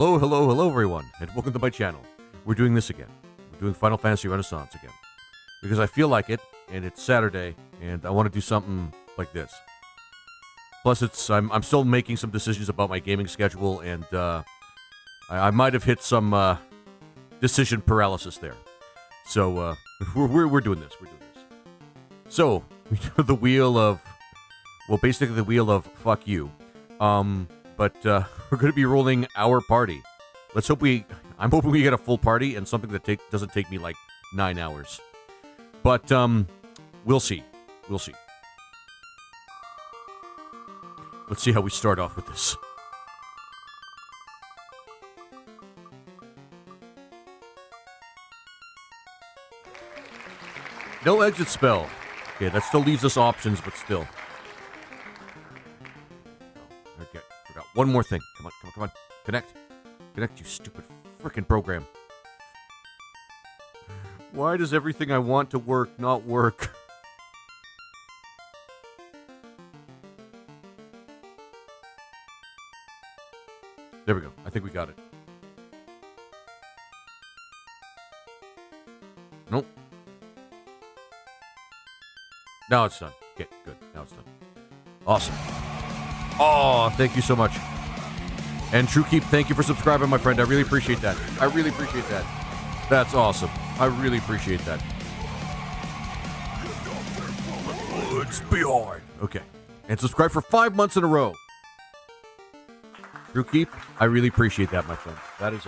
Hello, hello, hello everyone, and welcome to my channel. We're doing this again. We're doing Final Fantasy Renaissance again. Because I feel like it, and it's Saturday, and I want to do something like this. Plus, I'm still making some decisions about my gaming schedule, and I might have hit some decision paralysis there. So, we're doing this, So, we do the wheel of, well, basically the wheel of fuck you. But we're going to be rolling our party. I'm hoping we get a full party and something that doesn't take me like 9 hours. But, we'll see. We'll see. Let's see how we start off with this. No exit spell. Okay, that still leaves us options, but still. Okay, forgot one more thing. Come on. Connect, you stupid frickin' program. Why does everything I want to work not work? There we go. I think we got it. Nope. Now it's done. Okay, good. Now it's done. Awesome. Oh, thank you so much. And TrueKeep, thank you for subscribing, my friend. I really appreciate that. That's awesome. I really appreciate that. It's beyond. Okay. And subscribe for 5 months in a row. TrueKeep, I really appreciate that, my friend. That is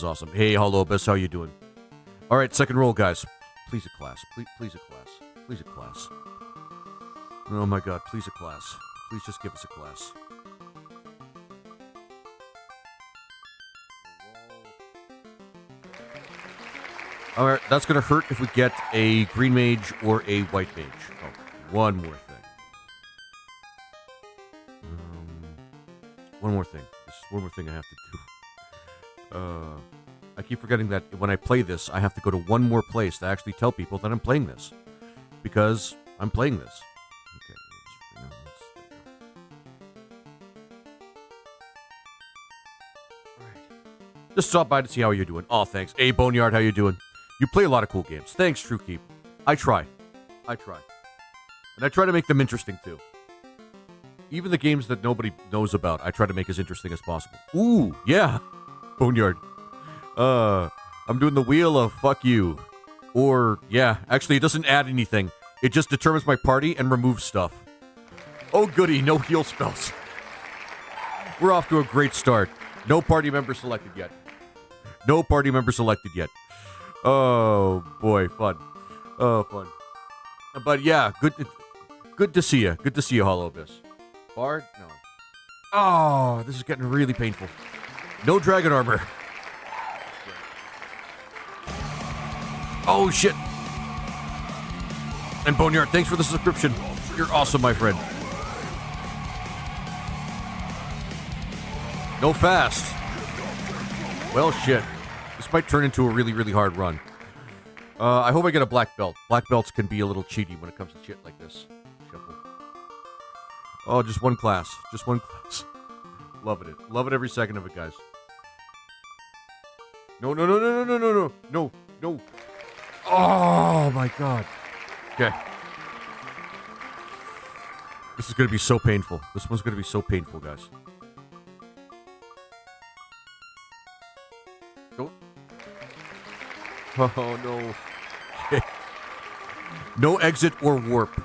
awesome. Hey, hello, Abyss. How you doing? All right, second roll, guys. Please a class. Please a class. Please a class. Oh my god, please a class. Please just give us a class. Alright, that's gonna hurt if we get a green mage or a white mage. Oh, one more thing. One more thing. This is one more thing I have to do. I keep forgetting that when I play this, I have to go to one more place to actually tell people that I'm playing this. Because I'm playing this. Okay. Alright. Just stop by to see how you're doing. Oh, thanks. Hey, Boneyard, how you doing? You play a lot of cool games. Thanks, TrueKeep. I try. And I try to make them interesting, too. Even the games that nobody knows about, I try to make as interesting as possible. Ooh, yeah. Boneyard. I'm doing the wheel of fuck you. Or, yeah, actually it doesn't add anything. It just determines my party and removes stuff. Oh goody, no heal spells. We're off to a great start. No party member selected yet. Oh, boy, fun. Oh, fun. But yeah, good to see you. Good to see you, Hollow Abyss. Bard? No. Oh, this is getting really painful. No dragon armor. Oh, shit. And Boneyard, thanks for the subscription. You're awesome, my friend. No fast. Well, shit. This might turn into a really, really hard run. I hope I get a black belt. Black belts can be a little cheaty when it comes to shit like this. Shuffle. Oh, just one class. Loving it. Love it every second of it, guys. No. Oh, my God. Okay. This is going to be so painful. This one's going to be so painful, guys. Don't. Oh, no. Okay. No exit or warp.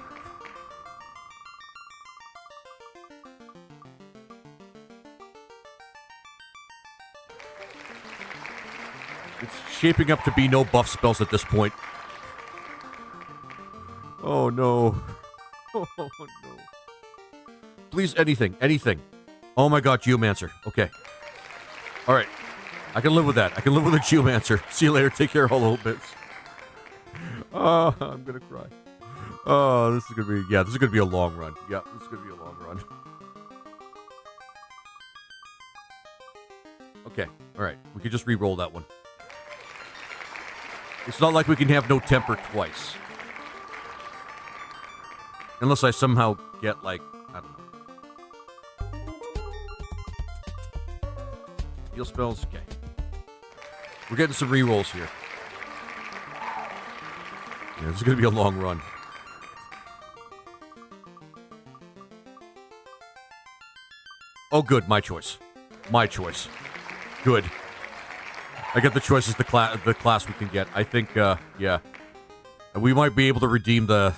It's shaping up to be no buff spells at this point. Oh, no. Oh, no. Please, anything. Oh, my God, Geomancer. Okay. All right. I can live with that. I can live with a Geomancer. See you later. Take care, Hollow Bits. Oh, I'm going to cry. Oh, this is going to be a long run. Yeah, this is going to be a long run. Okay. All right. We could just re-roll that one. It's not like we can have no temper twice. Unless I somehow get, like, I don't know. Heal spells. Okay. We're getting some rerolls here. Yeah, this is going to be a long run. Oh, good. My choice. My choice. Good. I get the choice as the class we can get. I think, yeah. We might be able to redeem the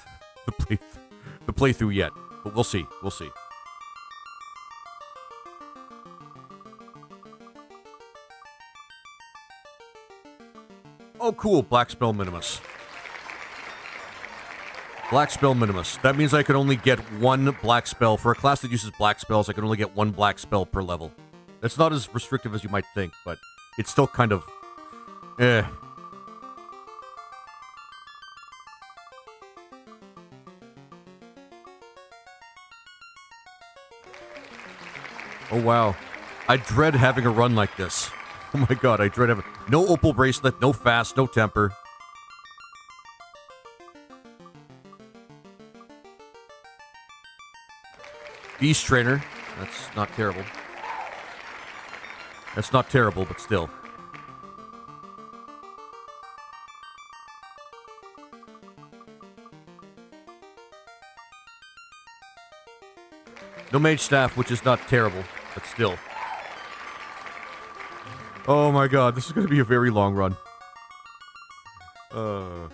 playthrough yet. But we'll see. We'll see. Oh, cool. Black Spell Minimus. Black Spell Minimus. That means I can only get one black spell. For a class that uses black spells, I can only get one black spell per level. That's not as restrictive as you might think, but it's still kind of... Oh, wow. I dread having a run like this. Oh my god, I dread having... No Opal Bracelet, no Fast, no Temper. Beast Trainer. That's not terrible. That's not terrible, but still. No Mage Staff, which is not terrible, but still. Oh my god, this is going to be a very long run. Oh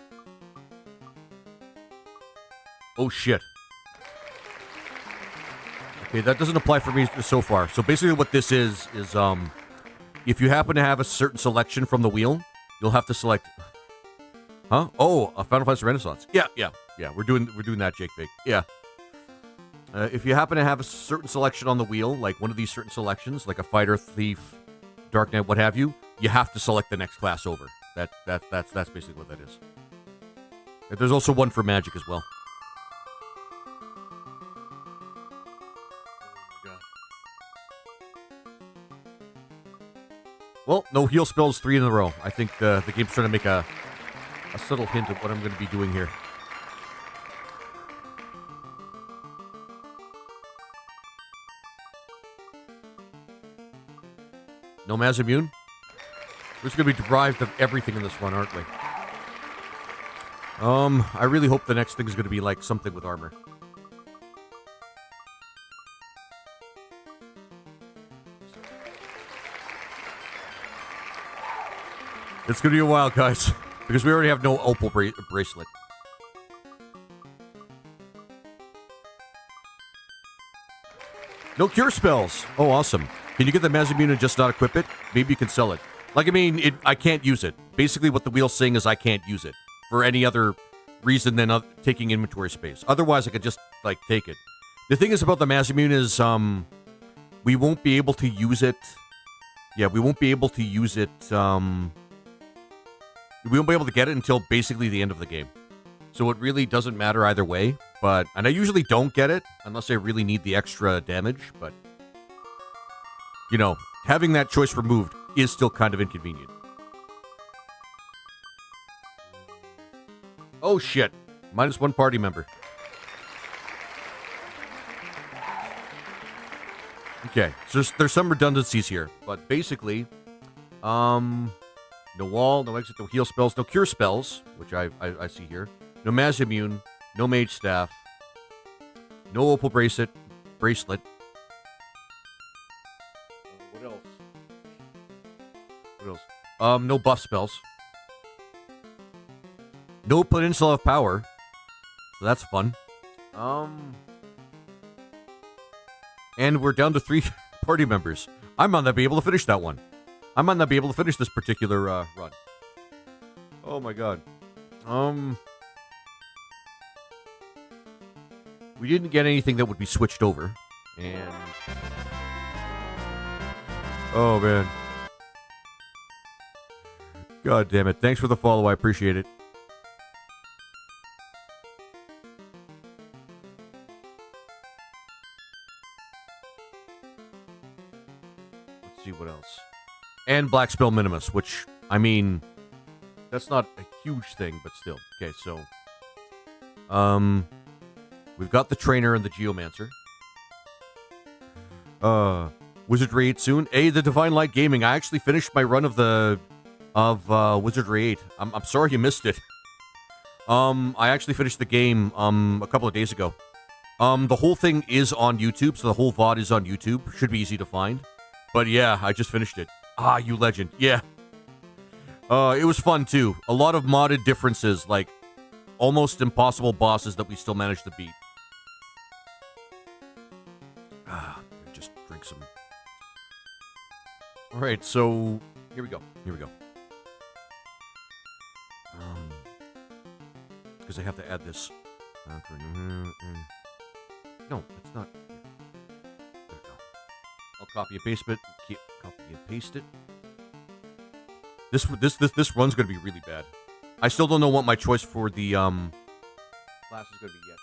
shit. Okay, that doesn't apply for me so far. So basically what this is if you happen to have a certain selection from the wheel, you'll have to select... Huh? Oh, a Final Fantasy Renaissance. Yeah. We're doing that, Jake Fake. Yeah. If you happen to have a certain selection on the wheel, like one of these certain selections, like a fighter, thief, Dark Knight, what have you, you have to select the next class over. That's basically what that is. There's also one for magic as well. Well, no heal spells 3 in a row. I think the game's trying to make a subtle hint of what I'm going to be doing here. No Mazimune? We're just going to be deprived of everything in this run, aren't we? I really hope the next thing is going to be like something with armor. It's going to be a while, guys, because we already have no Opal Bracelet. No cure spells. Oh, awesome. Can you get the Mazimune and just not equip it? Maybe you can sell it. Like, I mean, I can't use it. Basically, what the wheel's saying is I can't use it for any other reason than taking inventory space. Otherwise, I could just, like, take it. The thing is about the Mazimune is, we won't be able to use it. Yeah, we won't be able to use it, we won't be able to get it until basically the end of the game. So it really doesn't matter either way. And I usually don't get it unless I really need the extra damage, but... You know, having that choice removed is still kind of inconvenient. Oh, shit. -1 party member. Okay, so there's some redundancies here. But basically, no wall, no exit, no heal spells, no cure spells, which I see here. No Mazimune, no Mage Staff, no Opal Bracelet. What else? No buff spells. No Peninsula of Power. So that's fun. And we're down to 3 party members. I might not be able to finish that one. I might not be able to finish this particular run. Oh my god. We didn't get anything that would be switched over. And... Oh man. God damn it. Thanks for the follow. I appreciate it. Let's see what else. And Black Spell Minimus, which, I mean, that's not a huge thing, but still. Okay, so... we've got the Trainer and the Geomancer. Wizardry 8 soon. Hey, the Divine Light Gaming. I actually finished my run of Wizardry 8. I'm sorry you missed it. I actually finished the game a couple of days ago. The whole thing is on YouTube, so the whole VOD is on YouTube. Should be easy to find. But yeah, I just finished it. Ah, you legend. Yeah. It was fun too. A lot of modded differences, like almost impossible bosses that we still managed to beat. Just drink some. Alright, so here we go. Because I have to add this. No, it's not. There we go. I'll copy and paste it. Copy and paste it. This run's gonna be really bad. I still don't know what my choice for the class is gonna be yet.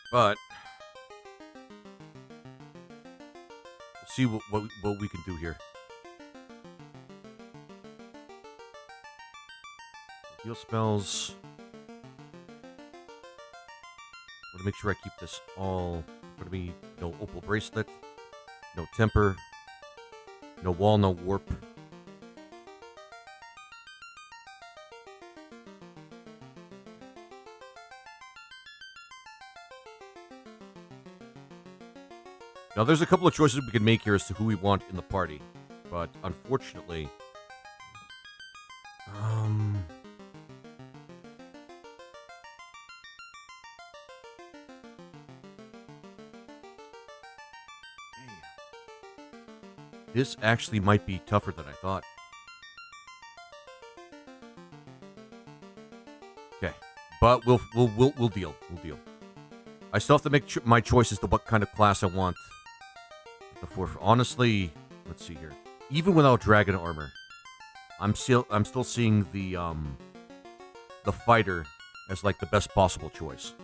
But we'll see what we can do here. Heal spells. Want to make sure I keep this all in front of me. No opal bracelet. No temper. No wall, no warp. Now, there's a couple of choices we can make here as to who we want in the party, but unfortunately, this actually might be tougher than I thought. Okay, but we'll deal. We'll deal. I still have to make my choices to what kind of class I want. Before, honestly, let's see here. Even without dragon armor, I'm still seeing the fighter as like the best possible choice.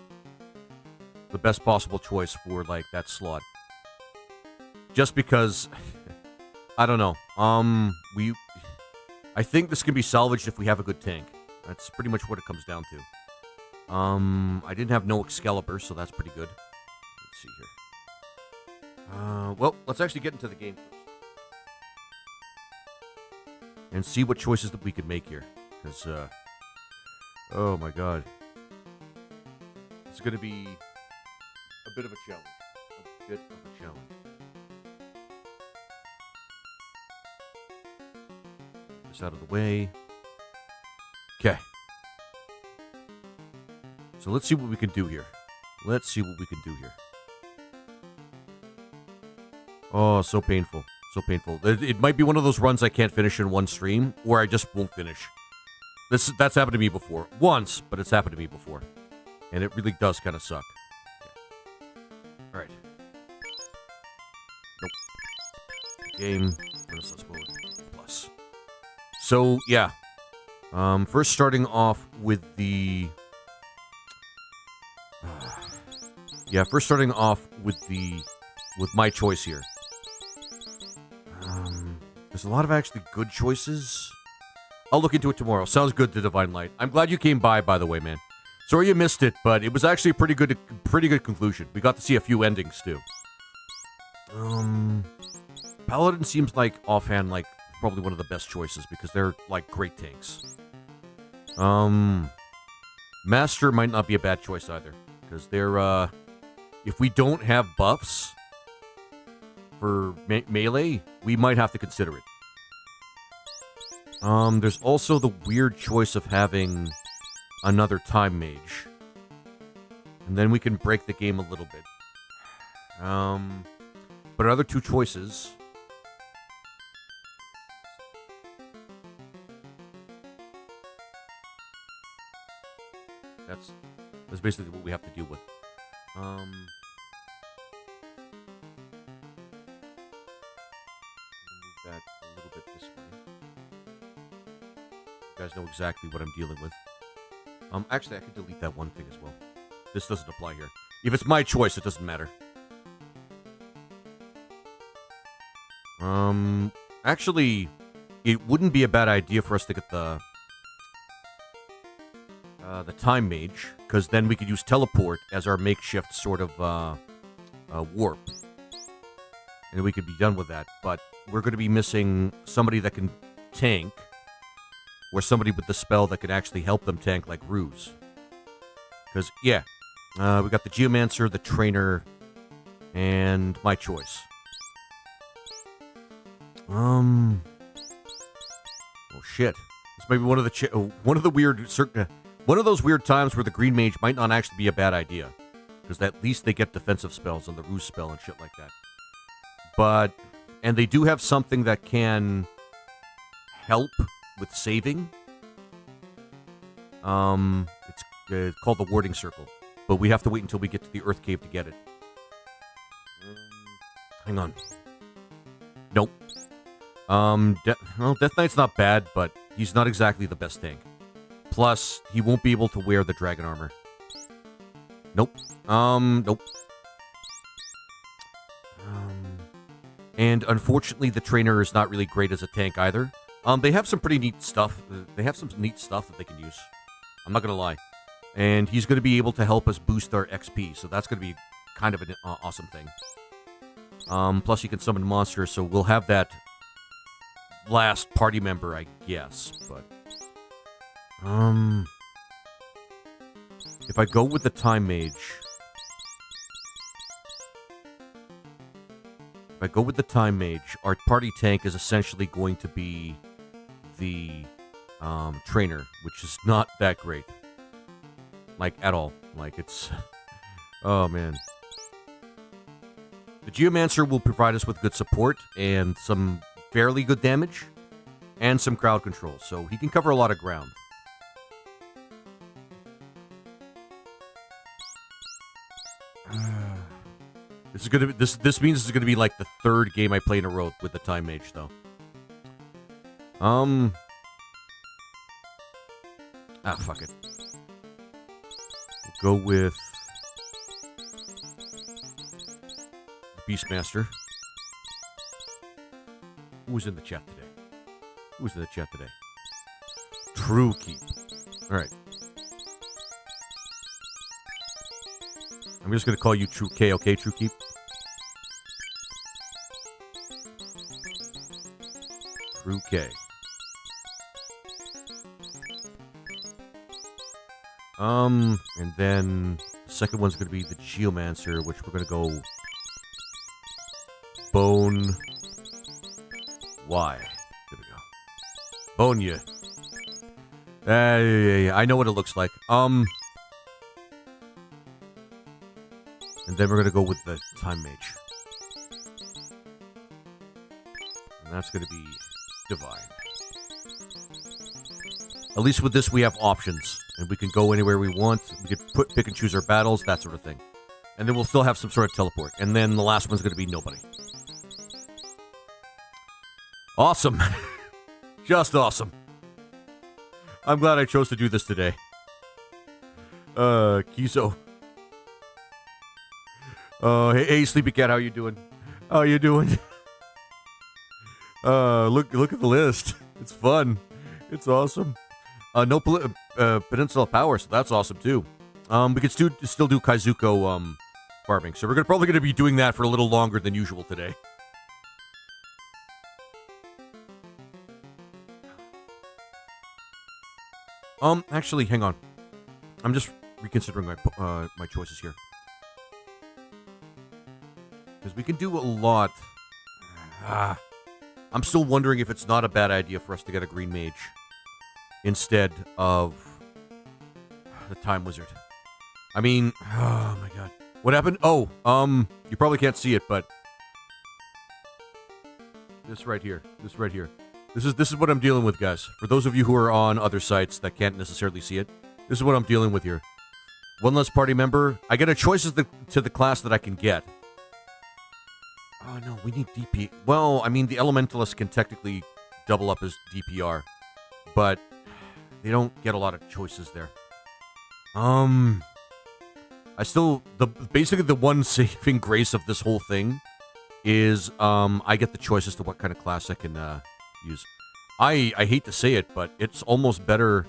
The best possible choice for like that slot. Just because I don't know. I think this can be salvaged if we have a good tank. That's pretty much what it comes down to. I didn't have no Excalibur, so that's pretty good. Let's see here. Well, let's actually get into the game first. And see what choices that we can make here. Because, oh my god. It's going to be a bit of a challenge. This out of the way. Okay. So let's see what we can do here. Oh, so painful. So painful. It might be one of those runs I can't finish in one stream, or I just won't finish. That's happened to me before. Once, but it's happened to me before. And it really does kind of suck. Okay. Alright. Nope. Game. Renaissance mode. Plus. So, yeah. First starting off with the... first starting off with my choice here. There's a lot of actually good choices. I'll look into it tomorrow. Sounds good, the Divine Light. I'm glad you came by the way, man. Sorry you missed it, but it was actually a pretty good conclusion. We got to see a few endings, too. Paladin seems like, offhand, like, probably one of the best choices, because they're, like, great tanks. Master might not be a bad choice, either. Because they're, if we don't have buffs for melee, we might have to consider it. There's also the weird choice of having another time mage. And then we can break the game a little bit. But other two choices... That's basically what we have to deal with. Move that a little bit this way. You guys know exactly what I'm dealing with. Actually, I could delete that one thing as well. This doesn't apply here. If it's my choice, it doesn't matter. Actually, it wouldn't be a bad idea for us to get the time mage, because then we could use teleport as our makeshift sort of warp, and we could be done with that. But we're going to be missing somebody that can tank, or somebody with the spell that can actually help them tank, like Ruse. Because we got the Geomancer, the Trainer, and my choice. Oh shit! This may be one of the one of those weird times where the Green Mage might not actually be a bad idea, because at least they get defensive spells on the Ruse spell and shit like that. And they do have something that can help with saving. It's called the Warding Circle, but we have to wait until we get to the Earth Cave to get it. Hang on. Nope. Death Knight's not bad, but he's not exactly the best tank. Plus, he won't be able to wear the dragon armor. Nope. Nope. And unfortunately, the Trainer is not really great as a tank either. They have some pretty neat stuff. They have some neat stuff that they can use. I'm not gonna lie. And he's gonna be able to help us boost our XP, so that's gonna be kind of an awesome thing. Plus, he can summon monsters, so we'll have that last party member, I guess. But if I go with the Time Mage, our party tank is essentially going to be the Trainer, which is not that great. Like, at all. Like, it's... Oh, man. The Geomancer will provide us with good support and some fairly good damage and some crowd control, so he can cover a lot of ground. This means this is gonna be like the third game I play in a row with the Time Mage, though. Fuck it. We'll go with Beastmaster. Who's in the chat today? True Keep. Alright. I'm just gonna call you True K, okay, True Keep? True K. And then the second one's gonna be the Geomancer, which we're gonna go Bone Y. There we go. Bone ya. Yeah, I know what it looks like. And then we're gonna go with the Time Mage. And that's gonna be Divine. At least with this we have options. And we can go anywhere we want. We can pick and choose our battles, that sort of thing. And then we'll still have some sort of teleport. And then the last one's gonna be nobody. Awesome. Just awesome. I'm glad I chose to do this today. Kiso. Hey, Sleepy Cat, how you doing? How you doing? Look at the list. It's fun. It's awesome. No Peninsula Power, so that's awesome too. We could still do Kaizuko farming, so we're probably gonna be doing that for a little longer than usual today. Actually, hang on. I'm just reconsidering my choices here. Because we can do a lot. I'm still wondering if it's not a bad idea for us to get a Green Mage instead of the Time Wizard. I mean, oh my god. What happened? Oh, you probably can't see it, but this right here. This is what I'm dealing with, guys. For those of you who are on other sites that can't necessarily see it, this is what I'm dealing with here. One less party member. I get a choice to the class that I can get. Oh no, we need DP. Well, I mean, the Elementalist can technically double up as DPR, but they don't get a lot of choices there. Basically the one saving grace of this whole thing is I get the choice as to what kind of class I can use. I hate to say it, but it's almost better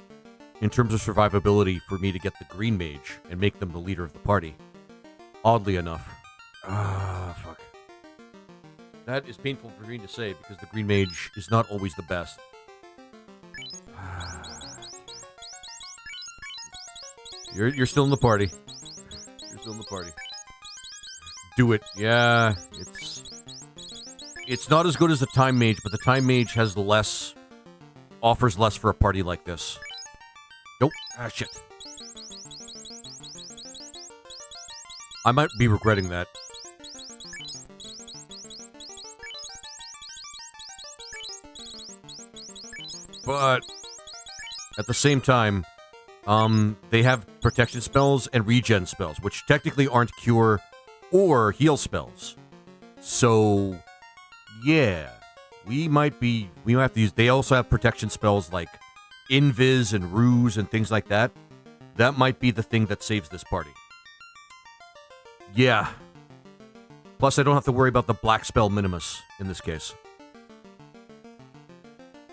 in terms of survivability for me to get the green mage and make them the leader of the party. Oddly enough. Fuck. That is painful for me to say because the green mage is not always the best. You're still in the party. You're still in the party. Do it. Yeah, it's not as good as the time mage, but the time mage has offers less for a party like this. Nope. Ah, shit. I might be regretting that. But at the same time, they have protection spells and regen spells, which technically aren't cure or heal spells. So, yeah, we might have to use. They also have protection spells like Invis and Ruse and things like that. That might be the thing that saves this party. Yeah. Plus, I don't have to worry about the black spell minimus in this case.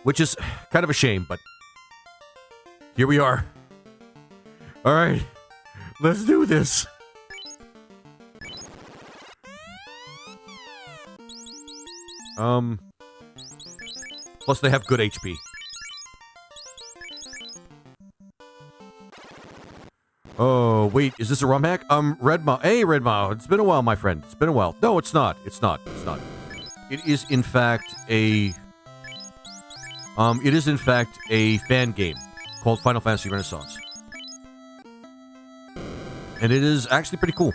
Which is kind of a shame, but here we are. All right, let's do this. Plus they have good HP. Oh, wait, is this a rum hack? Redma. Hey, Redma, it's been a while, my friend. It's been a while. No, it's not. It's not. It's not. It is, in fact, a fan game called Final Fantasy Renaissance. And it is actually pretty cool.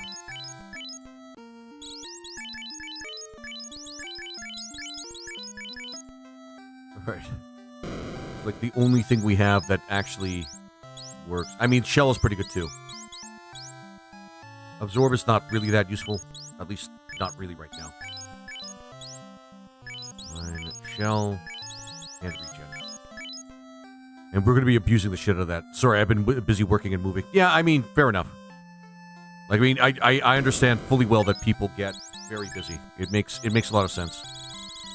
Alright. It's like the only thing we have that actually works. I mean, Shell is pretty good too. Absorb is not really that useful. At least, not really right now. Mine, Shell, and Regen. And we're going to be abusing the shit out of that. Sorry, I've been busy working and moving. Yeah, I mean, fair enough. Like, I mean, I understand fully well that people get very busy. It makes a lot of sense.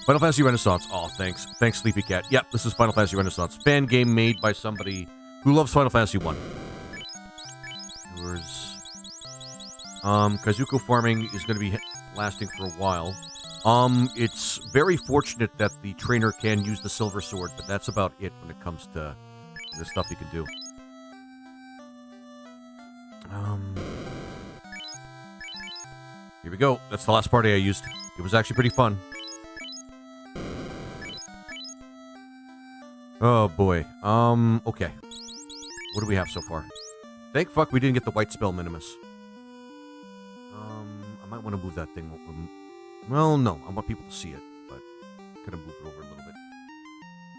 Final Fantasy Renaissance. Oh, thanks. Thanks, Sleepy Cat. Yep, this is Final Fantasy Renaissance. Fan game made by somebody who loves Final Fantasy 1. Yours. Kazuko farming is going to be lasting for a while. It's very fortunate that the trainer can use the silver sword, but that's about it when it comes to the stuff he can do. Here we go. That's the last party I used. It was actually pretty fun. Oh, boy. Okay. What do we have so far? Thank fuck we didn't get the white spell minimus. I might want to move that thing. Well, no. I want people to see it, but kind of move it over a little bit.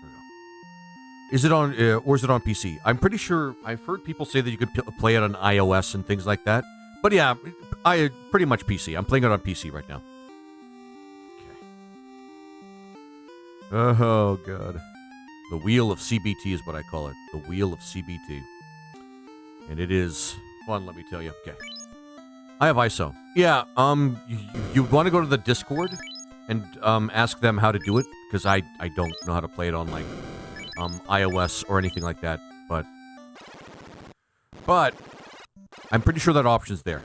There we go. Is it on, or is it on PC? I'm pretty sure I've heard people say that you could play it on iOS and things like that. But yeah, I pretty much PC. I'm playing it on PC right now. Okay. Oh, God. The Wheel of CBT is what I call it. The Wheel of CBT. And it is fun, let me tell you. Okay. I have ISO. Yeah, you want to go to the Discord and ask them how to do it, because I don't know how to play it on, like, iOS or anything like that, but I'm pretty sure that option's there.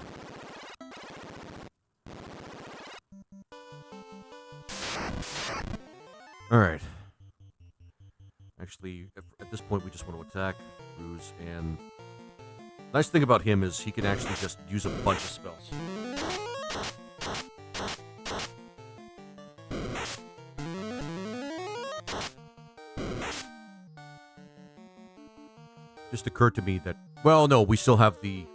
Alright. Actually, at this point, we just want to attack Ruse, and the nice thing about him is he can actually just use a bunch of spells. Just occurred to me that, well, no, we still have the...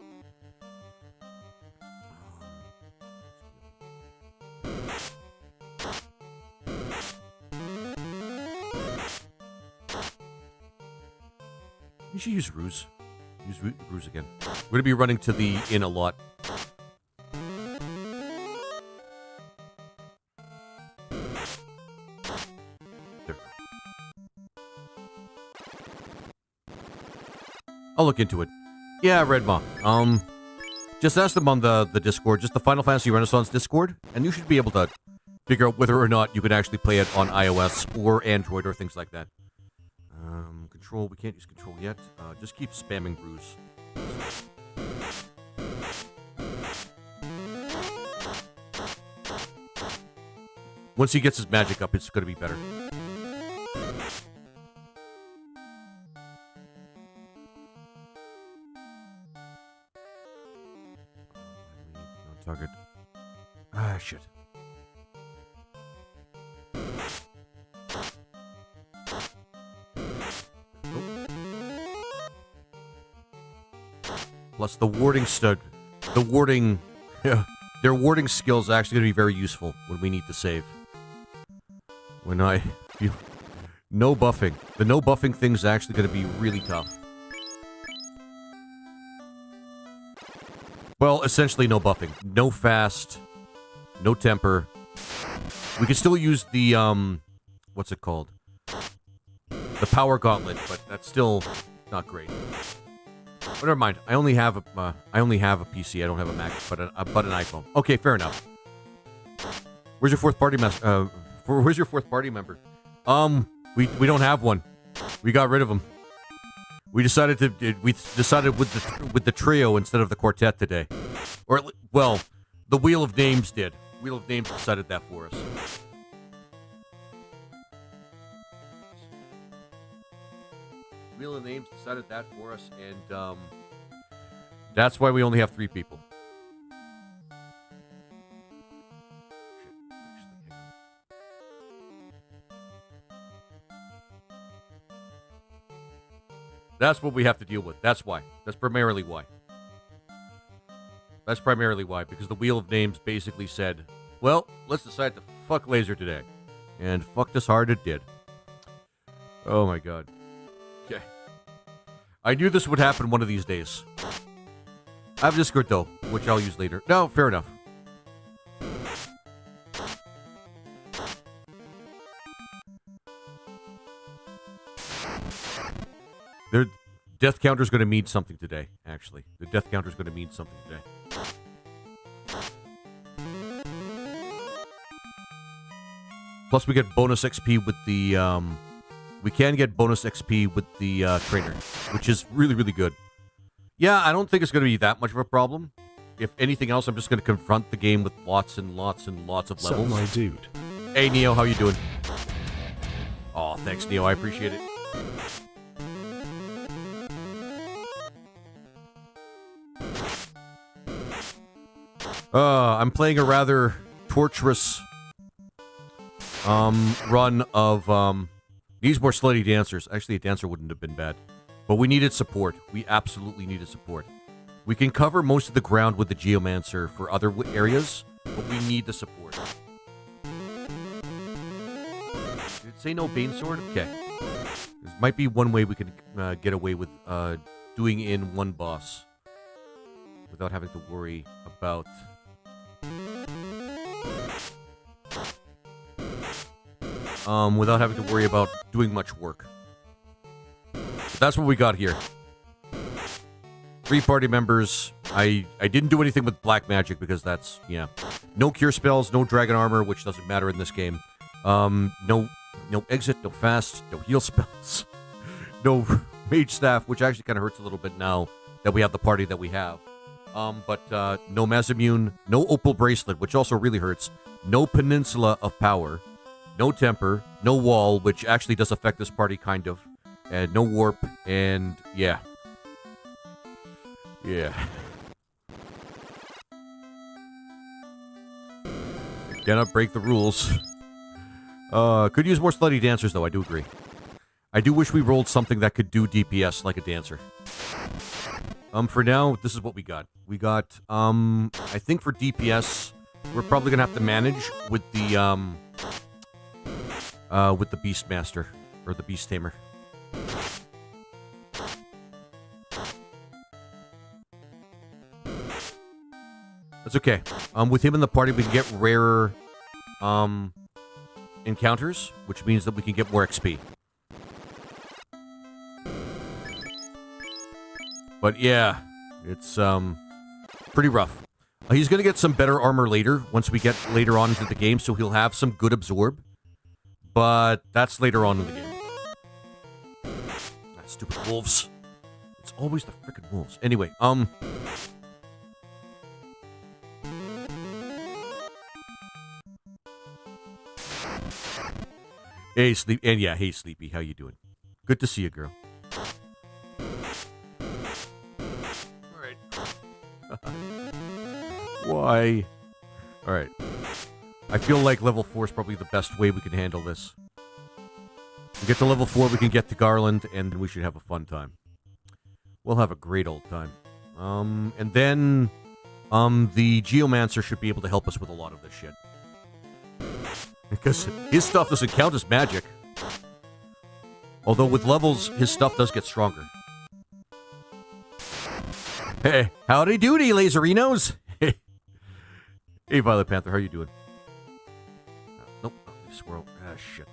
You should use Ruse. Use Ruse again. We're going to be running to the inn a lot. There. I'll look into it. Yeah, Redma. Just ask them on the Discord, just the Final Fantasy Renaissance Discord, and you should be able to figure out whether or not you can actually play it on iOS or Android or things like that. Control, we can't use control yet. Just keep spamming Bruce. Once he gets his magic up, it's going to be better. Target. Ah, shit. Plus the warding their warding skills are actually going to be very useful when we need to save. When I feel no buffing. The no buffing thing's actually going to be really tough. Well, essentially no buffing. No fast, no temper. We can still use the, what's it called? The power gauntlet, but that's still not great. But never mind. I only have a PC. I don't have a Mac, but an iPhone. Okay, fair enough. Where's your fourth party where's your fourth party member? We don't have one. We got rid of him. We decided with the trio instead of the quartet today. Or well, the Wheel of Names did. Wheel of Names decided that for us. Wheel of Names decided that for us, and that's why we only have 3 people. That's what we have to deal with. That's why. That's primarily why. That's primarily why, because the Wheel of Names basically said, well, let's decide to fuck Laser today. And fucked us hard it did. Oh my god. Okay. I knew this would happen one of these days. I have Discord though, which I'll use later. No, fair enough. Their death counter's going to mean something today, actually. The death counter's going to mean something today. Plus, we get bonus XP with the, we can get bonus XP with the trainer, which is really, really good. Yeah, I don't think it's going to be that much of a problem. If anything else, I'm just going to confront the game with lots and lots and lots of levels. So, my dude. Hey, Neo, how you doing? Oh, thanks, Neo. I appreciate it. I'm playing a rather torturous run of needs more slutty dancers. Actually, a dancer wouldn't have been bad, but we needed support. We absolutely needed support. We can cover most of the ground with the Geomancer for other areas, but we need the support. Did it say no Bane Sword? Okay. There might be one way we could get away with doing in one boss without having to worry about doing much work. But that's what we got here. 3 party members. I didn't do anything with black magic because that's, yeah. No cure spells, no dragon armor, which doesn't matter in this game. No exit, no fast, no heal spells. No mage staff, which actually kind of hurts a little bit now that we have the party that we have. But no Masamune, no Opal Bracelet, which also really hurts. No Peninsula of Power. No Temper. No Wall, which actually does affect this party, kind of. And no Warp, and yeah. Yeah. Cannot break the rules. Could use more slutty dancers, though, I do agree. I do wish we rolled something that could do DPS like a dancer. For now, this is what we got. We got, I think for DPS, we're probably gonna have to manage with the Beastmaster, or the Beast Tamer. That's okay. With him in the party, we can get rarer, encounters, which means that we can get more XP. But yeah, it's, pretty rough. He's going to get some better armor later, once we get later on into the game, so he'll have some good absorb. But that's later on in the game. Ah, stupid wolves. It's always the frickin' wolves. Anyway, Hey, Sleepy. And yeah, hey, Sleepy. How you doing? Good to see you, girl. Alright. Why? Alright. I feel like level 4 is probably the best way we can handle this. We get to level 4, we can get to Garland, and we should have a fun time. We'll have a great old time. And then, the Geomancer should be able to help us with a lot of this shit. Because his stuff doesn't count as magic. Although with levels, his stuff does get stronger. Hey, howdy doody, Laserinos! Hey, Violet Panther, how you doing? Nope, squirrel. Ah, shit.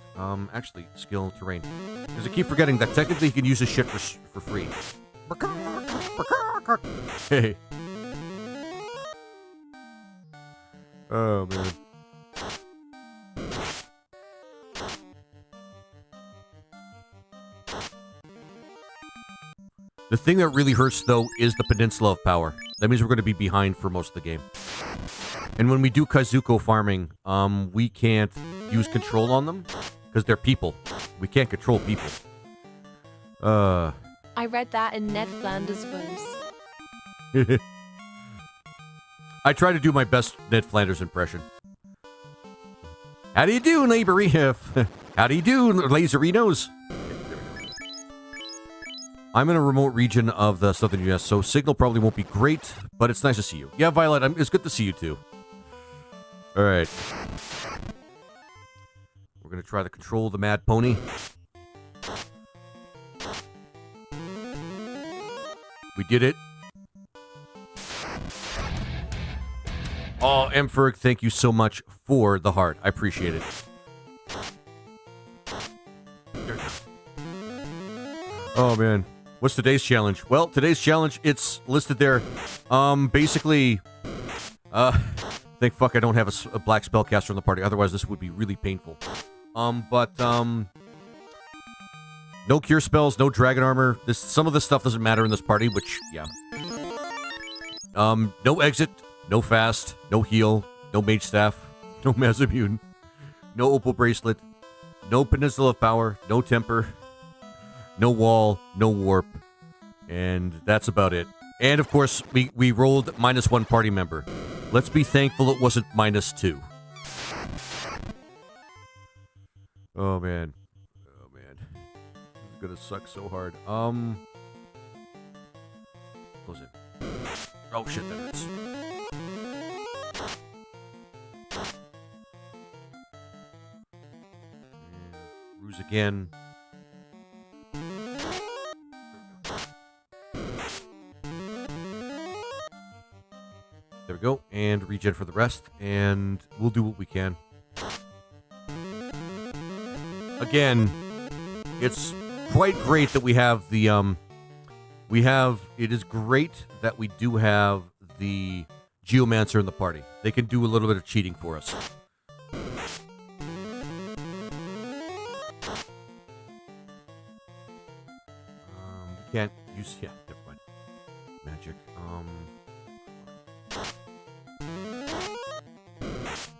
Actually, skill terrain. Because I keep forgetting that technically you can use this shit for free. Hey. Oh, man. The thing that really hurts, though, is the Peninsula of Power. That means we're going to be behind for most of the game. And when we do Kazuko farming, we can't use control on them, because they're people. We can't control people. I read that in Ned Flanders' voice. I try to do my best Ned Flanders impression. How do you do, How do you do, Laserinos? I'm in a remote region of the southern U.S., so signal probably won't be great, but it's nice to see you. Yeah, Violet, it's good to see you, too. Alright. We're going to try to control the Mad Pony. We did it. Oh, Emferg, thank you so much for the heart. I appreciate it. Oh, man. What's today's challenge? Well, today's challenge, it's listed there. Basically, thank fuck I don't have a black spellcaster in the party. Otherwise, this would be really painful. No cure spells, no dragon armor. Some of this stuff doesn't matter in this party, which, yeah. No exit, no fast, no heal, no mage staff, no mass immune, no opal bracelet, no peninsula of power, no temper. No wall, no warp, and that's about it. And, of course, we rolled -1 party member. Let's be thankful it wasn't -2. Oh, man. Oh, man. This is gonna suck so hard. Close it. Oh, shit, that hurts. And ruse again. There we go, and regen for the rest, and we'll do what we can. Again, it's quite great that we have the, it is great that we do have the Geomancer in the party. They can do a little bit of cheating for us. We can't use, yeah, never mind. Magic,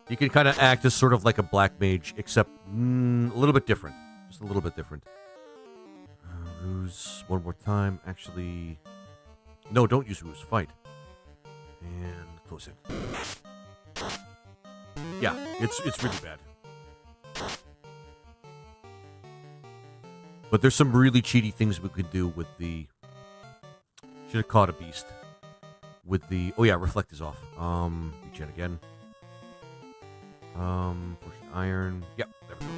You can kind of act as sort of like a black mage, except a little bit different. Just a little bit different. Ruse one more time. Actually, no, don't use Ruse. Fight. And close it. Yeah, it's really bad. But there's some really cheaty things we could do with the... Should have caught a beast. With the... Oh yeah, reflect is off. Regen again. Portion iron. Yep, there we go.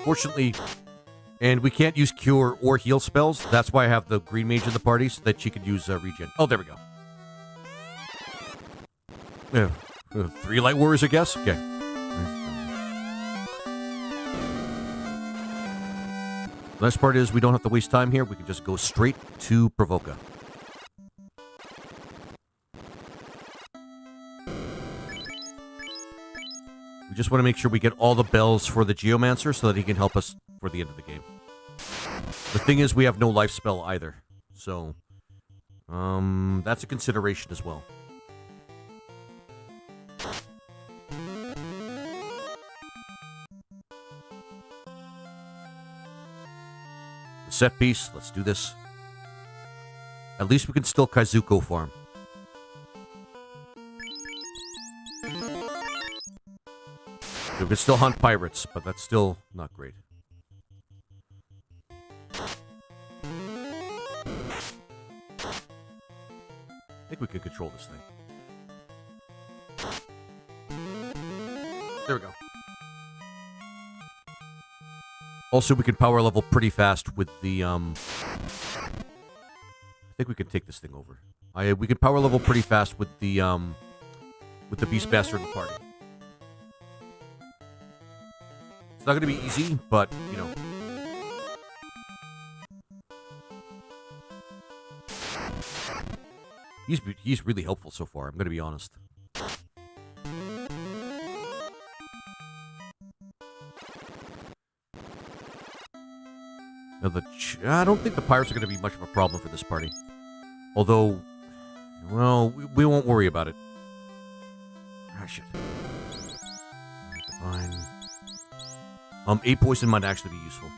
Fortunately, and we can't use cure or heal spells. That's why I have the green mage in the party, so that she can use regen. Oh, there we go. Yeah. 3 light warriors, I guess? Okay. The nice part is we don't have to waste time here. We can just go straight to Provoca. We just want to make sure we get all the bells for the Geomancer so that he can help us for the end of the game. The thing is, we have no life spell either. So, that's a consideration as well. The set piece, let's do this. At least we can still Kaizuko farm. We can still hunt pirates, but that's still not great. I think we can control this thing. There we go. Also, we can power level pretty fast with the, I think we can take this thing over. We can power level pretty fast with the Beastmaster in the party. It's not going to be easy, but, you know. He's really helpful so far, I'm going to be honest. Now I don't think the pirates are going to be much of a problem for this party. Although, well, we won't worry about it. Ah, shit. Divine. 8 poison might actually be useful.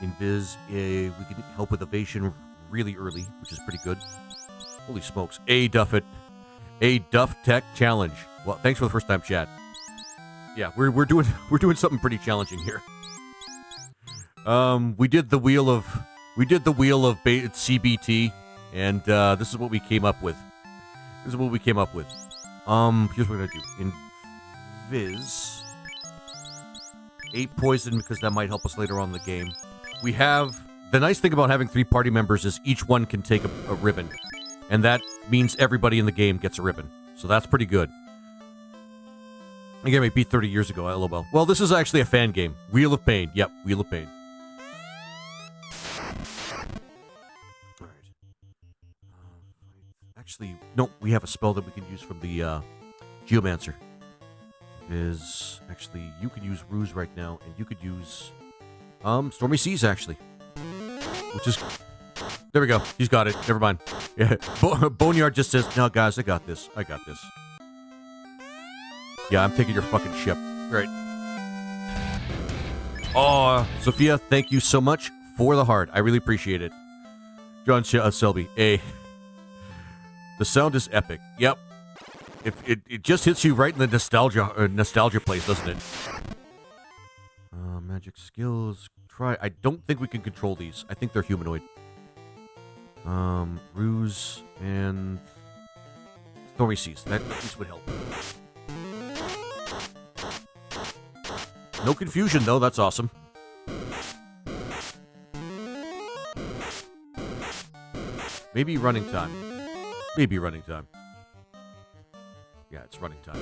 Invis, we can help with evasion really early, which is pretty good. Holy smokes. A Duff Tech Challenge. Well, thanks for the first time, chat. Yeah, we're doing something pretty challenging here. We did the wheel of CBT, and this is what we came up with. Here's what we're gonna do. Invis. 8 poison, because that might help us later on in the game. We have... The nice thing about having 3 party members is each one can take a ribbon. And that means everybody in the game gets a ribbon. So that's pretty good. Again, we beat 30 years ago, LOL. Well, this is actually a fan game. Wheel of Pain. Yep, Wheel of Pain. Alright. Actually, no, we have a spell that we can use from the Geomancer. Actually, you could use Ruse right now, and you could use Stormy Seas, actually. Which is... There we go. He's got it. Never mind. Yeah. Boneyard just says, no, guys, I got this. Yeah, I'm taking your fucking ship. Right. Oh, Sophia, thank you so much for the heart. I really appreciate it. John Selby. The sound is epic. Yep. It just hits you right in the nostalgia place, doesn't it? Magic skills. Try. I don't think we can control these. I think they're humanoid. Ruse and Stormy Seas. That at least would help. No confusion, though. That's awesome. Maybe running time. Yeah, it's running time.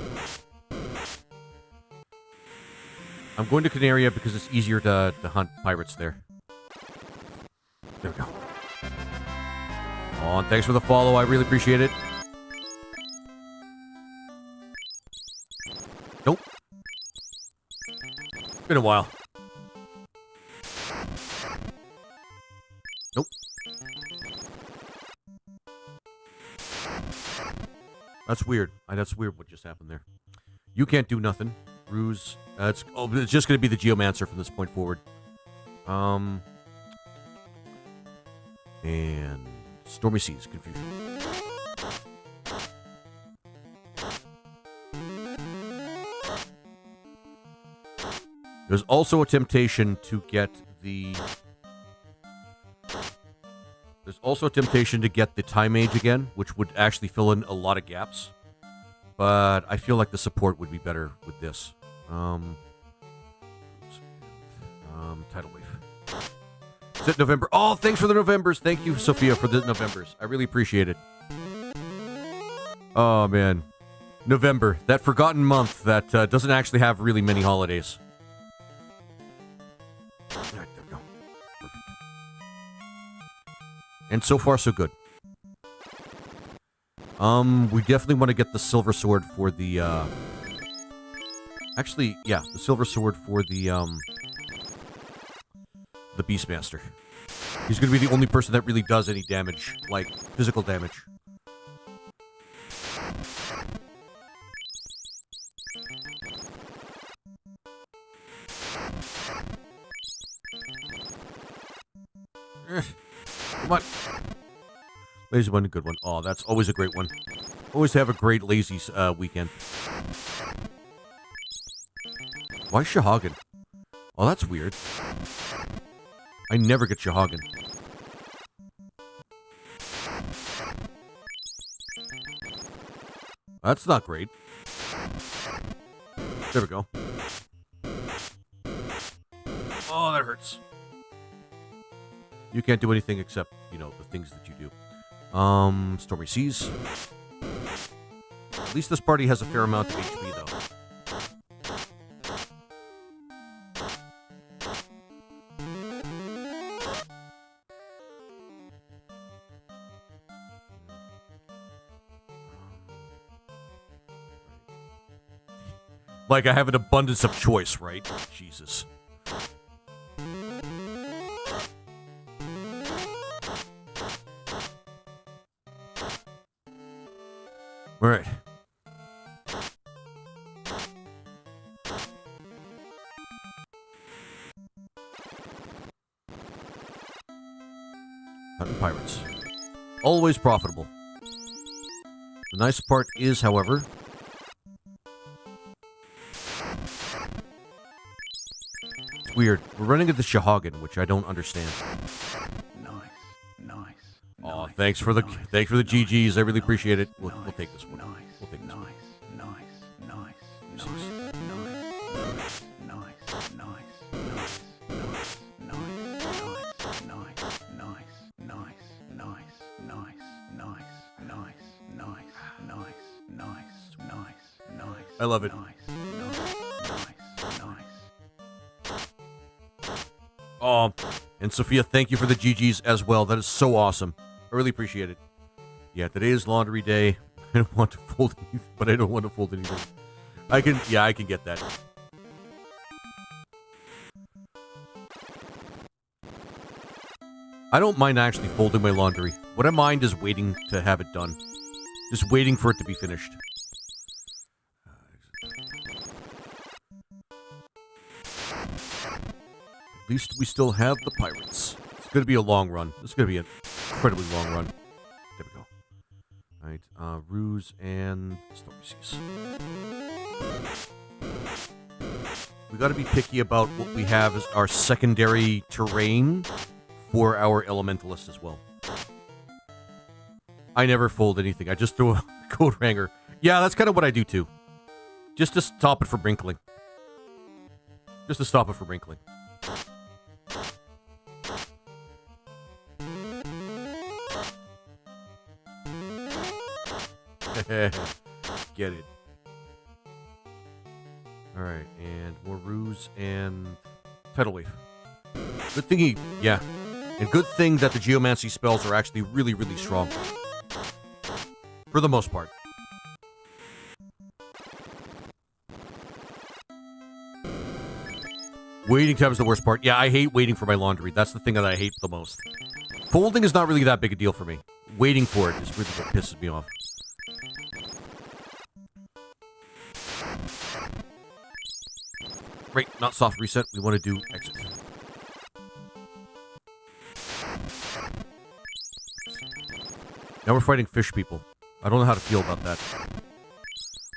I'm going to Canaria because it's easier to hunt pirates there. There we go. Oh, and thanks for the follow. I really appreciate it. Nope. It's been a while. Nope. That's weird. That's weird what just happened there. You can't do nothing. Ruse. It's just going to be the Geomancer from this point forward. And Stormy Seas. Confusion. There's also a temptation to get the... There's also a temptation to get the Time Mage again, which would actually fill in a lot of gaps. But I feel like the support would be better with this. Tidal Wave. Is it November? Oh, thanks for the Novembers. Thank you, Sophia, for the Novembers. I really appreciate it. Oh, man. November. That forgotten month that doesn't actually have really many holidays. All right, there we go. Perfect. And so far, so good. We definitely want to get the silver sword for the Actually, yeah, the silver sword for the Beastmaster. He's going to be the only person that really does any damage, like physical damage. Come on. Lazy one, good one. Oh, that's always a great one. Always have a great lazy weekend. Why Shahagan? Oh, that's weird. I never get Shahagan. That's not great. There we go. Oh, that hurts. You can't do anything except, you know, the things that you do. Stormy Seas. At least this party has a fair amount of HP, though. Like, I have an abundance of choice, right? Jesus. All right. Hunting pirates. Always profitable. The nice part is, however, it's weird. We're running into Shahagan, which I don't understand. Oh, thanks for the GGs. I really appreciate it. We'll take this one. We'll take this one. I love it. Oh, and Sophia, thank you for the GGs as well. That is so awesome. I really appreciate it. Yeah, today is laundry day. I don't want to fold anything, but I don't want to fold anything. I can get that. I don't mind actually folding my laundry. What I mind is waiting to have it done. Just waiting for it to be finished. At least we still have the pirates. It's going to be a long run. This is going to be an incredibly long run. There we go. All right, Ruse and Stormy Seas. We got to be picky about what we have as our secondary terrain for our elementalist as well. I never fold anything. I just throw a code hanger. Yeah, that's kind of what I do too. Just to stop it from wrinkling. Just to stop it from wrinkling. Get it. Alright, and more Ruse and Tidal Wave. Good thing yeah. And good thing that the Geomancy spells are actually really, really strong. For the most part. Waiting time is the worst part. Yeah, I hate waiting for my laundry. That's the thing that I hate the most. Folding is not really that big a deal for me. Waiting for it is really what pisses me off. Right, not soft reset. We want to do exit. Now we're fighting fish people. I don't know how to feel about that.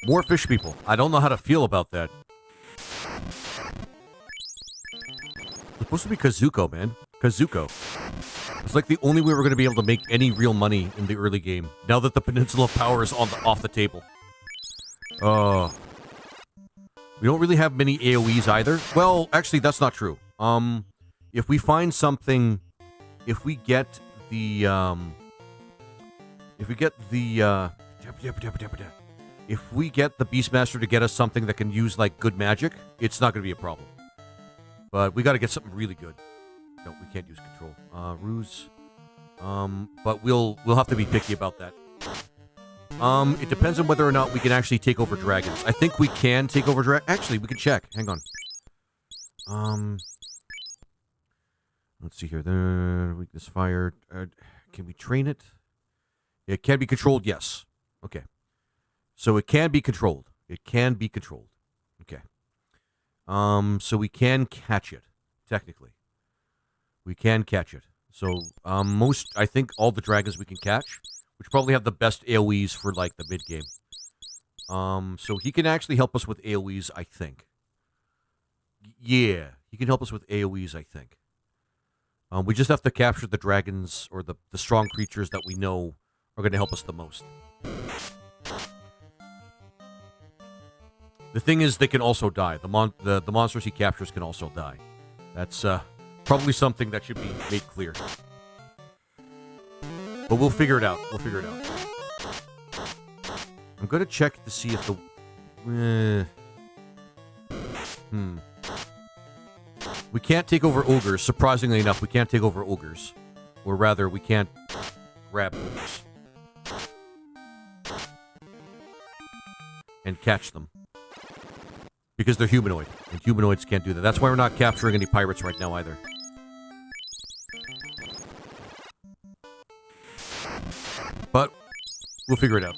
More fish people. I don't know how to feel about that. It's supposed to be Kazuko, man. Kazuko. It's like the only way we're going to be able to make any real money in the early game. Now that the Peninsula of Power is off the table. We don't really have many AoEs either. Well, actually, that's not true. If we find something... If we get the... If we get the Beastmaster to get us something that can use, like, good magic, it's not going to be a problem. But we got to get something really good. No, we can't use control. Ruse. But we'll have to be picky about that. It depends on whether or not we can actually take over dragons. I think we can take over dragons. Actually, we can check. Hang on. Let's see here. The weakness fire. Can we train it? It can be controlled, yes. Okay. So it can be controlled. It can be controlled. Okay. So we can catch it, technically. We can catch it. So, I think all the dragons we can catch, which probably have the best AoEs for, like, the mid-game. So he can actually help us with AoEs, I think. Yeah, he can help us with AoEs, I think. We just have to capture the dragons, or the strong creatures that we know are going to help us the most. The thing is, they can also die. The monsters he captures can also die. That's probably something that should be made clear. But we'll figure it out. We'll figure it out. I'm going to check to see if the... We can't take over ogres. Surprisingly enough, we can't take over ogres. Or rather, we can't grab ogres. And catch them. Because they're humanoid. And humanoids can't do that. That's why we're not capturing any pirates right now either. But we'll figure it out.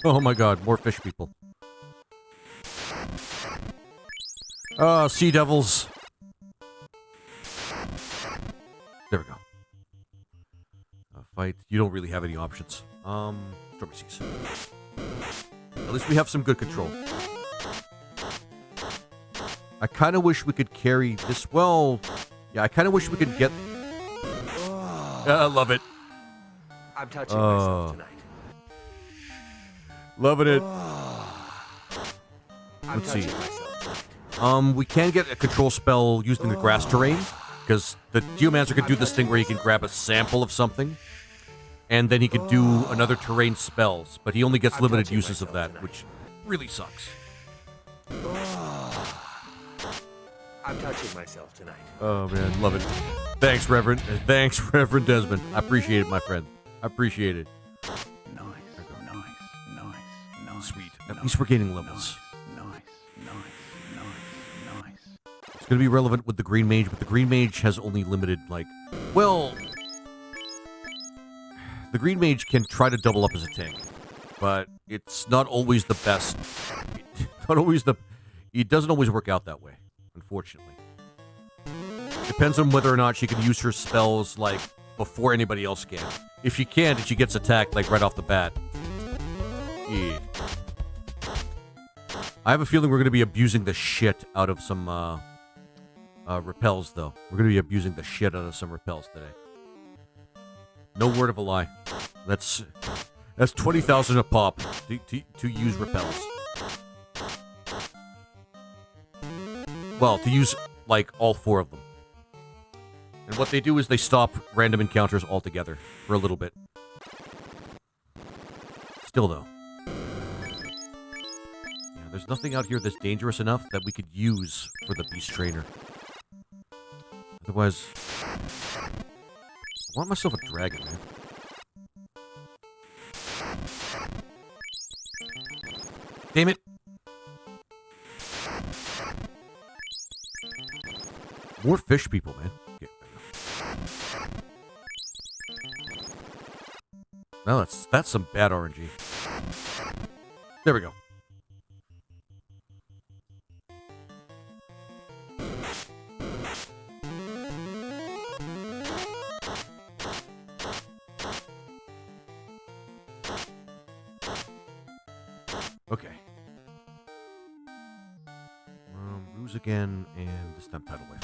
Oh my god, more fish people. Sea devils. There we go. Fight. You don't really have any options. Stormy seas. At least we have some good control. I kind of wish we could carry this. Well, yeah, I kind of wish we could get... I love it. I'm touching myself tonight. Loving it. Let's see. We can get a control spell using the grass terrain, because the Geomancer can do this thing where he can grab a sample of something, and then he can do another terrain spells, but he only gets limited uses of that, which really sucks. I'm touching myself tonight. Oh man, love it. Thanks, Reverend. Thanks, Reverend Desmond. I appreciate it, my friend. I appreciate it. Nice. Sweet. At least we're gaining levels. Nice. It's going to be relevant with the Green Mage, but the Green Mage has only limited, like... Well... The Green Mage can try to double up as a tank, but it's not always the best. It doesn't always work out that way, unfortunately. Depends on whether or not she can use her spells, like, before anybody else can. If she can't, and she gets attacked, like, right off the bat. Yeah. I have a feeling we're going to be abusing the shit out of some, repels, though. We're going to be abusing the shit out of some repels today. No word of a lie. That's 20,000 a pop to use repels. Well, to use, like, all 4 of them. And what they do is they stop random encounters altogether for a little bit. Still, though. Yeah, there's nothing out here that's dangerous enough that we could use for the Beast Trainer. Otherwise... I want myself a dragon, man. Damn it! More fish people, man. Yeah, no, that's some bad RNG. There we go. Okay. Ruse again, and this time tidal wave.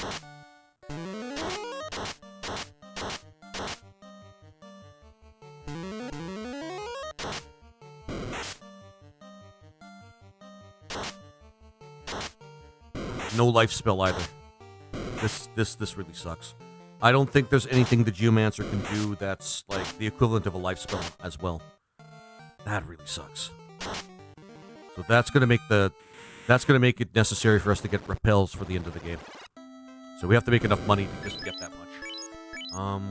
No life spell either. This really sucks. I don't think there's anything the Geomancer can do that's like the equivalent of a life spell as well. That really sucks. So that's gonna make the That's going to make it necessary for us to get repels for the end of the game. So we have to make enough money to just get that much.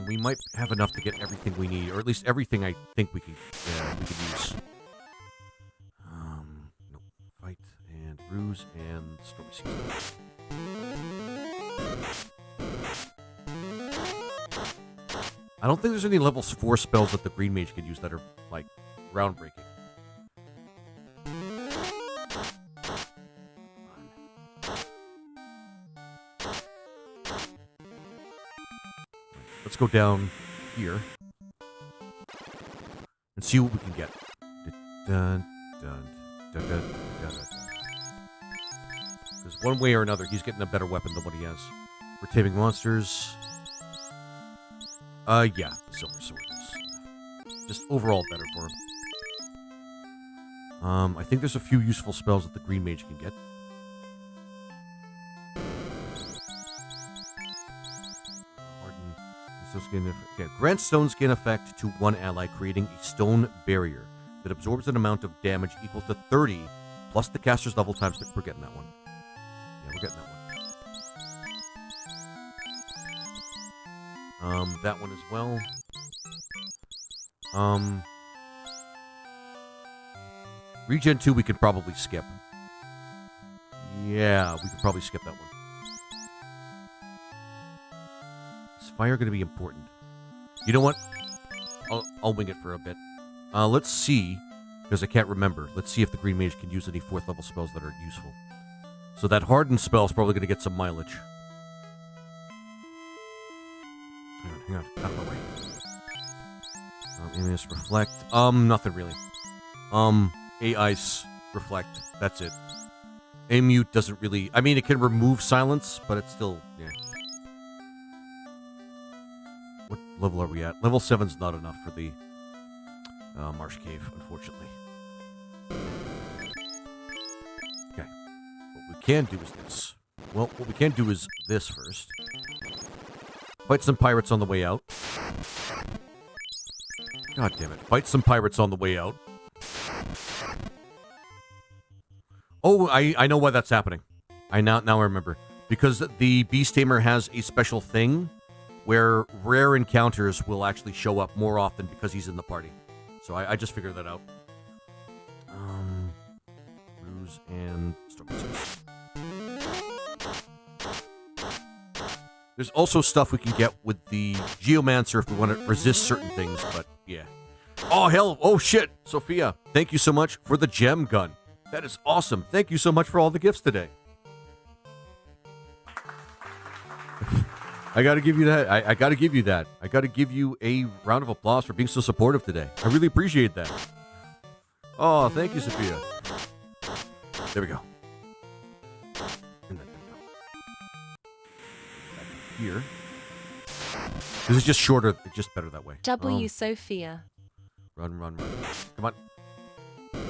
We might have enough to get everything we need, or at least everything I think we can use. Nope. Fight and ruse and stormy season. I don't think there's any level 4 spells that the green mage can use that are like groundbreaking. Let's go down here and see what we can get. Because one way or another, he's getting a better weapon than what he has. We're taming monsters. Yeah, the silver sword is just overall better for him. I think there's a few useful spells that the green mage can get. Grant stone skin effect to one ally, creating a stone barrier that absorbs an amount of damage equal to 30 plus the caster's level times. We're getting that one. Yeah, we're getting that one. That one as well. Regen 2 we could probably skip. Yeah, we could probably skip that one. Is fire going to be important? You know what? I'll wing it for a bit. Let's see, because I can't remember. Let's see if the green mage can use any 4th level spells that are useful. So that hardened spell is probably going to get some mileage. Hang on, out of my way. Amis, reflect. Nothing really. A ice, reflect. That's it. A mute doesn't really. I mean, it can remove silence, but it's still. Yeah. What level are we at? Level 7's not enough for the Marsh Cave, unfortunately. Okay. What we can do is this. Well, what we can do is this first. Fight some pirates on the way out. God damn it. Fight some pirates on the way out. Oh, I know why that's happening. Now I remember. Because the Beast Tamer has a special thing where rare encounters will actually show up more often because he's in the party. So I just figured that out. Ruse and Storm. There's also stuff we can get with the Geomancer if we want to resist certain things, but yeah. Oh, hell. Oh, shit. Sophia, thank you so much for the gem gun. That is awesome. Thank you so much for all the gifts today. I got to give you that. I got to give you that. I got to give you a round of applause for being so supportive today. I really appreciate that. Oh, thank you, Sophia. There we go. And then here. This is just shorter. It's just better that way. W. Sophia. Run. Come on. There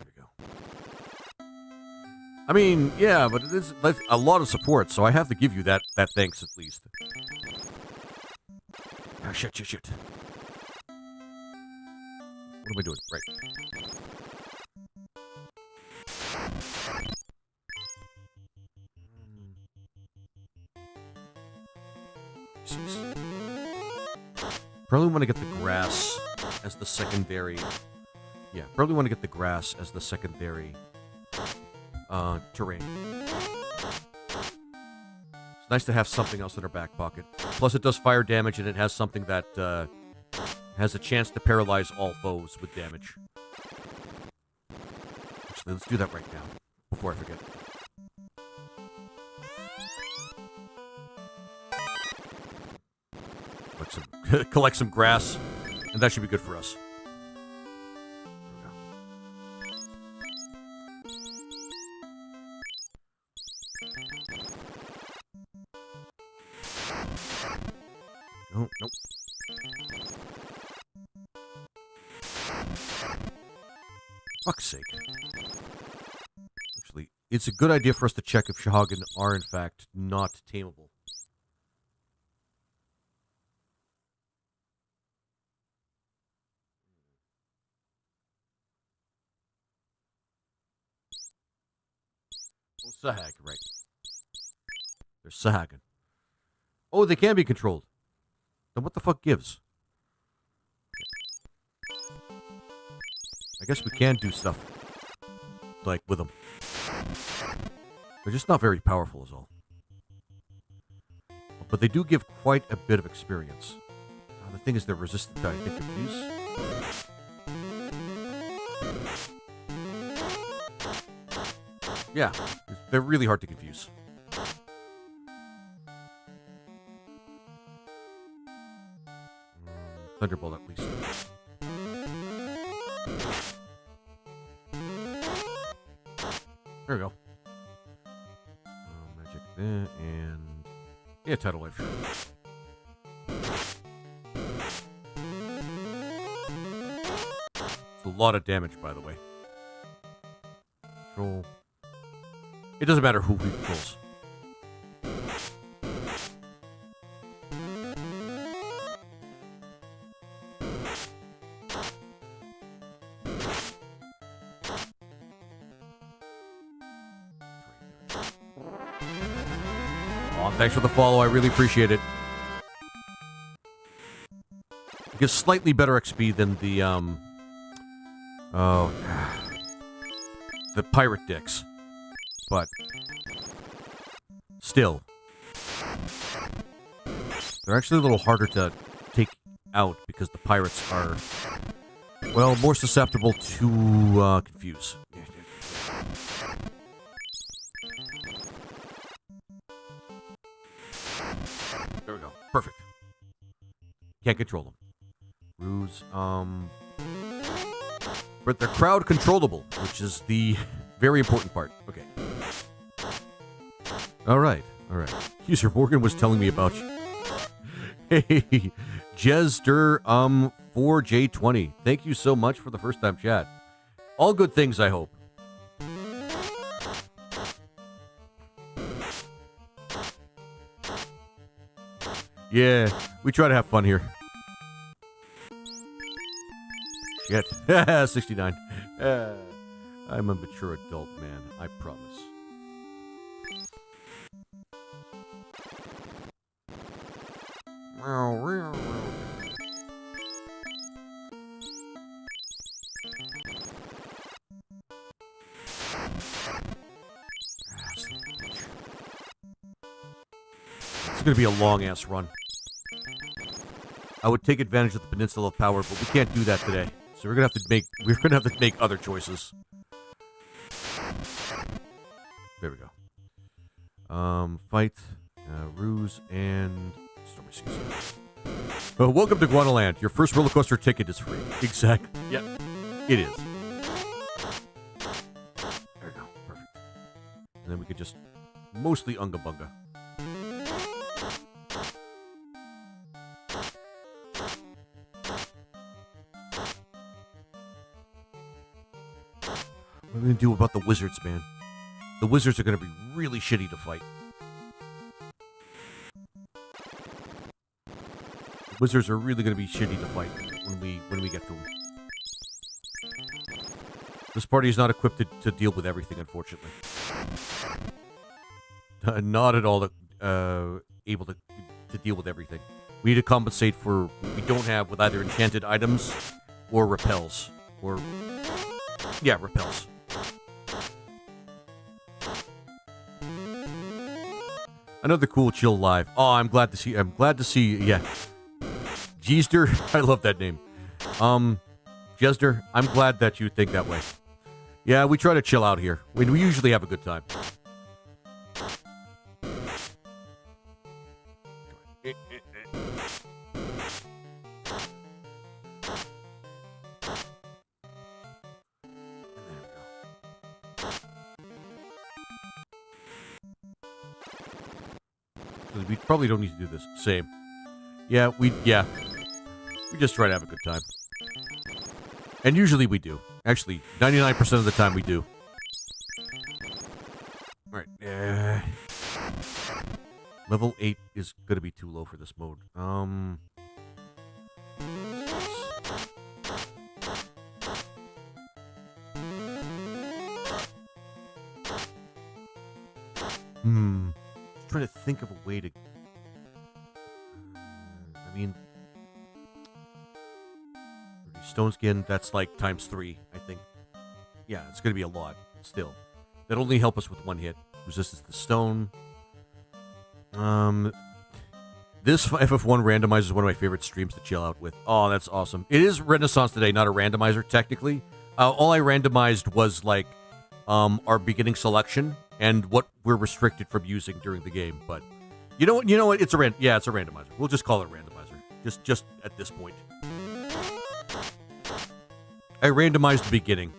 we go. I mean, yeah, but it is a lot of support, so I have to give you that thanks at least. Oh, shit. What am I doing? Right. Probably want to get the grass as the secondary. Yeah, probably want to get the grass as the secondary terrain. It's nice to have something else in our back pocket. Plus, it does fire damage, and it has something that has a chance to paralyze all foes with damage. Actually, let's do that right now, before I forget. Collect some grass, and that should be good for us. Nope. Fuck's sake. Actually, it's a good idea for us to check if Shahagan are in fact not tameable. Sahag, right. They're Sahagan. Oh, they can be controlled. Then what the fuck gives? I guess we can do stuff like with them. They're just not very powerful is all. But they do give quite a bit of experience. The thing is they're resistant to, I think, abuse. Yeah, they're really hard to confuse. Thunderbolt at least. There we go. Magic there, and... yeah, Tidal Wave, sure. It's a lot of damage, by the way. Control. It doesn't matter who he controls. Thanks for the follow. I really appreciate it. It gives slightly better XP than the the pirate dicks, but still, they're actually a little harder to take out because the pirates are, well, more susceptible to confuse. There we go. Perfect. Can't control them. Ruse, but they're crowd controllable, which is the very important part. Okay. Alright. User Morgan was telling me about you. Hey, Jester, 4J20. Thank you so much for the first time chat. All good things, I hope. Yeah, we try to have fun here. Shit. 69. I'm a mature adult, man. I promise. It's gonna be a long-ass run. I would take advantage of the Peninsula of Power, but we can't do that today. So we're gonna have to make other choices. There we go. Fight, Ruse, and Stormy Seas. Welcome to Guanaland. Your first roller coaster ticket is free. Exactly. Yep. It is. There we go. Perfect. And then we could just mostly Unga Bunga. What are we going to do about the wizards, man? The wizards are going to be really shitty to fight. The wizards are really going to be shitty to fight when we get to them. This party is not equipped to deal with everything, unfortunately. Not at all able to deal with everything. We need to compensate for what we don't have with either enchanted items or repels. Or, yeah, repels. Another cool chill live. Oh, I'm glad to see, yeah. Jeester, I love that name. Jester, I'm glad that you think that way. Yeah, we try to chill out here. We usually have a good time. We probably don't need to do this. Same. Yeah, we just try to have a good time. And usually we do. Actually, 99% of the time we do. Alright. Level 8 is going to be too low for this mode. trying to think of a way to... I mean... Stone skin, that's like times 3, I think. Yeah, it's going to be a lot, still. That'll only help us with 1 hit. Resistance to stone. This FF1 randomizer is one of my favorite streams to chill out with. Oh, that's awesome. It is Renaissance today, not a randomizer, technically. All I randomized was, like, our beginning selection and what we're restricted from using during the game. But you know what? It's a randomizer. We'll just call it randomizer. Just at this point. I randomized the beginning.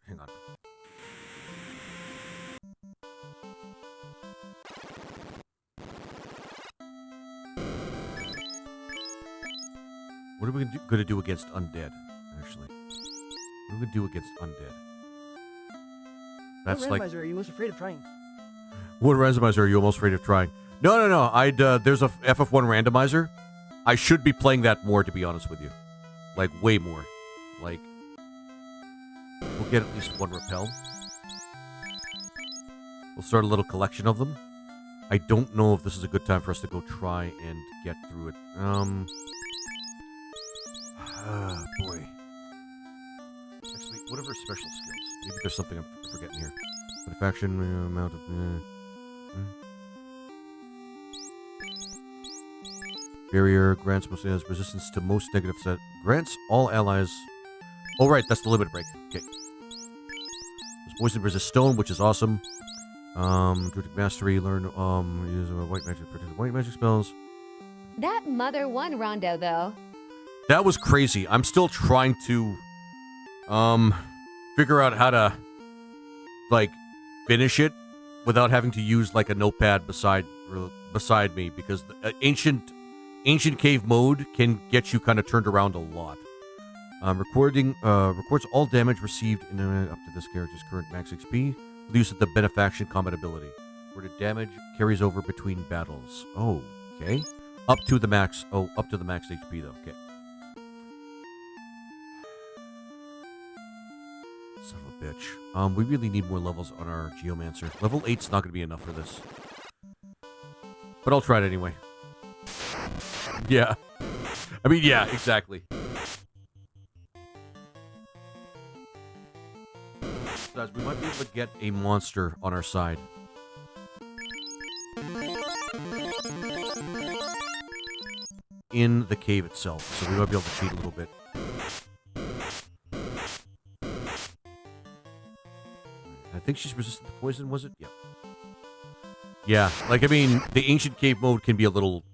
Hang on. What are we going to do against undead, actually? What are we going to do against undead? That's what like... randomizer are you most afraid of trying? What randomizer are you most afraid of trying? No. There's a FF1 randomizer. I should be playing that more, to be honest with you. Like, way more. Like, we'll get at least 1 repel. We'll start a little collection of them. I don't know if this is a good time for us to go try and get through it. Boy. Actually, what are our special skills? Maybe there's something I'm forgetting here. Benefaction, amount of... Barrier grants most has resistance to most negative set. Grants all allies... Oh, right, that's the limit break. Okay. This poison resist stone, which is awesome. Druidic Mastery, learn, use white magic, protect white magic spells. That Mother 1 rondo, though. That was crazy. I'm still trying to, figure out how to, like, finish it without having to use, like, a notepad beside me, because the, ancient cave mode can get you kind of turned around a lot. Records all damage received in up to this character's current max XP with use of the benefaction combat ability. Recorded damage carries over between battles. Oh, okay. Up to the max HP though. Okay. Son of a bitch. We really need more levels on our Geomancer. Level 8's not going to be enough for this. But I'll try it anyway. Yeah. I mean, yeah, exactly. Guys, we might be able to get a monster on our side. In the cave itself, so we might be able to cheat a little bit. I think she's resistant to poison, was it? Yeah. Yeah, like, I mean, the ancient cave mode can be a little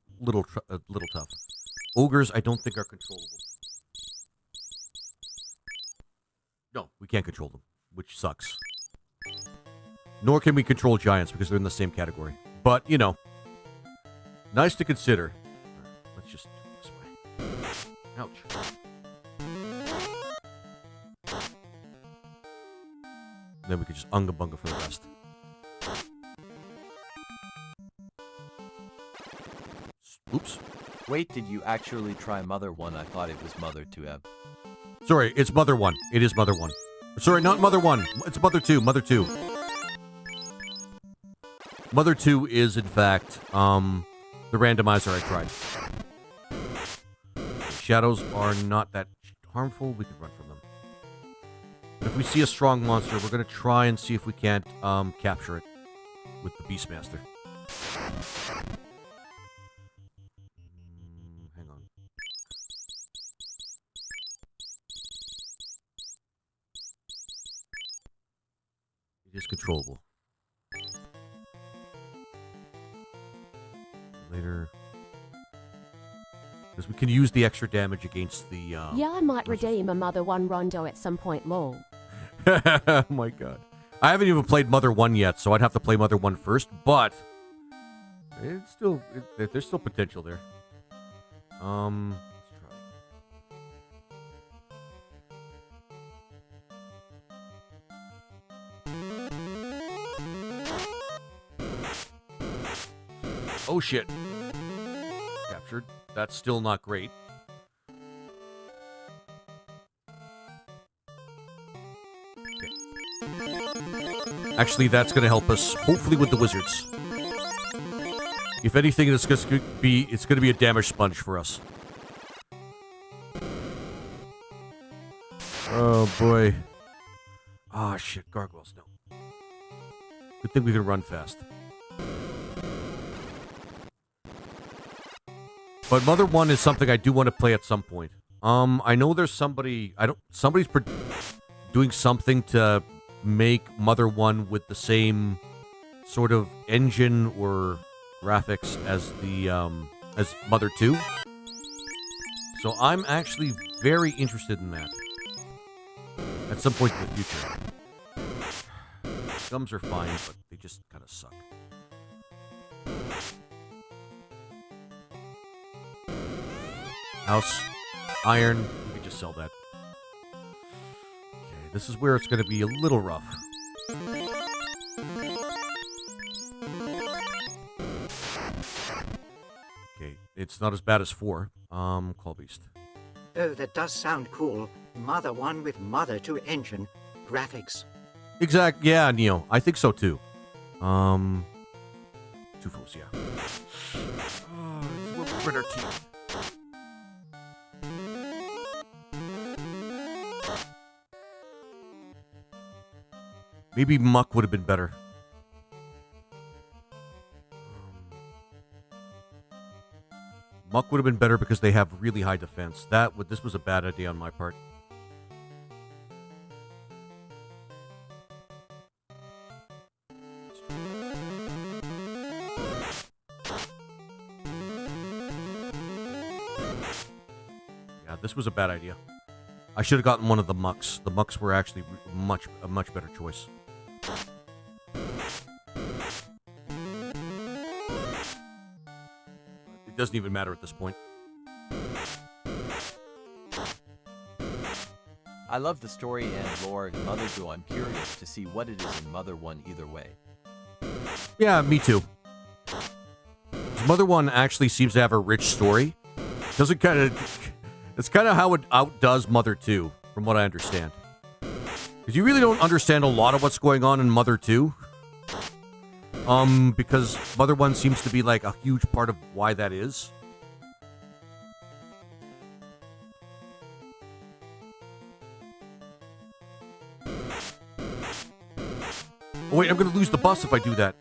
tough. Ogres, I don't think are controllable. No, we can't control them, which sucks. Nor can we control giants because they're in the same category. But, you know, nice to consider. Right, let's just do it this way. Ouch. Then we could just unga bunga for the rest. Oops. Wait, did you actually try Mother 1? I thought it was Mother 2. Sorry, it's Mother 1. It is Mother 1. Sorry, not Mother 1. It's Mother 2. Mother 2. Mother 2 is, in fact, the randomizer I tried. Shadows are not that harmful. We can run from them. But if we see a strong monster, we're going to try and see if we can't capture it with the Beastmaster. Hang on. It is controllable. Later. Because we can use the extra damage against the... Yeah, I might redeem a Mother 1 rondo at some point, lol. Oh my god. I haven't even played Mother 1 yet, so I'd have to play Mother 1 first, but... It's still... there's still potential there. Let's try. Oh shit. Capture. captured. That's still not great. Okay. Actually, that's going to help us, hopefully, with the wizards. If anything, it's going to be a damage sponge for us. Oh boy. Ah, shit, gargoyles, no. Good thing we can run fast. But Mother 1 is something I do want to play at some point. I know there's somebody's doing something to make Mother 1 with the same sort of engine or graphics as the as Mother 2. So I'm actually very interested in that at some point in the future. Gums are fine, but they just kind of suck. House, iron, we could just sell that. Okay, this is where it's going to be a little rough. Okay, it's not as bad as 4. Claw Beast. Oh, that does sound cool. Mother 1 with Mother 2 engine. Graphics. Exact, yeah, Neo. I think so too. Two foes, yeah. Oh, we'll grit our teeth. Maybe Muck would have been better. Muck would have been better because they have really high defense. This was a bad idea on my part. Yeah, this was a bad idea. I should have gotten one of the Mucks. The Mucks were actually a much better choice. It doesn't even matter at this point. I love the story and lore in Mother 2. I'm curious to see what it is in Mother 1 either way. Yeah, me too. Mother 1 actually seems to have a rich story. It's kind of how it outdoes Mother 2, from what I understand. Because you really don't understand a lot of what's going on in Mother 2. Because Mother 1 seems to be like a huge part of why that is. Oh wait, I'm gonna lose the bus if I do that.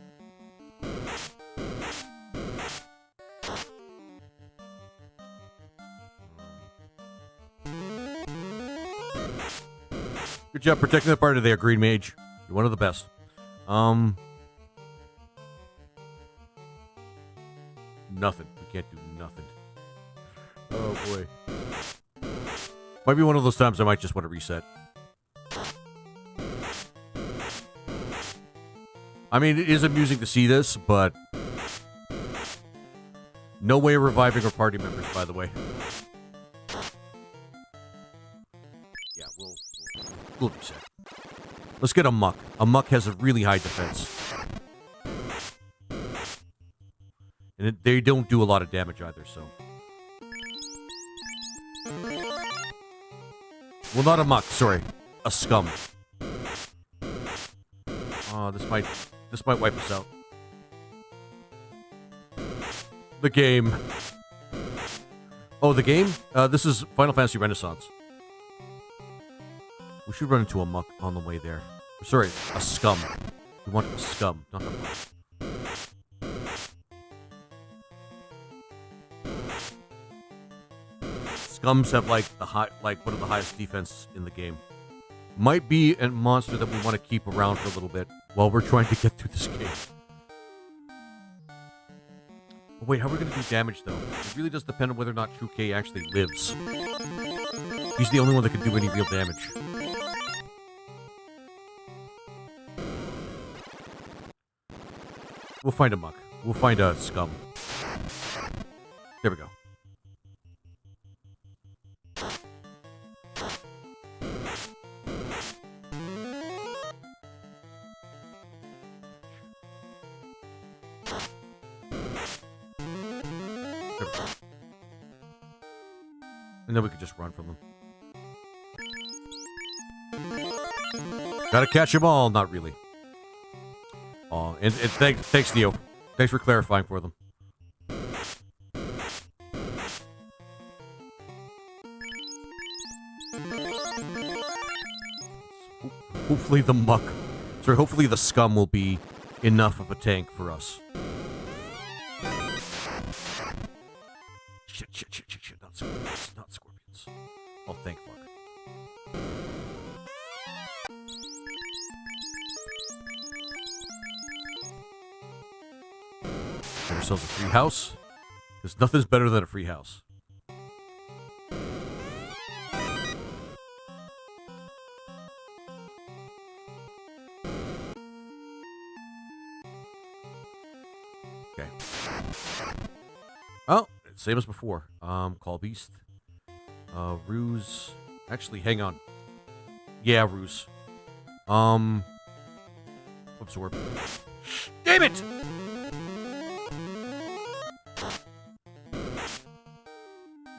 Good job protecting the party there, Green Mage. You're one of the best. Nothing. We can't do nothing. Oh boy. Might be one of those times I might just want to reset. I mean, it is amusing to see this, but no way of reviving our party members, by the way. Yeah, we'll reset. Let's get a Muck. A Muck has a really high defense. And they don't do a lot of damage either, so. Well, not a Muck, sorry. A Scum. Oh, this might wipe us out. The game. Oh, the game? This is Final Fantasy Renaissance. We should run into a Muck on the way there. Sorry, a Scum. We want a Scum, not a Muck. Scums have like one of the highest defense in the game. Might be a monster that we want to keep around for a little bit while we're trying to get through this game. Oh, wait, how are we going to do damage though? It really does depend on whether or not True K actually lives. He's the only one that can do any real damage. We'll find a Muck. We'll find a Scum. There we go. And then we could just run from them. Gotta catch them all. Not really. Oh, and thanks, Neo. Thanks for clarifying for them. Hopefully the muck, hopefully the scum will be enough of a tank for us. Shit, not scorpions. Oh, thank fuck. Get ourselves a free house, because nothing's better than a free house. Okay. Oh, same as before. Call Beast. Ruse. Actually, hang on. Yeah, Ruse. Absorb. Damn it!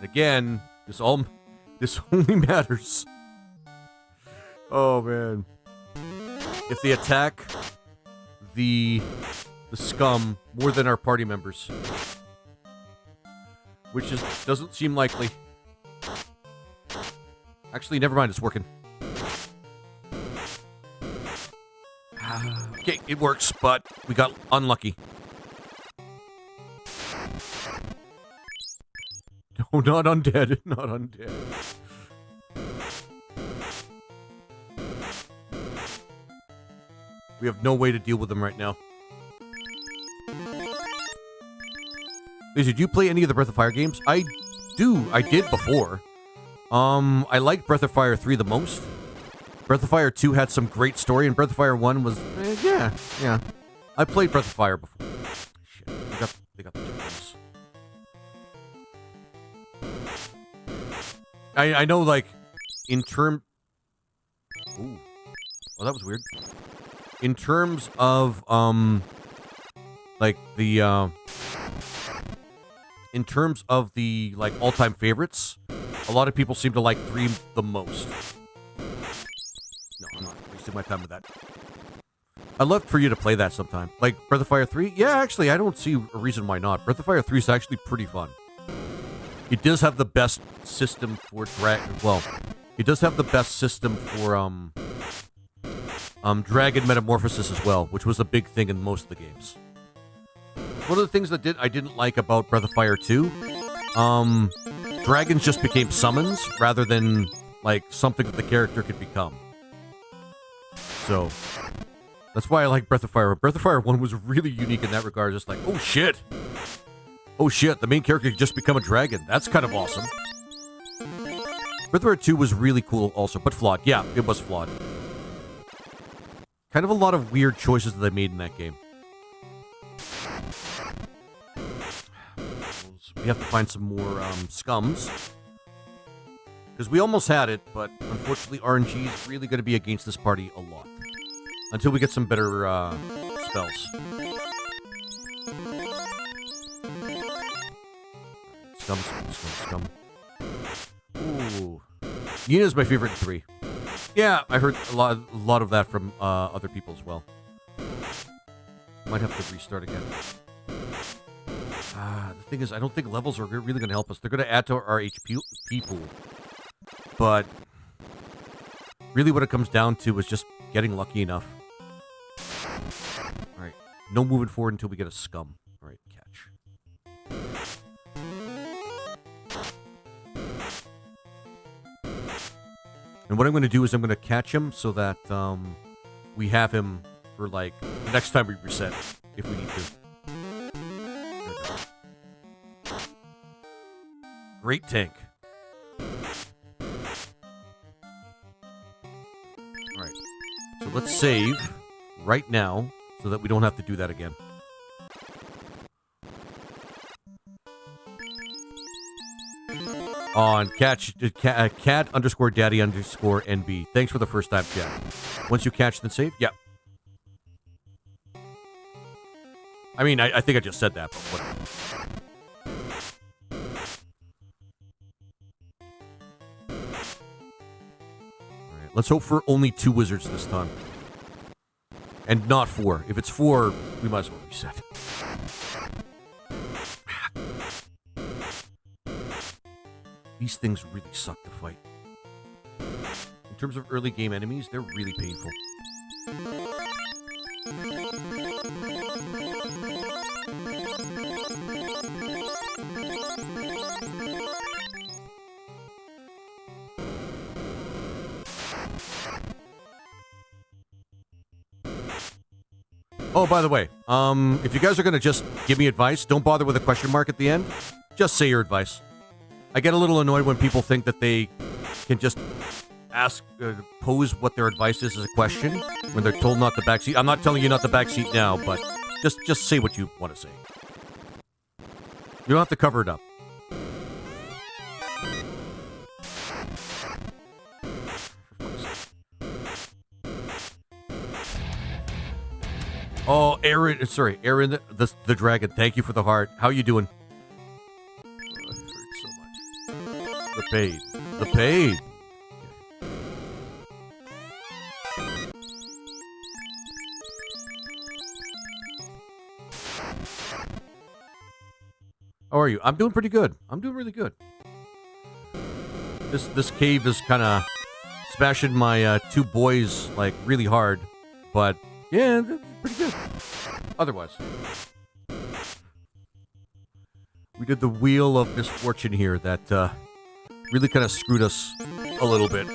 Again, this only matters. Oh man. If they attack the scum more than our party members, which doesn't seem likely. Actually, never mind, it's working. Okay, it works, but we got unlucky. No, not undead. Not undead. We have no way to deal with them right now. Did you play any of the Breath of Fire games? I do. I did before. I liked Breath of Fire 3 the most. Breath of Fire 2 had some great story, and Breath of Fire 1 was, yeah. I played Breath of Fire before. Shit, they got the difference. I know, like, in term... Ooh. Oh, that was weird. In terms of, like, the, in terms of the, like, all-time favorites, a lot of people seem to like 3 the most. No, I'm not wasting my time with that. I'd love for you to play that sometime. Like, Breath of Fire 3? Yeah, actually, I don't see a reason why not. Breath of Fire 3 is actually pretty fun. It does have the best system for it does have the best system for, dragon metamorphosis as well, which was a big thing in most of the games. One of the things that I didn't like about Breath of Fire 2, dragons just became summons rather than, like, something that the character could become. So, that's why I like Breath of Fire. Breath of Fire 1 was really unique in that regard. Just like, oh shit! Oh shit, the main character could just become a dragon. That's kind of awesome. Breath of Fire 2 was really cool also, but flawed. Yeah, it was flawed. Kind of a lot of weird choices that they made in that game. We have to find some more scums. Because we almost had it, but unfortunately RNG is really going to be against this party a lot. Until we get some better spells. Scum. Ooh. Nina's my favorite 3. Yeah, I heard a lot of that from other people as well. Might have to restart again. The thing is, I don't think levels are really going to help us. They're going to add to our HP pool. But really what it comes down to is just getting lucky enough. Alright, no moving forward until we get a scum. Alright, catch. And what I'm going to do is I'm going to catch him so that we have him for, like, the next time we reset, if we need to. Great tank. Alright. So let's save right now so that we don't have to do that again. On cat _ daddy _ NB. Thanks for the first time, chat. Once you catch, then save? Yep. I mean, I think I just said that, but whatever. Let's hope for only 2 wizards this time. And not 4. If it's 4, we might as well reset. These things really suck to fight. In terms of early game enemies, they're really painful. Oh, by the way, if you guys are going to just give me advice, don't bother with a question mark at the end. Just say your advice. I get a little annoyed when people think that they can just pose what their advice is as a question when they're told not to backseat. I'm not telling you not to backseat now, but just say what you want to say. You don't have to cover it up. Oh, Aaron, the dragon. Thank you for the heart. How you doing? Oh, it hurts so much. The pain. How are you? I'm doing pretty good. I'm doing really good. This cave is kind of smashing my 2 boys like really hard, but yeah, pretty good. Otherwise, we did the wheel of misfortune here that really kind of screwed us a little bit.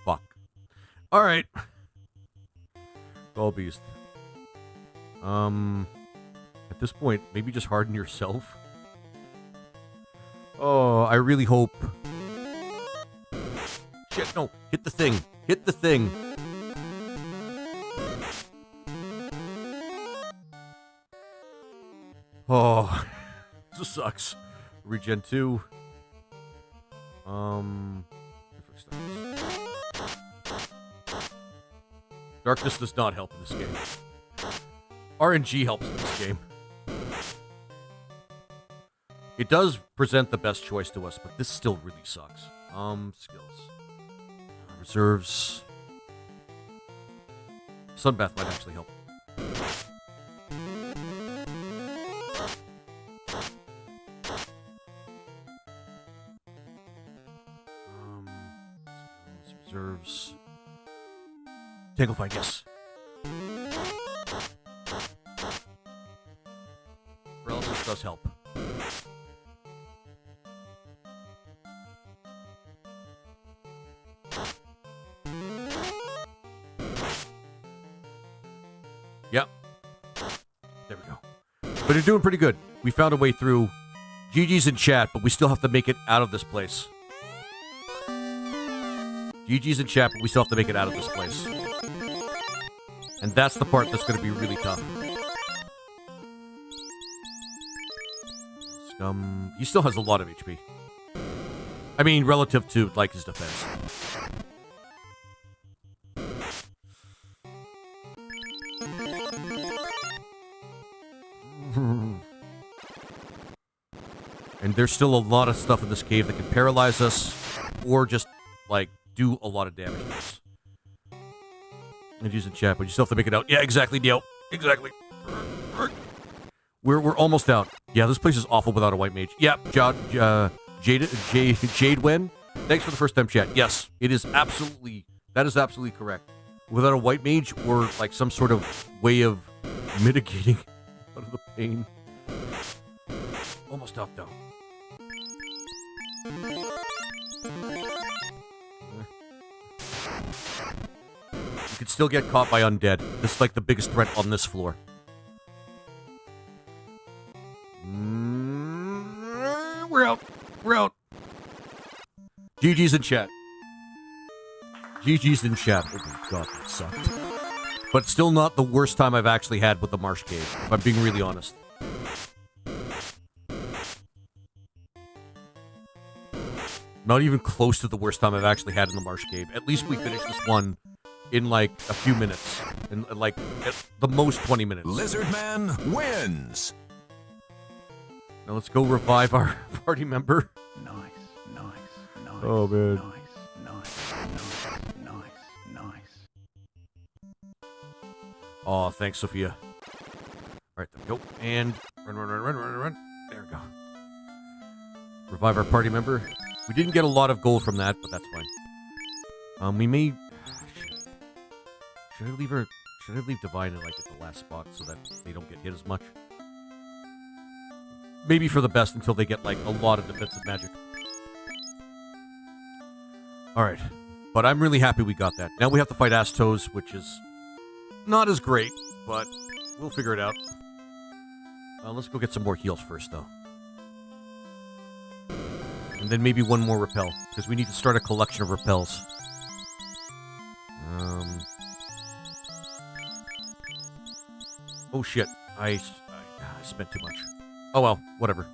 Fuck. All right. Doll beast. At this point, maybe just harden yourself. Oh, I really hope. Shit, no. Hit the thing. Hit the thing. Oh, this sucks. Regen 2. Darkness does not help in this game. RNG helps in this game. It does present the best choice to us, but this still really sucks. Skills. Reserves. Sunbath might actually help. Skills, reserves. Tangle-Fight, yes. Paralysis does help. Yep. There we go. But you're doing pretty good. We found a way through. GG's in chat, but we still have to make it out of this place. GG's in chat, but we still have to make it out of this place. And that's the part that's going to be really tough. Scum. He still has a lot of HP. I mean, relative to, like, his defense. And there's still a lot of stuff in this cave that can paralyze us or just, like, do a lot of damage to us. And using chat, but you still have to make it out. Yeah, exactly, Dio. Exactly. We're almost out. Yeah, this place is awful without a white mage. Yeah, Jade Wen. Thanks for the first time chat. Yes, it is absolutely, that is absolutely correct. Without a white mage or like some sort of way of mitigating a lot of the pain. Almost out though. You could still get caught by undead. This is like the biggest threat on this floor. We're out. We're out. GG's in chat. GG's in chat. Oh my god, that sucked. But still not the worst time I've actually had with the Marsh Cave, if I'm being really honest. Not even close to the worst time I've actually had in the Marsh Cave. At least we finished this one in like a few minutes. In like at the most 20 minutes. Lizardman wins. Now let's go revive our party member. Nice, Oh, man. Nice. Oh, thanks, Sophia. All right, there we go. And run. There we go. Revive our party member. We didn't get a lot of gold from that, but that's fine. We may... Should I leave her... Should I leave Divine in, like, at the last spot so that they don't get hit as much? Maybe for the best until they get, like, a lot of defensive magic. Alright. But I'm really happy we got that. Now we have to fight Astos, which is not as great, but we'll figure it out. Let's go get some more heals first, though. And then maybe one more repel, because we need to start a collection of repels. Oh shit, I spent too much. Oh well, whatever.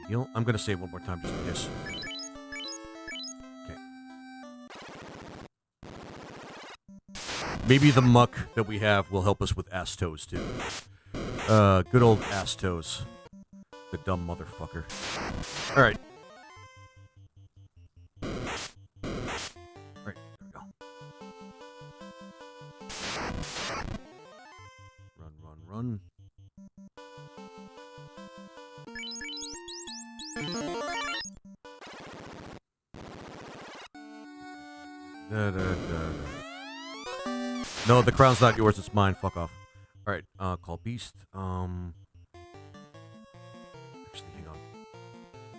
Heal? I'm gonna save one more time just in case. Okay. Maybe the muck that we have will help us with Astos too. Good old Astos. The dumb motherfucker. Alright. Alright, there we go. Run. No, the crown's not yours, it's mine. Fuck off. Alright, call Beast. Actually, hang on.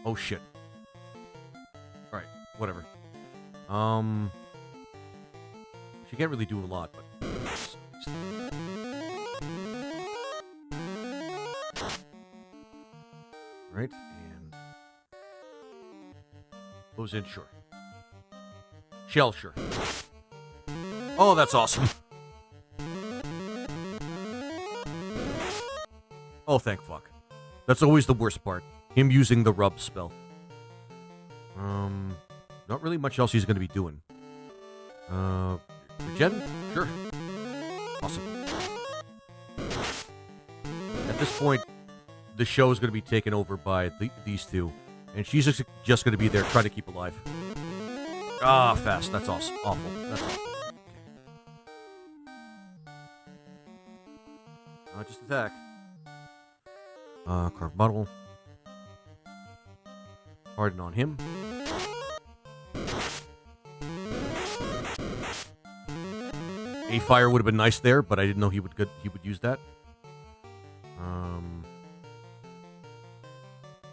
Oh, shit. Alright, whatever. She can't really do a lot, but... Right, and... Goes in, sure. Shell, sure. Oh, that's awesome. Oh, thank fuck. That's always the worst part. Him using the rub spell. Not really much else he's going to be doing. Regen? Sure. Awesome. At this point, the show is going to be taken over by these two. And she's just going to be there trying to keep alive. Ah, fast. That's awesome. Awful. That's awful. Okay. Just attack. Carved bottle. Harden on him. A fire would have been nice there, but I didn't know he would use that.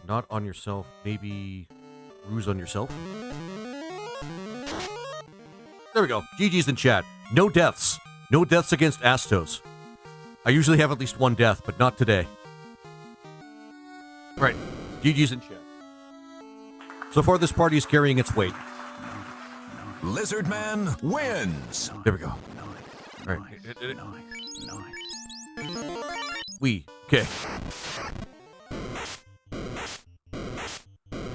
Not on yourself. Maybe ruse on yourself. There we go. GG's in chat. No deaths. No deaths against Astos. I usually have at least one death, but not today. Right. GG's in chat. So far, this party is carrying its weight. Lizard Man wins. There we go. All right. Okay.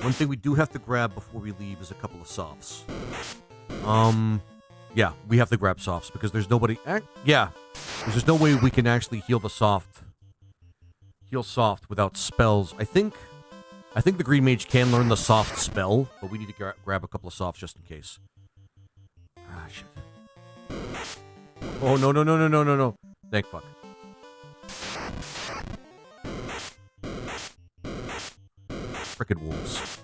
One thing we do have to grab before we leave is a couple of softs. Yeah, we have to grab softs because there's nobody. Yeah, because there's no way we can actually heal the soft. Heal soft without spells. I think the Green Mage can learn the soft spell, but we need to grab a couple of softs just in case. Ah, shit. Oh, no. Thank fuck. Frickin' wolves.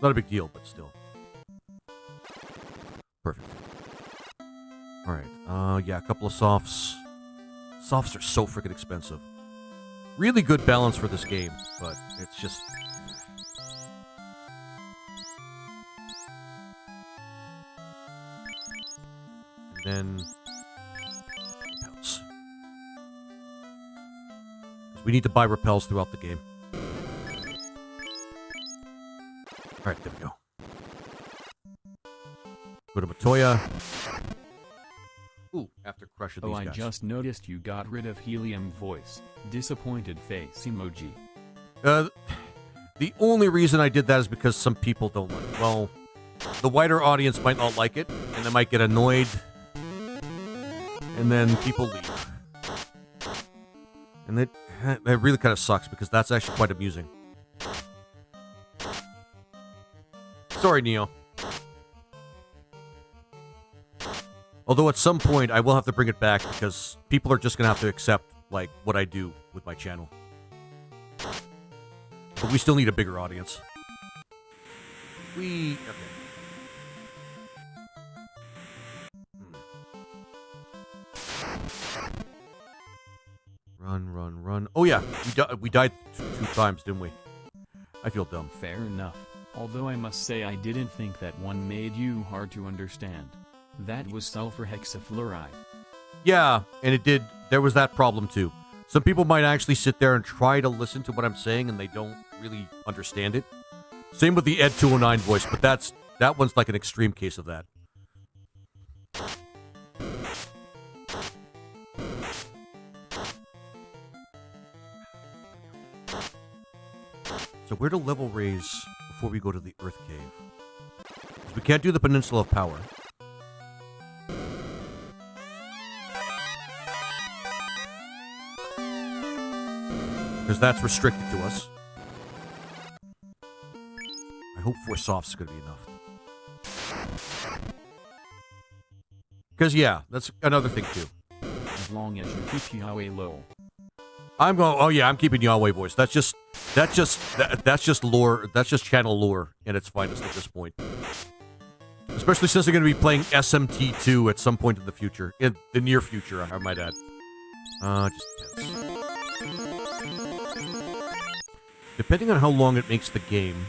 Not a big deal, but still. Perfect. Alright, yeah, a couple of softs. Softs are so freaking expensive. Really good balance for this game, but it's just... And then... repels. Because we need to buy repels throughout the game. Alright, there we go. Go to Matoya. Ooh, after crushing these guys. I just noticed you got rid of helium voice. Disappointed face emoji. The only reason I did that is because some people don't like it. Well, the wider audience might not like it, and they might get annoyed, and then people leave. And that really kind of sucks because that's actually quite amusing. Sorry, Neo. Although at some point I will have to bring it back because people are just going to have to accept like what I do with my channel. But we still need a bigger audience. Okay. Run. Oh yeah, we died two times, didn't we? I feel dumb. Fair enough. Although I must say I didn't think that one made you hard to understand. That was sulfur hexafluoride. Yeah, and it did. There was that problem too. Some people might actually sit there and try to listen to what I'm saying and they don't really understand it. Same with the Ed 209 voice, but that one's like an extreme case of that. So where to level raise before we go to the Earth Cave? 'Cause we can't do the Peninsula of Power. Because that's restricted to us. I hope 4 softs is going to be enough. Because, yeah, that's another thing, too. As long as you keep Yahweh low. I'm keeping Yahweh voice. That's just lore. That's just channel lore in its finest at this point. Especially since they're going to be playing SMT2 at some point in the future. In the near future, I might add. Just tense. Depending on how long it makes the game.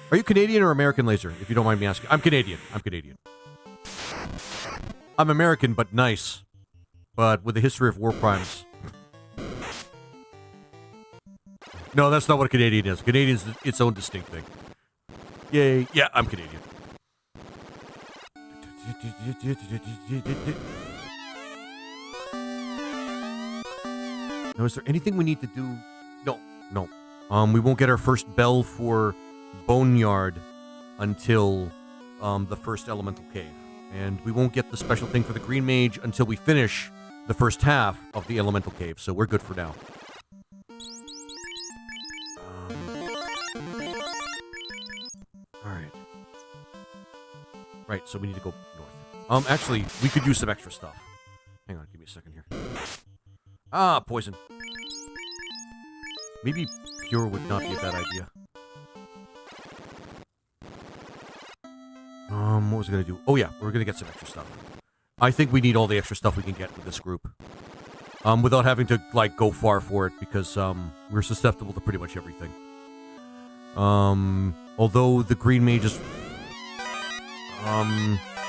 Are you Canadian or American, Laser? If you don't mind me asking. I'm Canadian. I'm American, but nice. But with a history of war crimes. No, that's not what a Canadian is. Canadian's its own distinct thing. Yay. Yeah, I'm Canadian. Now, is there anything we need to do? No. We won't get our first bell for Boneyard until the first Elemental Cave. And we won't get the special thing for the Green Mage until we finish the first half of the Elemental Cave. So we're good for now. Alright. Right, so we need to go north. Actually, we could use some extra stuff. Hang on, give me a second here. Ah, poison. Maybe pure would not be a bad idea. What was I going to do? Oh yeah, we're going to get some extra stuff. I think we need all the extra stuff we can get with this group. Without having to, like, go far for it, because, we're susceptible to pretty much everything. Although the Green Mage is,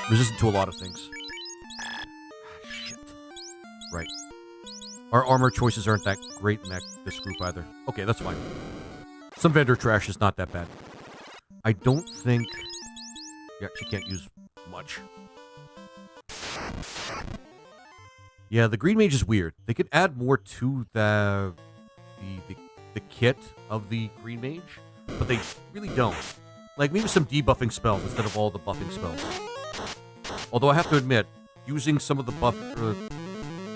resistant to a lot of things. Shit. Right. Our armor choices aren't that great in this group either. Okay, that's fine. Some vendor trash is not that bad. I don't think... Yeah, she can't use much. Yeah, the Green Mage is weird. They could add more to the kit of the Green Mage, but they really don't. Like, maybe some debuffing spells instead of all the buffing spells. Although I have to admit, using some of the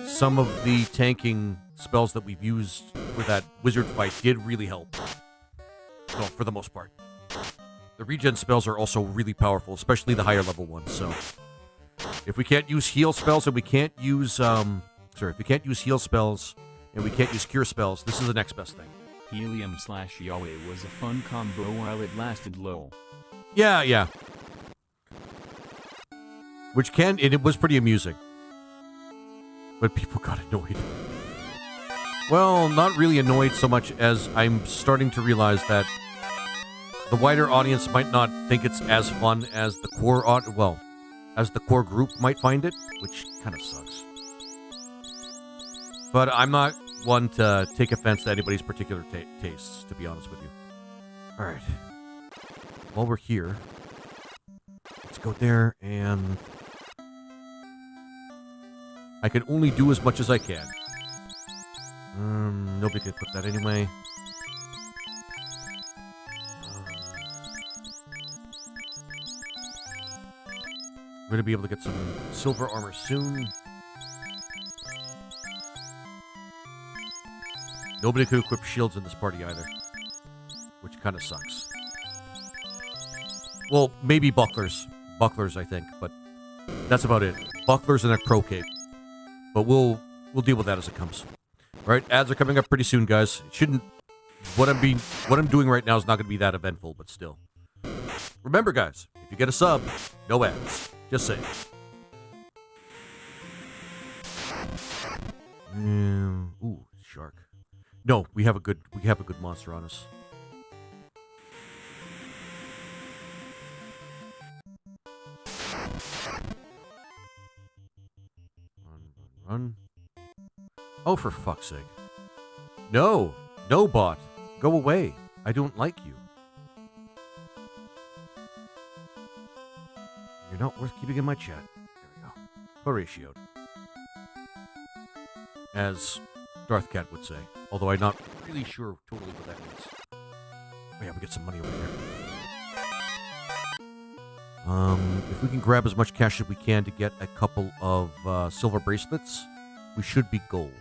some of the tanking spells that we've used for that wizard fight did really help. Well, for the most part. The regen spells are also really powerful, especially the higher level ones, so... If we can't use heal spells and we can't use, if we can't use heal spells and we can't use cure spells, this is the next best thing. Helium/Yahweh was a fun combo while it lasted lol. Yeah. It was pretty amusing. But people got annoyed. Well, not really annoyed so much as I'm starting to realize that the wider audience might not think it's as fun as the core as the core group might find it, which kind of sucks. But I'm not one to take offense to anybody's particular tastes, to be honest with you. Alright. While we're here, let's go there, and... I can only do as much as I can. Nobody can equip that anyway. We're going to be able to get some silver armor soon. Nobody could equip shields in this party either, which kind of sucks. Well, maybe bucklers. Bucklers, I think, but that's about it. Bucklers and a crow cape. But we'll deal with that as it comes. All right, ads are coming up pretty soon, guys. It shouldn't. What I'm doing right now is not going to be that eventful, but still. Remember, guys, if you get a sub, no ads. Just saying. Ooh, shark. No, we have a good monster on us. Run. Oh, for fuck's sake. No, bot. Go away. I don't like you. You're not worth keeping in my chat. There we go. Horatioed. As Darth Cat would say. Although I'm not really sure totally what that means. Oh yeah, we get some money over here. If we can grab as much cash as we can to get a couple of silver bracelets, we should be gold.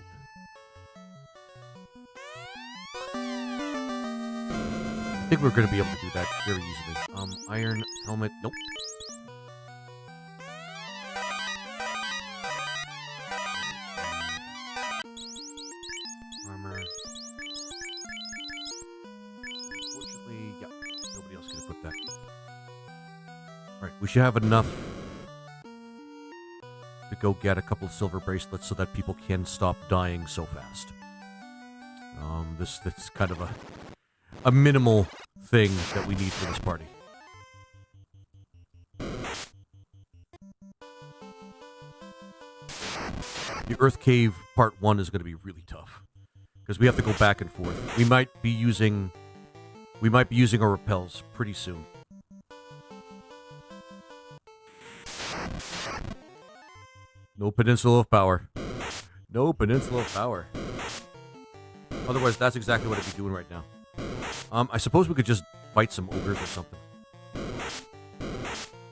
I think we're going to be able to do that very easily. Iron helmet, nope. Armor. Unfortunately, yeah, nobody else can equip that. Alright, we should have enough to go get a couple of silver bracelets so that people can stop dying so fast. This kind of a minimal thing that we need for this party. The Earth Cave Part 1 is going to be really tough because we have to go back and forth. We might be using our repels pretty soon. No Peninsula of Power. No Peninsula of Power. Otherwise, that's exactly what I'd be doing right now. I suppose we could just fight some ogres or something.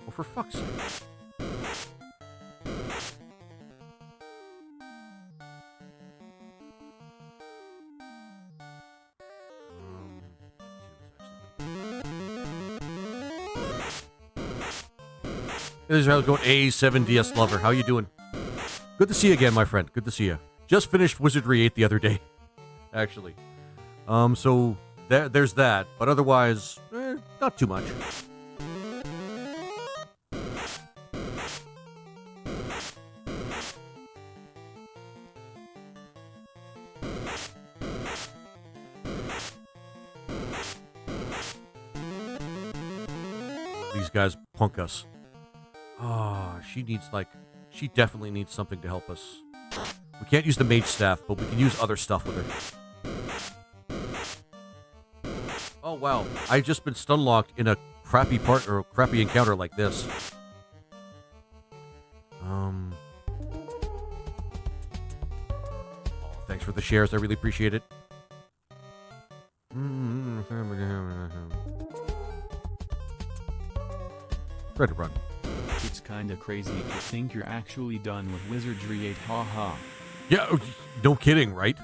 Oh, for fuck's sake. This is how it's going. A7DS Lover. How you doing? Good to see you again, my friend. Good to see you. Just finished Wizardry 8 the other day, actually. So there's that. But otherwise, not too much. These guys punk us. Oh, she definitely needs something to help us. We can't use the mage staff, but we can use other stuff with her. Oh, wow. I've just been stun locked in a crappy part or a crappy encounter like this. Oh, thanks for the shares. I really appreciate it. Try to run. It's kinda crazy to think you're actually done with Wizardry 8, haha. Yeah, no kidding, right?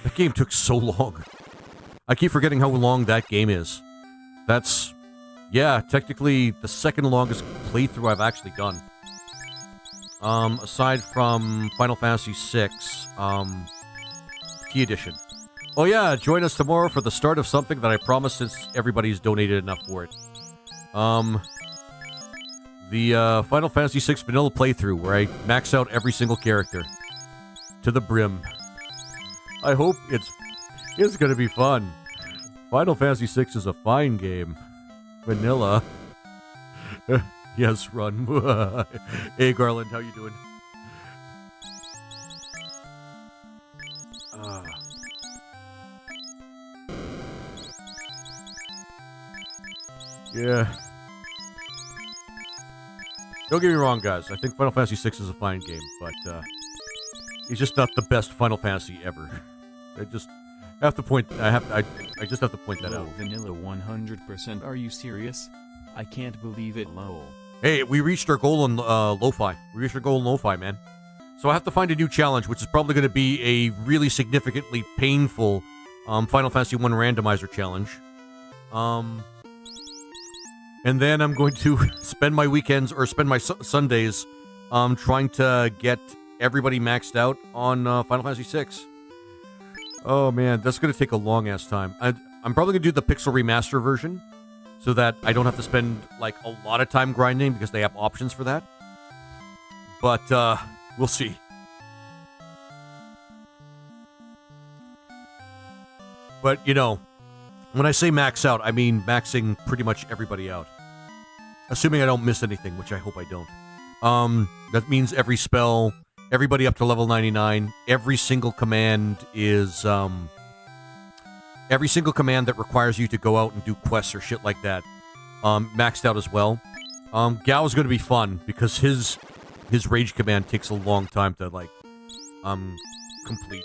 That game took so long. I keep forgetting how long that game is. That's, yeah, technically the second longest playthrough I've actually done. Aside from Final Fantasy VI, Key Edition. Oh yeah, join us tomorrow for the start of something that I promised since everybody's donated enough for it. The Final Fantasy VI vanilla playthrough where I max out every single character to the brim. I hope it's gonna be fun. Final Fantasy VI is a fine game. Vanilla. Yes, run. Hey, Garland, how you doing? Yeah. Don't get me wrong, guys. I think Final Fantasy VI is a fine game, but it's just not the best Final Fantasy ever. I just have to point. I just have to point that out. Vanilla 100%. Are you serious? I can't believe it, lol. Hey, we reached our goal in lo-fi. We reached our goal in lo-fi, man. So I have to find a new challenge, which is probably going to be a really significantly painful Final Fantasy 1 Randomizer Challenge. And then I'm going to spend my weekends, or spend my Sundays, trying to get everybody maxed out on Final Fantasy 6. Oh man, that's going to take a long-ass time. I'm probably going to do the Pixel Remaster version, so that I don't have to spend, like, a lot of time grinding, because they have options for that. But, we'll see. But, you know, when I say max out, I mean maxing pretty much everybody out. Assuming I don't miss anything, which I hope I don't. That means every spell, everybody up to level 99, every single command is, every single command that requires you to go out and do quests or shit like that, maxed out as well. Gao's gonna be fun, because his rage command takes a long time to, like, complete.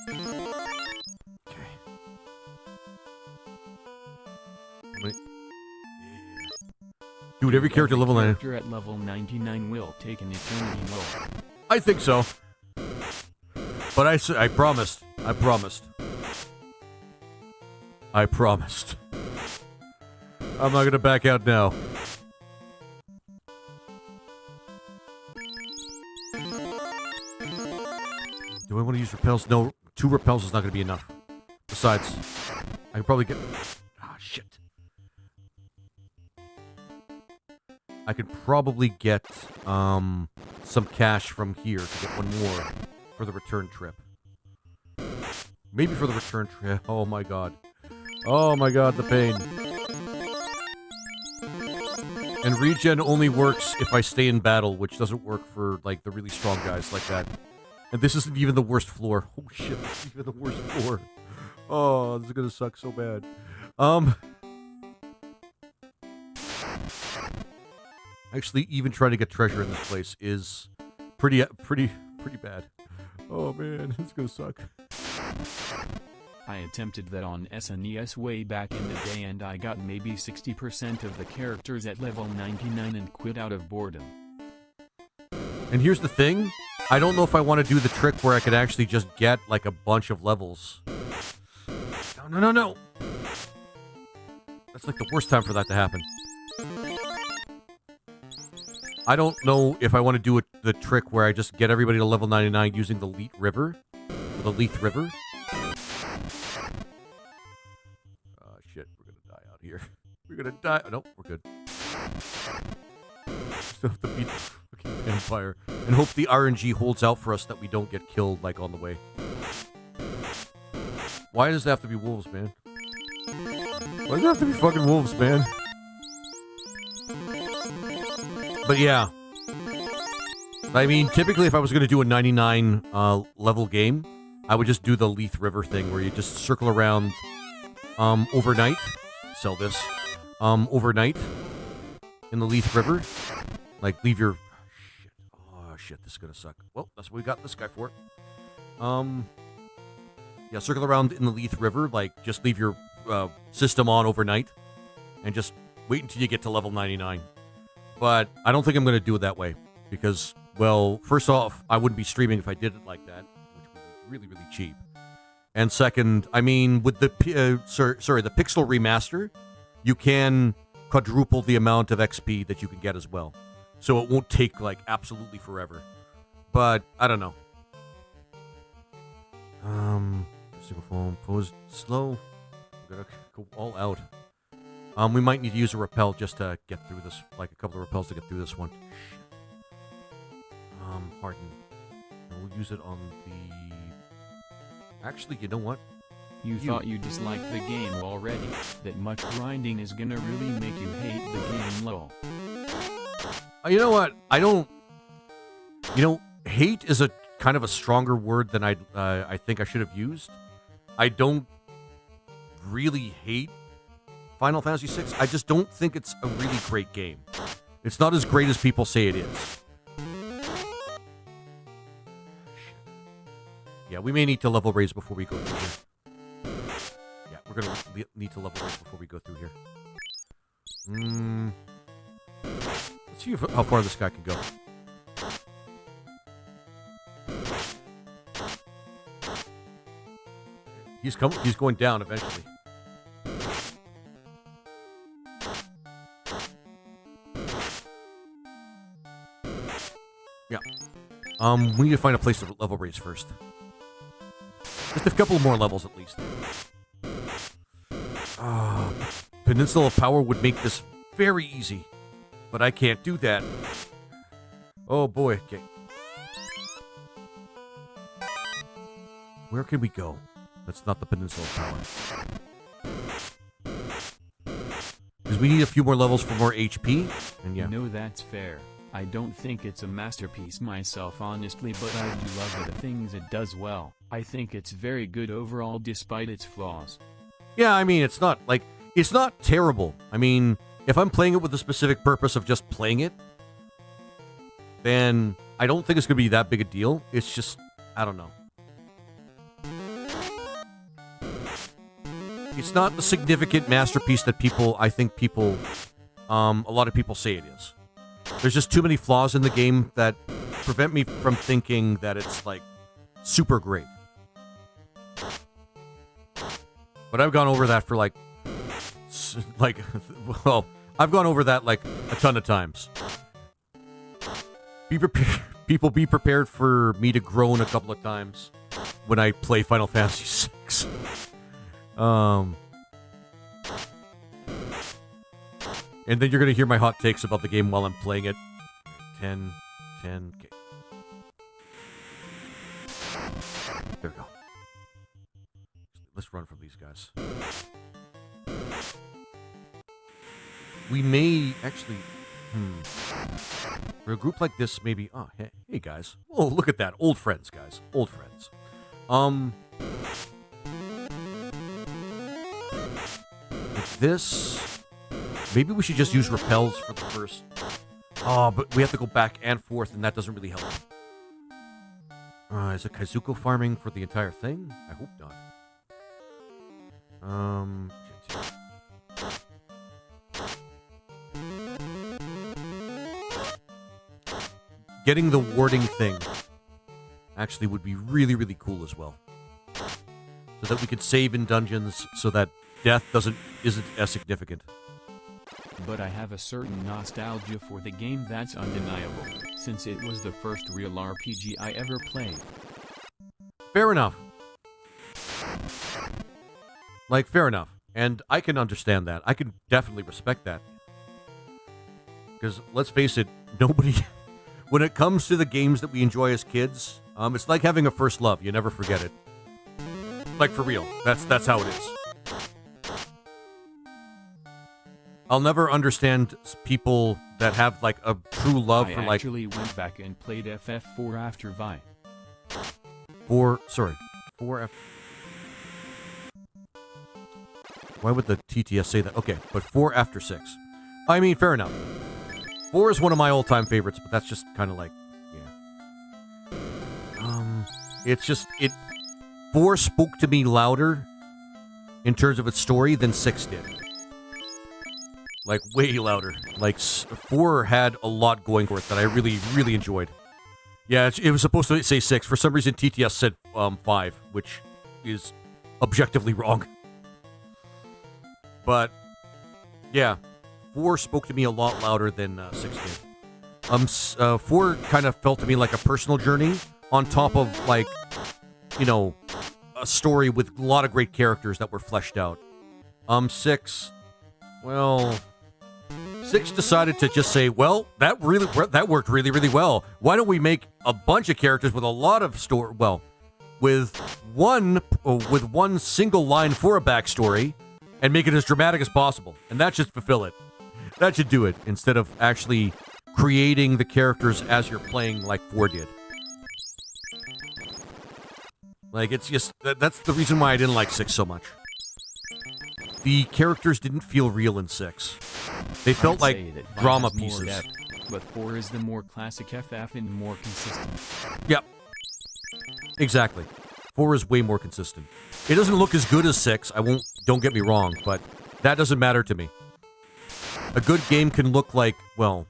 Okay. Dude, every character level 9. Character at level 99 will take an eternity low. I think so. But I promised. I promised. I promised. I'm not gonna back out now. Do I want to use repels? No, 2 repels is not gonna be enough. Besides, I could probably get... Ah, shit. I could probably get, some cash from here to get 1 more for the return trip. Maybe for the return trip. Oh my god. Oh my god, the pain. And regen only works if I stay in battle, which doesn't work for, like, the really strong guys like that. And this isn't even the worst floor. Oh shit, this is even the worst floor. Oh, this is gonna suck so bad. Actually, even trying to get treasure in this place is pretty bad. Oh man, it's gonna suck. I attempted that on SNES way back in the day and I got maybe 60% of the characters at level 99 and quit out of boredom. And here's the thing, I don't know if I want to do the trick where I could actually just get, like, a bunch of levels. No. That's, like, the worst time for that to happen. I don't know if I want to do the trick where I just get everybody to level 99 using the Leith River. Or the Leith River. Shit, we're gonna die out here. We're gonna die. Oh, nope, we're good. Still have to beat the fucking vampire. And hope the RNG holds out for us that we don't get killed, like, on the way. Why does it have to be wolves, man? Why does it have to be fucking wolves, man? But yeah. I mean, typically if I was going to do a 99 level game, I would just do the Leith River thing where you just circle around overnight. Sell this. Overnight in the Leith River. Like, leave your... Shit. Oh, shit, this is going to suck. Well, that's what we got this guy for. Yeah, circle around in the Leith River. Like, just leave your system on overnight. And just wait until you get to level 99. But I don't think I'm going to do it that way. Because, well, first off, I wouldn't be streaming if I did it like that. Which would be really, really cheap. And second, I mean, with the the Pixel Remaster, you can quadruple the amount of XP that you can get as well. So it won't take, like, absolutely forever. But, I don't know. Single phone, pose slow. We gotta go all out. We might need to use a repel just to get through this, like a couple of repels to get through this one. Harden. And we'll use it on the... Actually, you know what? You thought you disliked the game already. That much grinding is gonna really make you hate the game, lol. You know what? I don't... You know, hate is a kind of a stronger word than I think I should have used. I don't really hate Final Fantasy VI. I just don't think it's a really great game. It's not as great as people say it is. Yeah, we may need to level raise before we go through here. Yeah, we're going to need to level raise before we go through here. Let's see how far this guy can go. He's going down eventually. Yeah. We need to find a place to level raise first. Just a couple more levels at least. Peninsula of Power would make this very easy, but I can't do that. Oh boy. Okay. Where can we go? That's not the Peninsula of Power. Because we need a few more levels for more HP, and yeah. No, that's fair. I don't think it's a masterpiece myself, honestly, but I do love the things it does well. I think it's very good overall despite its flaws. Yeah, I mean, it's not terrible. I mean, if I'm playing it with the specific purpose of just playing it, then I don't think it's going to be that big a deal. It's just, I don't know. It's not the significant masterpiece that I think a lot of people say it is. There's just too many flaws in the game that prevent me from thinking that it's, like, super great. But I've gone over that for, well, I've gone over that, like, a ton of times. People be prepared for me to groan a couple of times when I play Final Fantasy VI. And then you're going to hear my hot takes about the game while I'm playing it. 10, okay. There we go. Let's run from these guys. We may actually... For a group like this, maybe... Oh, hey guys. Oh, look at that. Old friends, guys. Old friends. With this... Maybe we should just use repels for the first... Oh, but we have to go back and forth, and that doesn't really help. Is it Kazuko farming for the entire thing? I hope not. Getting the warding thing actually would be really, really cool as well. So that we could save in dungeons so that death isn't as significant. But I have a certain nostalgia for the game that's undeniable, since it was the first real RPG I ever played. Fair enough. Like, fair enough. And I can understand that. I can definitely respect that. Because, let's face it, nobody... When it comes to the games that we enjoy as kids, it's like having a first love. You never forget it. Like, for real. That's how it is. I'll never understand people that have, like, a true love for, like... I actually went back and played FF4 after Vi. 4F... Why would the TTS say that? Okay, but 4 after 6. I mean, fair enough. 4 is one of my all-time favorites, but that's just kind of like... Yeah. It's just... 4 spoke to me louder in terms of its story than 6 did. Like, way louder. Like, 4 had a lot going for it that I really, really enjoyed. Yeah, it was supposed to say 6. For some reason, TTS said 5, which is objectively wrong. But, yeah. 4 spoke to me a lot louder than 6 did. 4 kind of felt to me like a personal journey on top of, like, you know, a story with a lot of great characters that were fleshed out. 6, well... 6 decided to just say, well, that worked really, really well. Why don't we make a bunch of characters with a lot of story, well, with one single line for a backstory, and make it as dramatic as possible. And that should fulfill it. That should do it, instead of actually creating the characters as you're playing like 4 did. Like, it's just, that's the reason why I didn't like 6 so much. The characters didn't feel real in 6. They felt like drama pieces. Depth, but 4 is the more classic FF and more consistent. Yep. Exactly. 4 is way more consistent. It doesn't look as good as 6, don't get me wrong, but that doesn't matter to me. A good game can look like, well,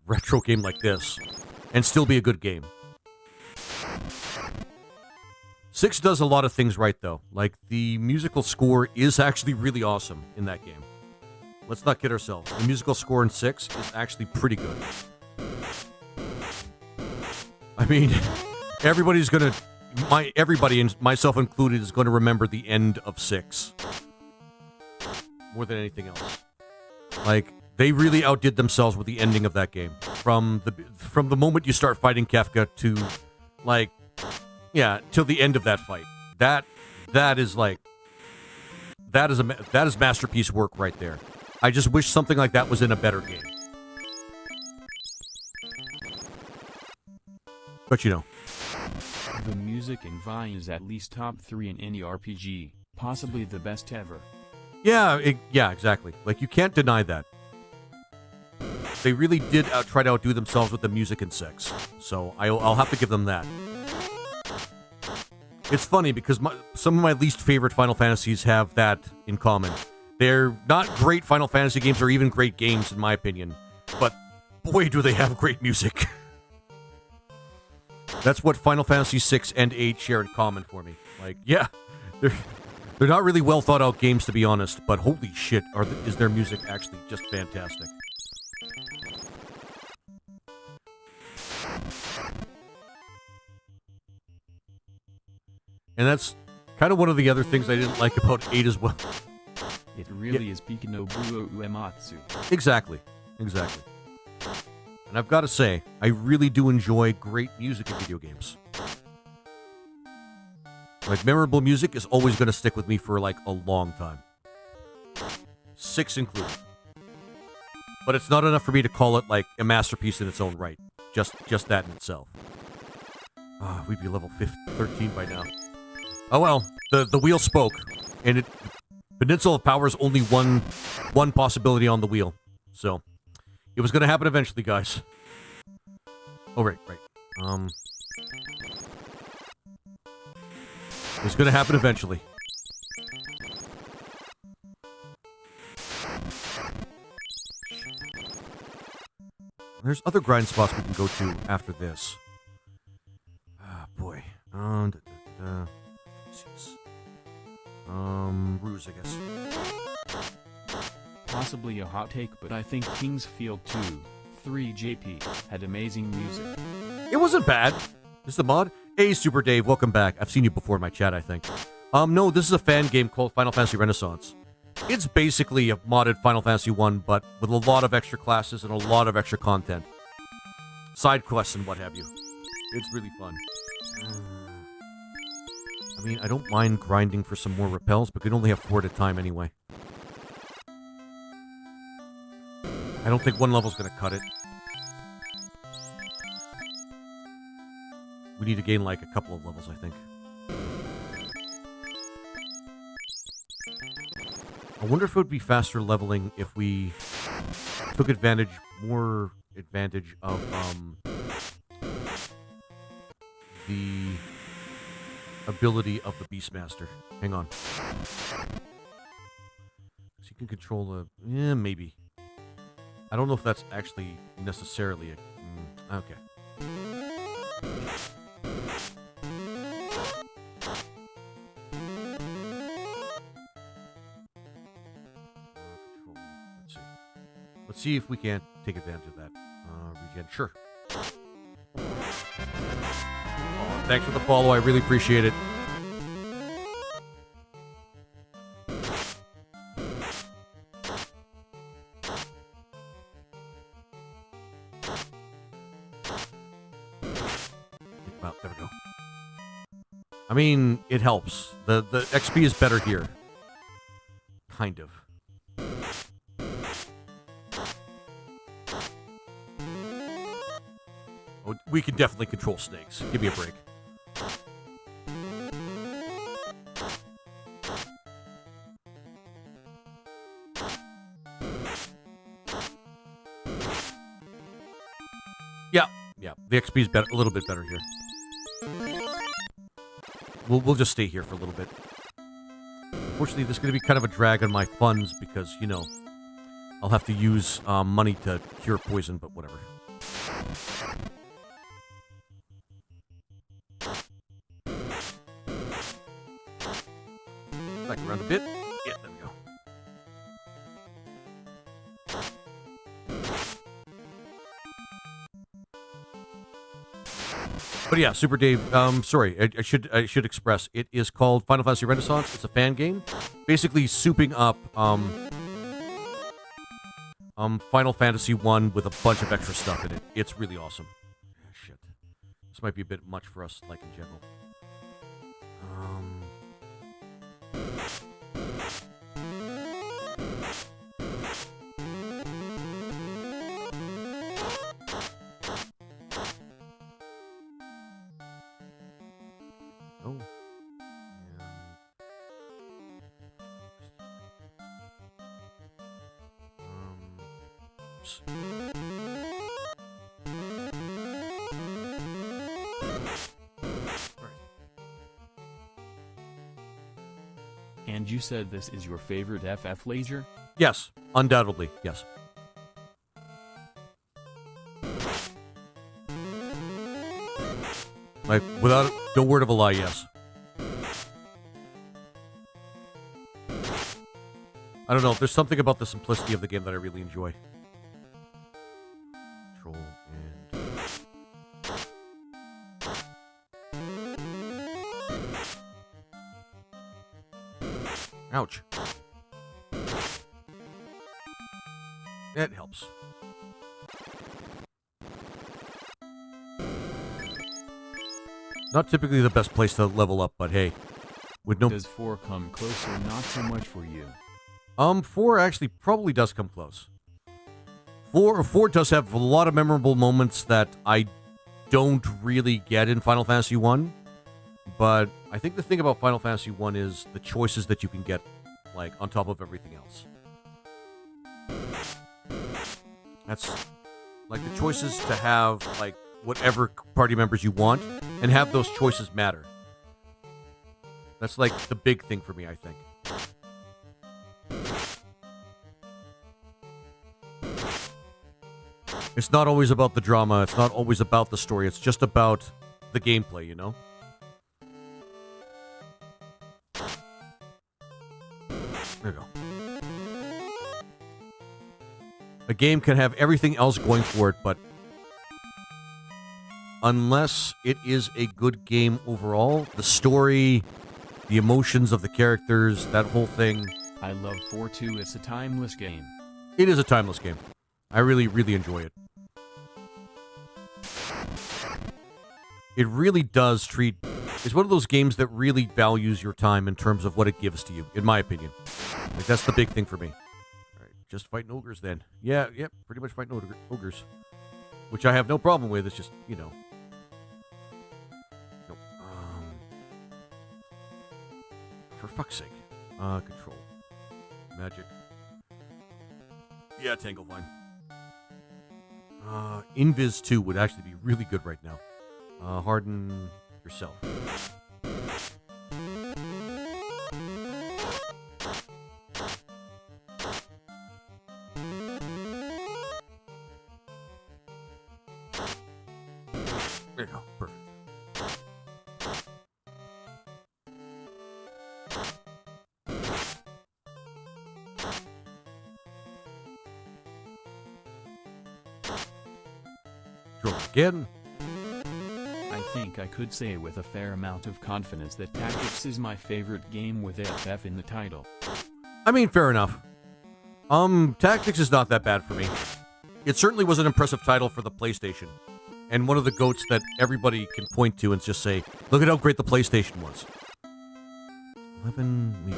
retro game like this, and still be a good game. 6 does a lot of things right, though. Like, the musical score is actually really awesome in that game. Let's not kid ourselves. The musical score in 6 is actually pretty good. I mean, everybody's gonna... everybody, and myself included, is going to remember the end of 6. More than anything else. Like, they really outdid themselves with the ending of that game. From the moment you start fighting Kefka to, like... Yeah, till the end of that fight. That is like... That is masterpiece work right there. I just wish something like that was in a better game. But you know. The music in Vi is at least top 3 in any RPG, possibly the best ever. Yeah, yeah, exactly. Like, you can't deny that. They really did try to outdo themselves with the music in 6. So, I'll have to give them that. It's funny because some of my least favorite Final Fantasies have that in common. They're not great Final Fantasy games or even great games, in my opinion. But, boy, do they have great music. That's what Final Fantasy 6 and 8 share in common for me. Like, yeah, they're not really well thought out games, to be honest, but holy shit, is their music actually just fantastic. And that's kind of one of the other things I didn't like about 8 as well. It really is Pikinobu Uematsu. Exactly. And I've got to say, I really do enjoy great music in video games. Like, memorable music is always going to stick with me for, like, a long time. 6 included. But it's not enough for me to call it, like, a masterpiece in its own right. Just that in itself. We'd be level 13 by now. Oh well, the wheel spoke. And Peninsula of Power is only one possibility on the wheel. So, it was going to happen eventually, guys. Oh, right. It was going to happen eventually. There's other grind spots we can go to after this. Ah, boy. Ruse, I guess. Possibly a hot take, but I think King's Field 2, 3 JP, had amazing music. It wasn't bad. This is the mod? Hey, Super Dave, welcome back. I've seen you before in my chat, I think. No, this is a fan game called Final Fantasy Renaissance. It's basically a modded Final Fantasy 1, but with a lot of extra classes and a lot of extra content. Side quests and what have you. It's really fun. I mean, I don't mind grinding for some more repels, but we can only have 4 at a time anyway. I don't think one level's gonna cut it. We need to gain, like, a couple of levels, I think. I wonder if it would be faster leveling if we took more advantage of, the ability of the Beastmaster. Hang on. So you can control the... Yeah, maybe. I don't know if that's actually necessarily a... okay. Let's see if we can't take advantage of that. Regen. Sure. Oh, thanks for the follow. I really appreciate it. Well, there we go. I mean, it helps. The XP is better here. Kind of. Oh, we can definitely control snakes. Give me a break. Yeah. The XP is better, a little bit better here. We'll just stay here for a little bit. Unfortunately, this is going to be kind of a drag on my funds because, you know, I'll have to use money to cure poison, but whatever. back around a bit. Yeah, there we go. But yeah, Super Dave. Sorry, I should express. It is called Final Fantasy Renaissance. It's a fan game, basically souping up Final Fantasy 1 with a bunch of extra stuff in it. It's really awesome. Shit, this might be a bit much for us, like in general. Oh. Oops. And you said this is your favorite FF laser? Yes, undoubtedly, yes. Like, without no word of a lie, yes. I don't know, there's something about the simplicity of the game that I really enjoy. Control and... Ouch. It helps. Not typically the best place to level up, but hey. With no... Does 4 come close or not so much for you? 4 actually probably does come close. 4 does have a lot of memorable moments that I don't really get in Final Fantasy 1. But I think the thing about Final Fantasy 1 is the choices that you can get, like, on top of everything else. That's, like, the choices to have, like, whatever party members you want, and have those choices matter. That's, like, the big thing for me, I think. It's not always about the drama, it's not always about the story, it's just about the gameplay, you know? There you go. A game can have everything else going for it, but unless it is a good game overall, the story, the emotions of the characters, that whole thing... I love 4 too, it's a timeless game. It is a timeless game. I really, really enjoy it. It really does treat... It's one of those games that really values your time in terms of what it gives to you, in my opinion. Like, that's the big thing for me. Alright, just fighting ogres then. Yeah, pretty much fighting ogres. Which I have no problem with, it's just, you know... Nope. For fuck's sake. Control. Magic. Yeah, Tanglevine. Invis 2 would actually be really good right now. Harden yourself. There you go. Perfect. Draw again. I think I could say with a fair amount of confidence that Tactics is my favorite game with FF in the title. I mean, fair enough. Tactics is not that bad for me. It certainly was an impressive title for the PlayStation. And one of the goats that everybody can point to and just say, look at how great the PlayStation was. 11 maybe.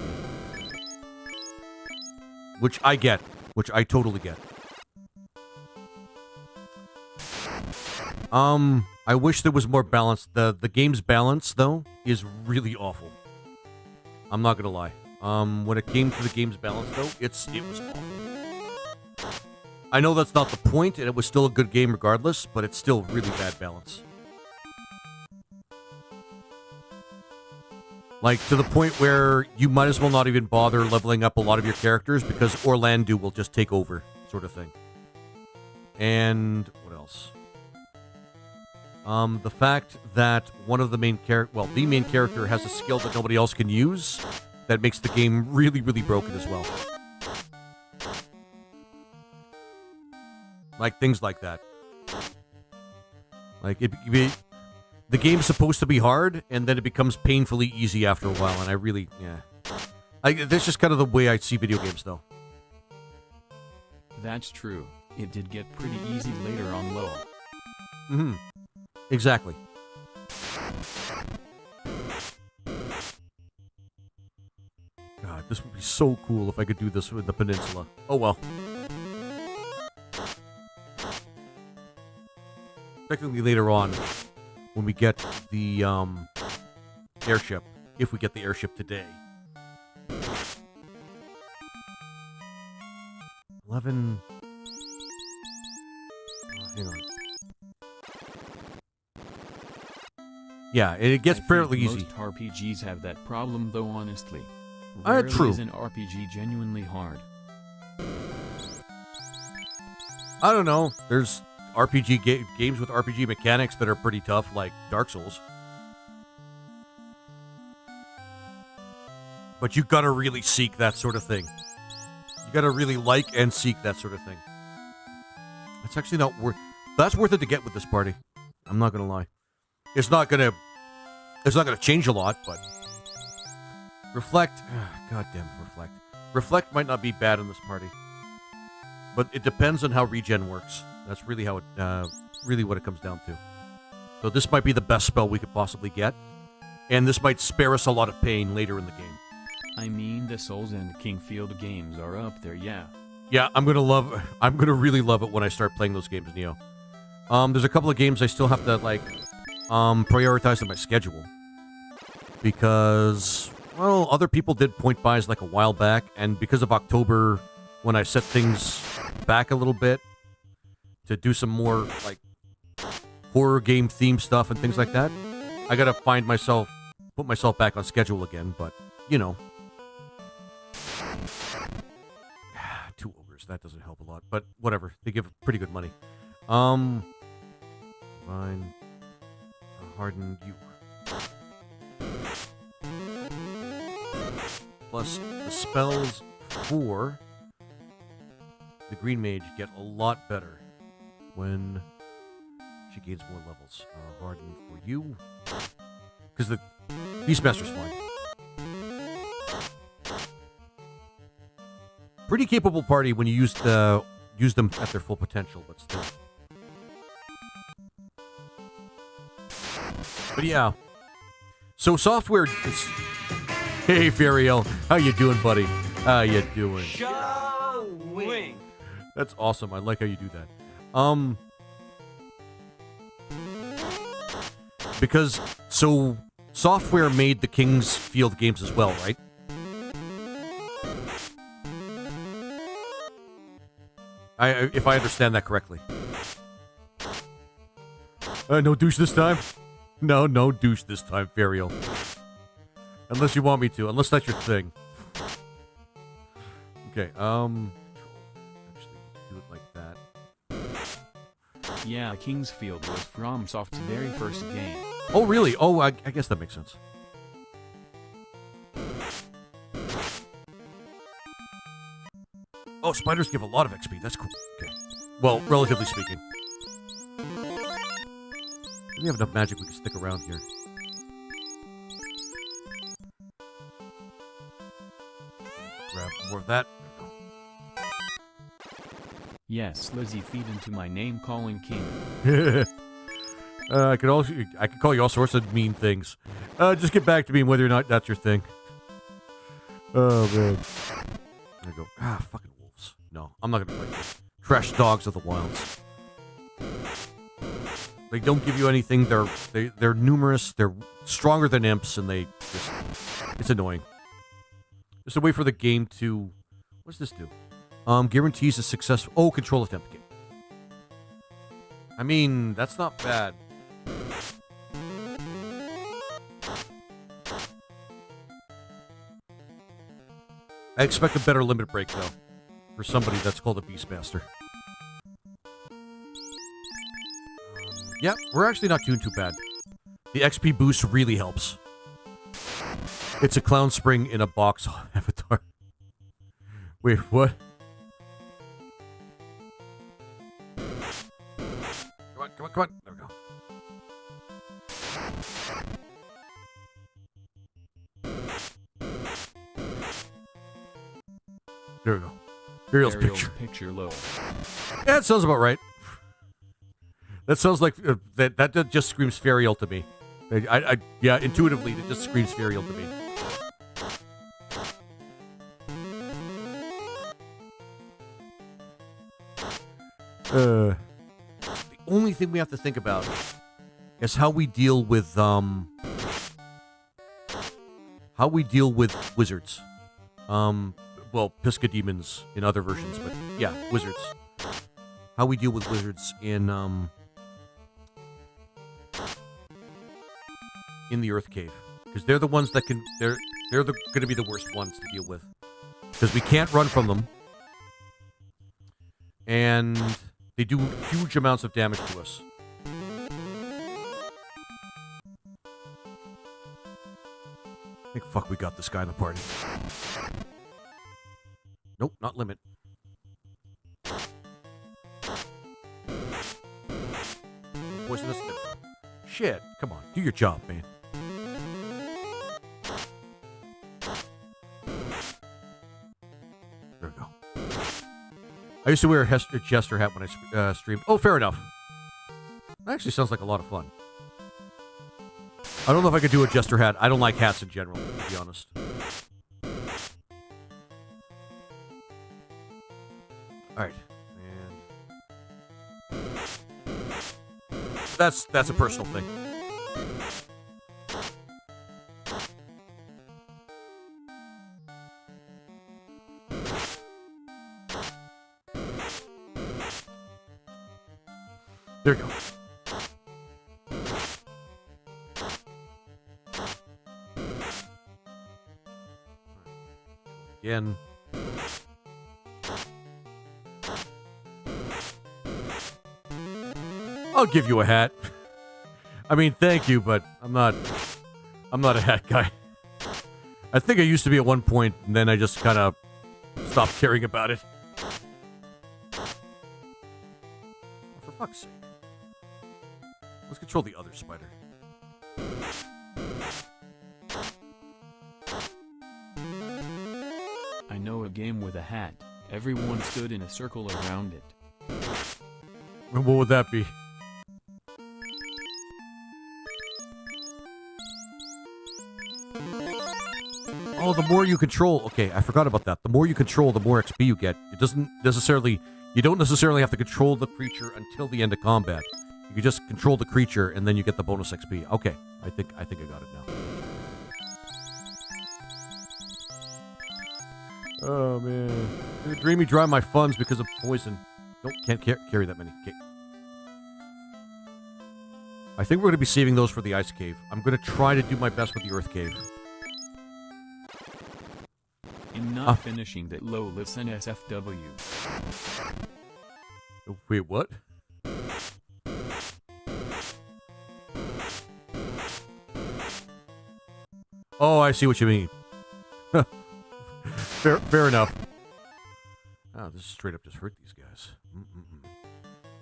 Which I get. Which I totally get. I wish there was more balance. The game's balance, though, is really awful. I'm not gonna lie. When it came to the game's balance, though, it was awful. I know that's not the point, and it was still a good game regardless, but it's still really bad balance. Like, to the point where you might as well not even bother leveling up a lot of your characters, because Orlando will just take over, sort of thing. And what else? The fact that one of the main the main character has a skill that nobody else can use, that makes the game really, really broken as well. Like things like that. Like the game's supposed to be hard, and then it becomes painfully easy after a while, and I really, that's just kind of the way I see video games, though. That's true. It did get pretty easy later on low. Mm-hmm. Exactly. God, this would be so cool if I could do this with the peninsula. Oh well. Technically later on, when we get the airship, if we get the airship today. 11... hang on. Yeah, it gets fairly easy. Most RPGs have that problem, though. Honestly, True. Is an RPG genuinely hard? I don't know. There's games with RPG mechanics that are pretty tough, like Dark Souls. But you gotta really seek that sort of thing. You gotta really like and seek that sort of thing. It's actually not worth. That's worth it to get with this party. I'm not gonna lie. It's not gonna change a lot, but reflect. Goddamn, reflect. Reflect might not be bad in this party, but it depends on how regen works. That's really how it, really what it comes down to. So this might be the best spell we could possibly get, and this might spare us a lot of pain later in the game. I mean, the Souls and Kingfield games are up there, yeah. Yeah, I'm gonna really love it when I start playing those games, Neo. There's a couple of games I still have to prioritize in my schedule because, well, other people did point buys like a while back, and because of October, when I set things back a little bit to do some more like horror game theme stuff and things like that, I gotta put myself back on schedule again. But you know, 2 ogres, that doesn't help a lot. But whatever, they give pretty good money. Fine. Harden you. Plus the spells for the green mage get a lot better when she gains more levels. Harden for you, because the Beastmaster's fine. Pretty capable party when you use them at their full potential, but still. But yeah, so software is... Hey, Fariel, how you doing, buddy? How you doing? Wing. That's awesome. I like how you do that. Because, so, software made the Kingsfield games as well, right? If I understand that correctly. No douche this time? No douche this time, Fariel. Unless you want me to. Unless that's your thing. Okay, actually, do it like that. Yeah, Kingsfield was FromSoft's very first game. Oh, really? Oh, I guess that makes sense. Oh, spiders give a lot of XP. That's cool. Okay. Well, relatively speaking. We have enough magic we can stick around here. Grab more of that. Yes, Lizzie, feed into my name calling king. I could call you all sorts of mean things. Just get back to me whether or not that's your thing. Oh man. I go, fucking wolves. No, I'm not gonna fight them. Trash dogs of the wilds. They don't give you anything. They're numerous. They're stronger than imps, and it's annoying. Just a way for the game to... What does this do? Guarantees a successful... Oh, control attempt. Okay. I mean, that's not bad. I expect a better limit break, though, for somebody that's called a Beastmaster. Yeah, we're actually not doing too bad. The XP boost really helps. It's a clown spring in a box avatar. Wait, what? Come on, come on, come on. There we go. There we go. Ariel's picture low. Yeah, that sounds about right. That sounds like that just screams ferial to me. Yeah, intuitively, it just screams ferial to me. The only thing we have to think about is how we deal with wizards. Well, Pisca demons in other versions, but yeah, wizards. How we deal with wizards in the Earth Cave, because they're the ones that can. They're going to be the worst ones to deal with, because we can't run from them, and they do huge amounts of damage to us. I think fuck we got this guy in the party. Nope, not limit. Poisonous. Shit, come on, do your job, man. There we go. I used to wear a jester hat when I streamed. Oh, fair enough. That actually sounds like a lot of fun. I don't know if I could do a jester hat. I don't like hats in general, to be honest. Alright. And that's a personal thing. There we go. Again. I'll give you a hat. I mean, thank you, but I'm not a hat guy. I think I used to be at one point, and then I just kind of stopped caring about it. For fuck's sake. Let's control the other spider. I know a game with a hat. Everyone stood in a circle around it. And what would that be? Oh, the more you control. Okay, I forgot about that. The more you control, the more XP you get. It doesn't necessarily. You don't necessarily have to control the creature until the end of combat. You can just control the creature, and then you get the bonus XP. Okay, I think I got it now. Oh man, Dreamy dry my funds because of poison. Nope, can't carry that many. Okay. I think we're going to be saving those for the ice cave. I'm going to try to do my best with the earth cave. In not finishing that low, listen SFW. Wait, what? Oh, I see what you mean. Fair enough. Oh, this straight up just hurt these guys.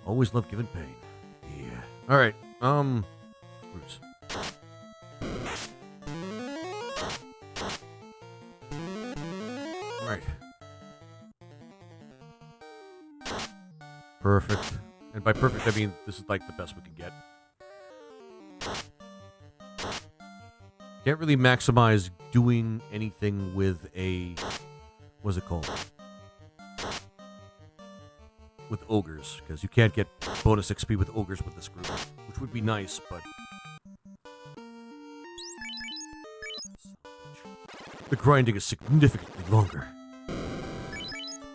Always love giving pain. Yeah. All right. Oops. All right. Perfect. And by perfect, I mean this is like the best we can get. Can't really maximize doing anything with a... What's it called? With ogres, because you can't get bonus XP with ogres with this group, which would be nice, but... The grinding is significantly longer.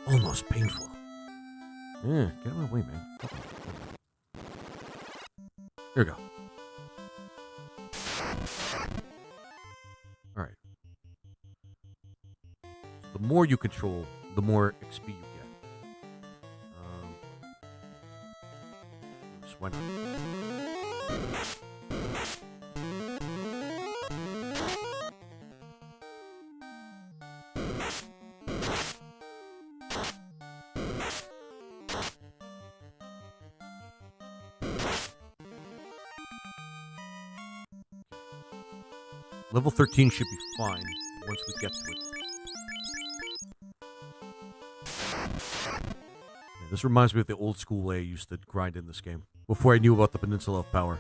Almost painful. Yeah, get out of my way, man. Okay. Here we go. Alright. The more you control, the more XP you get. Why not? Level 13 should be fine once we get to it. Yeah, this reminds me of the old school way I used to grind in this game before I knew about the Peninsula of Power.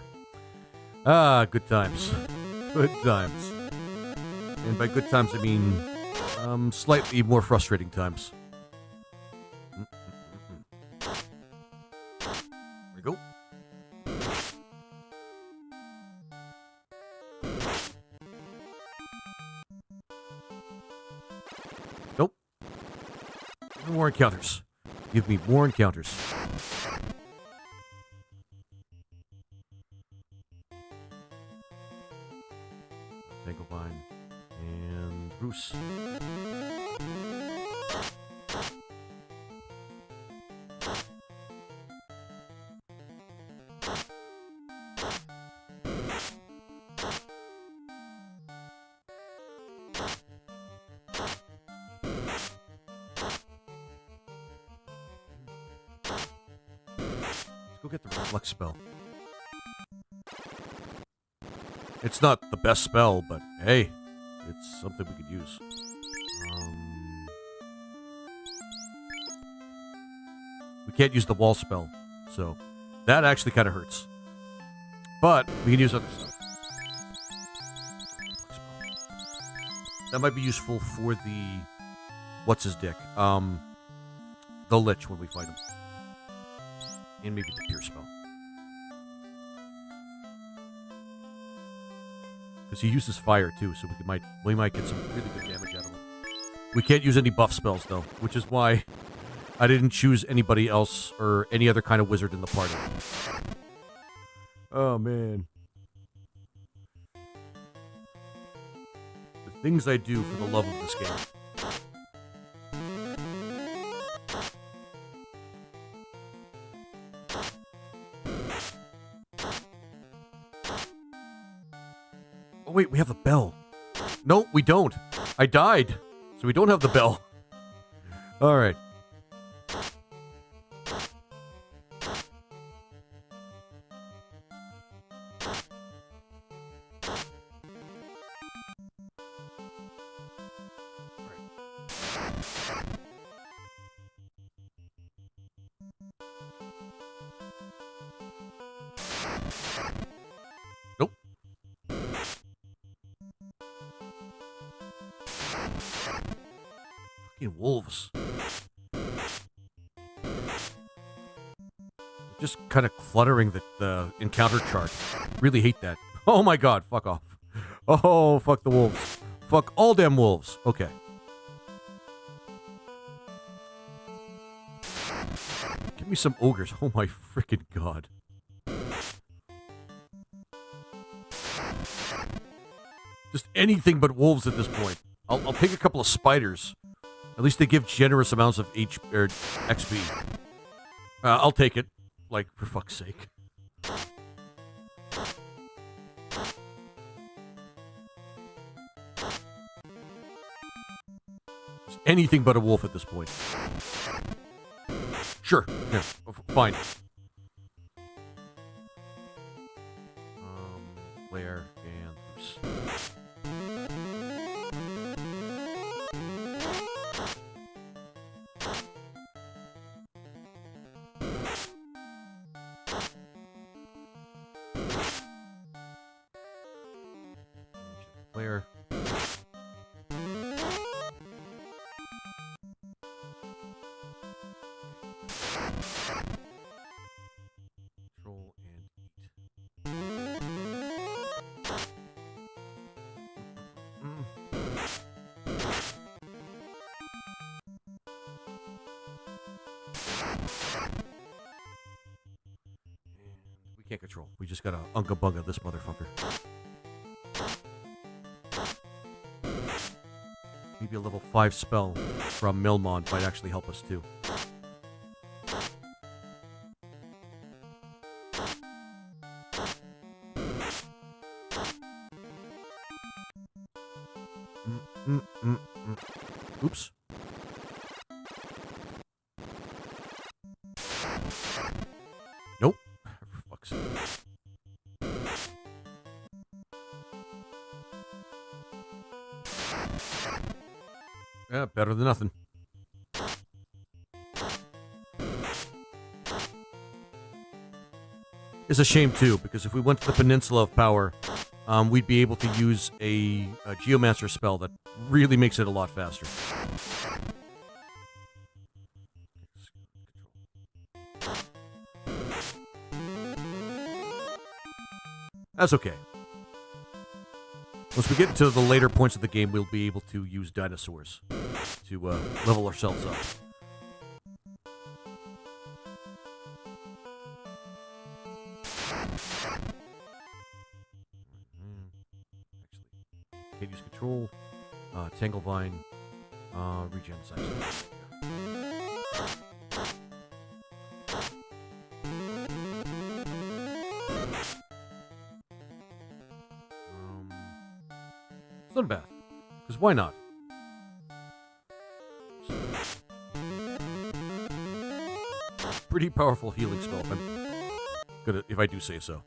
Ah, good times. Good times. And by good times, I mean slightly more frustrating times. There we go. Nope. Give me more encounters. Give me more encounters. Tanglevine and Bruce. Let's go get the reflect spell. It's not the best spell, but hey, it's something we could use. We can't use the wall spell, so that actually kind of hurts. But we can use other stuff. That might be useful for the what's his dick, the Lich when we fight him, and maybe the Pierce spell. Because he uses fire too, so we might get some really good damage out of him. We can't use any buff spells though, which is why I didn't choose anybody else or any other kind of wizard in the party. Oh man. The things I do for the love of this game. Oh wait, we have the bell. No, we don't. I died. So we don't have the bell. Alright. Nope. Fucking wolves. Just kind of cluttering the encounter chart. Really hate that. Oh my god, fuck off. Oh, fuck the wolves. Fuck all damn wolves. Okay. Give me some ogres. Oh my freaking god. Just anything but wolves at this point. I'll take a couple of spiders. At least they give generous amounts of XP. I'll take it. Like, for fuck's sake. Just anything but a wolf at this point. Sure. Yeah, fine. Blair and Bruce. Blair. Control and eat. And we can't control. We just gotta unga bunga this motherfucker. Maybe a level 5 spell from Milmon might actually help us too. Oops. Nope. For fuck's sake. Yeah, better than nothing. It's a shame, too, because if we went to the Peninsula of Power, we'd be able to use a Geomancer spell that really makes it a lot faster. That's okay. Once we get to the later points of the game, we'll be able to use dinosaurs to level ourselves up. Actually, can't use control. Tanglevine. Regen size. Sunbath. Because why not? Pretty powerful healing spell, if I do say so.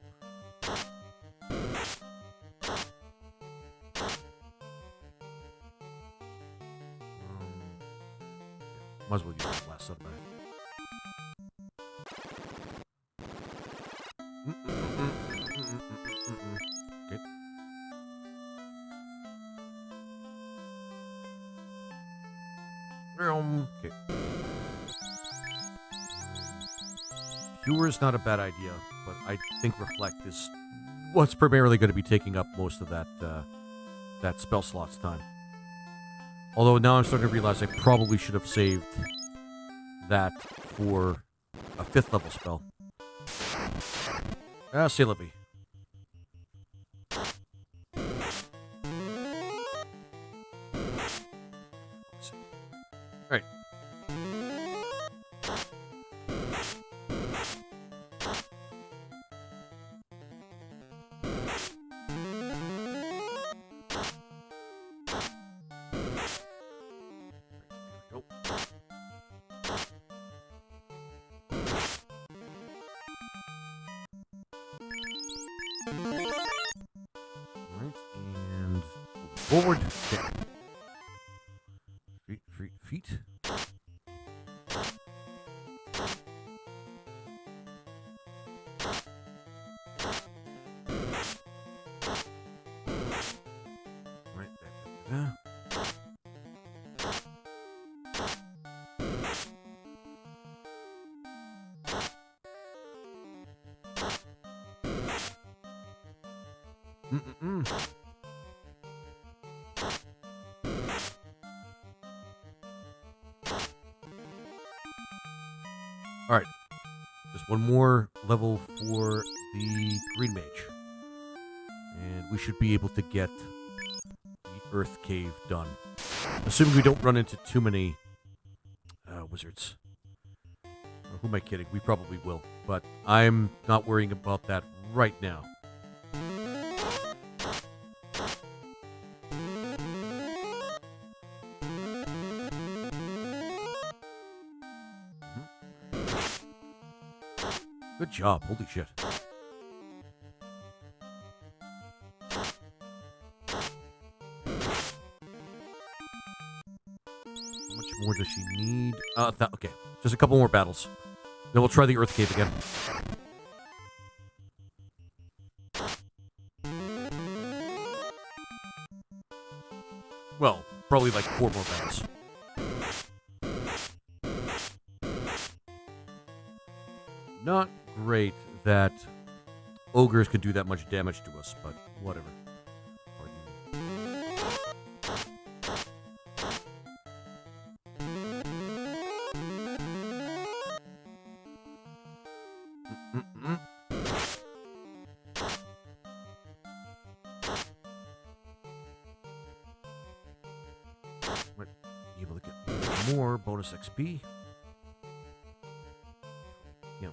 Might as well use that last Sunbath. Okay. Okay. Cure is not a bad idea, but I think Reflect is what's primarily going to be taking up most of that that spell slot's time. Although now I'm starting to realize I probably should have saved that for a 5th level spell. C'est la vie. Alright. Go. Alright, and forward. Okay. Feet. Right. Alright. Just one more level for the Green Mage. And we should be able to get the Earth Cave done. Assuming we don't run into too many wizards. Who am I kidding? We probably will. But I'm not worrying about that right now. Good job. Holy shit. How much more does she need? Okay. Just a couple more battles. Then we'll try the Earth Cave again. Well, probably like 4 more battles. Not great that ogres can do that much damage to us, but whatever. Might be able to get more bonus XP. Yum.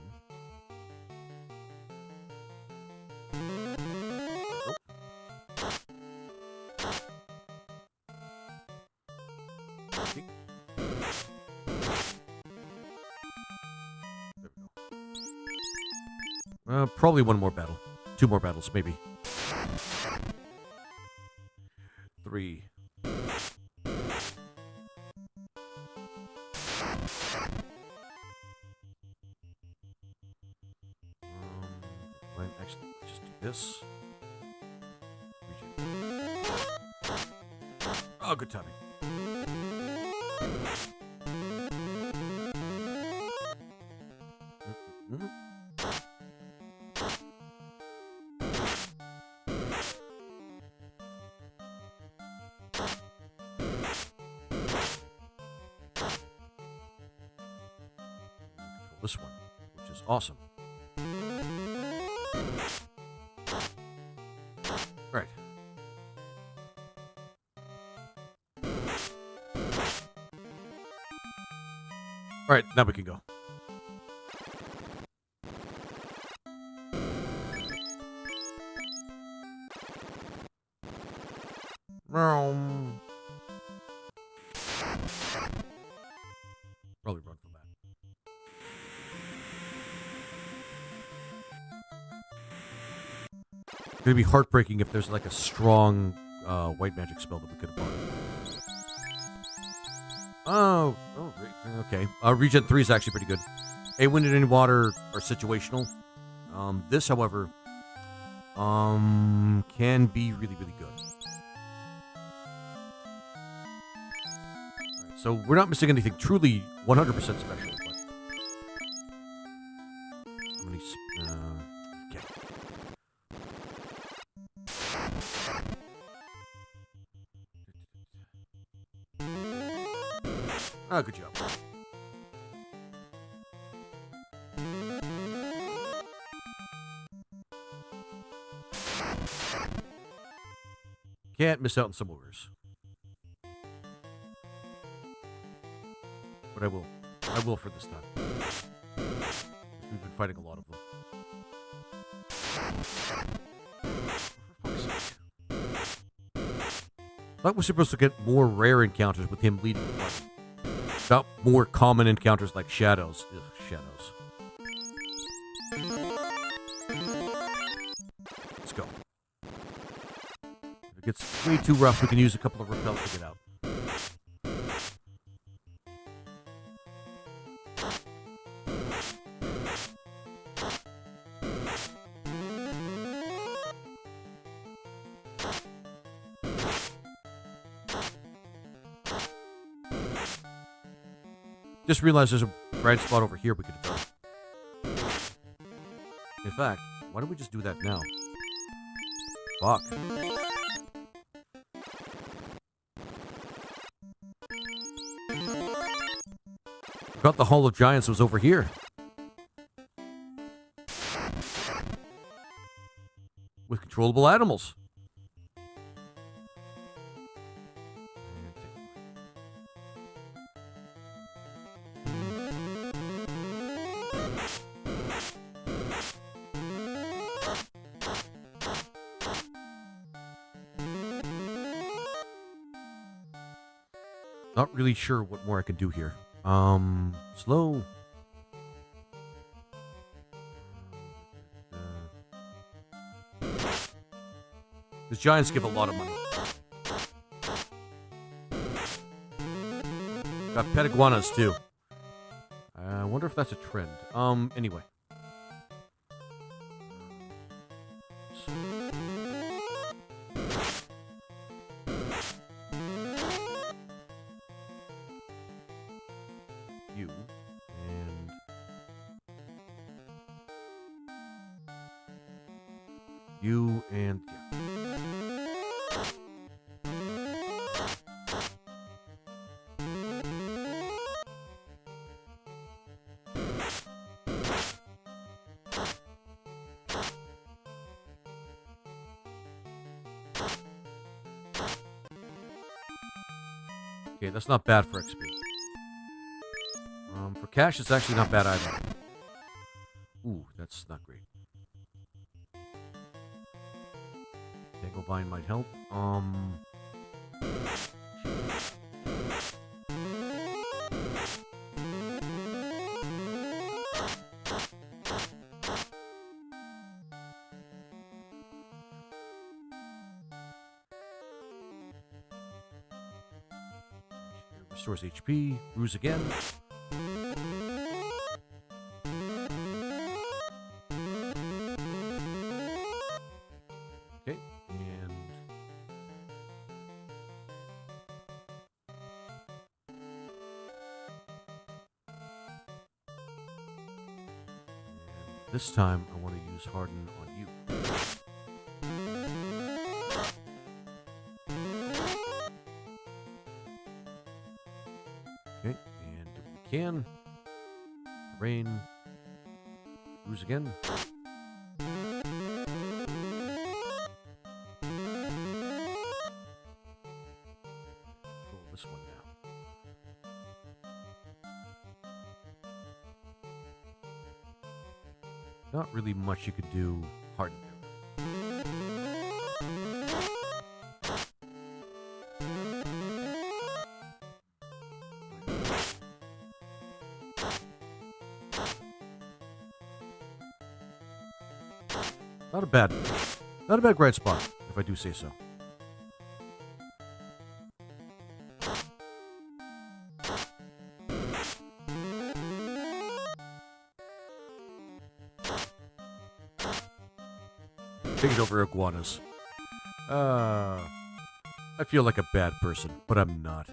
There we go. Probably one more battle. 2 more battles, maybe. 3. Actually, just do this. Oh, good timing. Control this one, which is awesome. Right. All right, now we can go. Probably run from that. It'd be heartbreaking if there's like a strong white magic spell that we could have bought. Oh, okay. Regen 3 is actually pretty good. A wind and any water are situational. This, however, can be really, really good. Alright, so we're not missing anything truly 100% special, but how many? Okay. Ah, good job. Can't miss out on some orders. But I will. I will for this time. We've been fighting a lot of them. For fuck's sake. I thought we're supposed to get more rare encounters with him leading the party. Not more common encounters like shadows. Ugh, shadows. Let's go. If it gets way too rough, we can use a couple of repels to get out. Just realized there's a bright spot over here we could have done. In fact, why don't we just do that now? Fuck. Forgot the Hall of Giants was over here. With controllable animals. Not really sure what more I can do here. Slow. These giants give a lot of money. Got pet iguanas too. I wonder if that's a trend. Anyway. You and you and yeah. Okay, that's not bad for XP. For cash, it's actually not bad either. Ooh, that's not great. Tangle Vine might help. Restores HP. Ruse again. Okay, and this time I want to use Harden on you. Okay, and if we can, rain, Ruse again. Control this one now. Not really much you could do Harden there. Not a bad grind spot, if I do say so. Take it over iguanas. I feel like a bad person, but I'm not.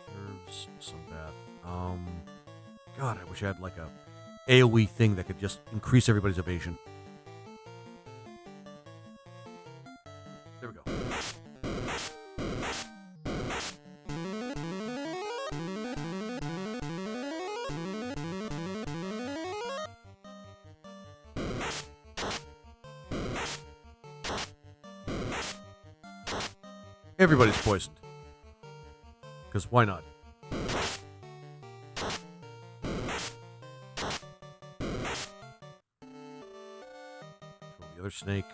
Serves some bath. God, I wish I had like a AoE thing that could just increase everybody's evasion. There we go. Everybody's poisoned. Because why not? Control the other snake.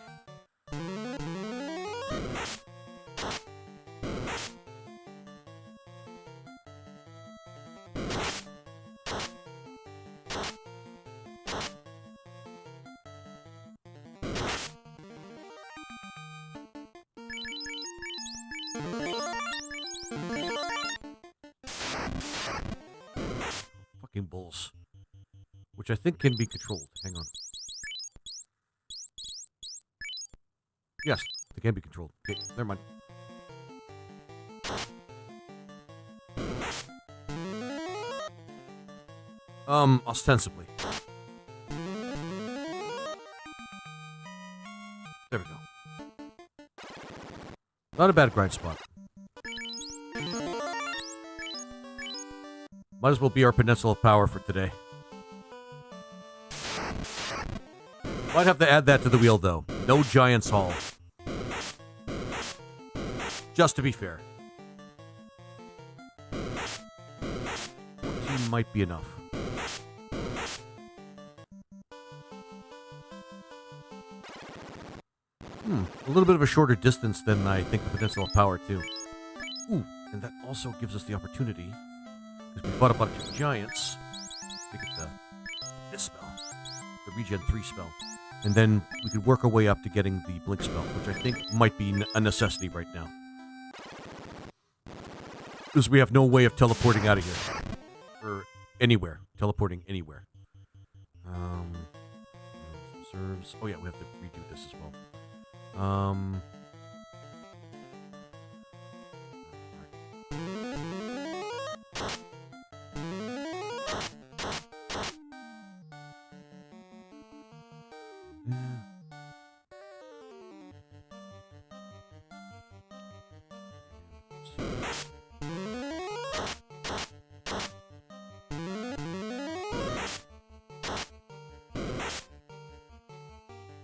Fucking bulls. Which I think can be controlled. Hang on. Yes, they can be controlled. Okay, never mind. Ostensibly. There we go. Not a bad grind spot. Might as well be our Peninsula of Power for today. Might have to add that to the wheel, though. No Giants Hall. Just to be fair. 14 might be enough. A little bit of a shorter distance than I think the Peninsula of Power, too. Ooh, and that also gives us the opportunity, because we fought a bunch of giants, to get this spell, the Regen 3 spell. And then we could work our way up to getting the Blink spell, which I think might be a necessity right now. Because we have no way of teleporting out of here. Or anywhere. Teleporting anywhere. Reserves. Oh yeah, we have to redo this as well.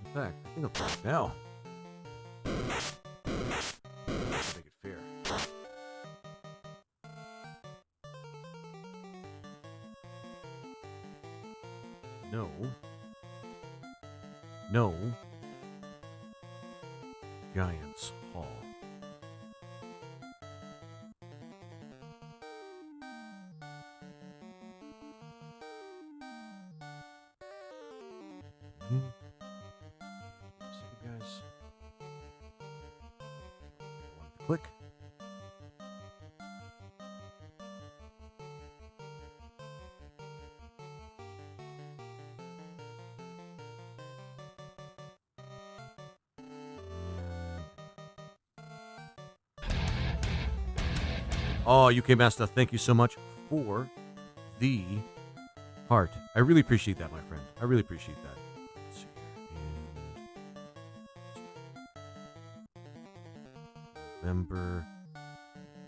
In fact, I think I'll do it now. Make it fair. No. Giants Hall. Guys. Click. Oh, UK Master, thank you so much for the heart. I really appreciate that, my friend. I really appreciate that. Let's see here. November,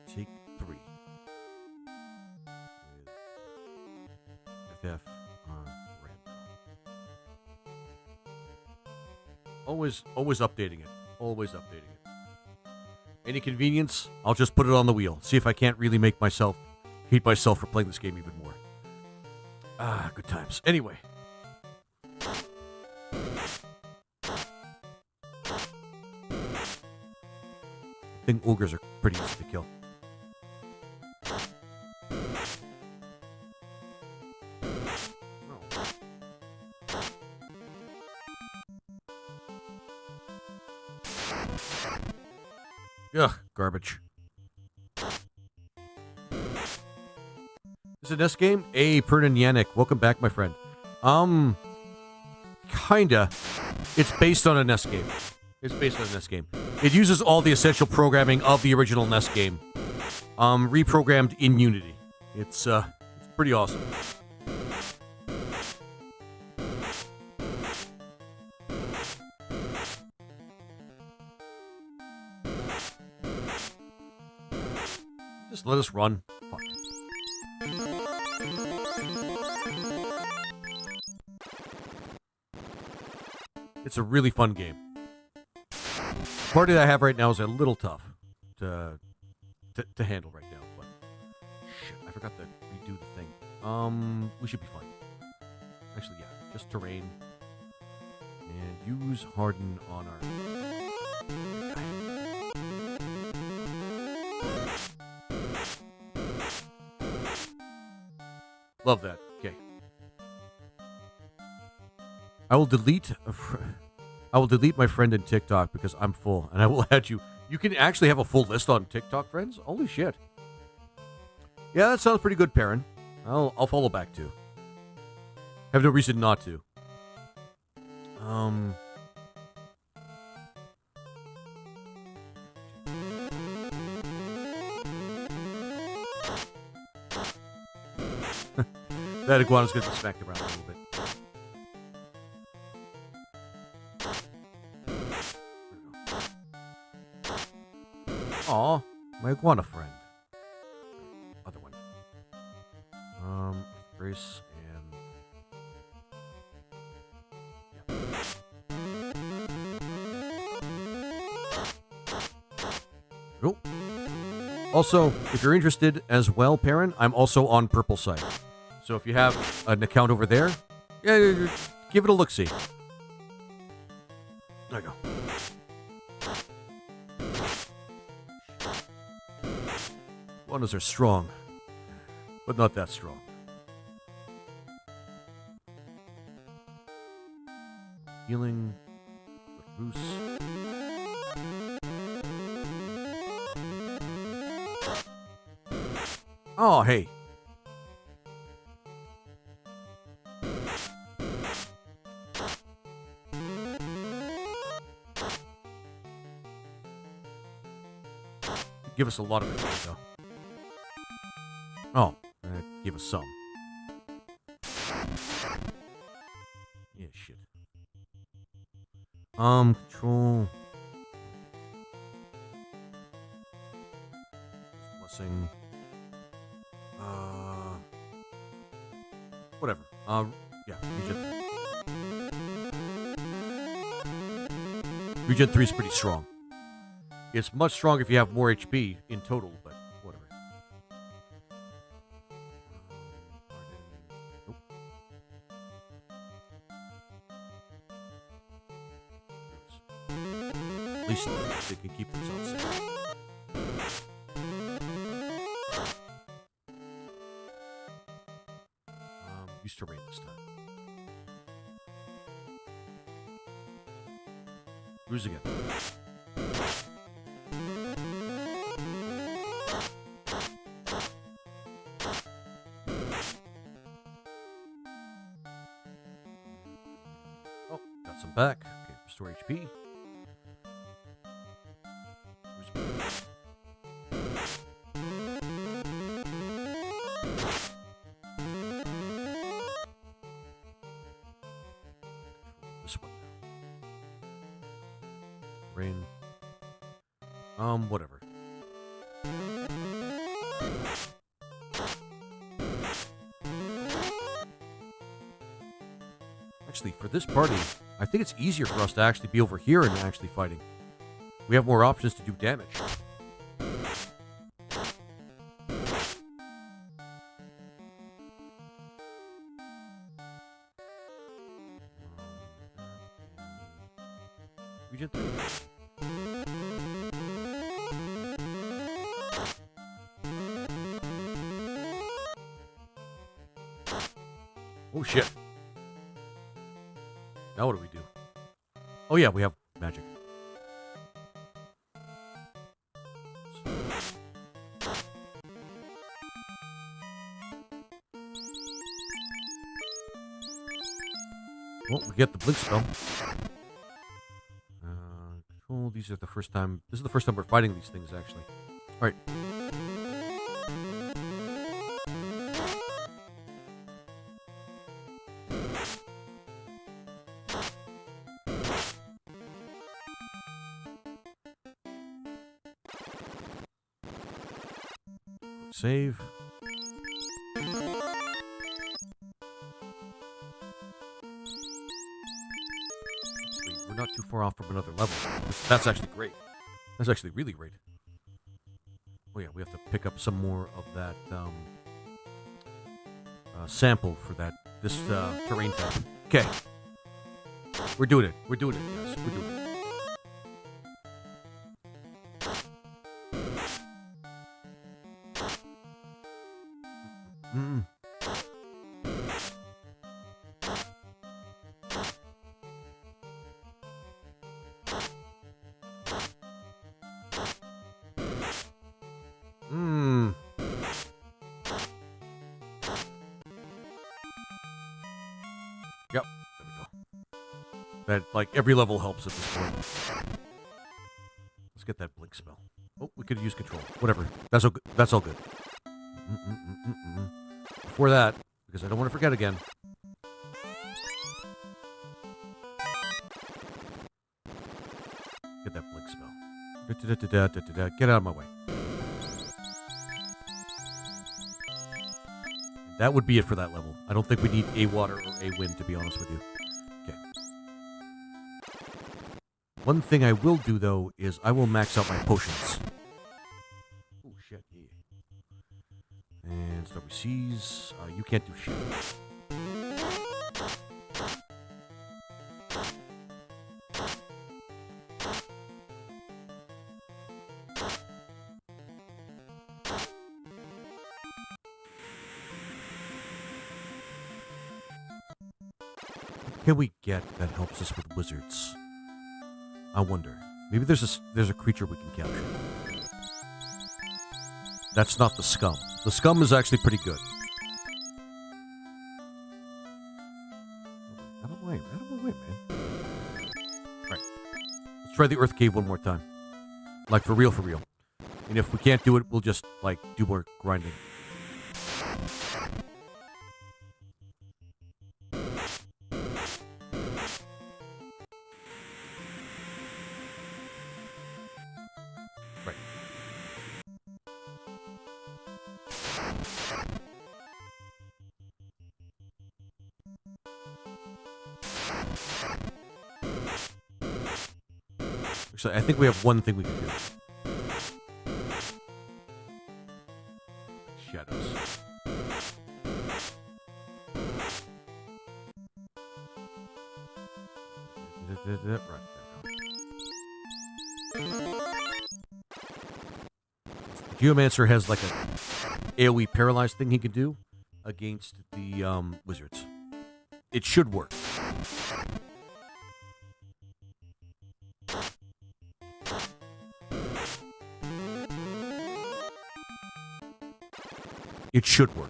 take 3. With FF on random. Always updating it. Always updating it. Any convenience, I'll just put it on the wheel. See if I can't really make myself hate myself for playing this game even more. Ah, good times. Anyway. I think ogres are pretty easy to kill. Ugh, garbage. Is it a NES game? Hey, Pernan Yannick, welcome back, my friend. Kinda. It's based on a NES game. It's based on a NES game. It uses all the essential programming of the original NES game, reprogrammed in Unity. It's pretty awesome. Just let us run. Fuck. It's a really fun game. The party that I have right now is a little tough to handle right now, but shit, I forgot to redo the thing. We should be fine. Actually, yeah, just terrain and use harden on our. Love that. Okay. I will delete my friend in TikTok because I'm full, and I will add you. You can actually have a full list on TikTok, friends. Holy shit. Yeah, that sounds pretty good, Perrin. I'll follow back too. Have no reason not to. That iguana's gonna be smacked around a little bit. Aw, my iguana friend. Other one. Brace and yeah. Oh. Also, if you're interested as well, Perrin, I'm also on Purple Site. So if you have an account over there, yeah, give it a look-see. There you go. Iguanas are strong, but not that strong. Healing. Goose. Oh, hey. Give us a lot of it, though. Oh, give us some. Yeah, shit. Control. Blessing. Whatever. Yeah, Regen 3 is pretty strong. It's much stronger if you have more HP in total, but whatever. Nope. At least they can keep themselves safe. Use terrain this time. Who's again? I'm back. Okay, restore HP. This one. Rain. Whatever. Actually, for this party, I think it's easier for us to actually be over here and actually fighting. We have more options to do damage. Region 3. Oh shit. Now what do we do? Oh yeah, we have magic. Well, we get the blink spell. Control. These are the first time. This is the first time we're fighting these things, actually. All right. Save. We're not too far off from another level. That's actually great. That's actually really great. Oh yeah, we have to pick up some more of that sample for this terrain type. Okay. We're doing it. We're doing it, guys. We're doing it. Yep, there we go. That, like, every level helps at this point. Let's get that blink spell. Oh, we could use control. Whatever. That's all good. That's all good. Before that, because I don't want to forget again. Get that blink spell. Get out of my way. That would be it for that level. I don't think we need a water or a wind, to be honest with you. Okay. One thing I will do, though, is I will max out my potions. Oh, shit, yeah. And start with C's. You can't do shit. Can we get that helps us with wizards? I wonder. Maybe there's a creature we can capture. That's not the scum. The scum is actually pretty good. Out of my way, man. Alright. Let's try the Earth Cave one more time. Like, for real, for real. And if we can't do it, we'll just, like, do more grinding. Actually, I think we have one thing we can do. Shadows. Right there. The Geomancer has like a AoE paralyzed thing he can do against the wizards. It should work. It should work.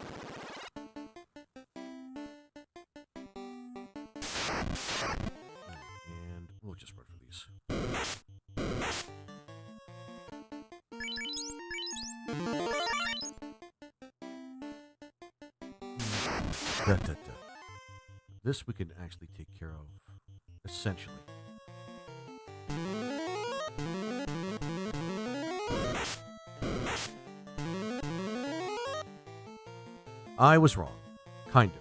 Da, da, da. This we can actually take care of, essentially. I was wrong. Kind of.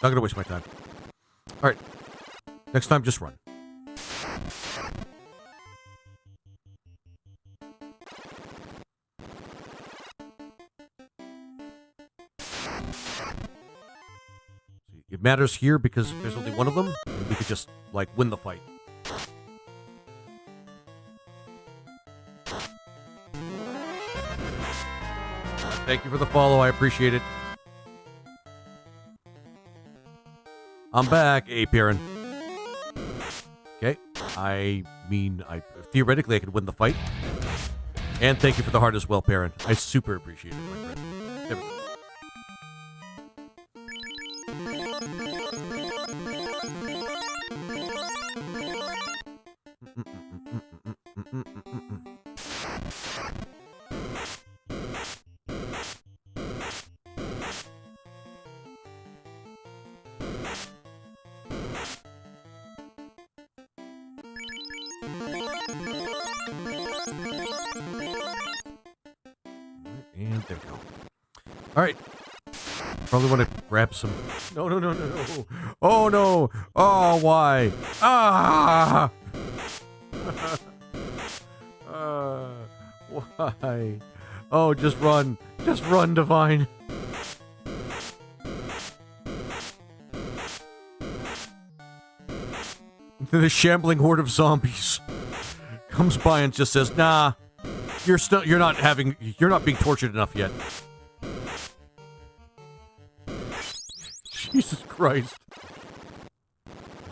Not gonna waste my time. All right. Next time, just run. See, it matters here because there's only one of them, and we could just, like, win the fight. Thank you for the follow. I appreciate it. I'm back, Ape Aaron. Okay. I mean, theoretically I could win the fight. And thank you for the heart as well, Perrin. I super appreciate it, my friend. There we go. And there we go. All right. Probably want to grab some. No, no, no, no, no. Oh, no. Oh, why? Ah! Why? Oh, just run. Just run, Divine. The shambling horde of zombies comes by and just says, "Nah, you're not being tortured enough yet." Jesus Christ.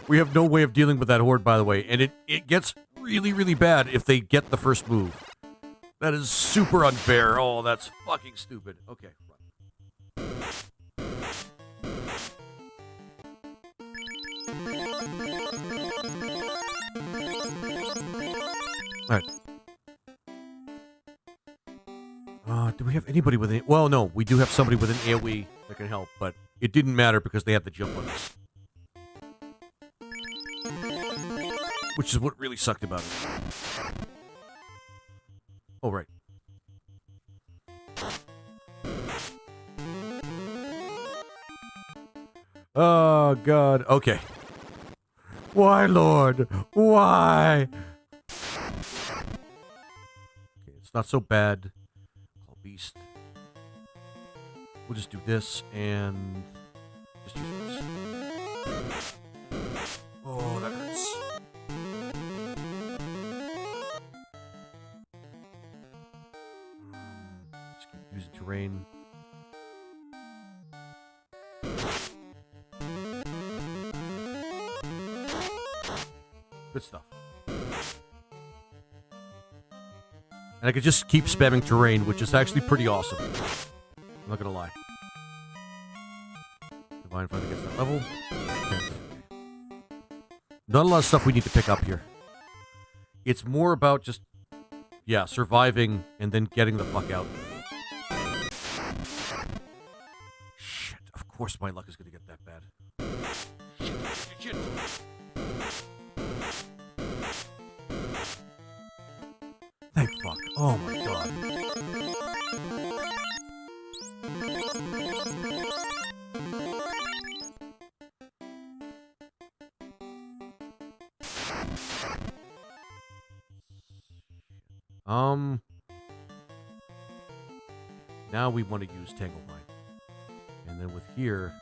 We have no way of dealing with that horde, by the way, and it gets really, really bad if they get the first move. That is super unfair. Oh, that's fucking stupid. Okay, run. Alright. Do we have anybody with an... Well, no, we do have somebody with an AoE that can help, but it didn't matter because they had the jump on us. Which is what really sucked about it. Oh, right. Oh, God. Okay. Why, Lord? Why? Okay, it's not so bad. Call Beast. We'll just do this and just use this. Oh, that hurts. Just keep using terrain. Good stuff. And I could just keep spamming terrain, which is actually pretty awesome. I'm not gonna lie. Divine finally gets that level. Okay. Not a lot of stuff we need to pick up here. It's more about just, yeah, surviving and then getting the fuck out. Shit, of course my luck is gonna get that bad. Shit. Thank fuck. Oh my god. Now we want to use Tanglevine. And then with here,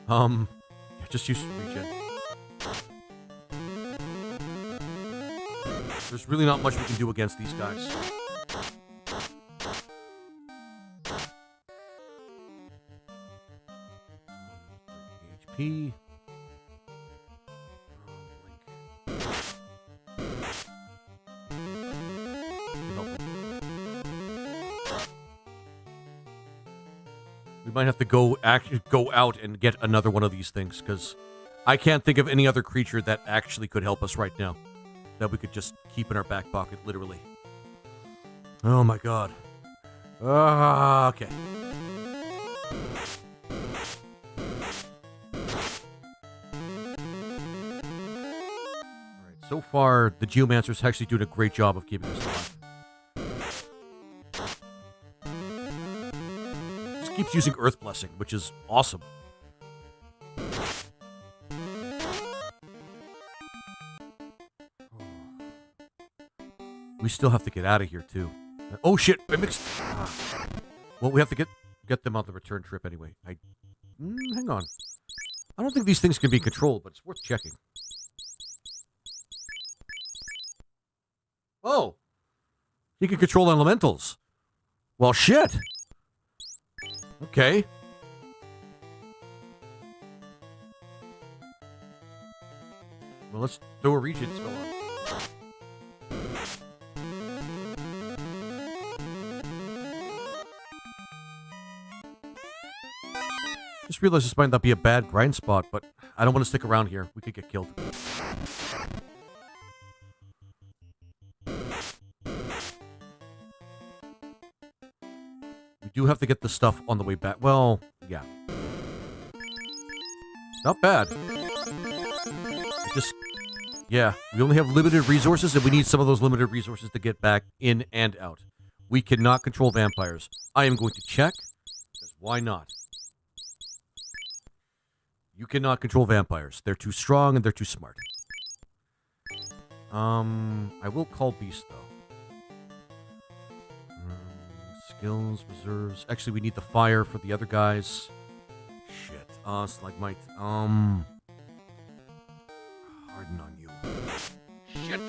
yeah, just use regen. There's really not much we can do against these guys. HP. We might have to go out and get another one of these things, because I can't think of any other creature that actually could help us right now. That we could just keep in our back pocket, literally. Oh my god. Okay. Alright, so far, the Geomancer's actually doing a great job of keeping us alive. Just keeps using Earth Blessing, which is awesome. We still have to get out of here, too. Oh, shit! I mixed... Well, we have to get them on the return trip anyway. Hang on. I don't think these things can be controlled, but it's worth checking. Oh! He can control elementals. Well, shit! Okay. Well, let's throw a regen spell on. Just realized this might not be a bad grind spot, but I don't want to stick around here. We could get killed. We do have to get the stuff on the way back. Well, yeah. Not bad. Yeah, we only have limited resources, and we need some of those limited resources to get back in and out. We cannot control vampires. I am going to check, because why not? You cannot control vampires. They're too strong and they're too smart. I will call Beast, though. Skills, reserves. Actually, we need the fire for the other guys. Shit. Stalagmite. Harden on you. Shit.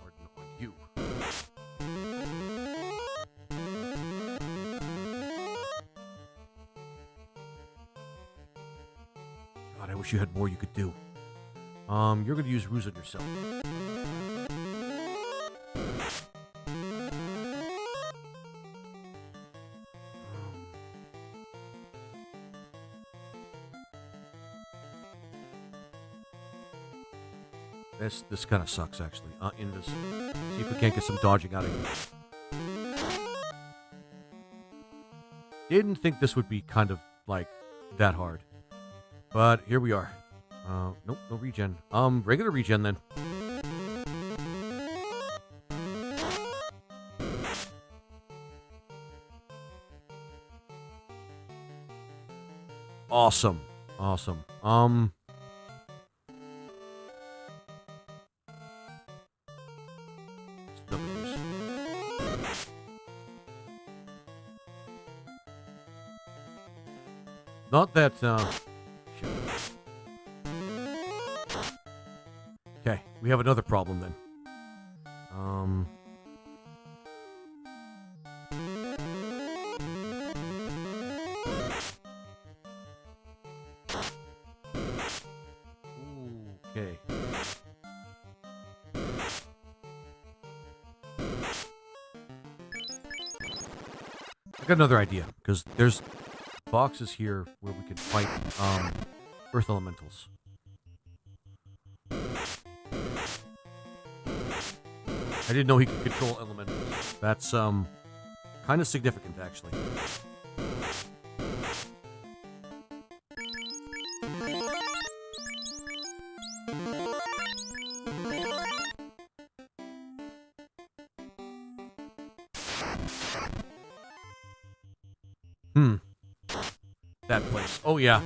Harden on you. God, I wish you had more you could do. You're going to use Ruse on yourself. This kind of sucks, actually. Invis. See if we can't get some dodging out of here. Didn't think this would be kind of, like, that hard. But here we are. Nope, no regen. Regular regen then. Awesome. Awesome. Not that, shit. Okay, we have another problem then. Okay. I got another idea, because there's boxes here where we can fight earth elementals. I didn't know he could control elementals. That's kind of significant, actually. That place. Oh yeah.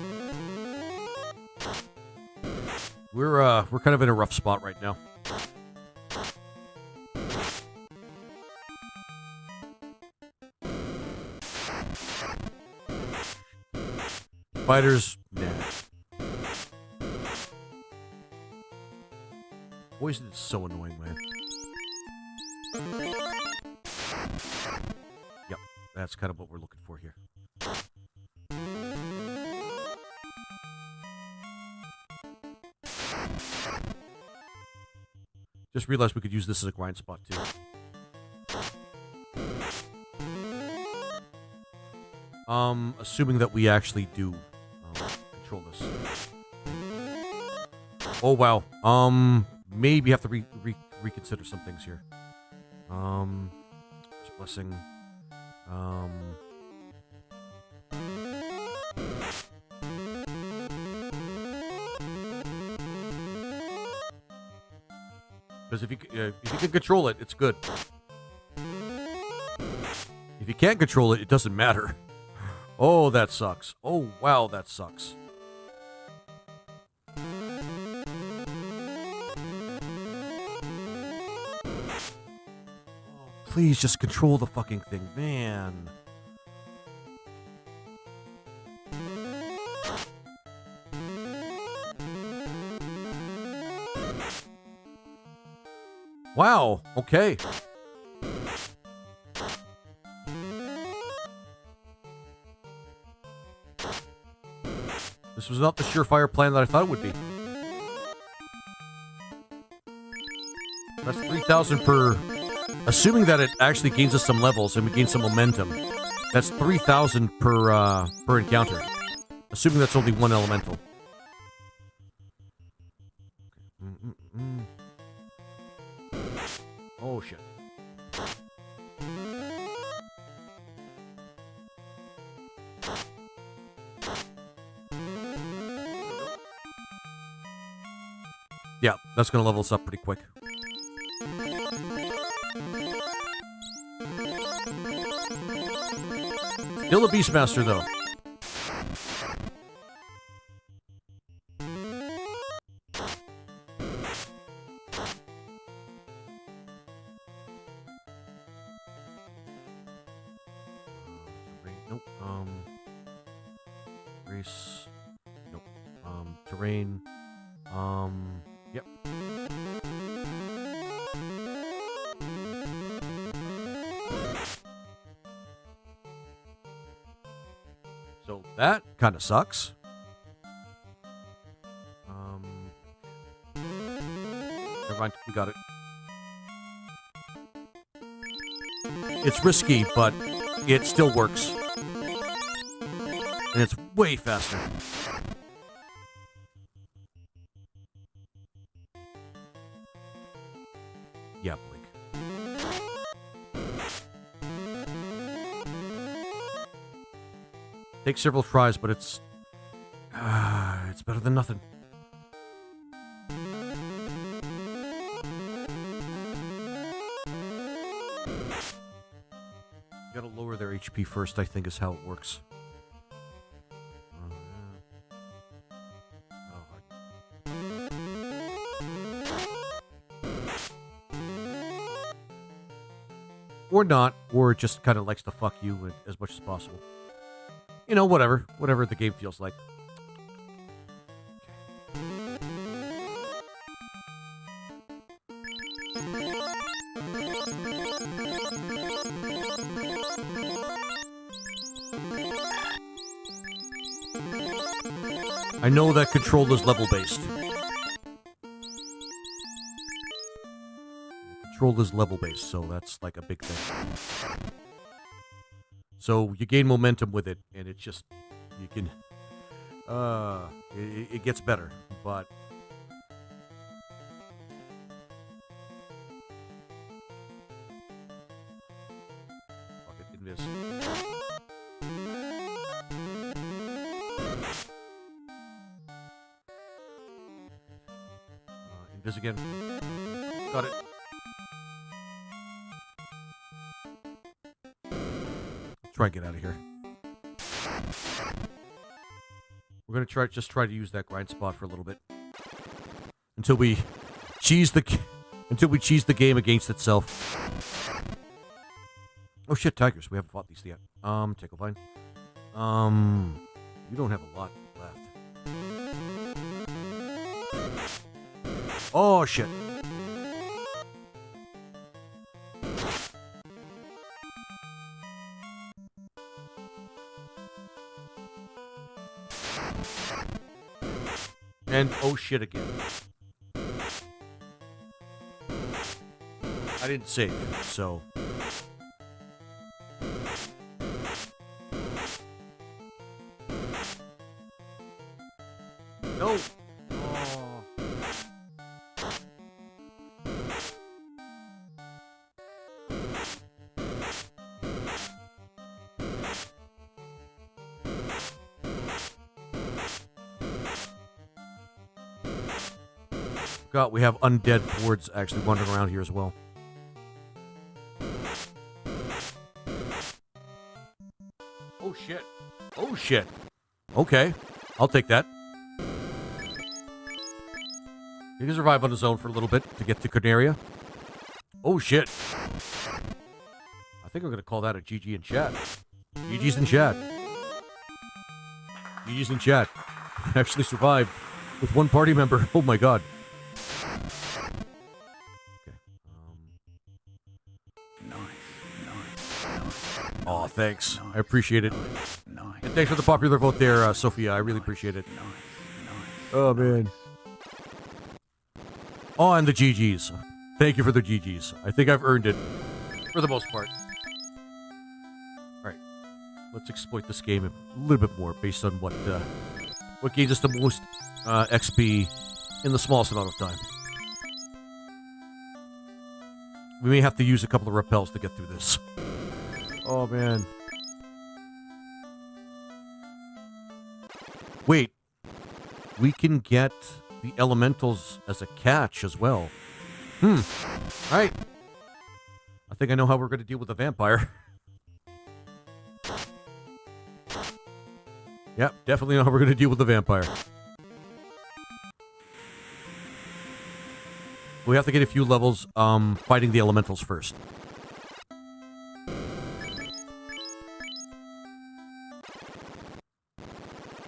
We're kind of in a rough spot right now. Spiders, nah. Poison is so annoying, man. Yep, that's kind of what we're looking for here. Just realized we could use this as a grind spot, too. Assuming that we actually do control this. Oh, wow. Maybe have to reconsider some things here. Blessing. Because if you can control it, it's good. If you can't control it, it doesn't matter. Oh, that sucks. Oh, wow, that sucks. Please just control the fucking thing, man. Wow, okay. This was not the surefire plan that I thought it would be. That's 3,000 per... Assuming that it actually gains us some levels and we gain some momentum, that's 3,000 per encounter. Assuming that's only one elemental. Oh shit. Yeah, that's gonna level us up pretty quick. Still a Beastmaster, though. Nope. Race. Nope. Terrain. Yep. So that kind of sucks. Never mind, we got it. It's risky, but it still works. And it's way faster. Yeah, Blink. Takes several tries, but it's better than nothing. You gotta lower their HP first, I think, is how it works. Or not, or it just kind of likes to fuck you as much as possible. You know, whatever the game feels like. I know that control is level-based. Control is level-based, so that's like a big thing. So you gain momentum with it, and it's just, you can, it gets better, but fuck it, invis. Invis again. Got it. Try and get out of here. We're gonna try to use that grind spot for a little bit until we cheese the game against itself. Oh shit, tigers! We haven't fought these yet. Ticklevine. You don't have a lot left. Oh shit. And oh shit again. I didn't save, so... No! Oh. God, we have undead boards actually wandering around here as well. Oh shit. Oh shit. Okay. I'll take that. He can survive on his own for a little bit to get to Canaria. Oh shit. I think I'm going to call that a GG in chat. GG's in chat. GG's in chat. Actually survived with one party member. Oh my god. Oh, thanks. I appreciate it. And thanks for the popular vote there, Sophia. I really appreciate it. Oh, man. Oh, and the GGs. Thank you for the GGs. I think I've earned it. For the most part. Alright. Let's exploit this game a little bit more based on what gave us the most XP in the smallest amount of time. We may have to use a couple of repels to get through this. Oh, man. Wait. We can get the elementals as a catch as well. Alright. I think I know how we're going to deal with the vampire. Yep, definitely know how we're going to deal with the vampire. We have to get a few levels fighting the elementals first.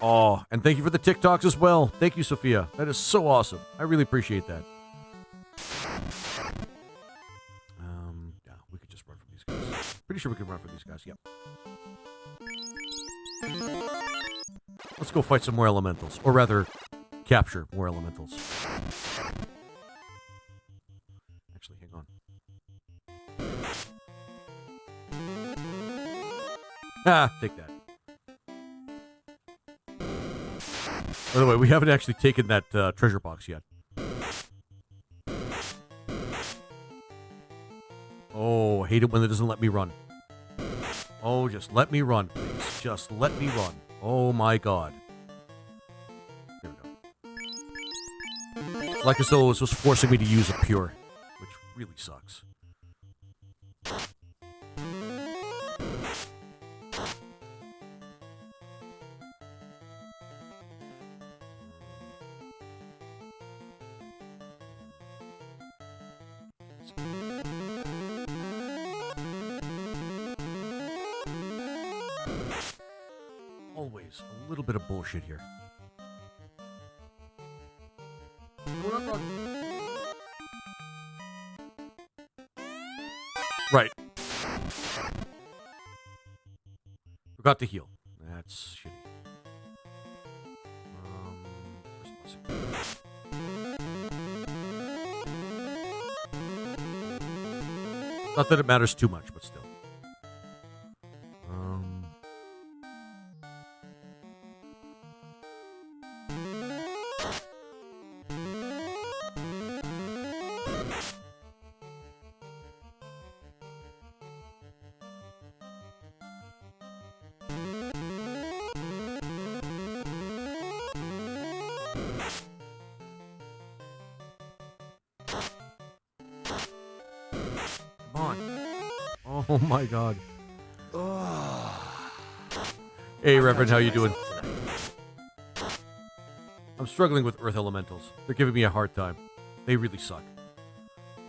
Oh, and thank you for the TikToks as well. Thank you, Sophia. That is so awesome. I really appreciate that. Yeah, we could just run from these guys. Pretty sure we can run from these guys, yep. Let's go fight some more elementals. Or rather, capture more elementals. Actually, hang on. Ah, take that. By the way, we haven't actually taken that treasure box yet. Oh, I hate it when it doesn't let me run. Oh, just let me run, please. Just let me run. Oh my god. There we go. It's like as though this was forcing me to use a pure, which really sucks. Always a little bit of bullshit here. Right. Forgot to heal. That's shitty. First blessing. Not that it matters too much, but still. Oh my god. Hey, Reverend, how you doing? I'm struggling with Earth Elementals. They're giving me a hard time. They really suck.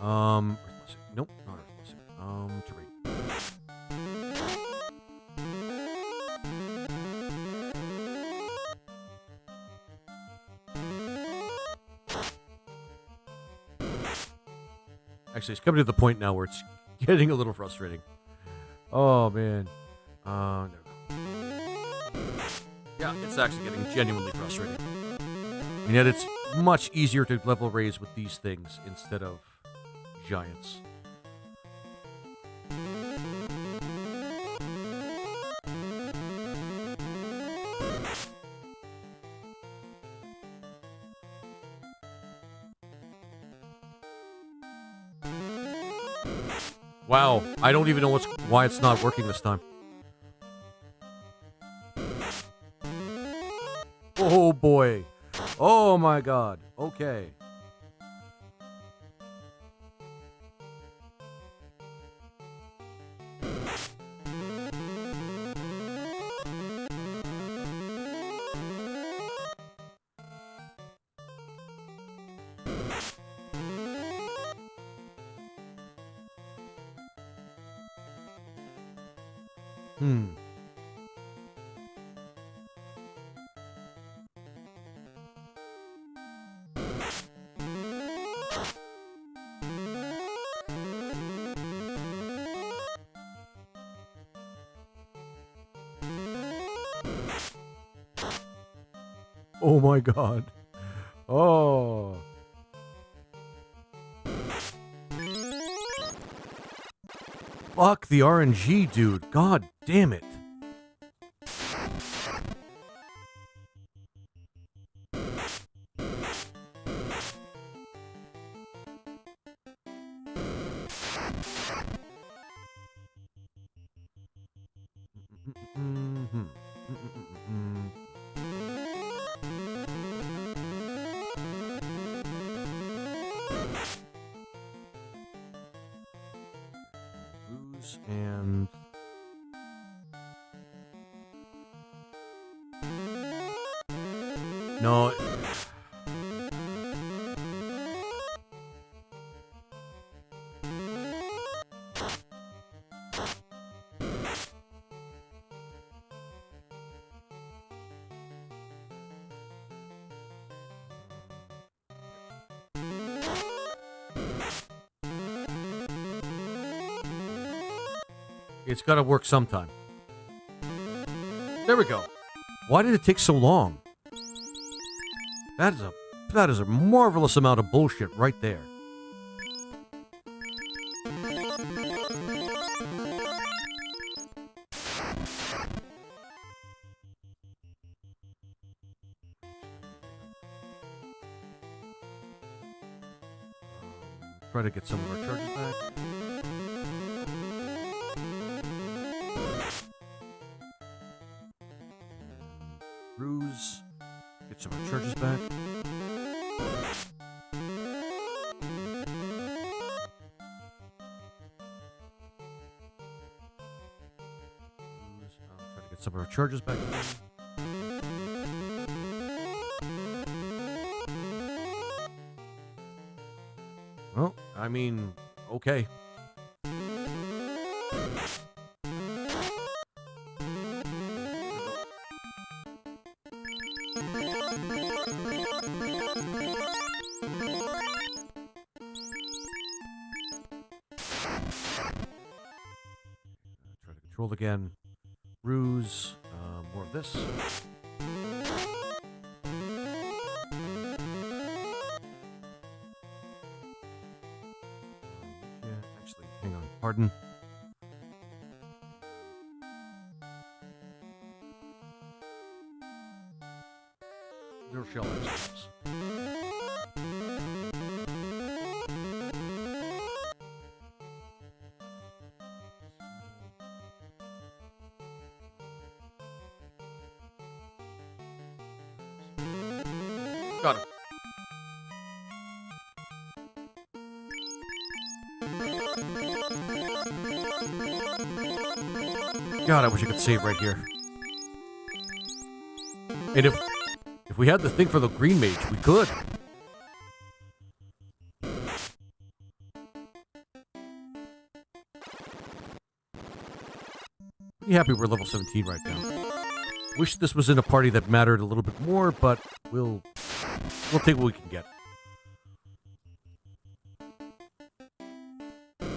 Earth Blessing. Nope, not Earth Blessing. Terrain. Actually, it's coming to the point now where it's getting a little frustrating. Oh, man. No. Yeah, it's actually getting genuinely frustrating. And yet it's much easier to level raise with these things instead of giants. Wow, I don't even know why it's not working this time. Oh boy. Oh my god. Okay. Hmm. Oh my god. Oh. Fuck the RNG, dude. God damn it. Mhm. Booze and no. It's got to work sometime. There we go. Why did it take so long? That is a marvelous amount of bullshit right there. Try to get some of our charges back. Ruse. Get some of our charges back. Try to get some of our charges back again. Well, I mean, okay. Try to control again. Ruse. More of this. Actually, hang on. Pardon. Zero shell extras. Got it. God, I wish I could save right here. And if we had the thing for the green mage, we could. Pretty happy we're level 17 right now. Wish this was in a party that mattered a little bit more, but we'll take what we can get. And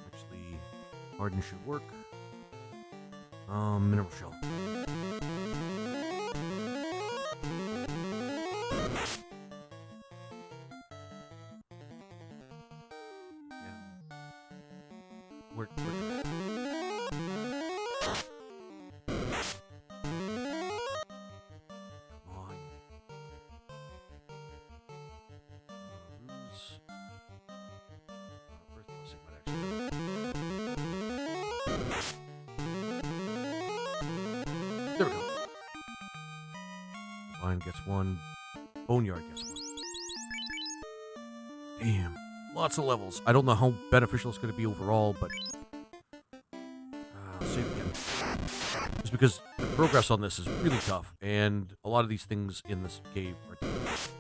actually, Harden should work. Mineral shell. We're Come on. Grapevine gets one. Boneyard gets one. Damn. Lots of levels. I don't know how beneficial it's going to be overall, but... I'll save again. Just because the progress on this is really tough, and a lot of these things in this cave are tough.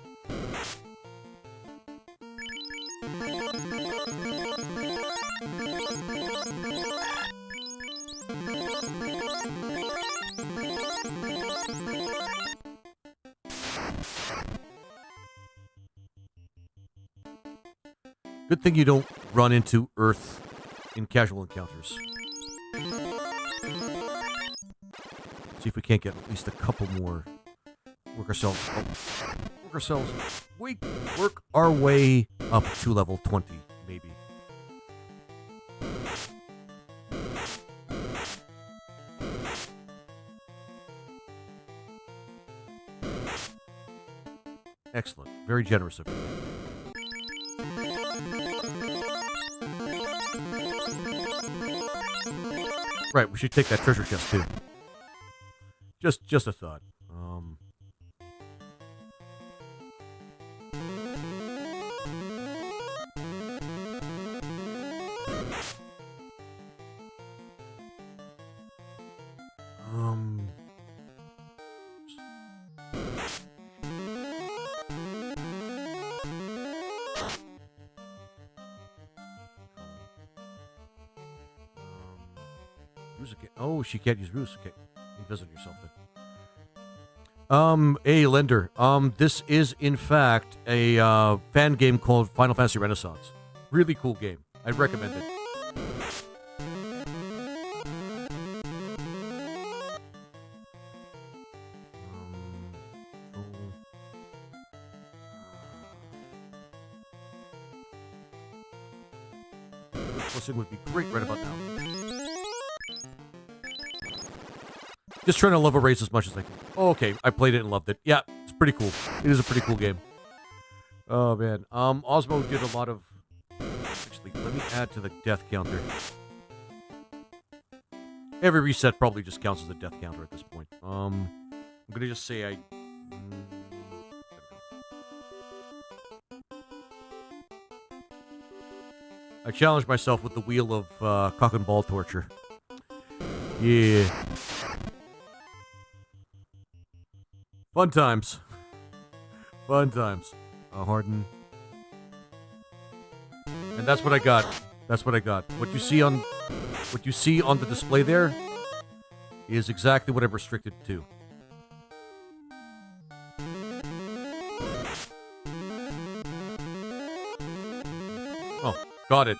Good thing you don't run into Earth in casual encounters. See if we can't get at least a couple more. Work our way up to level 20, maybe. Excellent. Very generous of you. Right, we should take that treasure chest too. Just a thought. Oh, she can't use Ruse. Okay, invisible yourself then. Hey, Lender. This is in fact a fan game called Final Fantasy Renaissance. Really cool game. I'd recommend it. Listening would be great right about now. Just trying to level raise as much as I can. Oh, okay, I played it and loved it. Yeah, it's pretty cool. It is a pretty cool game. Oh, man. Osmo did a lot of... Actually, let me add to the death counter. Every reset probably just counts as a death counter at this point. I'm going to just say I challenged myself with the wheel of cock and ball torture. Yeah. Fun times. Fun times. Harden. And that's what I got. That's what I got. What you see on the display there is exactly what I'm restricted to. Oh, got it.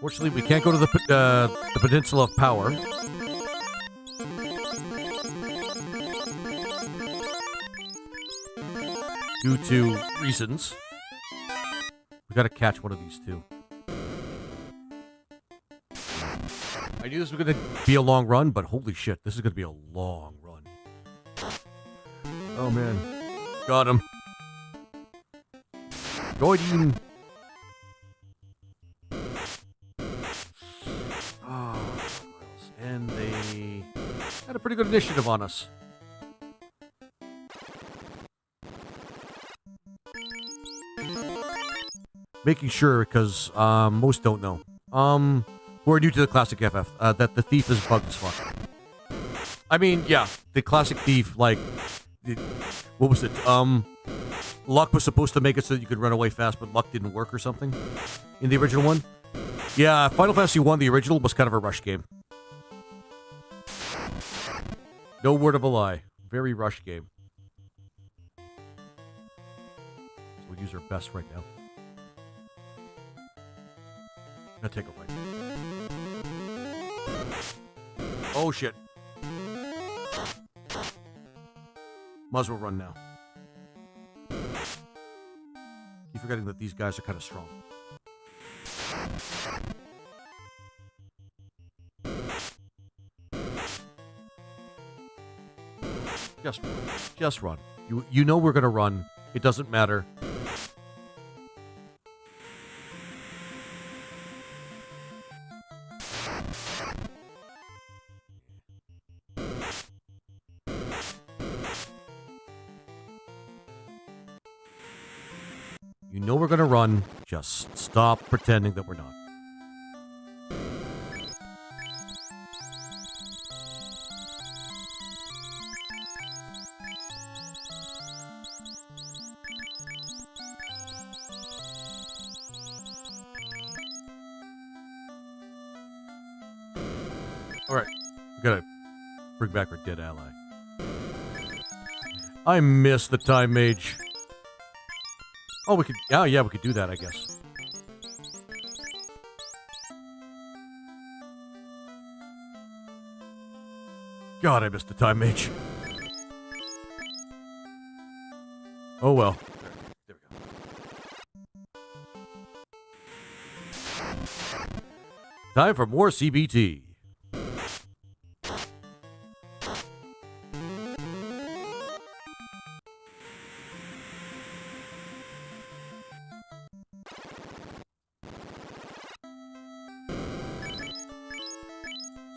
Fortunately, we can't go to the Peninsula of Power. Due to reasons. We gotta catch one of these two. I knew this was gonna be a long run, but holy shit, this is gonna be a long run. Oh man. Got him. Goideen. And they had a pretty good initiative on us. Making sure, because most don't know. Who are new to the classic FF, that the thief is bugged as fuck. I mean, yeah, the classic thief, like, what was it? Luck was supposed to make it so that you could run away fast, but luck didn't work or something in the original one. Yeah, Final Fantasy 1, the original, was kind of a rush game. No word of a lie. Very rush game. We'll use our best right now. Gonna take a bite. Oh shit. Might as well run now. Keep forgetting that these guys are kind of strong. Just run. You know we're gonna run. It doesn't matter. You know we're gonna run. Just stop pretending that we're not. Alright. We gotta bring back our dead ally. I miss the Time Mage. Oh, we could... Oh, yeah, we could do that, I guess. God, I missed the Time Mage. Oh, well. There we go. Time for more CBT.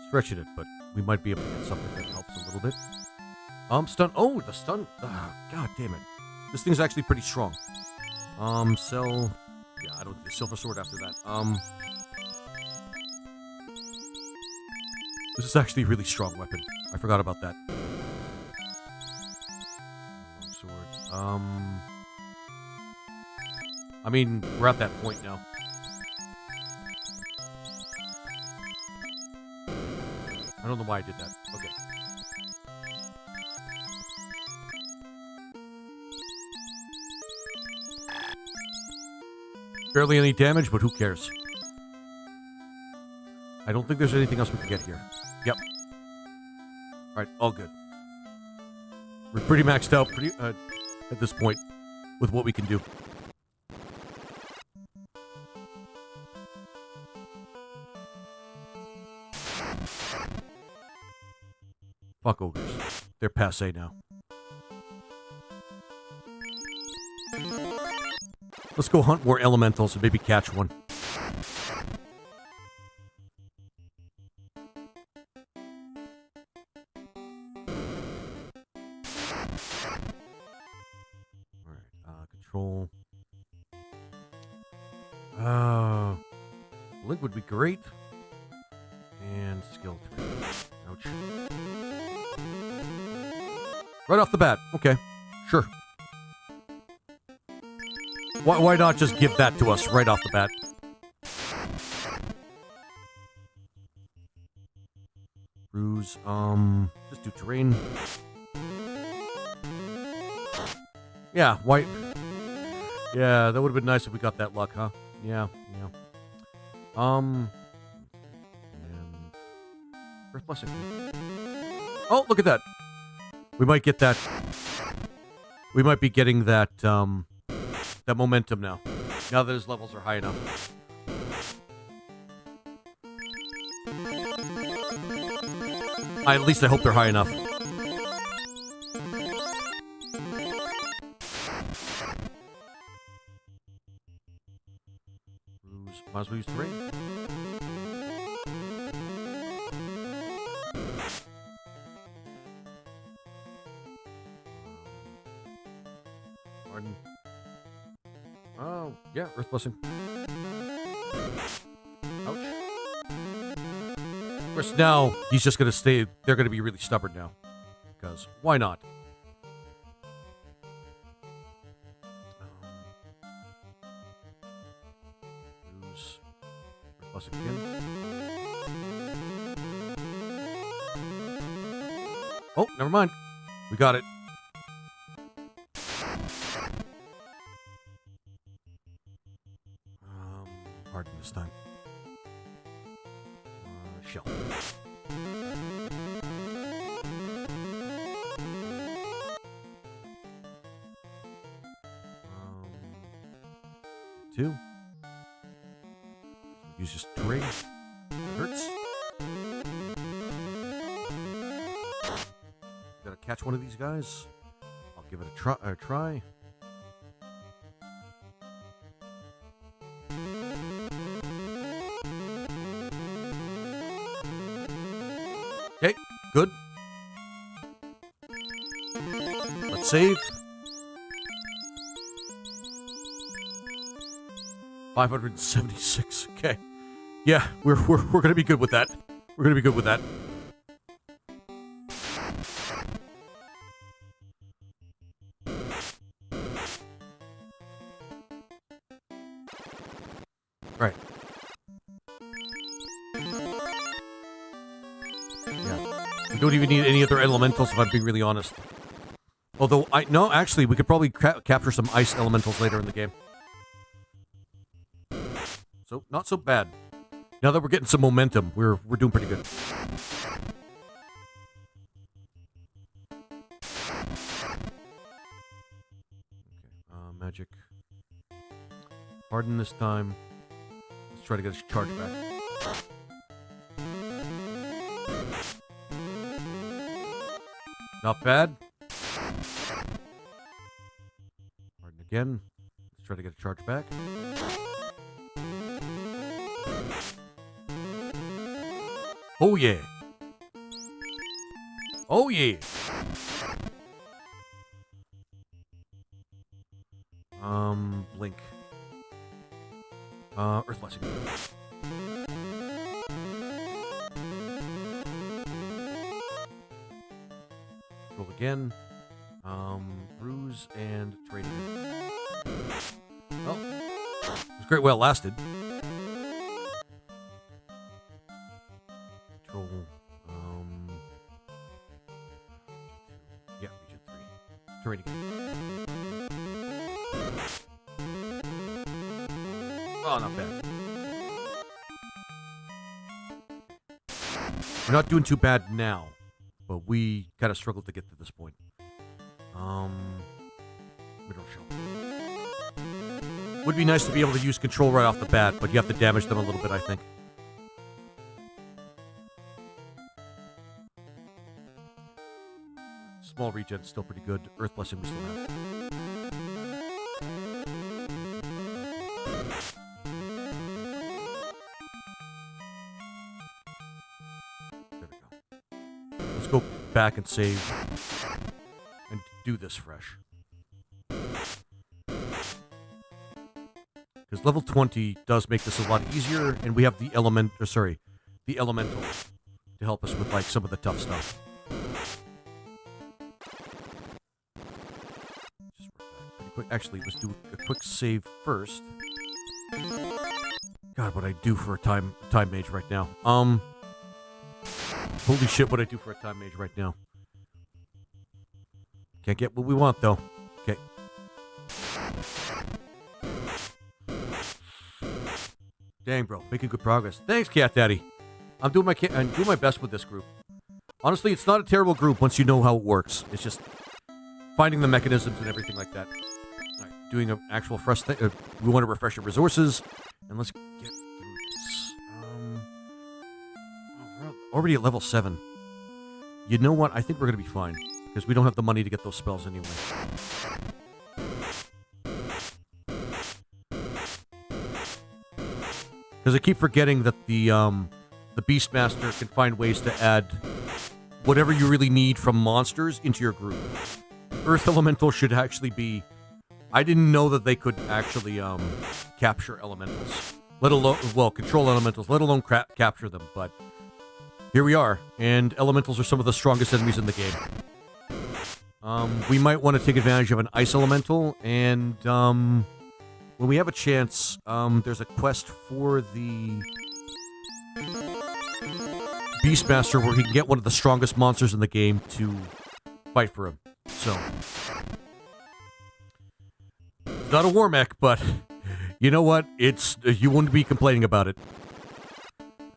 Stretching it, but we might be able to get something that helps a little bit. Stun. Oh, the stun. God damn it. This thing's actually pretty strong. Sell. Yeah, I don't. The silver sword after that. This is actually a really strong weapon. I forgot about that. Sword. I mean, we're at that point now. I don't know why I did that. Okay. Barely any damage, but who cares? I don't think there's anything else we can get here. Yep. Alright, all good. We're pretty maxed out at this point with what we can do. Fuck ogres. They're passé now. Let's go hunt more elementals and maybe catch one. Alright, control. Link would be great. And skill 3. Ouch. Right off the bat. Okay. Sure. Why not just give that to us right off the bat? Ruse. Just do terrain. Yeah, white. Yeah, that would have been nice if we got that luck, huh? Yeah, yeah. And Earth Blessing. Oh, look at that. We might get that. We might be getting that, that momentum now. Now that his levels are high enough. At least I hope they're high enough. Might as well use terrain. Pardon. Oh, yeah, Earth Blessing. Ouch. Of course, now he's just going to stay. They're going to be really stubborn now. Because why not? Use Earth Blessing again. Oh, never mind. We got it. Pardon this time. Shell. Two. Use just terrain. It hurts. Gotta catch one of these guys. I'll give it a try. Okay, good. Let's save. 576. Okay. Yeah, we're gonna be good with that. We're gonna be good with that. Right. Yeah. We don't even need any other elementals if I'm being really honest. Although, actually, we could probably capture some ice elementals later in the game. So, not so bad. Now that we're getting some momentum, we're doing pretty good. Okay, magic. Harden this time. Let's try to get a charge back. Not bad. Harden again. Let's try to get a charge back. Oh yeah. Oh yeah. Blink. Earth Blessing. Roll again. Bruise and trade again. Well, it was great while it lasted. Control. Yeah, region 3. Trade again. Oh, not bad. We're not doing too bad now, but we kind of struggled to get to this point. Middle shell. Would be nice to be able to use control right off the bat, but you have to damage them a little bit, I think. Small regen, still pretty good. Earth Blessing we still have. There we go. Let's go back and save and do this fresh. Because level 20 does make this a lot easier, and we have the elemental to help us with like some of the tough stuff. Just work back pretty quick. Actually, let's do a quick save first. God, what I do for a time mage right now. Holy shit, what I do for a time mage right now. Can't get what we want though. Okay. Dang, bro, making good progress. Thanks, Cat Daddy. I'm doing my best with this group. Honestly, it's not a terrible group once you know how it works. It's just finding the mechanisms and everything like that. All right, doing an actual fresh thing. We want to refresh our resources, and let's get through this. We're already at level 7. You know what? I think we're gonna be fine because we don't have the money to get those spells anyway. Because I keep forgetting that the Beastmaster can find ways to add whatever you really need from monsters into your group. Earth Elemental should actually be... I didn't know that they could actually capture elementals. Let alone... Well, control elementals, let alone capture them, but... Here we are, and elementals are some of the strongest enemies in the game. We might want to take advantage of an ice elemental, and... when we have a chance, there's a quest for the Beastmaster where he can get one of the strongest monsters in the game to fight for him. So, it's not a war mech, but you know what? It's you wouldn't be complaining about it.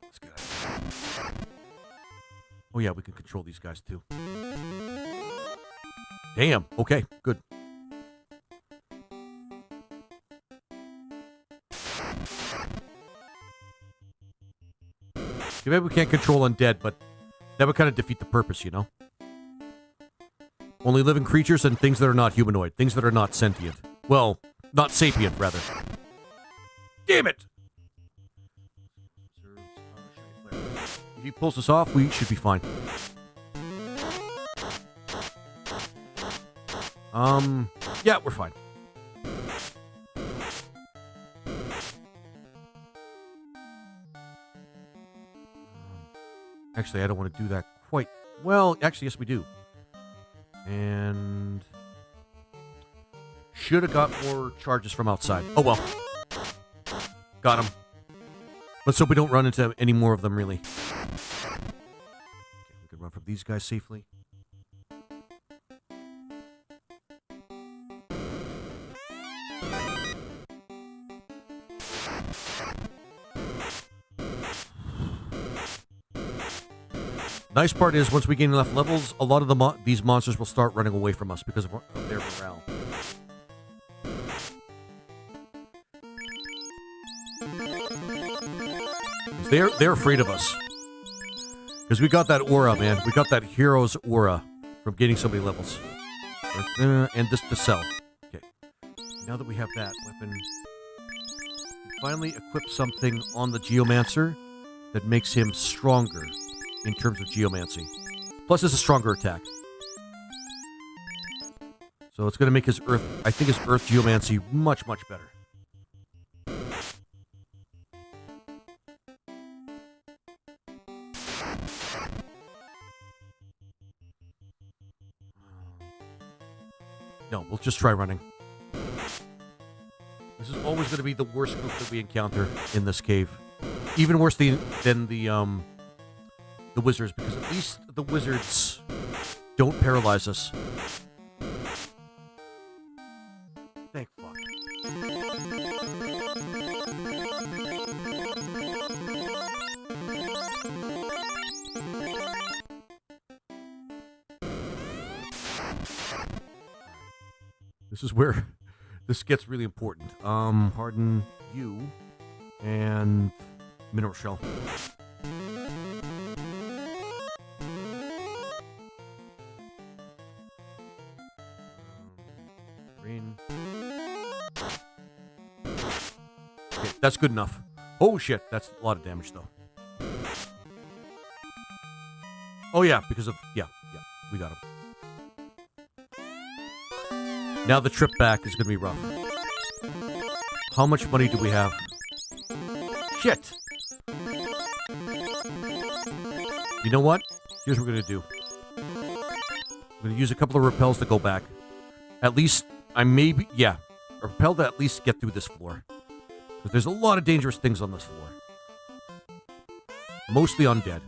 Let's get out. Oh yeah, we can control these guys too. Damn. Okay. Good. Maybe we can't control undead, but that would kind of defeat the purpose, you know? Only living creatures and things that are not humanoid. Things that are not sentient. Well, not sapient, rather. Damn it! If he pulls us off, we should be fine. Yeah, we're fine. Actually, I don't want to do that quite. Well, actually, yes, we do. And should have got more charges from outside. Oh, well. Got him. Let's hope we don't run into any more of them, really. Okay, we can run from these guys safely. Nice part is, once we gain enough levels, a lot of these monsters will start running away from us because of their morale. They're afraid of us. Because we got that aura, man. We got that hero's aura from getting so many levels. And this to sell. Okay. Now that we have that weapon, we finally equip something on the Geomancer that makes him stronger in terms of geomancy. Plus, it's a stronger attack. So it's going to make his earth, I think his earth geomancy much, much better. No, we'll just try running. This is always going to be the worst group that we encounter in this cave. Even worse than the wizards, because at least the wizards don't paralyze us. Thank fuck. This is where this gets really important. Harden you and mineral shell. Green. Okay, that's good enough. Oh shit, that's a lot of damage though. Oh yeah, because of yeah, we got him. Now the trip back is going to be rough. How much money do we have? Shit! You know what? Here's what we're going to do. I'm going to use a couple of repels to go back. At least, I may be... Yeah. A repel to at least get through this floor. Because there's a lot of dangerous things on this floor. Mostly undead.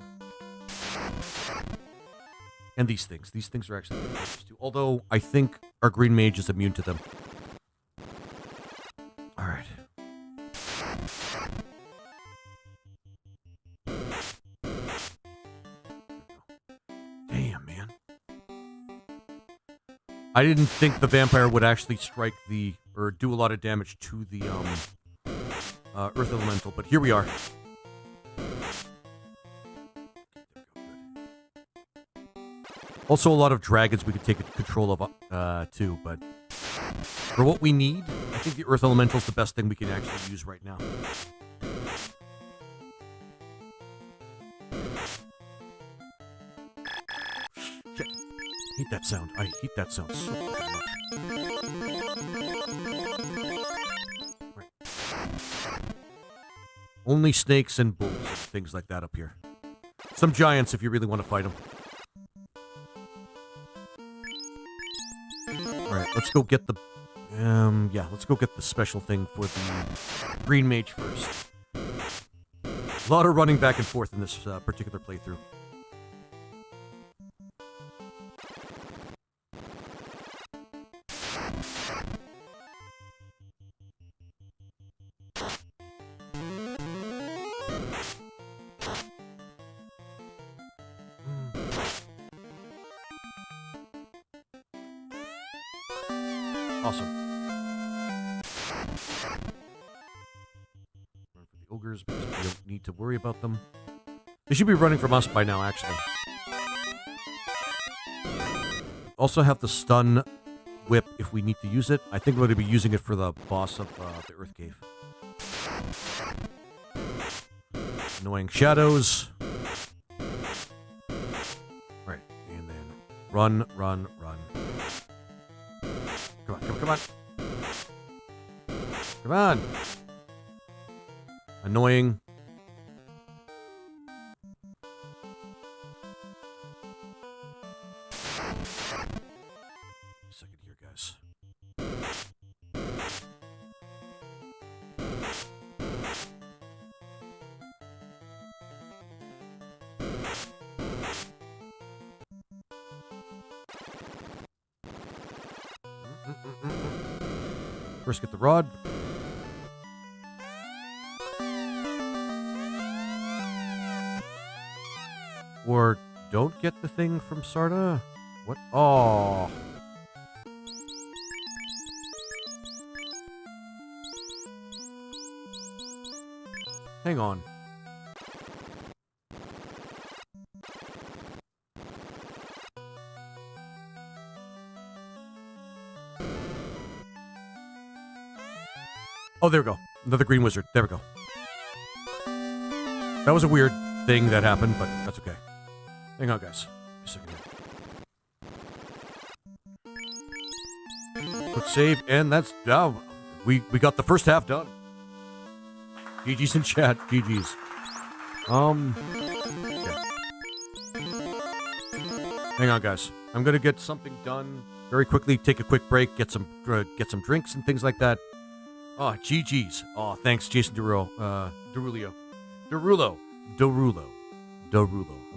And these things. These things are actually dangerous too. Although, I think our green mage is immune to them. Alright. Damn, man. I didn't think the vampire would actually strike the... or do a lot of damage to the, Earth Elemental, but here we are. Also, a lot of dragons we could take control of, too, but for what we need, I think the Earth Elemental is the best thing we can actually use right now. Shit. I hate that sound. I hate that sound so much. Right. Only snakes and bulls, things like that up here. Some giants if you really want to fight them. Alright, let's go get the... let's go get the special thing for the green mage first. A lot of running back and forth in this particular playthrough. Awesome. Run for the ogres because we don't need to worry about them. They should be running from us by now, actually. Also have the stun whip if we need to use it. I think we're going to be using it for the boss of the Earth Cave. Annoying shadows. Right, and then run, run, run. Come on, come on, come on. Come on. Second here, guys. First, get the rod. Or don't get the thing from Sarda? What? Oh. Hang on. Oh, there we go. Another green wizard. There we go. That was a weird thing that happened, but that's okay. Hang on, guys. Just a second. Quick save, and that's down. We got the first half done. GG's in chat. GG's. Okay. Hang on, guys. I'm gonna get something done very quickly. Take a quick break. Get some drinks and things like that. Oh, GG's. Oh, thanks, Jason Derulo. I'm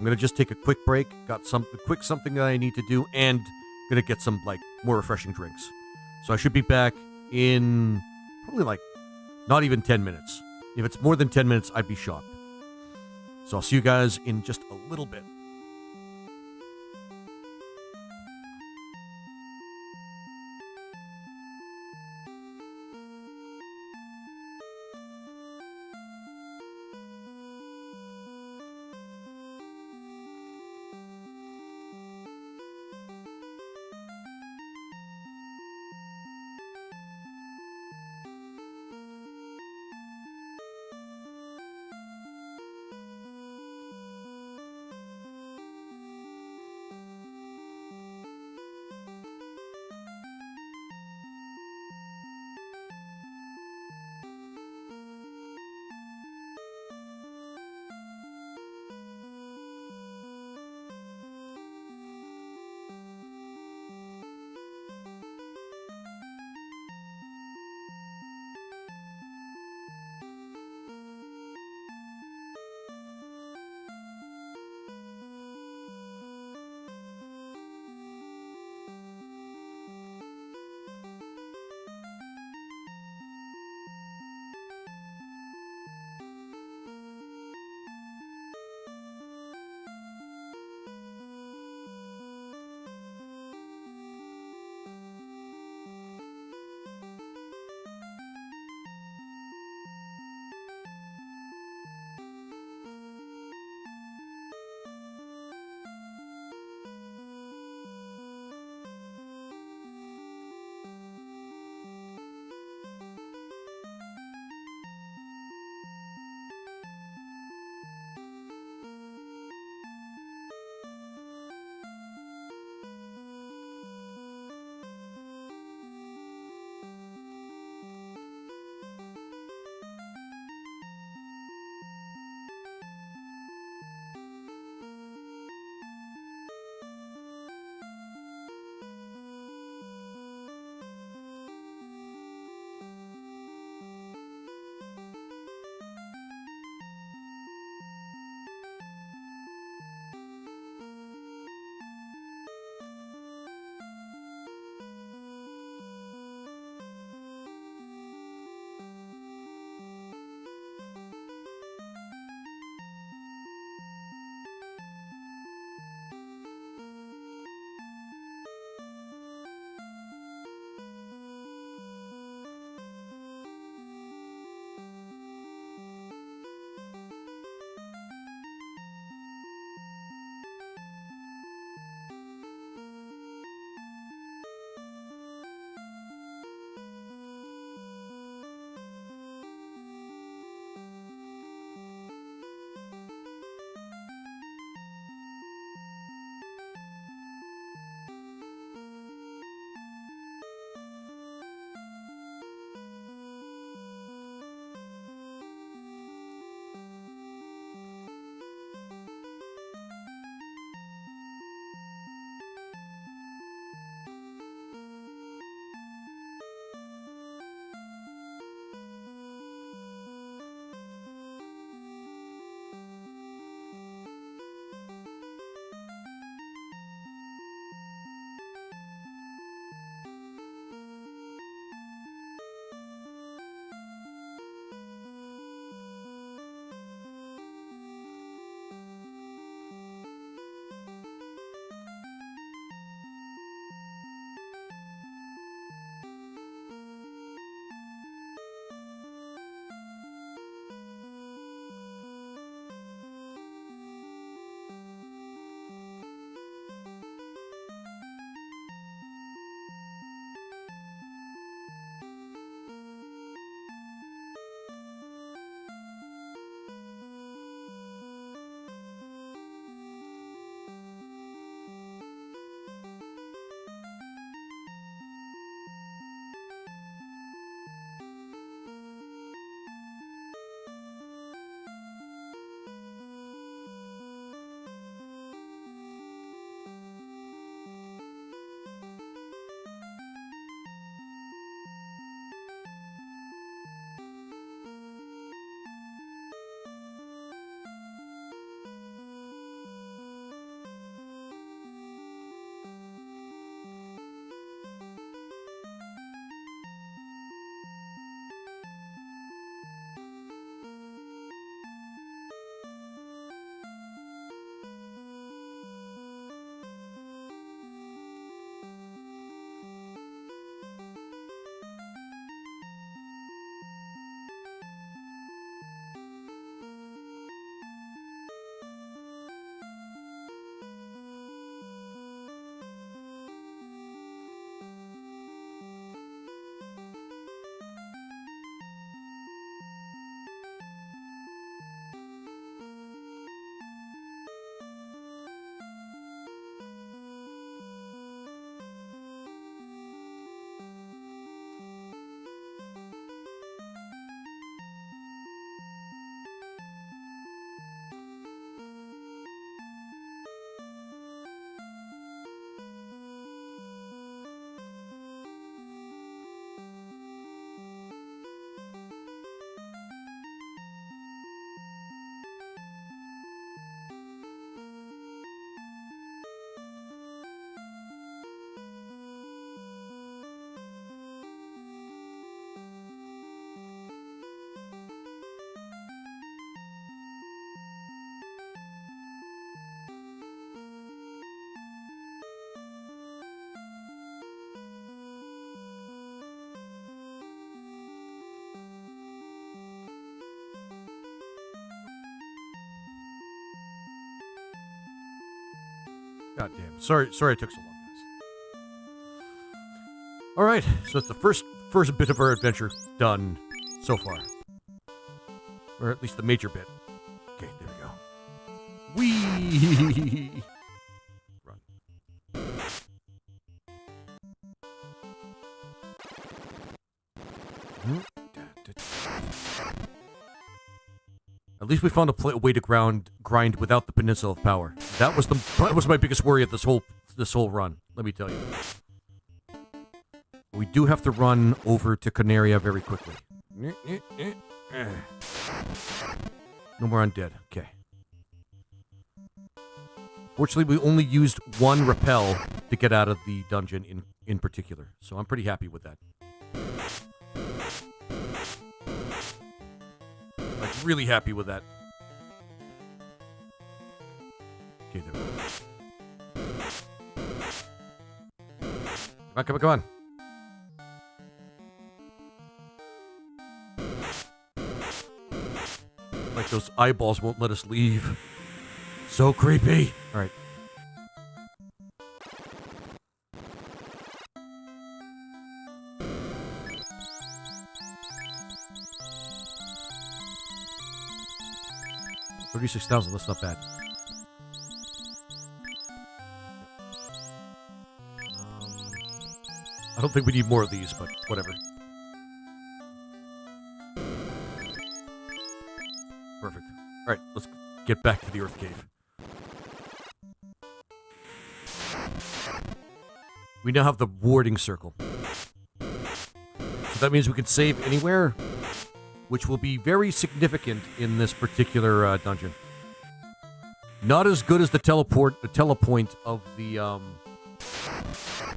gonna just take a quick break. Got something that I need to do, and gonna get some more refreshing drinks. So I should be back in probably not even 10 minutes. If it's more than 10 minutes, I'd be shocked. So I'll see you guys in just a little bit. God damn. Sorry it took so long, guys. All right, so that's the first bit of our adventure done so far. Or at least the major bit. Okay, there we go. Whee! Run. At least we found a way to grind without the Peninsula of Power. That was my biggest worry of this whole run. Let me tell you. We do have to run over to Canaria very quickly. No more undead. Okay. Fortunately, we only used one rappel to get out of the dungeon in particular, so I'm pretty happy with that. Like, really happy with that. Okay, there we go. Come on. Like those eyeballs won't let us leave. So creepy. All right. $36,000. That's not bad. I don't think we need more of these, but whatever. Perfect. All right, let's get back to the Earth Cave. We now have the warding circle. So that means we can save anywhere, which will be very significant in this particular dungeon. Not as good as the telepoint of the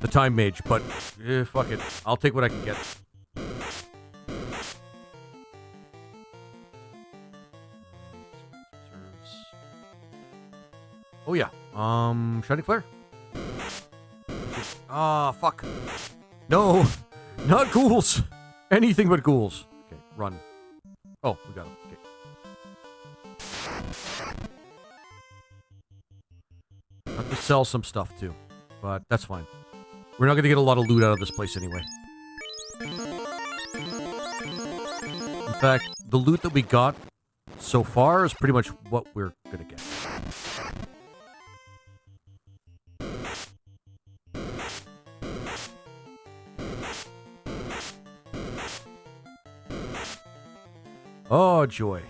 time mage, but fuck it. I'll take what I can get. Oh yeah. Shining Flare. Ah, fuck. No, not ghouls. Anything but ghouls. Okay, run. Oh, we got him. Okay. Have to sell some stuff too, but that's fine. We're not going to get a lot of loot out of this place anyway. In fact, the loot that we got so far is pretty much what we're going to get. Oh, joy.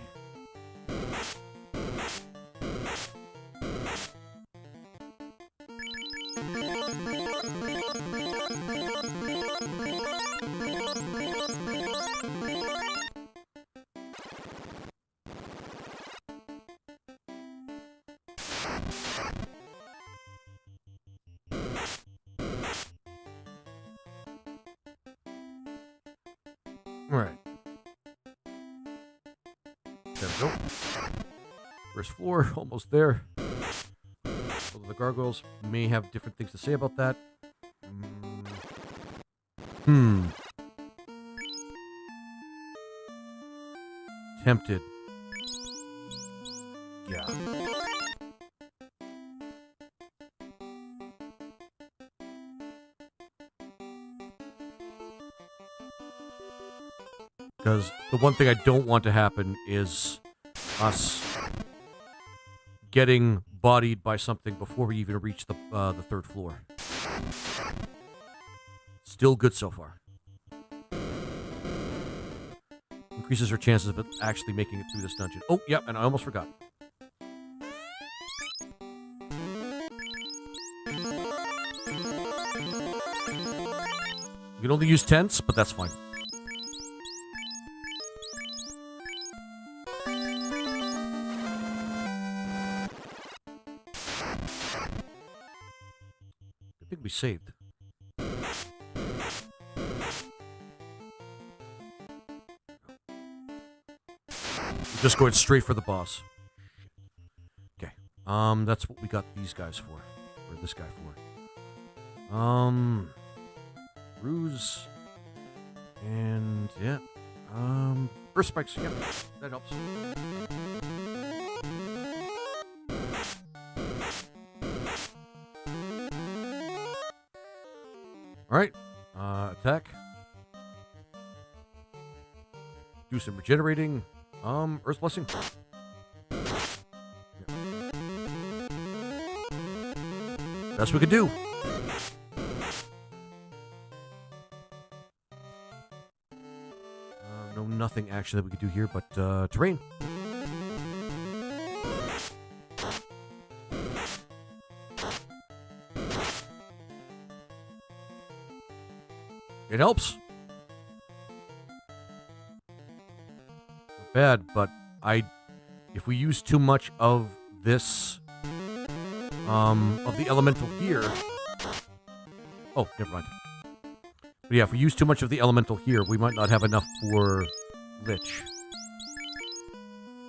All right. There we go. First floor, almost there. Although the gargoyles may have different things to say about that. Tempted. Yeah. Because the one thing I don't want to happen is us getting bodied by something before we even reach the third floor. Still good so far. Increases our chances of it actually making it through this dungeon. Oh, yeah, and I almost forgot. We can only use tents, but that's fine. I think we saved. We're just going straight for the boss. Okay. That's what we got these guys for. Or this guy for. Ruse. And yeah. Burst spikes, yeah. That helps. All right. Attack. Do some regenerating. Earth Blessing. Yeah. Best we could do. No, nothing action that we could do here, but terrain. It helps. Not bad, but if we use too much of this, of the elemental here. Oh, never mind. But yeah, if we use too much of the elemental here, we might not have enough for Lich.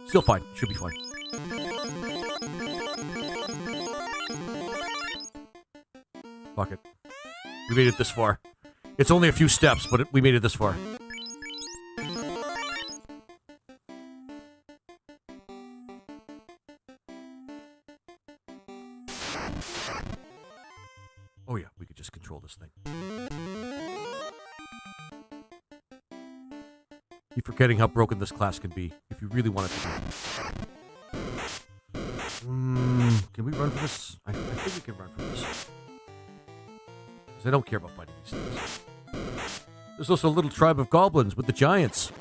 Still fine. Should be fine. Fuck it. We made it this far. It's only a few steps, but we made it this far. Oh yeah, we could just control this thing. Keep forgetting how broken this class can be, if you really want it to be. Can we run for this? I think we can run for this. Because I don't care about fighting these things. There's also a little tribe of goblins with the giants.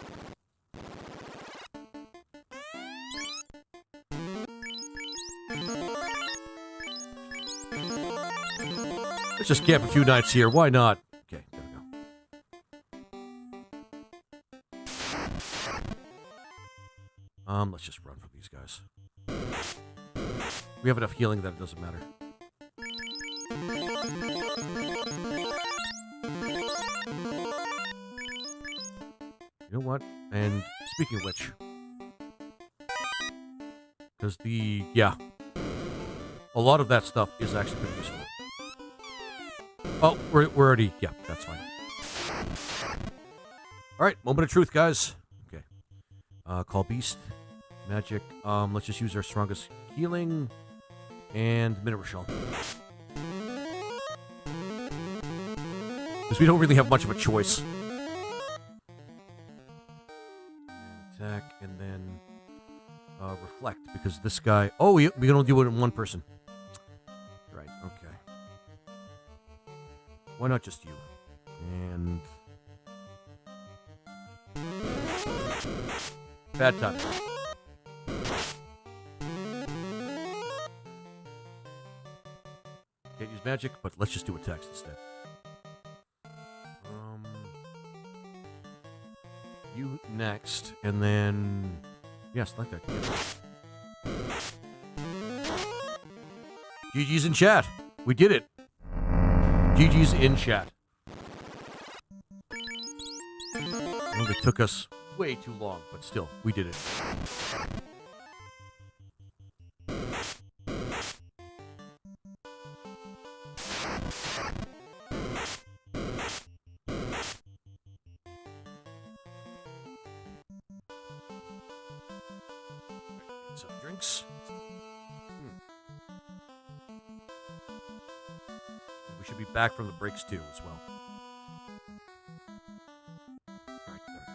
Let's just camp a few nights here. Why not? Okay, there we go. Let's just run from these guys. We have enough healing that it doesn't matter. You know what? And speaking of which, because a lot of that stuff is actually pretty useful. Oh, we're already, yeah, that's fine. All right, moment of truth, guys. Okay. Call Beast, Magic. Let's just use our strongest healing and Mineral Shell. Because we don't really have much of a choice. Attack, and then reflect, because this guy... Oh, we can only do it in one person. Right, okay. Why not just you? And... Bad time. Can't use magic, but let's just do attacks instead. You next, and then... Yeah, select that. GG's in chat. We did it. GG's in chat. I know it took us way too long, but still, we did it. Some drinks. We should be back from the breaks too, as well. Alright, there we go.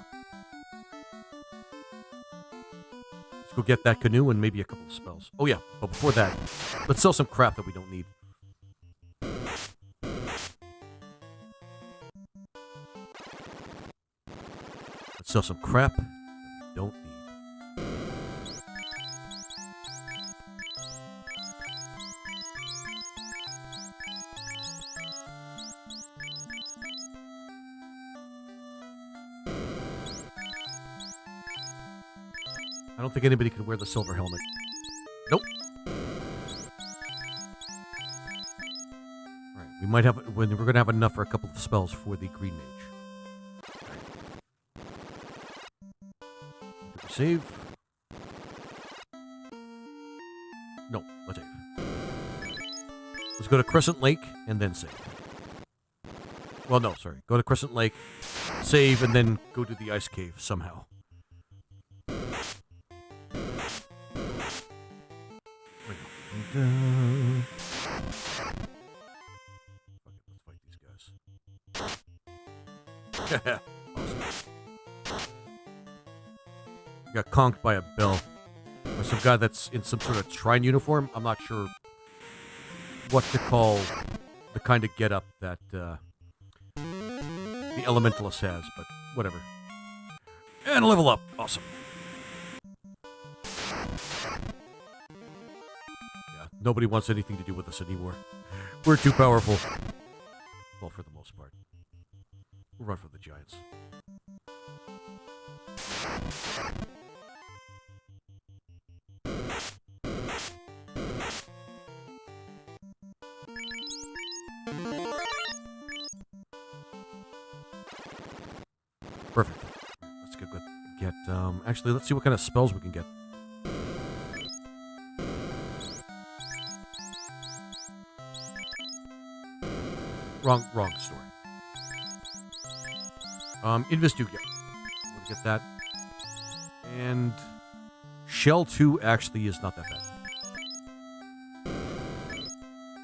Let's go get that canoe and maybe a couple of spells. Oh yeah, but before that, let's sell some crap that we don't need. Let's sell some crap that we don't need. I don't think anybody can wear the silver helmet. Nope. Alright, we might have... We're going to have enough for a couple of spells for the green mage. Right. Save. No, let's save. Let's go to Crescent Lake and then save. Well, no, sorry. Go to Crescent Lake, save, and then go to the ice cave somehow. Fuck it, let's fight these guys. Awesome. Got conked by a bell. Or some guy that's in some sort of shrine uniform. I'm not sure what to call the kind of getup that the Elementalist has, but whatever. And level up. Awesome. Yeah, nobody wants anything to do with us anymore. We're too powerful. Well, for the most part. We'll run for the Giants. Perfect. Let's get actually, let's see what kind of spells we can get. Wrong story. Investigator. We'll get that. And Shell 2 actually is not that bad.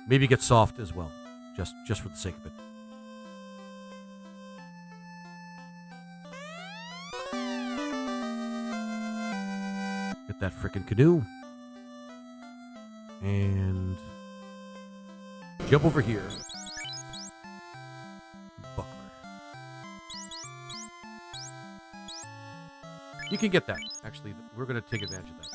Maybe get soft as well. Just for the sake of it. Get that frickin' canoe. And jump over here. Buckler. You can get that. Actually, we're going to take advantage of that.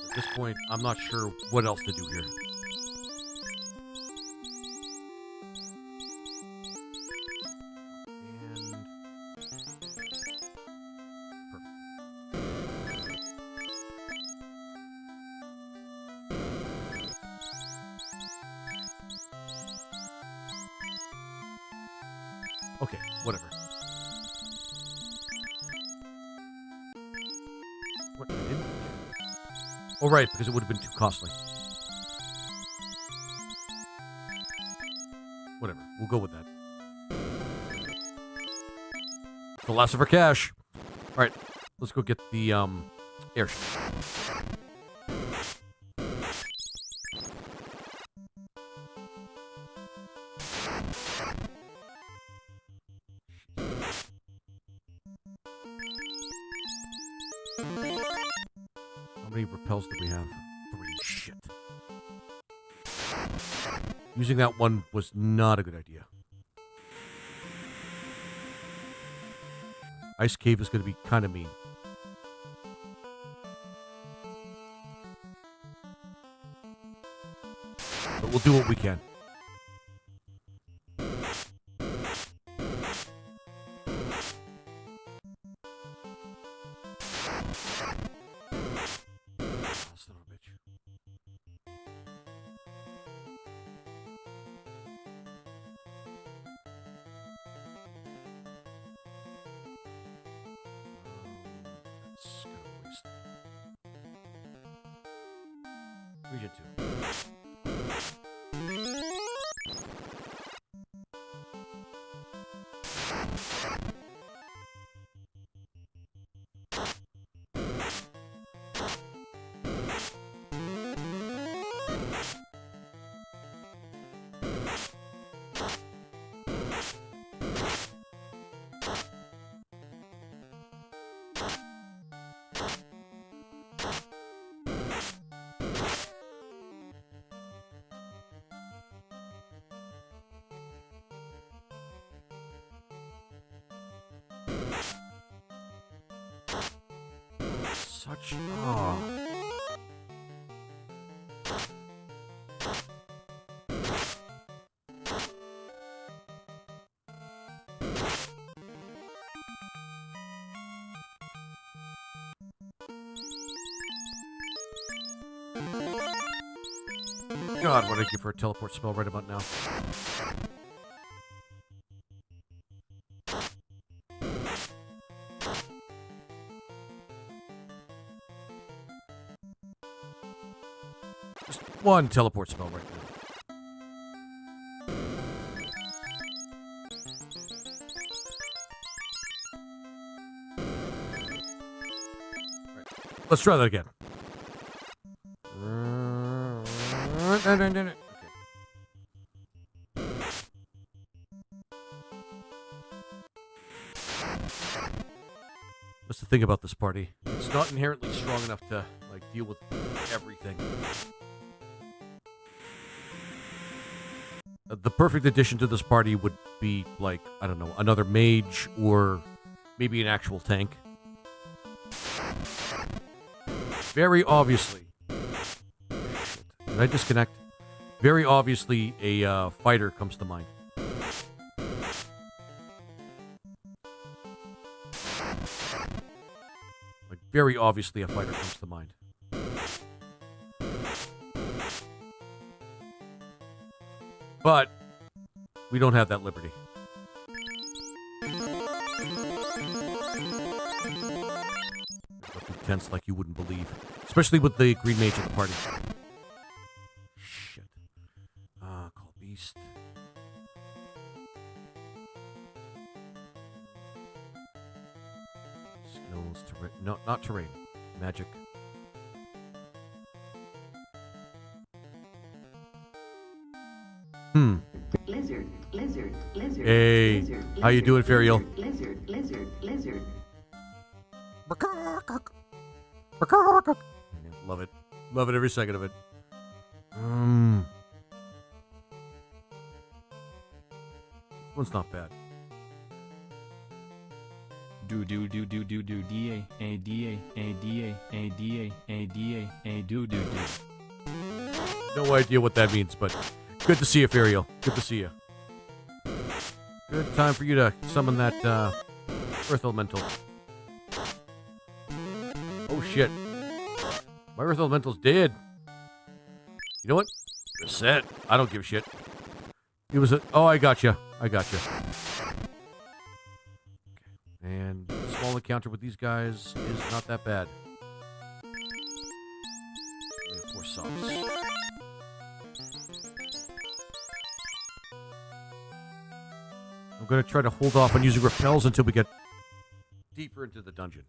At this point, I'm not sure what else to do here. Okay, whatever. What? I didn't? Oh, right, because it would have been too costly. Whatever, we'll go with that. The last of our cash. All right, let's go get the airship. How many repels do we have? 3. Shit. Using that one was not a good idea. Ice Cave is going to be kind of mean. But we'll do what we can. Son of a bitch. That's kind of a waste. Region 2. Such. Oh. God, what did I give for a teleport spell right about now? Just one teleport spell right now. Right. Let's try that again. Okay. That's the thing about this party. It's not inherently strong enough to, like, deal with everything. The perfect addition to this party would be, like, I don't know, another mage or maybe an actual tank. Very obviously. Did I disconnect? Very obviously, a fighter comes to mind. Like, very obviously, a fighter comes to mind. But we don't have that liberty. Looking tense like you wouldn't believe. Especially with the green mage at the party. Shit. Call beast. Skills, terrain. No, not terrain. Magic. Lizard, lizard, lizard. Hey, lizard, how you doing, Ferial? Lizard, lizard, lizard. Love it. Love it every second of it. This one's not bad. Do do do do do do da a da a da a da a da a do do do. No idea what that means, but good to see you, Ferial. Good to see you. Good time for you to summon that Earth Elemental. Oh shit. My Earth Elemental's dead. You know what? Reset. I don't give a shit. It was a... Oh, I gotcha. I gotcha. Okay. And small encounter with these guys is not that bad. We have 4 subs. I'm going to try to hold off on using repels until we get deeper into the dungeon.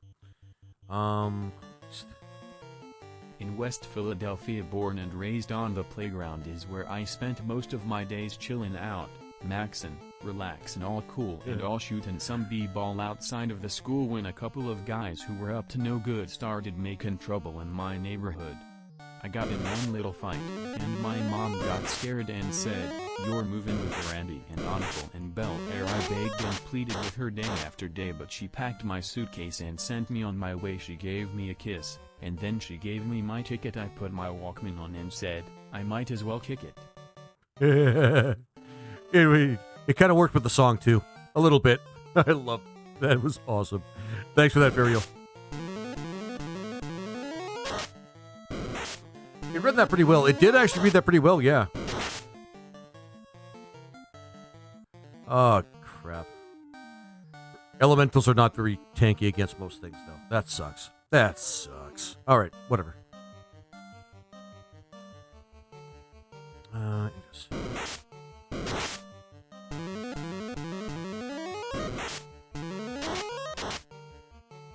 In West Philadelphia, born and raised on the playground is where I spent most of my days chillin' out, maxin', relaxin' all cool and all shootin' some b-ball outside of the school when a couple of guys who were up to no good started making trouble in my neighborhood. I got in one little fight, and my mom got scared and said, "You're moving with Randy and Uncle and Bel Air." I begged and pleaded with her day after day, but she packed my suitcase and sent me on my way. She gave me a kiss, and then she gave me my ticket. I put my Walkman on and said, I might as well kick it. It kind of worked with the song, too. A little bit. I love that. It was awesome. Thanks for that, Ferial. It read that pretty well. It did actually read that pretty well, yeah. Oh, crap. Elementals are not very tanky against most things, though. That sucks. That sucks. Alright, whatever. Just...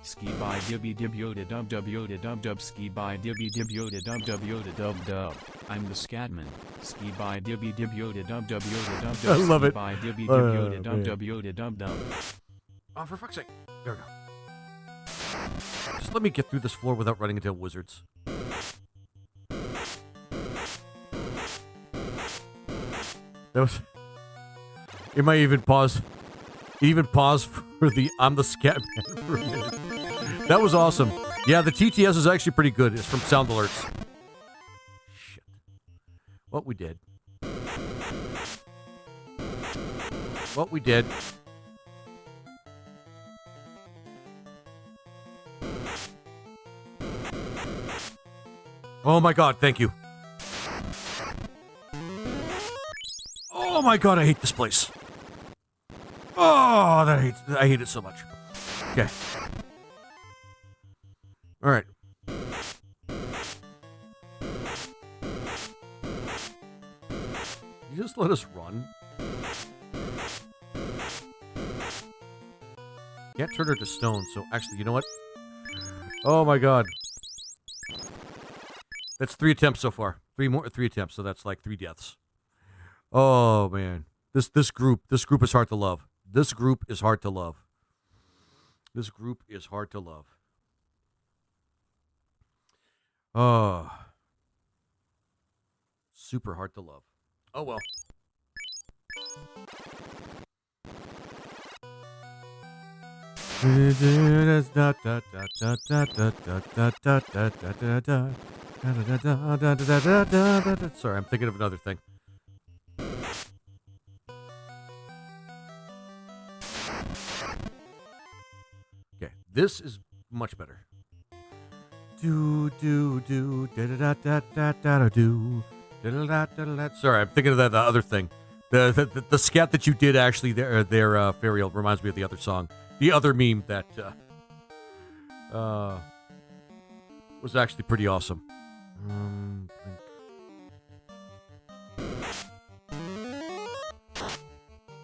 Ski by dibby dibyoda dub dub yoda dub dub. Ski by dibby dibyoda dub dub yoda dub dub. I'm the Scatman. Ski by dibby dibyoda dub dub yoda dub dub. I love it. Ski by dibby dibyoda dub dub yoda dub dub. Oh, for fuck's sake. There we go. Just let me get through this floor without running into wizards. That was... It might even pause... Even pause for the I'm the Scatman for a minute. That was awesome. Yeah, the TTS is actually pretty good. It's from Sound Alerts. Shit. What we did. What we did. Oh my god, thank you. Oh my god, I hate this place. Oh, I hate it so much. Okay. Alright. You just let us run? Can't turn her to stone, so actually, you know what? Oh my god. That's 3 attempts so far. Three attempts, so that's like 3 deaths. Oh man. This group is hard to love. This group is hard to love. This group is hard to love. Oh. Super hard to love. Oh well. Sorry, I'm thinking of another thing. Okay, this is much better. Do do do da da da da da da do da da da da. Sorry, I'm thinking of the other thing. The scat that you did actually there Fariel reminds me of the other song, the other meme that was actually pretty awesome.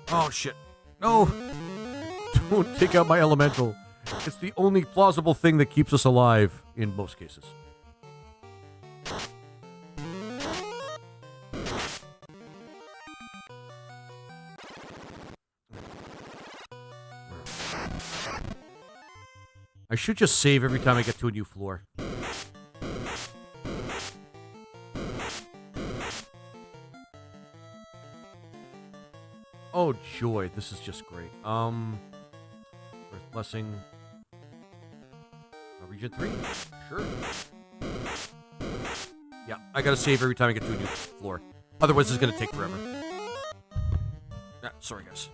Oh shit! No! Don't take out my elemental. It's the only plausible thing that keeps us alive in most cases. I should just save every time I get to a new floor. Oh joy, this is just great. Earth Blessing. Region 3? Sure. Yeah, I gotta save every time I get to a new floor. Otherwise, it's gonna take forever. Sorry, guys.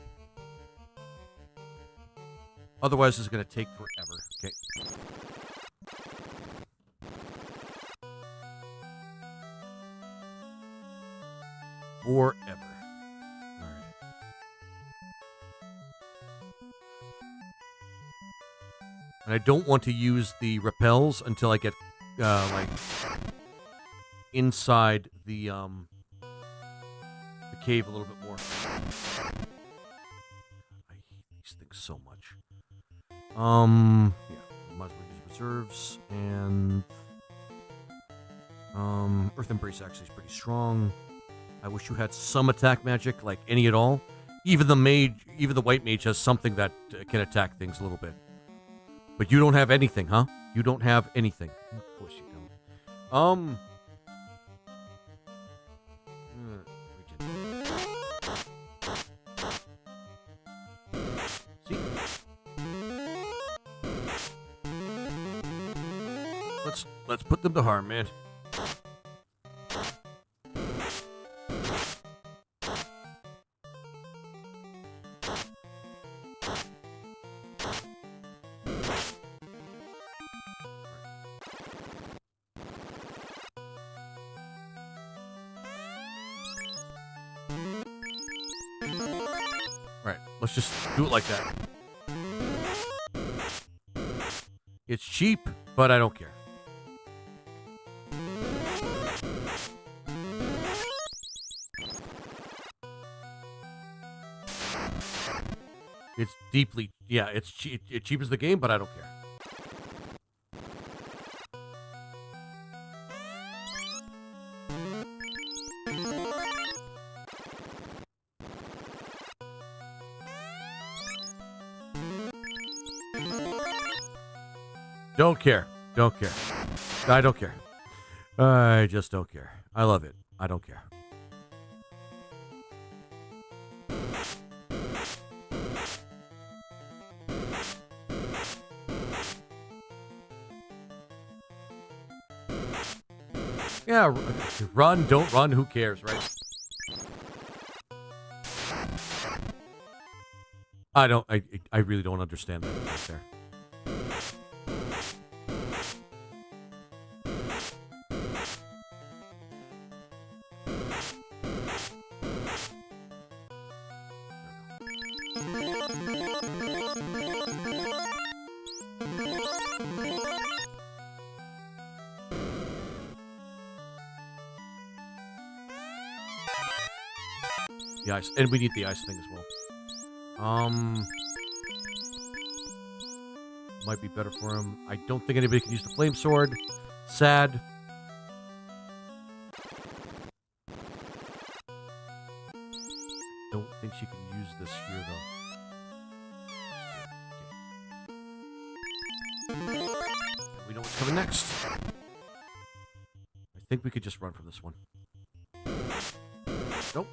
Otherwise, it's gonna take forever. Okay. Forever. Alright. And I don't want to use the repels until I get, like, inside the cave a little bit more. I hate these things so much. Yeah, might as well use reserves, and Earth Embrace actually is pretty strong. I wish you had some attack magic, like any at all. Even the white mage has something that can attack things a little bit. But you don't have anything, huh? You don't have anything. Of course you don't. See? Let's put them to harm, man. Right, let's just do it like that. It's cheap, but I don't care. It's deeply, yeah, it's cheap. It cheapens the game, but I don't care. Don't care. Don't care. I don't care. I just don't care. I love it. I don't care. Yeah, run, don't run, who cares, right? I really don't understand that right there. The ice, and we need the ice thing as well. Might be better for him. I don't think anybody can use the flame sword. Sad. think she can use this here, though. Okay. We know what's coming next. I think we could just run from this one. Nope.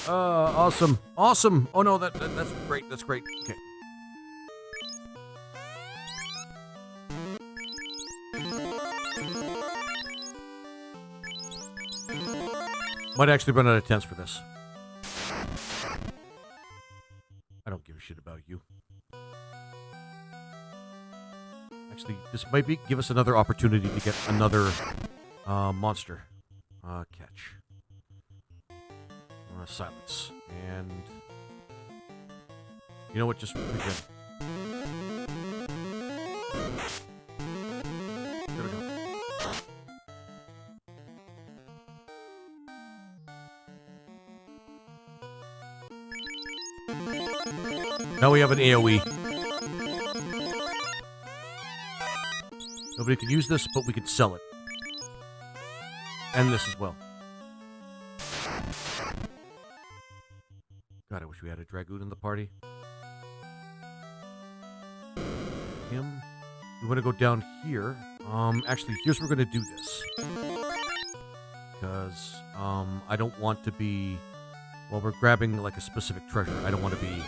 Awesome. Awesome. Oh, no, that's great. That's great. Okay. Might actually run out of tents for this. I don't give a shit about you. Actually, this might give us another opportunity to get another monster catch. Silence. And you know what? Just regen. There we go. Now we have an AoE. Nobody can use this, but we can sell it. And this as well. God, I wish we had a Dragoon in the party. Him. We want to go down here. Actually, here's where we're going to do this. Because, I don't want to be... Well, we're grabbing, like, a specific treasure. I don't want to be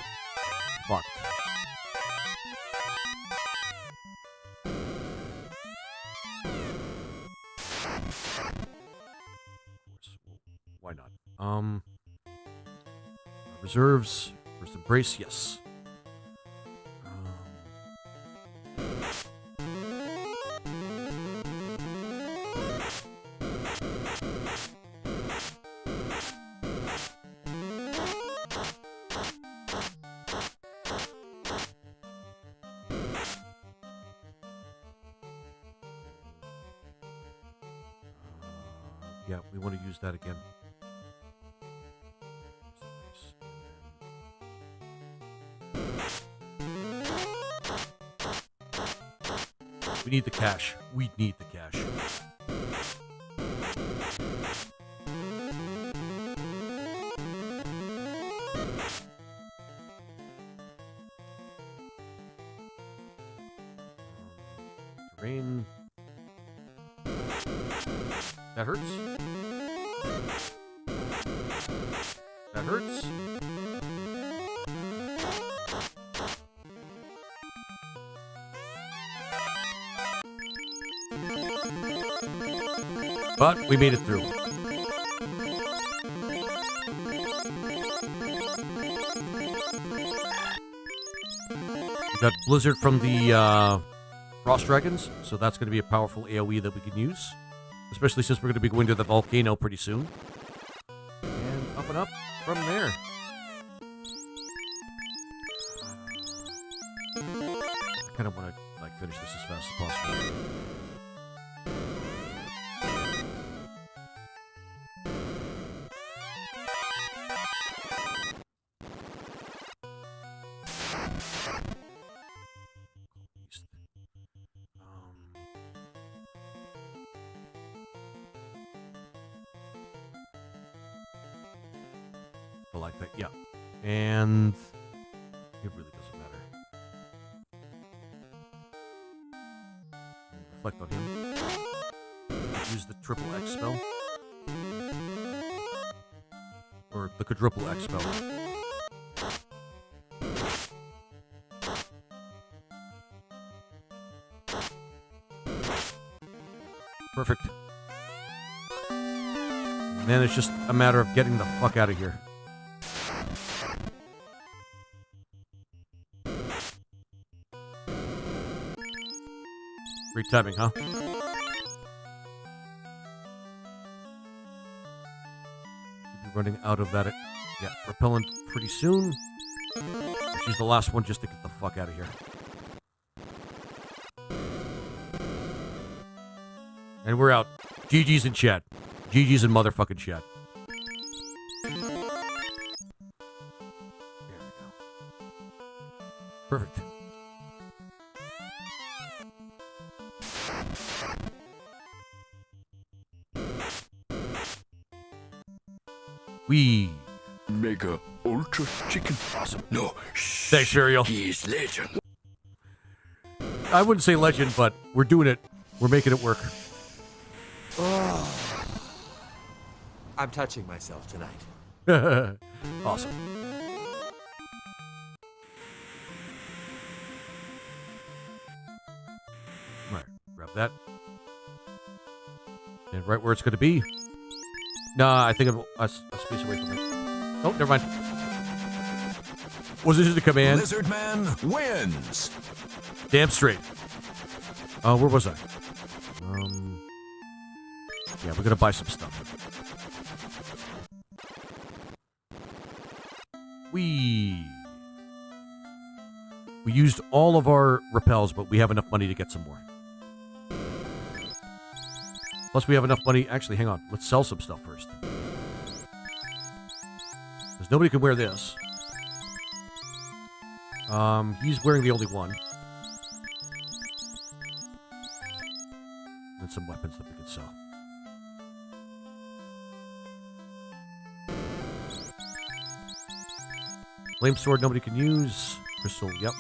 fucked. Why not? Reserves. First embrace, yes. Yeah, we want to use that again. We need the cash. We need the cash. Terrain. That hurts. That hurts. But we made it through. We got Blizzard from the Frost Dragons, so that's going to be a powerful AoE that we can use. Especially since we're going to be going to the volcano pretty soon. And up from there. I kind of want to like finish this as fast as possible. Like that, yeah. And it really doesn't matter. Reflect on him. Use the triple X spell. Or the quadruple X spell. Perfect. And then it's just a matter of getting the fuck out of here. Great timing, huh? Should be running out of that, yeah, repellent pretty soon. She's the last one just to get the fuck out of here. And we're out. GG's in chat. GG's in motherfucking chat. There we go. Perfect. We make a ultra chicken. Awesome. No, Thanks, Cereal. he is legend. I wouldn't say legend, but we're doing it. We're making it work. I'm touching myself tonight. Awesome. All right, grab that. And right where it's going to be. Nah, I think I'm a space away from it. Oh, never mind. Was it just a command? Lizard Man wins. Damn straight. Where was I? Yeah, we're gonna buy some stuff. We used all of our repels, but we have enough money to get some more. Plus, we have enough money. Actually, hang on. Let's sell some stuff first. Because nobody can wear this. He's wearing the only one. And some weapons that we can sell. Flame sword nobody can use. Crystal, yep.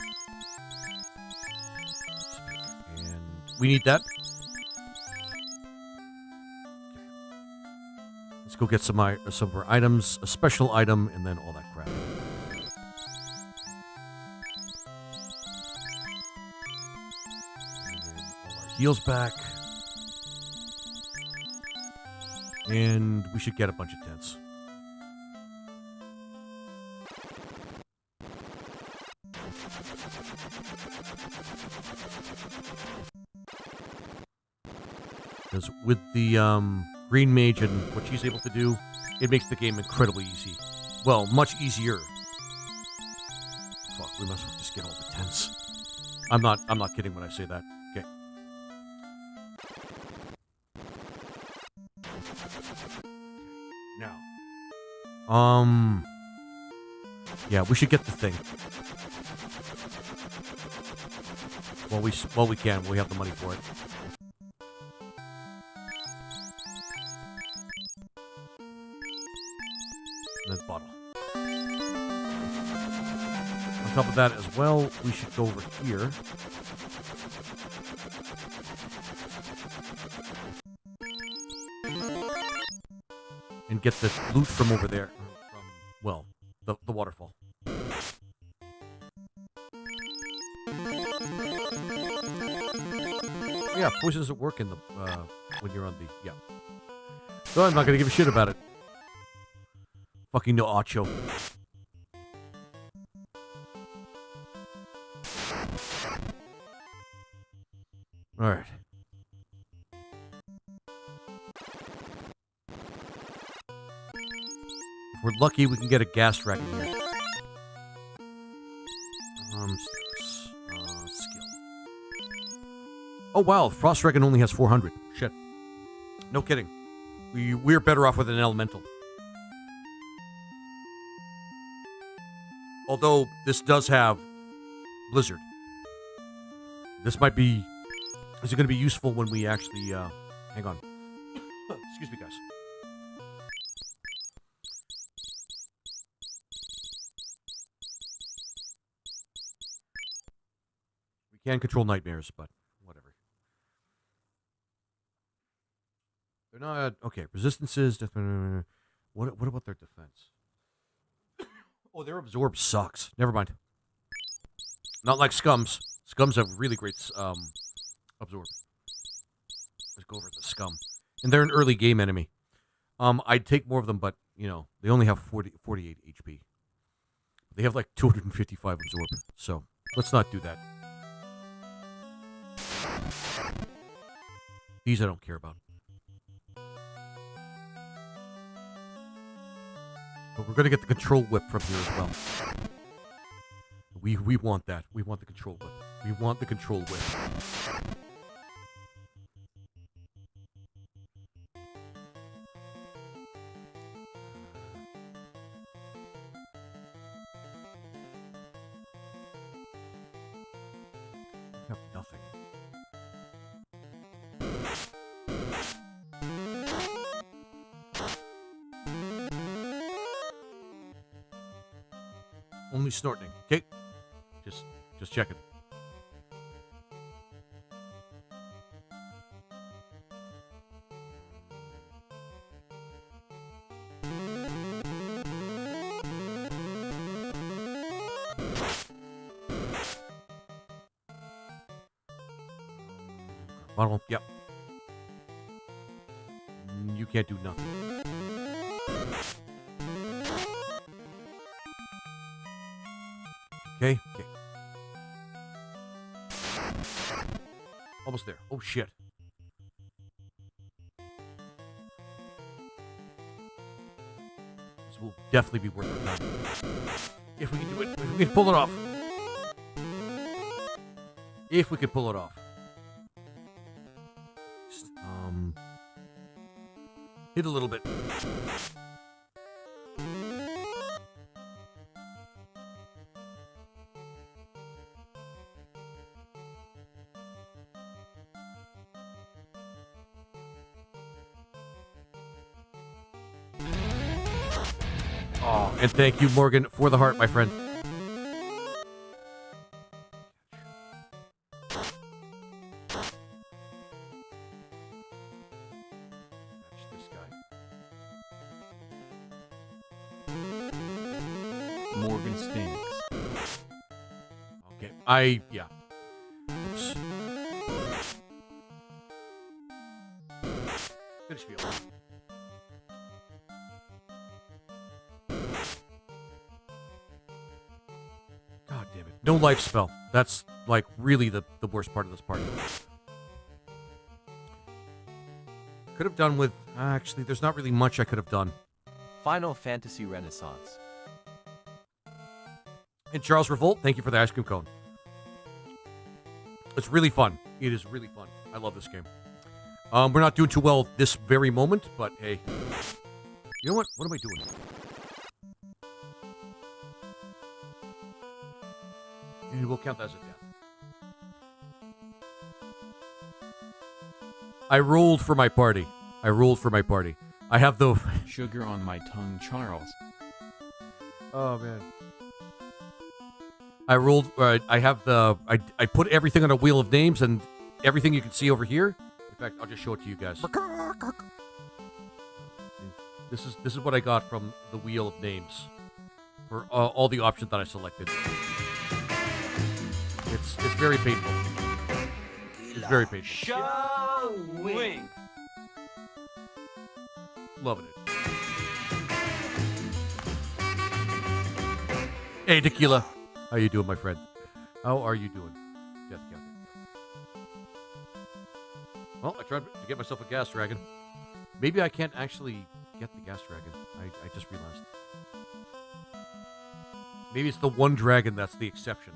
And we need that. Let's go get some of our items, a special item, and then all that crap. And then all our heals back. And we should get a bunch of tents. Because with the green mage and what she's able to do, it makes the game incredibly easy. Well, much easier. Fuck, we must just get all the tents. I'm not kidding when I say that. Okay. Now. Yeah, we should get the thing. While we can, we have the money for it. And then bottle. On top of that as well, we should go over here. And get the loot from over there. From, well, the waterfall. Yeah, poison doesn't work in the when you're on the So I'm not gonna give a shit about it. Fucking no Acho. Alright. If we're lucky, we can get a gas rack in here. Skill. Oh wow, Frost Dragon only has 400. Shit. No kidding. We're better off with an elemental. Although this does have Blizzard. This might be... Is it going to be useful when we actually... hang on. Excuse me, guys. We can control nightmares, but whatever. They're not... Okay, resistances... What about their defense? Oh, their absorb sucks. Never mind. Not like Scums. Scums have really great absorb. Let's go over the Scum. And they're an early game enemy. I'd take more of them, but, you know, they only have 48 HP. They have like 255 absorb. So, let's not do that. These I don't care about. But we're going to get the control whip from here as well. We want that. We want the control whip. We want the control whip. We have nothing. only snorting. Okay, just checking. Bottom. Yep. You can't do nothing. Okay. Almost there. Oh, shit. This will definitely be worth our time. If we can do it. If we can pull it off. If we can pull it off. Just, hit a little bit. Oh, and thank you, Morgan, for the heart, my friend. Catch this guy. Morgan stinks. Okay, yeah. Oops. Finish me off. God damn it. No life spell. That's, like, really the worst part of this party. Could have done with... actually, there's not really much I could have done. Final Fantasy Renaissance. And Charles Revolt, thank you for the ice cream cone. It's really fun. It is really fun. I love this game. We're not doing too well this very moment, but hey. You know what? What am I doing? And we'll count that as a death. I rolled for my party. I have the... Sugar on my tongue, Charles. Oh, man. I rolled... I have the... I put everything on a wheel of names, and everything you can see over here. In fact, I'll just show it to you guys. This is what I got from the wheel of names for all the options that I selected. It's very painful. It's very painful. Showing. Loving it. Hey, Tequila. How you doing, my friend? How are you doing? Death Counter. Well, I tried to get myself a gas dragon. Maybe I can't actually get the gas dragon. I just realized. Maybe it's the one dragon that's the exception.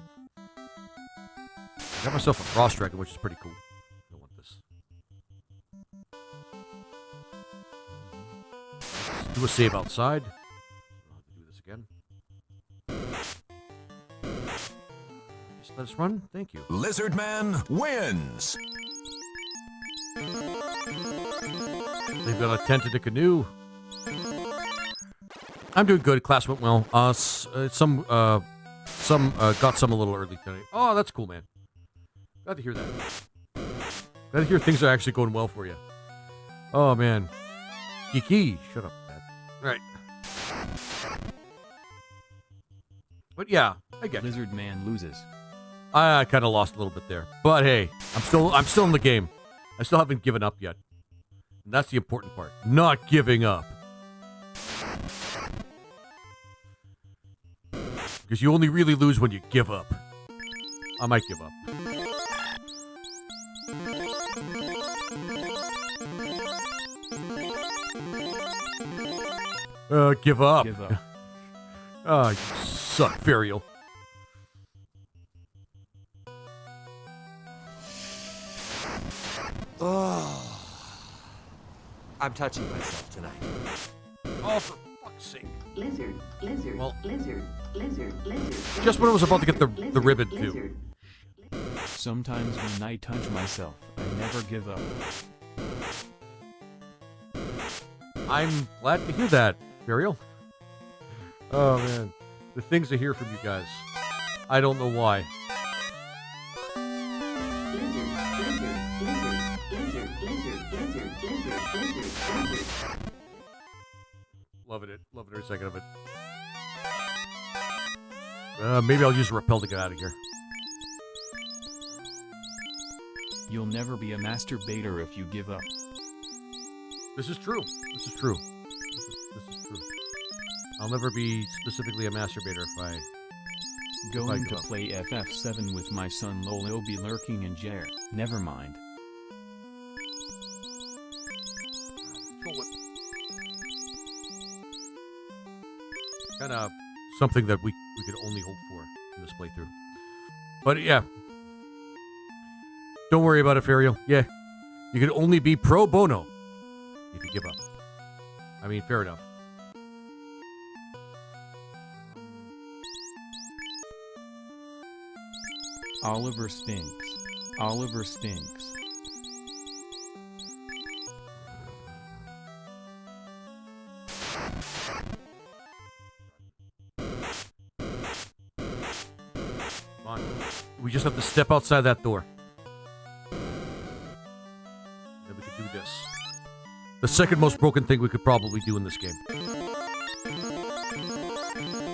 I got myself a frost dragon, which is pretty cool. I don't want this. Let's do a save outside. I'll have to do this again. Just let us run. Thank you. Lizard Man wins. They've got a tent and a canoe. I'm doing good. Class went well. Some got some a little early today. Oh, that's cool, man. Glad to hear that. Glad to hear things are actually going well for you. Oh, man. Kiki. Shut up, man. All right. But yeah, I get it. Lizard Man loses. I kind of lost a little bit there. But hey, I'm still in the game. I still haven't given up yet. And that's the important part. Not giving up. Because you only really lose when you give up. I might give up. Give up. Give up. Oh, you suck, Varial. Oh. I'm touching myself tonight. Oh, for fuck's sake. Lizard, lizard, Well, lizard, lizard, lizard. just when I was about to get the lizard, ribbon, too. lizard. Sometimes when I touch myself, I never give up. I'm glad to hear that, Varial. Oh, man. the things I hear from you guys. I don't know why. Lizard, lizard, lizard, lizard, lizard, lizard, lizard, lizard, lizard. Loving it. Loving every second of it. Maybe I'll use a repel to get out of here. You'll never be a masturbator if you give up. This is true. This is true. This is true. I'll never be specifically a masturbator if I... Going give to up. play FF7 with my son lol, he'll be lurking in jail. Never mind. Kind of something that we could only hope for in this playthrough. But yeah. Don't worry about it, Fariel. Yeah. You can only be pro bono if you give up. I mean, fair enough. Oliver stinks. Oliver stinks. Come on. We just have to step outside that door. Then we can do this. The second most broken thing we could probably do in this game.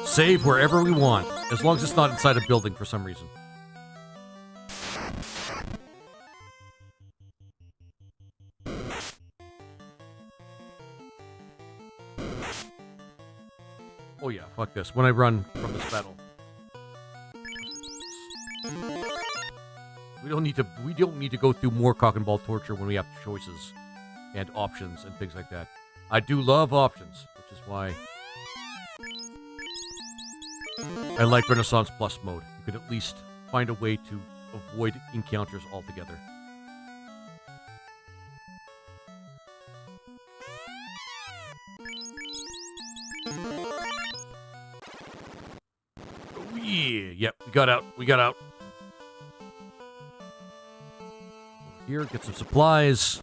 Save wherever we want, as long as it's not inside a building for some reason. Oh yeah, fuck this. When I run from this battle. We don't need to go through more cock and ball torture when we have choices and options and things like that. I do love options, which is why I like Renaissance Plus mode. You can at least find a way to avoid encounters altogether. Oh yeah, yep, we got out. We got out. Here, get some supplies.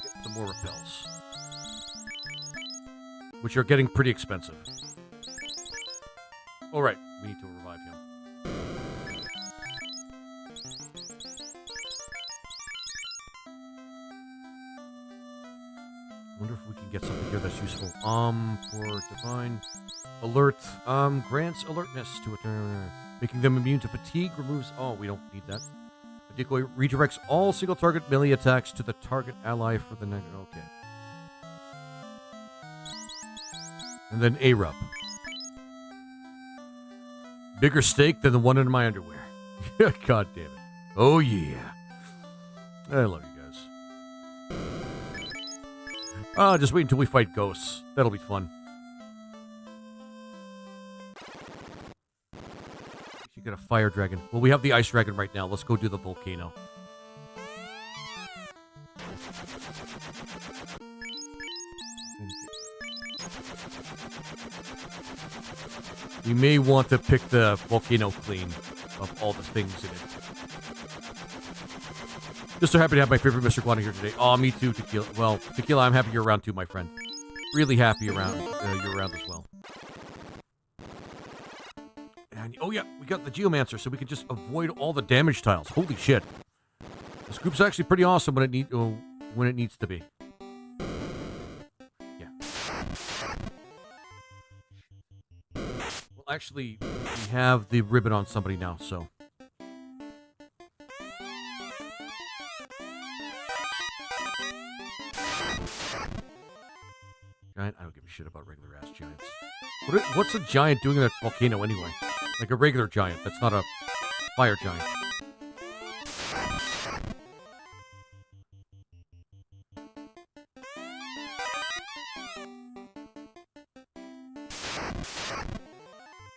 Get some more repels. Which are getting pretty expensive. Alright, we need to revive him. Wonder if we can get something here that's useful. For divine alert, grants alertness to a making them immune to fatigue, removes. Oh, we don't need that. The decoy redirects all single target melee attacks to the target ally for the next. Okay. And then A-Rub. Bigger steak than the one in my underwear. God damn it. Oh yeah. I love you guys. Just wait until we fight ghosts. That'll be fun. You got a fire dragon. Well, we have the ice dragon right now. Let's go do the volcano. We may want to pick the volcano clean of all the things in it. Just so happy to have my favorite Mr. Guana here today. Oh, me too, Tequila. Well, Tequila, I'm happy you're around too, my friend. Really happy you're around as well. And, oh yeah, we got the Geomancer, so we can just avoid all the damage tiles. Holy shit. This group's actually pretty awesome when it needs to be. Yeah. Well, actually, we have the ribbon on somebody now, so... Giant? I don't give a shit about regular ass giants. What's a giant doing in a volcano anyway? Like a regular giant. That's not a fire giant.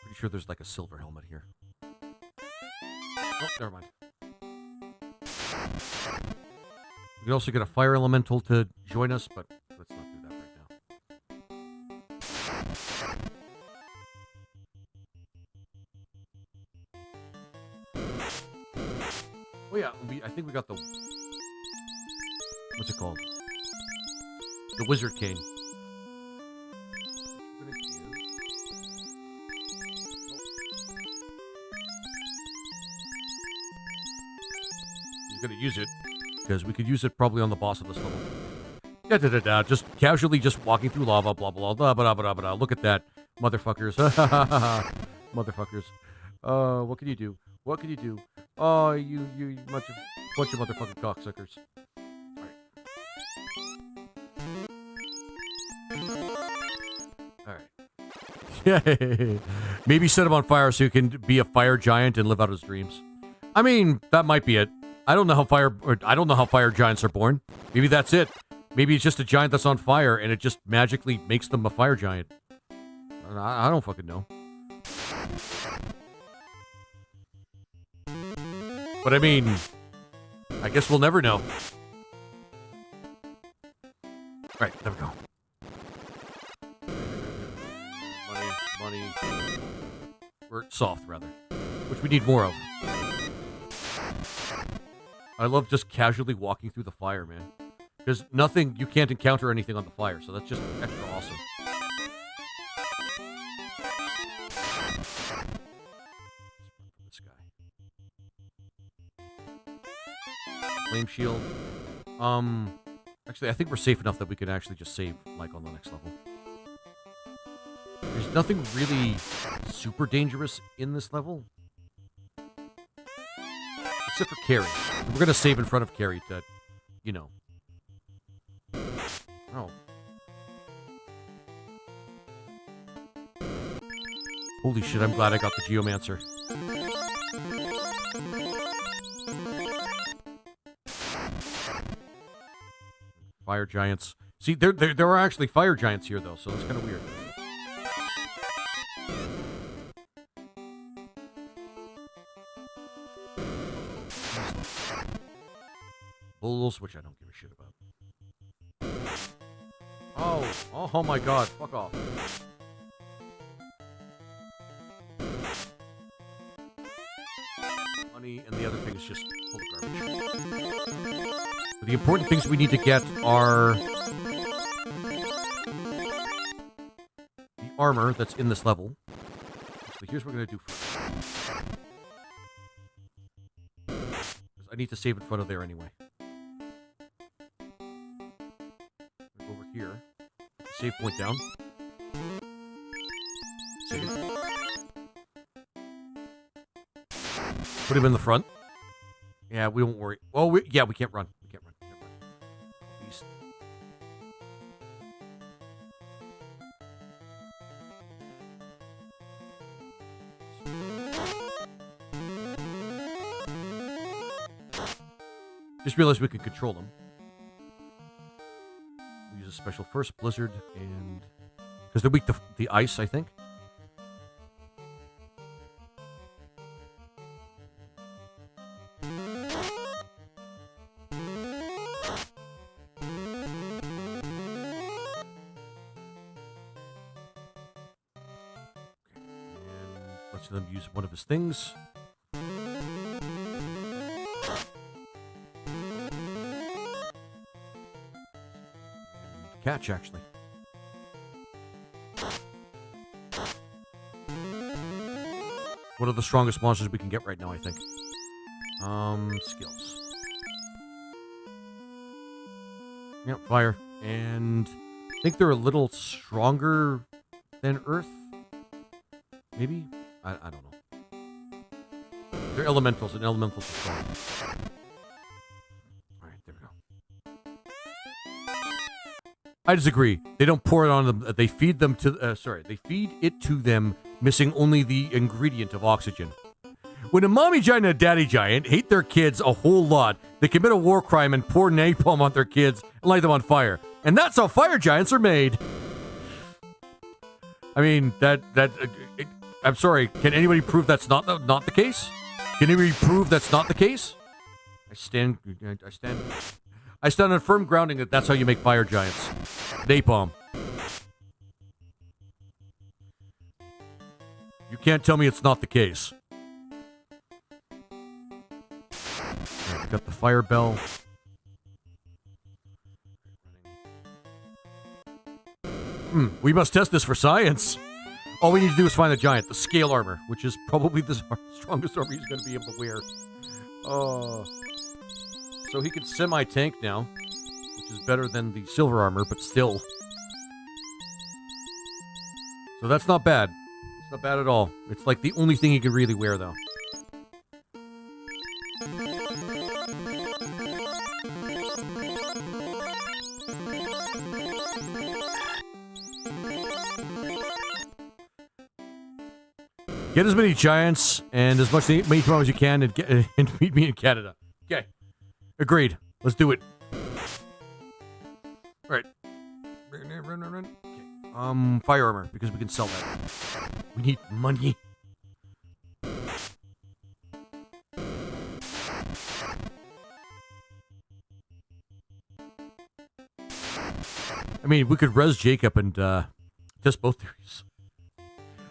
Pretty sure there's like a silver helmet here. Oh, never mind. We can also get a fire elemental to join us, but let's not do that right now. Oh yeah, I think we got the... What's it called? The Wizard King. He's gonna use it because we could use it probably on the boss of this level. Da da da da. Just casually, just walking through lava. Blah blah blah blah blah blah blah. Look at that, motherfuckers! Motherfuckers. What can you do? What can you do? Oh, you bunch of motherfucking cocksuckers. All right. Maybe set him on fire so he can be a fire giant and live out his dreams. I mean, that might be it. I don't know how fire giants are born. Maybe that's it. Maybe it's just a giant that's on fire and it just magically makes them a fire giant. I don't fucking know. But I mean, I guess we'll never know. Right, there we go. Money. Or soft, rather. Which we need more of. I love just casually walking through the fire, man. Because you can't encounter anything on the fire, so that's just extra awesome. This guy. Flame shield. Actually, I think we're safe enough that we can actually just save, like, on the next level. There's nothing really super dangerous in this level. Except for Carrie. We're going to save in front of Carrie to, you know. Oh. Holy shit, I'm glad I got the Geomancer. Fire giants. See, there are actually fire giants here, though, so that's kind of weird. Bulls, which I don't give a shit about. Oh my god, fuck off. Money, and the other thing is just full of garbage. But the important things we need to get are the armor that's in this level. So here's what we're going to do first. I need to save in front of there anyway. Over here. Save point down. Save. Put him in the front. Yeah, we won't worry. Oh, we can't run. We can't run. Beast. Just realized we can control them. We use a special first blizzard and because they're weak to the ice, I think. Lets them use one of his things. Catch, actually. One of the strongest monsters we can get right now, I think. Skills. Yep, fire. And I think they're a little stronger than Earth. Maybe? I don't know. They're elementals, and elementals are strong. Alright, there we go. I disagree. They don't pour it on them. They feed them to... they feed it to them, missing only the ingredient of oxygen. When a mommy giant and a daddy giant hate their kids a whole lot, they commit a war crime and pour napalm on their kids and light them on fire. And that's how fire giants are made. I mean, I'm sorry. Can anybody prove that's not the case? Can anybody prove that's not the case? I stand on firm grounding that that's how you make fire giants. Napalm. You can't tell me it's not the case. Right, got the fire bell. We must test this for science. All we need to do is find the giant, the scale armor, which is probably the strongest armor he's going to be able to wear. Oh. So he can semi-tank now, which is better than the silver armor, but still. So that's not bad. It's not bad at all. It's like the only thing he can really wear, though. Get as many giants and as many tomorrow as you can and meet me in Canada. Okay. Agreed. Let's do it. Alright. Okay. Fire armor, because we can sell that. We need money. I mean, we could res Jacob and test both theories.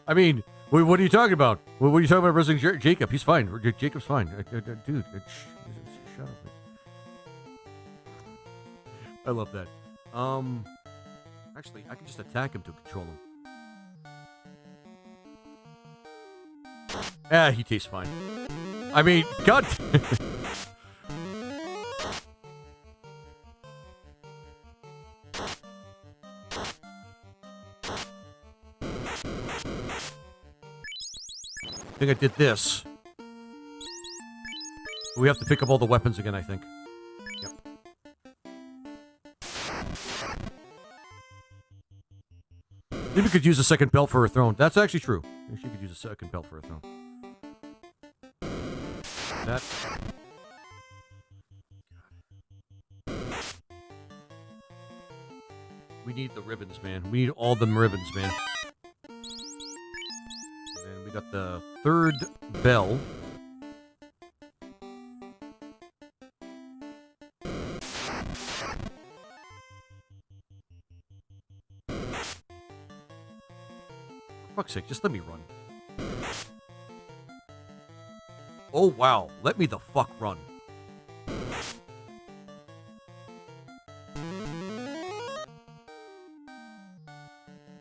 I mean, what are you talking about? What are you talking about resing Jacob? He's fine. Jacob's fine. Dude, shut up. I love that. Actually, I can just attack him to control him. He tastes fine. I mean, God. I think I did this. We have to pick up all the weapons again, I think. Yep. Maybe we could use a second belt for her throne. That's actually true. She could use a second belt for her throne. That. We need the ribbons, man. We need all them ribbons, man. And we got the third bell. For fuck's sake, just let me run. Oh, wow. Let me the fuck run.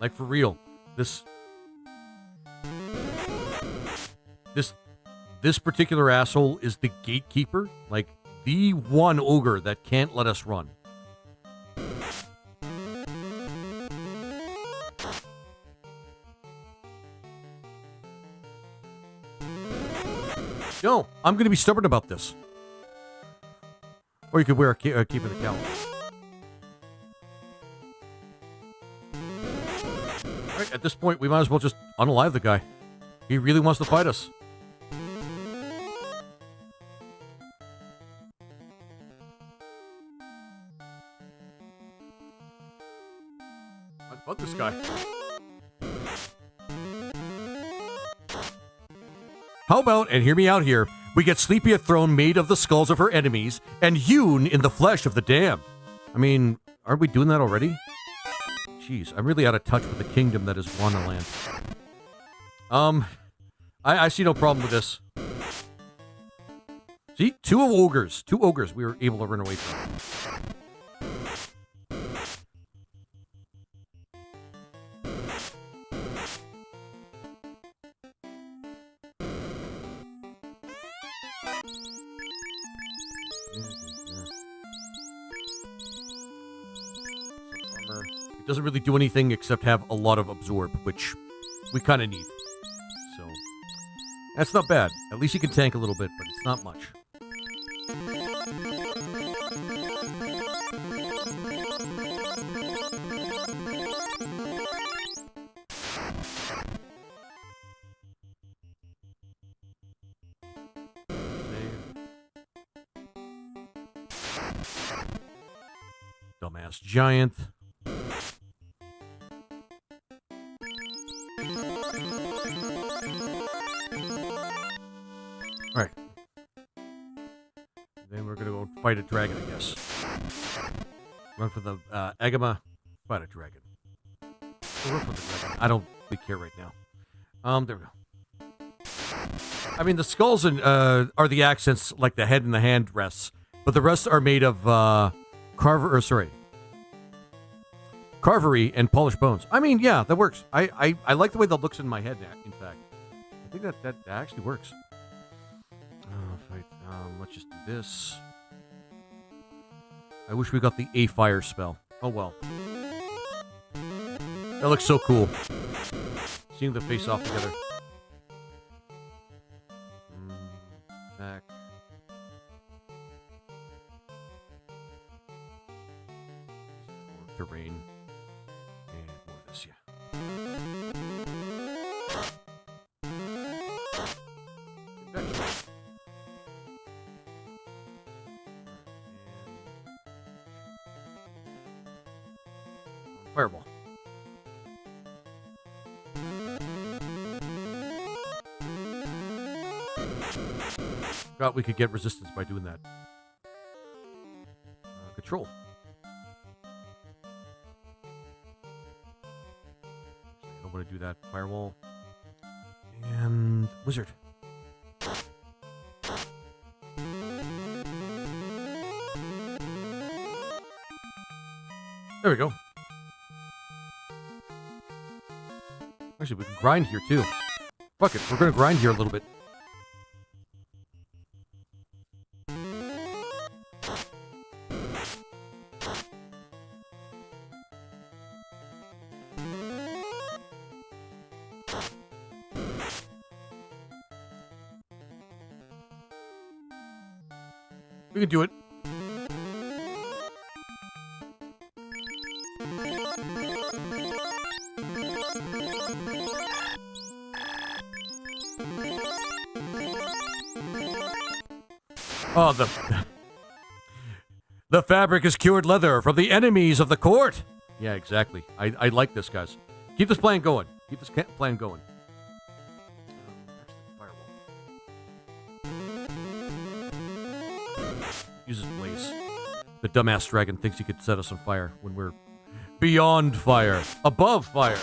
Like, for real. This particular asshole is the gatekeeper. Like, the one ogre that can't let us run. No, I'm going to be stubborn about this. Or you could wear a keep of the cowl. Alright, at this point, we might as well just unalive the guy. He really wants to fight us. I'd fuck this guy. How about, and hear me out here, we get Sleepy a throne made of the skulls of her enemies and hewn in the flesh of the damned? I mean, aren't we doing that already? Jeez, I'm really out of touch with the kingdom that is Wanaland. I see no problem with this. See? Two ogres we were able to run away from. It doesn't really do anything except have a lot of absorb, which we kind of need. So, that's not bad. At least you can tank a little bit, but it's not much. Dumbass giant. Alright. Then we're gonna go fight a dragon, I guess. Run for the Agama. Fight a dragon. We'll run for the dragon. I don't really care right now. There we go. I mean, the skulls are the accents, like the head and the hand rests, but the rest are made of Carvery and polished bones. I mean, yeah, that works. I like the way that looks in my head, in fact. I think that actually works. Let's just do this. I wish we got the A fire spell. Oh well. That looks so cool. Seeing the face off together. Back. Terrain. And more of this, yeah. Infection. Fireball. Forgot we could get resistance by doing that. Control. I don't want to do that. Firewall. And wizard. There we go. Actually, we can grind here too. Fuck it, we're gonna grind here a little bit. We can do it. Oh, the fabric is cured leather from the enemies of the court. Yeah, exactly. I like this, guys. Keep this plan going. Keep this plan going. Uses blaze. The dumbass dragon thinks he could set us on fire when we're beyond fire, above fire.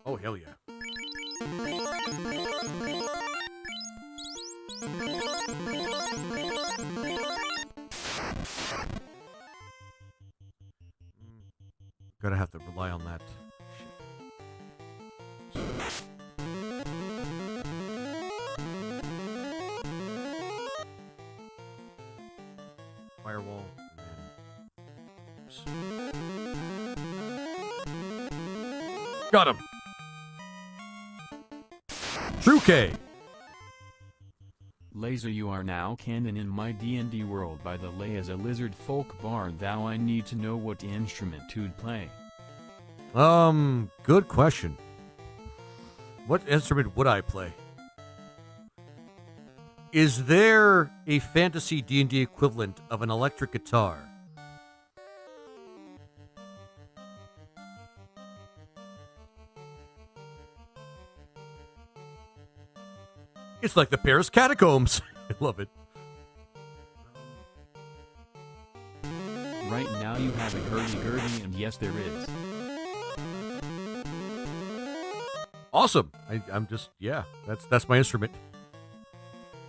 Oh, hell yeah. Gotta have to rely on that. Firewall. And then... Got him! True K! Laser, you are now canon in my D&D world. By the lay, as a lizard folk bard, thou I need to know what instrument to'd play. Good question. What instrument would I play? Is there a fantasy D&D equivalent of an electric guitar? It's like the Paris catacombs. I love it. Right now you have a hurdy-gurdy, and yes, there is. Awesome. I'm just, yeah, that's my instrument.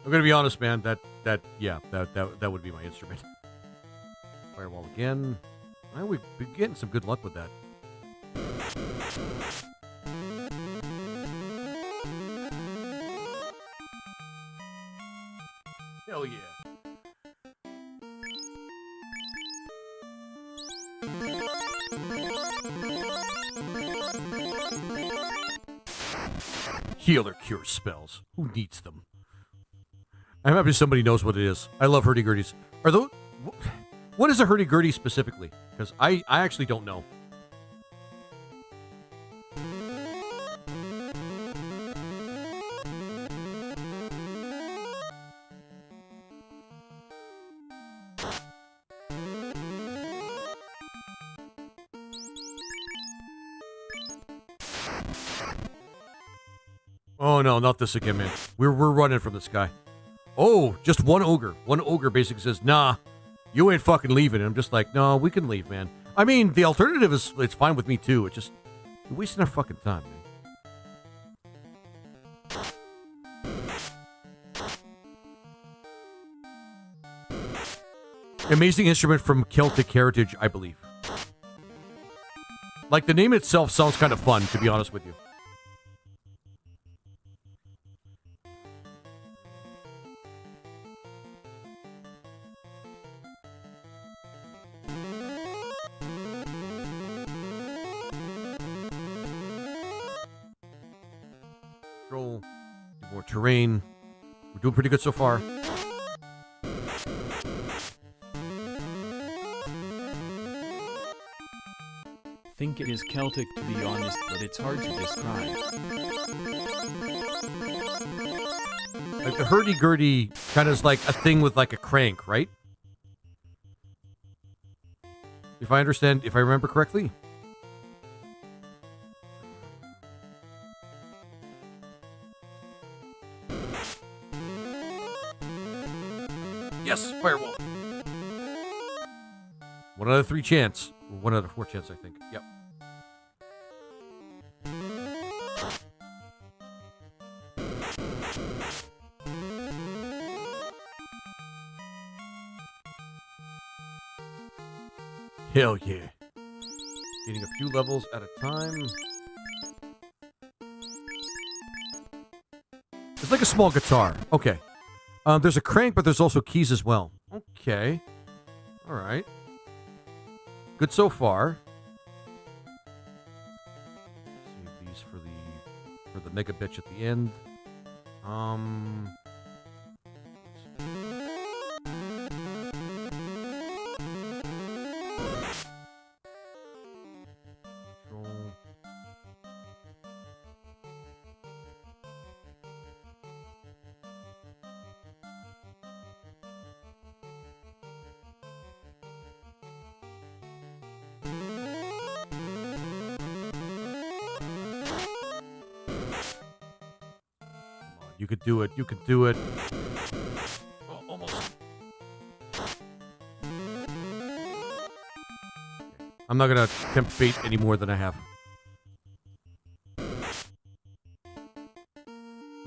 I'm gonna be honest, man. That would be my instrument. Firewall again. Well, we've been getting some good luck with that. Hell yeah. Healer cure spells. Who needs them? I'm happy somebody knows what it is. I love hurdy-gurdies. Are those... What is a hurdy-gurdy specifically? Because I actually don't know. Oh no, not this again, man. We're running from this guy. Oh, just one ogre. One ogre basically says, nah, you ain't fucking leaving. And I'm just like, no, we can leave, man. I mean, the alternative is, it's fine with me too. It's just, You're wasting our fucking time, man. Amazing instrument from Celtic heritage, I believe. Like, the name itself sounds kind of fun, to be honest with you. Control, more terrain. We're doing pretty good so far. Think it is Celtic to be honest, but it's hard to describe. Like the hurdy-gurdy kind of is like a thing with like a crank, right? If I understand, if I remember correctly. Yes, firewall. 1 out of 3 chance. Or 1 out of 4 chance, I think. Yep. Hell yeah. Getting a few levels at a time. It's like a small guitar. Okay. There's a crank, but there's also keys as well. Okay. All right. Good so far. Save these for the mega bitch at the end. Control. You could do it. You could do it. Oh, almost. I'm not going to tempt fate any more than I have. I'm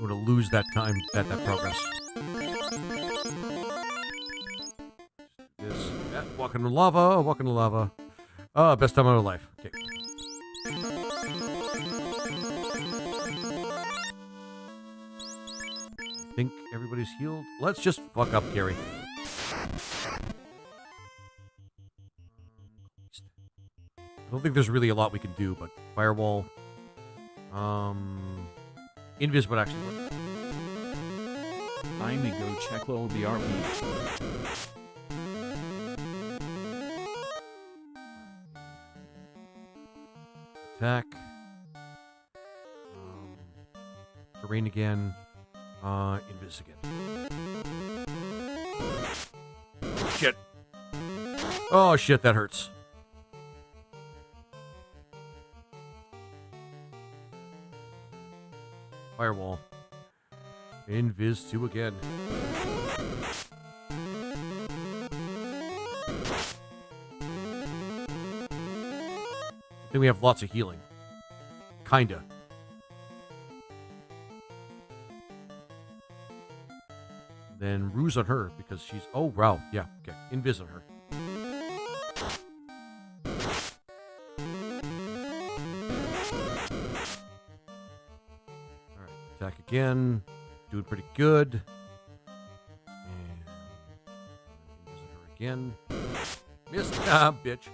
going to lose that time, that progress. This, that, walk in the lava, walk in the lava. Best time of my life. Okay. I think everybody's healed. Let's just fuck up, Gary. I don't think there's really a lot we can do, but firewall. Invis would actually work. I may go check low BRB. Attack. Terrain again. Invis again. Shit. Oh shit, that hurts. Firewall. Invis 2 again. I think we have lots of healing. Kinda. Then ruse on her because she's... Oh, wow. Yeah, okay. Invis on her. Alright, attack again. Doing pretty good. And... Invis on her again. Missed. Ah, bitch.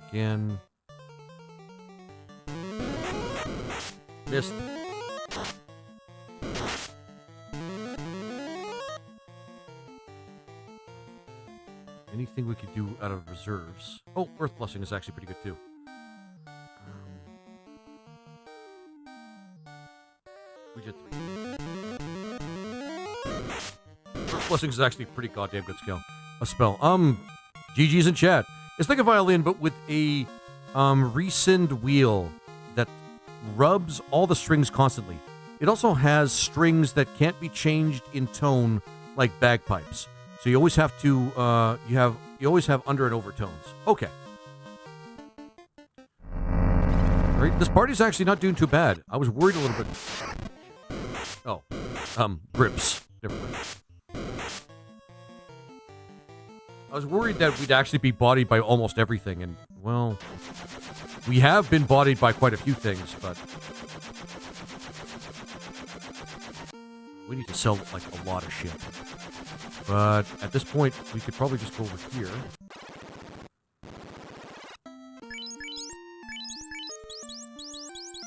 Again. Missed. Anything we could do out of reserves? Oh, Earth Blessing is actually pretty good too. We did 3. Earth Blessing is actually a pretty goddamn good skill. A spell. GG's in chat. It's like a violin, but with a rescind wheel that rubs all the strings constantly. It also has strings that can't be changed in tone like bagpipes. So you always have to you always have under and overtones. Okay. All right, this party's actually not doing too bad. I was worried a little bit. Oh, grips. Never mind. I was worried that we'd actually be bodied by almost everything, and well, we have been bodied by quite a few things, but we need to sell like a lot of shit. But at this point, we could probably just go over here.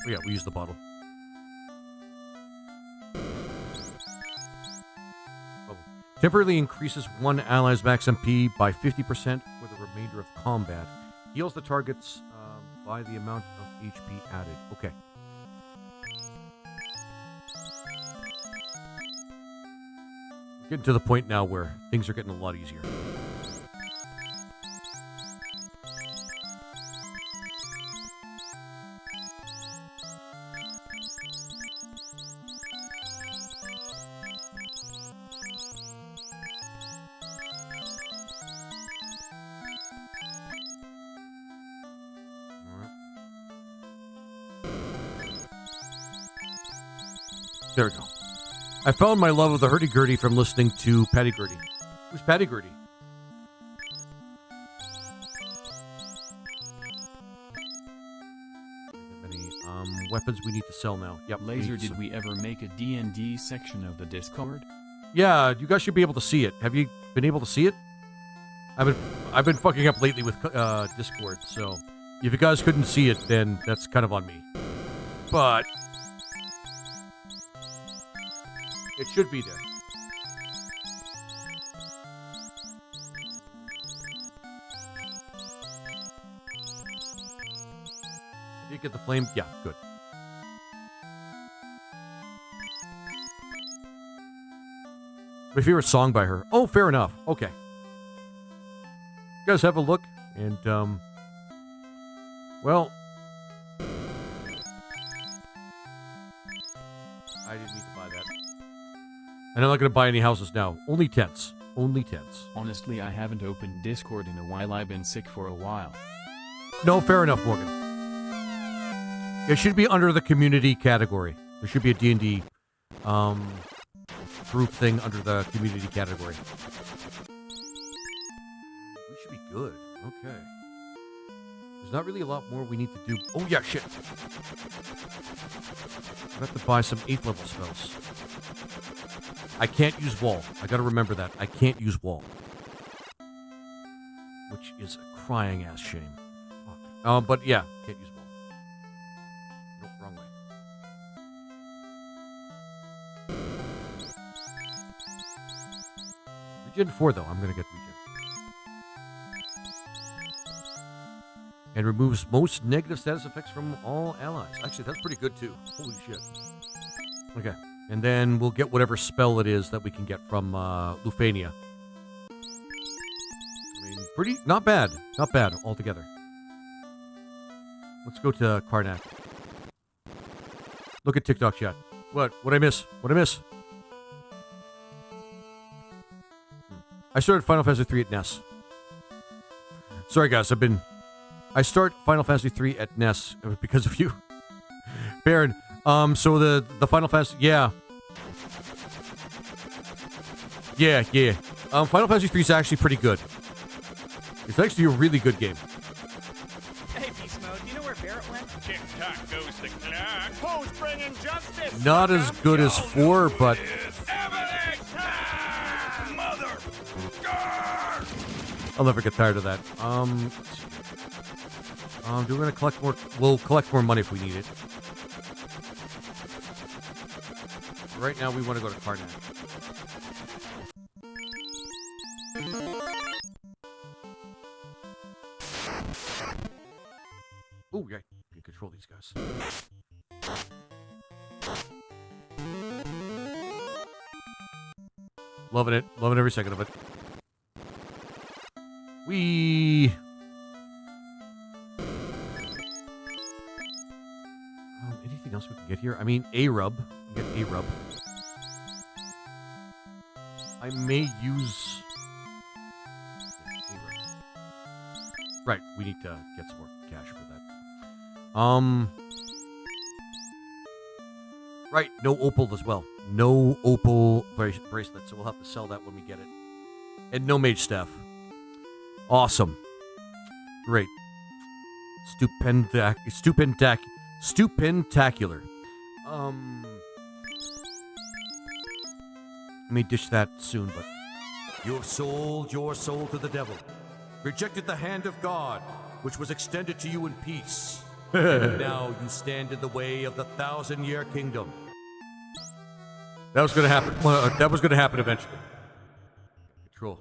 Oh yeah, we use the bottle. Oh. Temporarily increases one ally's max MP by 50% for the remainder of combat. Heals the targets by the amount of HP added. Okay. We're getting to the point now where things are getting a lot easier. There we go. I found my love of the hurdy-gurdy from listening to Patty Gurdy. Who's Patty Gurdy? Any weapons we need to sell now. Yep. Laser, did we ever make a D&D section of the Discord? Yeah, you guys should be able to see it. Have you been able to see it? I've been fucking up lately with Discord, so if you guys couldn't see it, then that's kind of on me. But it should be there. Did you get the flame? Yeah, good. My favorite song by her. Oh, fair enough. Okay. You guys have a look, and, well, I didn't mean to buy that. And I'm not going to buy any houses now. Only tents. Only tents. Honestly, I haven't opened Discord in a while. I've been sick for a while. No, fair enough, Morgan. It should be under the community category. There should be a D&D group thing under the community category. We should be good. Okay. There's not really a lot more we need to do. Oh, yeah, shit. I have to buy some 8th level spells. I can't use wall. I gotta remember that. I can't use wall. Which is a crying ass shame. Fuck. But yeah, can't use wall. Nope, wrong way. Regen 4 though. I'm gonna get regen. And removes most negative status effects from all allies. Actually, that's pretty good too. Holy shit. Okay. And then we'll get whatever spell it is that we can get from Lufania. I mean, pretty, not bad. Not bad altogether. Let's go to Karnak. Look at TikTok chat. What'd I miss? What'd I miss? I started Final Fantasy 3 at NES. Sorry guys, I start Final Fantasy 3 at NES because of you. Baron, so the Final Fantasy, yeah. Final Fantasy 3 is actually pretty good. It's actually a really good game. Hey, Beast Mode, do you know where Barrett went? Tick-tock goes the clock. Who's bringing justice? Not as good as 4, but Mother! I'll never get tired of that. We're gonna collect more. We'll collect more money if we need it. Right now, we want to go to Karnak. Oh, yeah, you can control these guys. Loving it. Loving every second of it. Anything else we can get here? I mean, A-Rub. We can get A-Rub. I may use Right, we need to get some more cash for that. Right, no opal as well. No opal bracelet, so we'll have to sell that when we get it. And no mage staff. Awesome. Great. Stupendtacular. I may dish that soon, but you have sold your soul to the devil, rejected the hand of God, which was extended to you in peace. And now you stand in the way of the 1,000-year kingdom. That was going to happen. That was going to happen eventually. Control.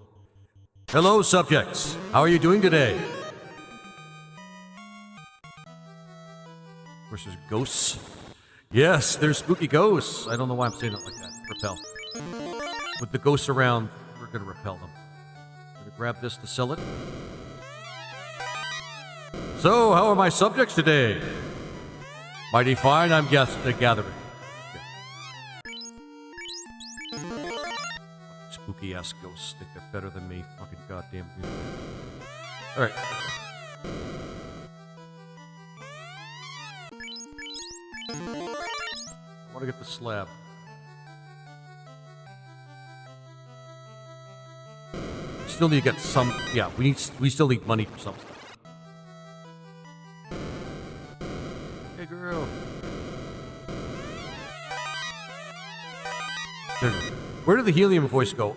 Hello, subjects. How are you doing today? Versus ghosts. Yes, there's spooky ghosts. I don't know why I'm saying it like that. Repel. With the ghosts around, we're going to repel them. I'm going to grab this to sell it. So, how are my subjects today? Mighty fine, I'm gathering. Spooky ass ghosts think they're better than me. Fucking goddamn. Alright. I want to get the slab. Still need to get some. Yeah, we still need money for some stuff. Hey, girl. Where did the helium voice go?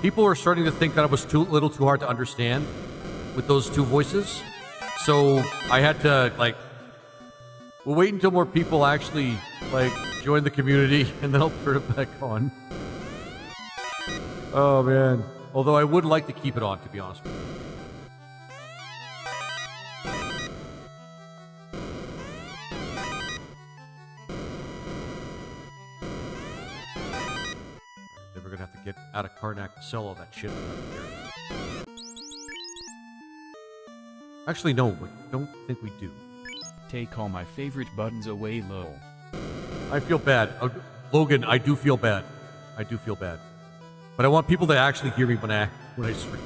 People are starting to think that it was a little too hard to understand with those two voices. So I had to, like, we'll wait until more people actually, like, join the community, and then I'll turn it back on. Oh, man. Although I would like to keep it on, to be honest with you. Then we're gonna have to get out of Karnak to sell all that shit. Actually, no, I don't think we do. Take all my favorite buttons away, lol. I feel bad. Logan, I do feel bad. I do feel bad. But I want people to actually hear me when I scream.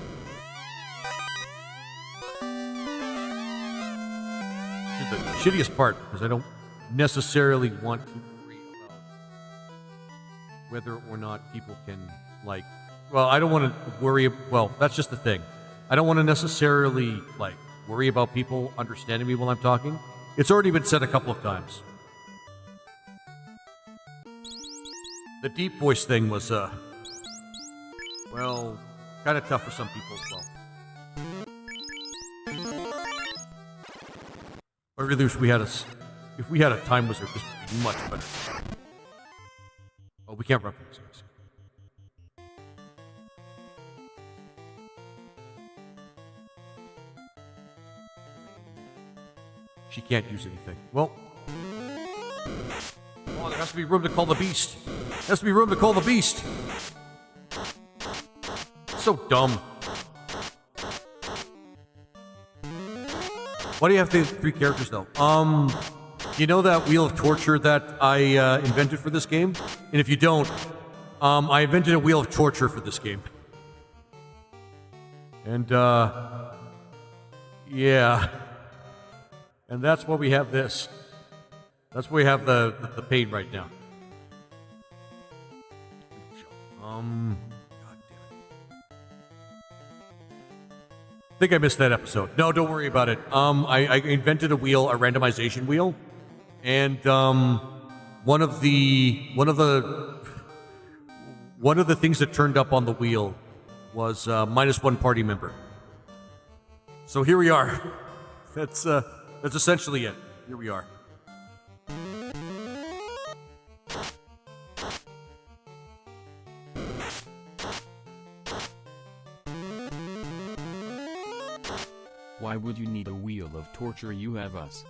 Which is the shittiest part, because I don't necessarily want to worry about whether or not people can, like... Well, I don't want to worry... Well, that's just the thing. I don't want to necessarily, like, worry about people understanding me while I'm talking. It's already been said a couple of times. The deep voice thing was, well, kind of tough for some people as well. I really wish we had if we had a time wizard, this would be much better. Oh, we can't run from this, guys. She can't use anything. Well, oh, there has to be room to call the beast. There has to be room to call the beast. So dumb. Why do you have the 3 characters though? You know that wheel of torture that I invented for this game? And if you don't, I invented a wheel of torture for this game. And yeah. And that's why we have this. That's why we have the pain right now. God damn it. I think I missed that episode. No, don't worry about it. I invented a wheel, a randomization wheel, and one of the things that turned up on the wheel was -1 party member. So here we are. That's essentially it. Here we are. Why would you need a wheel of torture? You have us.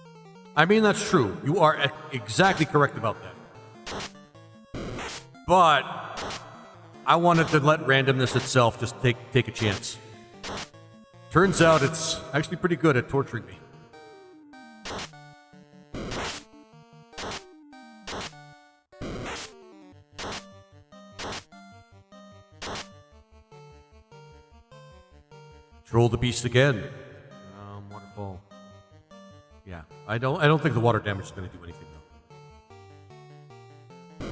I mean, that's true. You are exactly correct about that. But I wanted to let randomness itself just take a chance. Turns out it's actually pretty good at torturing me. Control the beast again. Yeah, I don't think the water damage is going to do anything though.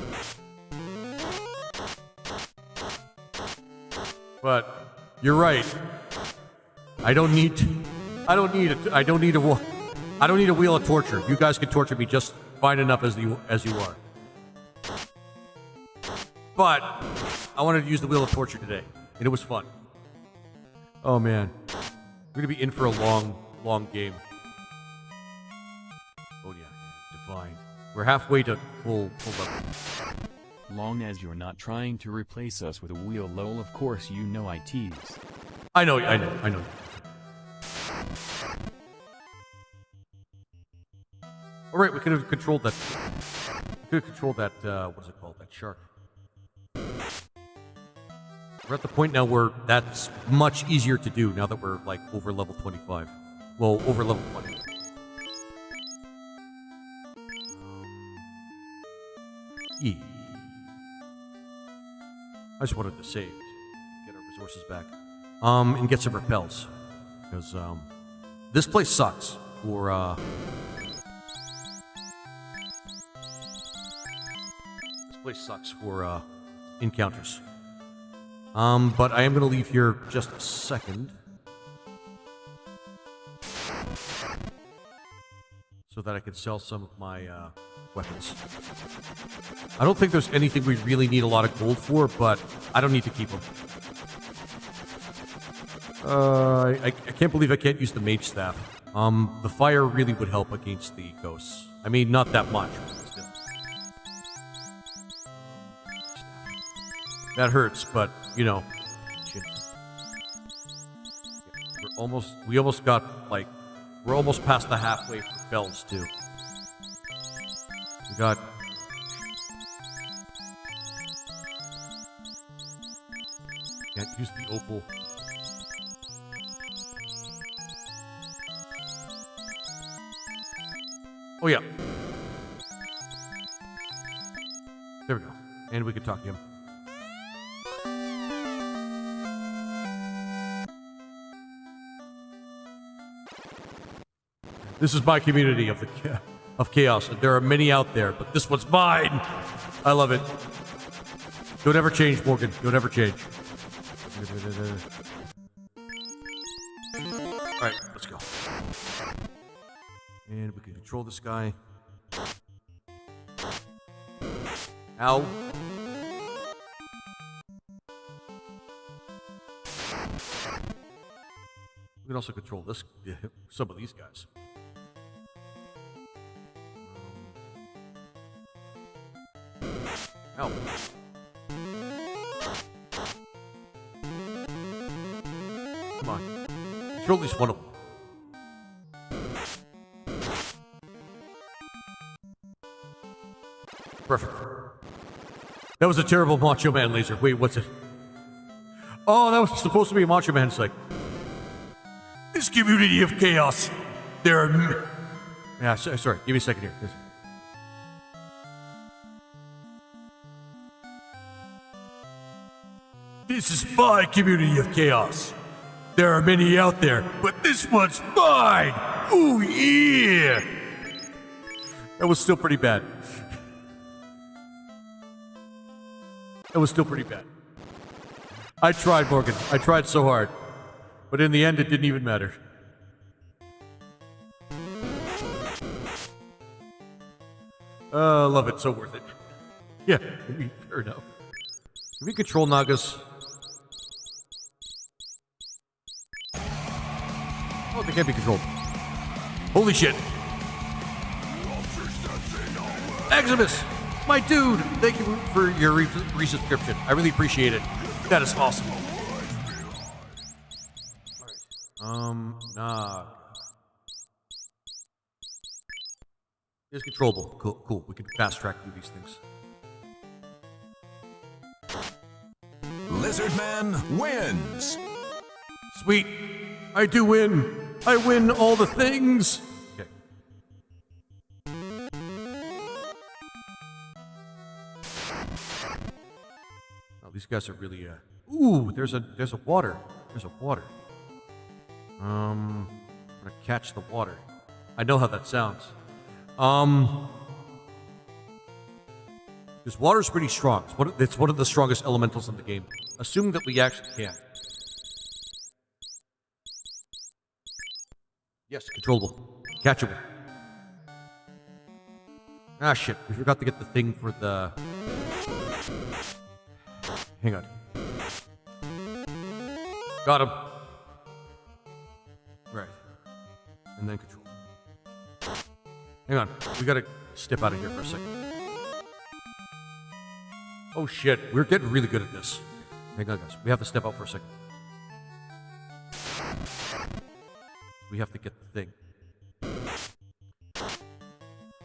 But you're right. I don't need a wheel of torture. You guys can torture me just fine enough as you are. But I wanted to use the wheel of torture today, and it was fun. Oh man, we're gonna be in for a long game. Oh yeah, divine. We're halfway to full level. Long as you're not trying to replace us with a wheel, lol. Of course you know I tease. I know. All right, we could have controlled that. What is it called? That shark. We're at the point now where that's much easier to do now that we're like over level 25. Well, over level 20. E. I just wanted to save, get our resources back, and get some repels, because this place sucks for encounters. But I am going to leave here just a second, so that I can sell some of my weapons. I don't think there's anything we really need a lot of gold for, but I don't need to keep them. I can't believe I can't use the mage staff. The fire really would help against the ghosts. I mean, not that much. Still. That hurts, but you know, shit. We almost got like, we're almost past the halfway for bells too. We got. Can't use the opal. Oh yeah. There we go. And we can talk to him. This is my community of chaos, and there are many out there, but this one's mine. I love it. Don't ever change, Morgan. Don't ever change. All right, let's go. And we can control this guy. Ow. We can also control this, some of these guys. Ow. Come on. Control at least one of them. Perfect. That was a terrible Macho Man laser. Wait, what's it? Oh, that was supposed to be a Macho Man. It's like, this community of chaos. There are... Yeah, sorry. Give me a second here. This is my community of chaos. There are many out there, but this one's mine. Ooh, yeah. That was still pretty bad. That was still pretty bad. I tried, Morgan. I tried so hard. But in the end, it didn't even matter. Love it. So worth it. Yeah, fair enough. Can we control Nagas? Oh, they can't be controlled. Holy shit. Eximus! My dude! Thank you for your resubscription. I really appreciate it. That is awesome. Alright. Nah. It's controllable. Cool. We can fast track through these things. Lizard Man wins. Sweet. I do win. I win all the things. Okay. Oh, these guys are really ooh, there's a water. There's a water. I'm gonna catch the water. I know how that sounds. Because water's pretty strong. It's one of the strongest elementals in the game. Assuming that we actually can. Yes, controllable. Catchable. Ah, shit. We forgot to get the thing for the... Hang on. Got him. Right. And then control. Hang on. We gotta step out of here for a second. Oh, shit. We're getting really good at this. Hang on, guys. We have to step out for a second. We have to get the thing.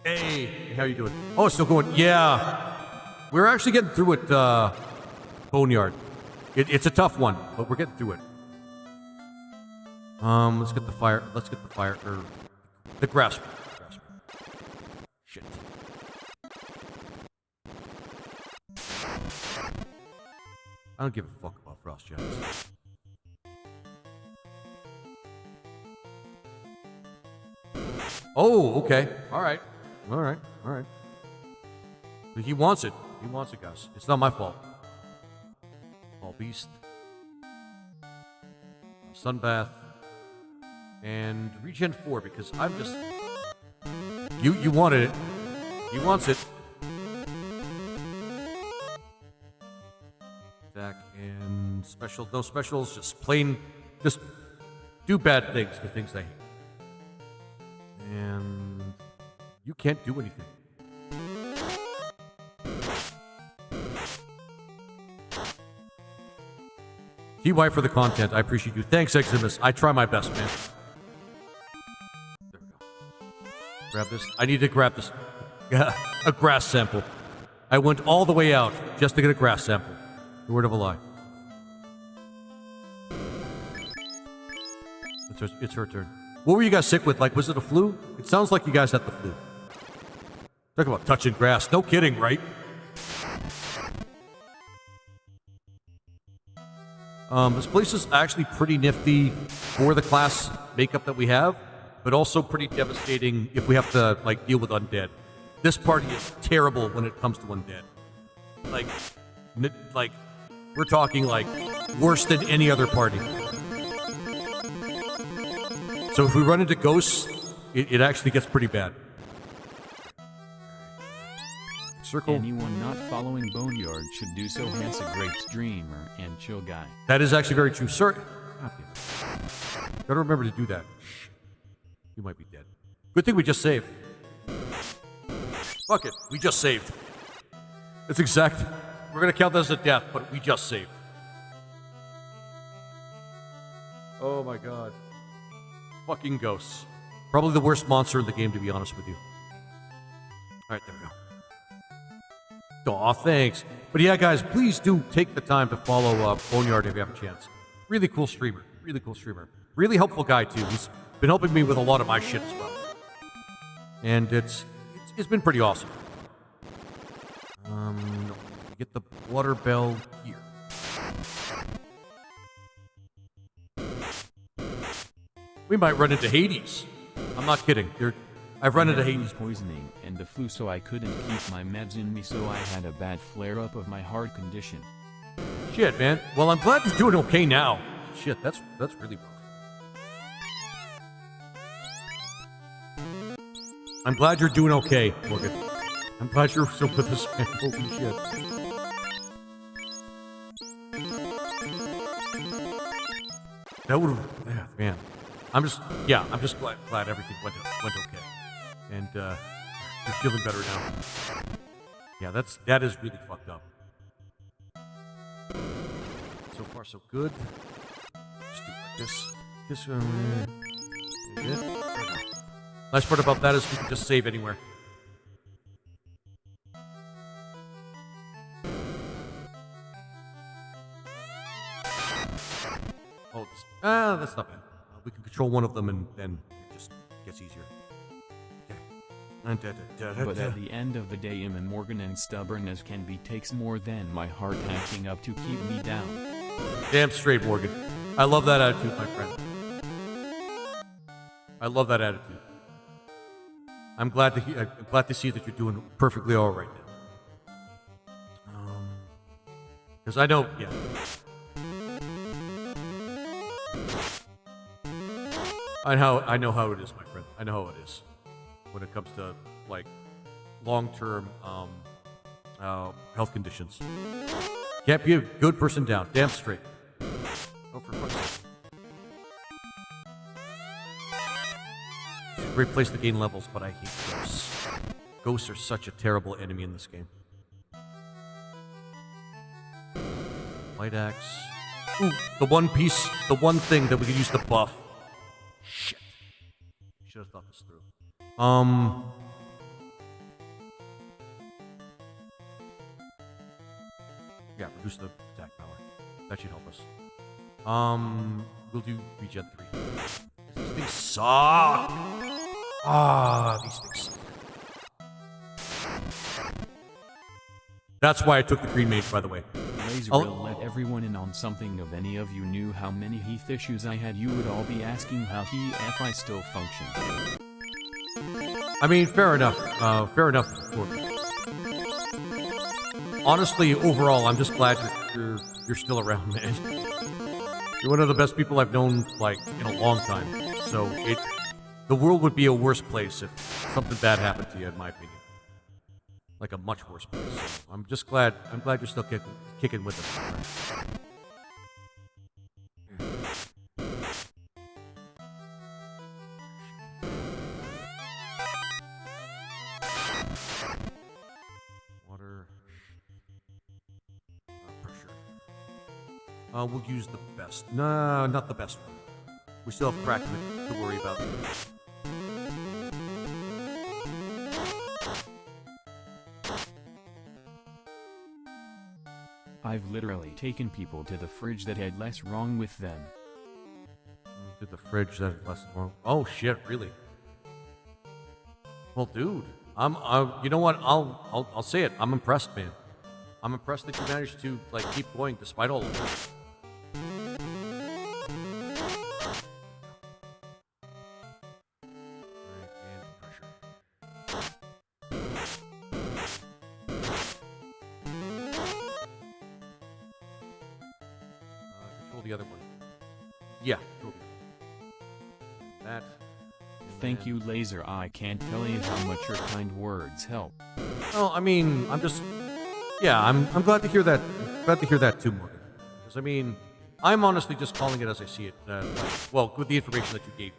Hey, how you doing? Oh, it's still going. Yeah. We're actually getting through it, Boneyard. It's a tough one, but we're getting through it. Let's get the fire. Let's get the fire. Or the grasp. Shit. I don't give a fuck about frost giants. Oh, okay. All right. But he wants it. He wants it, guys. It's not my fault. All beast. Sunbath. And regen 4 because I'm just... You wanted it. He wants it. Attack and special. No specials. Just plain... Just do bad things. The things they hate. And you can't do anything. TY for the content. I appreciate you. Thanks, Eximus. I try my best, man. There we go. Grab this. I need to grab this. A grass sample. I went all the way out just to get a grass sample. The word of a lie. It's her turn. What were you guys sick with? Like, was it a flu? It sounds like you guys had the flu. Talk about touching grass. No kidding, right? This place is actually pretty nifty for the class makeup that we have, but also pretty devastating if we have to, like, deal with undead. This party is terrible when it comes to undead. Like, we're talking, like, worse than any other party. So if we run into ghosts, it actually gets pretty bad. Circle. Anyone not following Boneyard should do so. Has a great streamer and chill guy. That is actually very true. Sir, gotta remember to do that. Shh. You might be dead. Good thing we just saved. Fuck it. We just saved. It's exact. We're gonna count that as a death, but we just saved. Oh my god. Fucking ghosts. Probably the worst monster in the game, to be honest with you. Alright, there we go. Aw, thanks. But yeah, guys, please do take the time to follow Boneyard if you have a chance. Really cool streamer. Really cool streamer. Really helpful guy, too. He's been helping me with a lot of my shit as well. And it's been pretty awesome. Get the water bell here. We might run into Hades. I'm not kidding. I've run into Hades. Poisoning and the flu, so I couldn't keep my meds in me, so I had a bad flare-up of my heart condition. Shit, man. Well, I'm glad you're doing okay now. Shit, that's really rough. I'm glad you're doing okay, Morgan. I'm glad you're still with us, man. Holy shit. That would have... Yeah, man. I'm just glad everything went okay. And, you're feeling better now. Yeah, that is really fucked up. So far, so good. Just do it like this. This one. Nice part about that is we can just save anywhere. Oh, that's not bad. We can control one of them and then it just gets easier. But at the end of the day, Imman Morgan and stubborn as can be takes more than my heart acting up to keep me down. Damn straight, Morgan. I love that attitude, my friend. I love that attitude. I'm glad to see that you're doing perfectly all right now. Because I know, yeah. I know how it is, my friend. I know how it is when it comes to like long-term health conditions. Can't be a good person down. Damn straight. Oh, for fuck's sake. It's a great place to gain levels, but I hate ghosts. Ghosts are such a terrible enemy in this game. Light axe. Ooh, the one piece, the one thing that we could use to buff. Shit. Should have thought this through. Yeah, reduce the attack power. That should help us. We'll do regen 3. These things suck! Ah, these things suck. That's why I took the green mage, by the way. Laser will let everyone in on something. If any of you knew how many heath issues I had, you would all be asking how I still function. I mean, fair enough. Fair enough. Honestly, overall, I'm just glad you're still around, man. You're one of the best people I've known, like, in a long time. So the world would be a worse place if something bad happened to you, in my opinion. Like a much worse place. So I'm just glad. I'm glad you're still kicking with us. Water. Pressure. We'll use the best. No, not the best one. We still have crack to worry about. I've literally taken people to the fridge that had less wrong with them. To the fridge that had less wrong. Oh shit! Really? Well, dude, you know what? I'll say it. I'm impressed, man. I'm impressed that you managed to like keep going despite all of this. The other one. Yeah. That. Thank you, Laser. I can't tell you how much your kind words help. Oh, I mean, I'm just. Yeah, I'm glad to hear that. Glad to hear that too, Morgan. Because I mean, I'm honestly just calling it as I see it. Well, with the information that you gave me.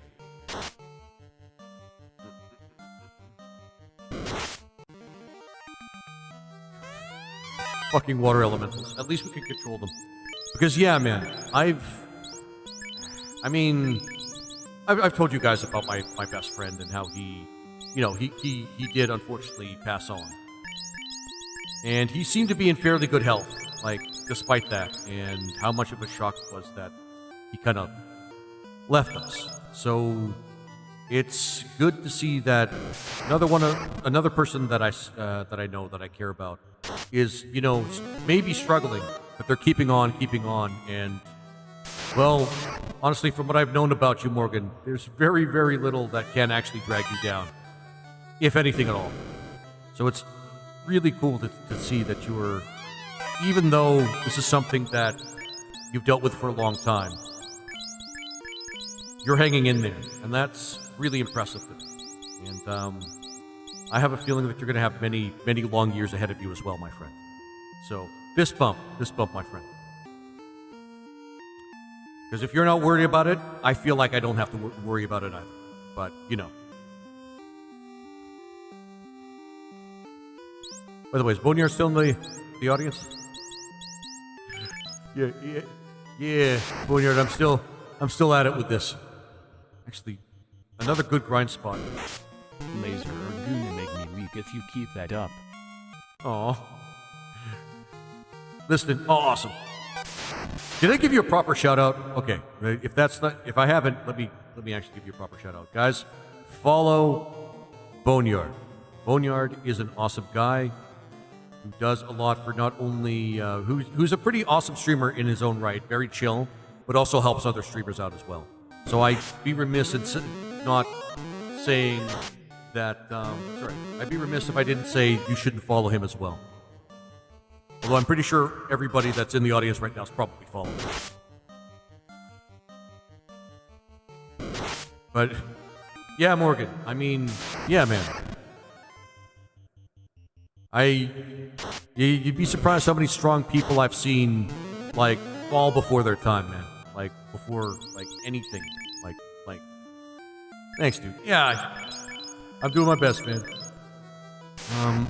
Fucking water elementals. At least we can control them. Because yeah, man, I've told you guys about my best friend and how he did unfortunately pass on. And he seemed to be in fairly good health, like, despite that, and how much of a shock it was that he kind of left us. So it's good to see that another person that I know that I care about is, maybe struggling, but they're keeping on, and, well, honestly, from what I've known about you, Morgan, there's very, very little that can actually drag you down, if anything at all. So it's really cool to see that you are, even though this is something that you've dealt with for a long time, you're hanging in there, and that's really impressive to me. And I have a feeling that you're going to have many, many long years ahead of you as well, my friend. So, fist bump, my friend. Because if you're not worried about it, I feel like I don't have to worry about it either. But, By the way, is Boneyard still in the audience? Yeah, Boneyard, I'm still at it with this. Actually, another good grind spot. Laser are gonna make me weak if you keep that up. Aw. Listen, awesome. Did I give you a proper shout out? Okay, if I haven't, let me actually give you a proper shout out. Guys, follow Boneyard. Boneyard is an awesome guy who does a lot for not only, who's a pretty awesome streamer in his own right, very chill, but also helps other streamers out as well. So I'd be remiss in not saying that, sorry, I'd be remiss if I didn't say you shouldn't follow him as well. Although I'm pretty sure everybody that's in the audience right now is probably following him. But, yeah, Morgan, I mean, yeah, man. You'd be surprised how many strong people I've seen, like, fall before their time, man. Like, before, like, anything. Like, thanks, dude. Yeah, I'm doing my best, man.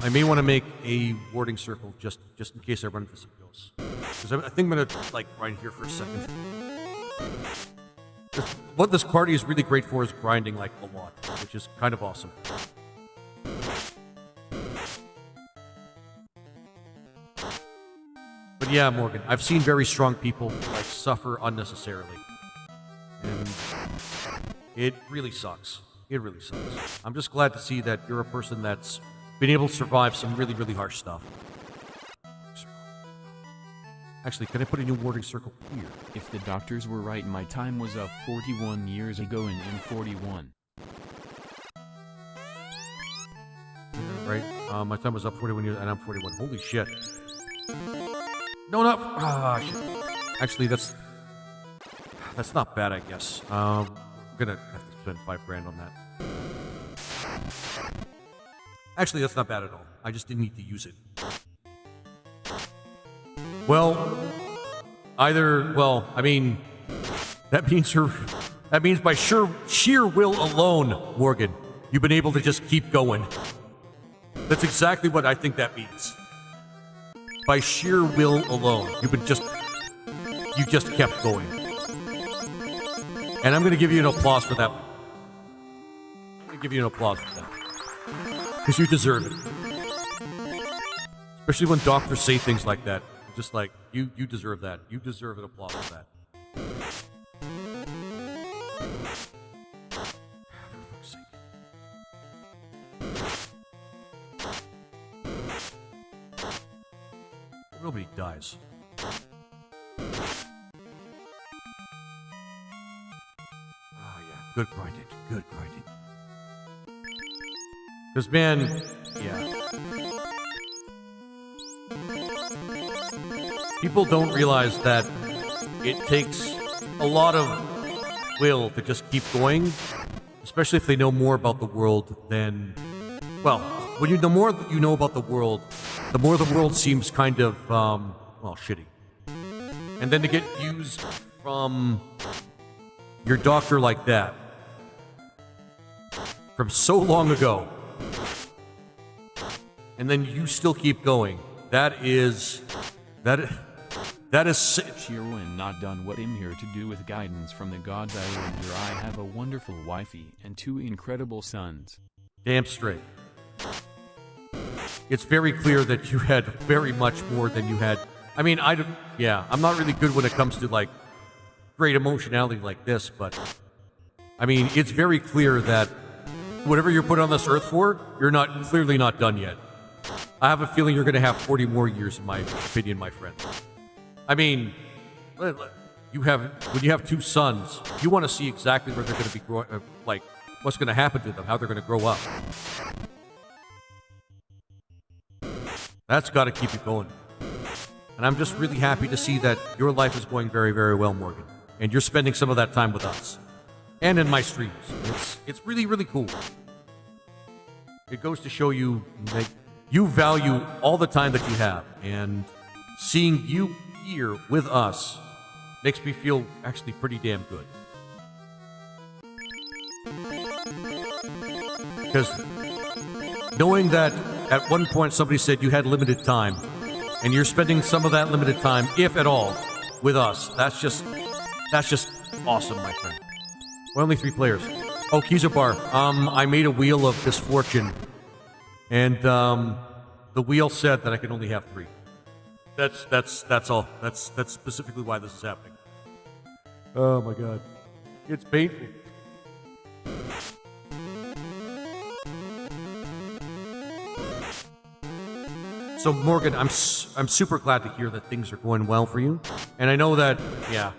I may want to make a warding circle just in case I run into some ghosts. Because I think I'm going to, like, grind here for a second. What this party is really great for is grinding, like, a lot, which is kind of awesome. But yeah, Morgan, I've seen very strong people, like, suffer unnecessarily. And it really sucks. It really sucks. I'm just glad to see that you're a person that's been able to survive some really, really harsh stuff. Actually, can I put a new warding circle here? If the doctors were right, my time was up 41 years ago in M41. Right? My time was up 41 years, and I'm 41. Holy shit. No, not... Ah, shit. Actually, that's not bad, I guess. I'm gonna have to spend $5,000 on that. Actually, that's not bad at all. I just didn't need to use it. Well, I mean, that means by sheer will alone, Morgan, you've been able to just keep going. That's exactly what I think that means. By sheer will alone, you just kept going. And I'm going to give you an applause for that. I'm going to give you an applause for that. Because you deserve it. Especially when doctors say things like that. Just like, you deserve that. You deserve an applause for that. For fuck's sake. Nobody dies. Oh yeah, good grinding. Good grinding. Because man, yeah. People don't realize that it takes a lot of will to just keep going, especially if they know more about the world than... Well, the more that you know about the world, the more the world seems kind of, well, shitty. And then to get used from your doctor like that, from so long ago, and then you still keep going, that is Shirwin not done what I'm here to do with guidance from the gods. I wonder I have a wonderful wifey and 2 incredible sons. Damn straight. It's very clear that you had very much more than you had. I mean, I'm not really good when it comes to, like, great emotionality like this, but I mean, it's very clear that whatever you're put on this earth for, you're clearly not done yet. I have a feeling you're going to have 40 more years, in my opinion, my friend. I mean, when you have 2 sons, you want to see exactly where they're going to be growing, like, what's going to happen to them, how they're going to grow up. That's got to keep you going. And I'm just really happy to see that your life is going very, very well, Morgan. And you're spending some of that time with us. And in my streams. It's really, really cool. It goes to show you that you value all the time that you have. And seeing you here with us makes me feel actually pretty damn good. Because knowing that at one point somebody said you had limited time, and you're spending some of that limited time, if at all, with us, that's just awesome, my friend. We're only 3 players. Oh, Kizabar, I made a wheel of misfortune, and the wheel said that I can only have 3. That's all. That's specifically why this is happening. Oh my god, it's painful. So Morgan, I'm super glad to hear that things are going well for you, and I know that, yeah,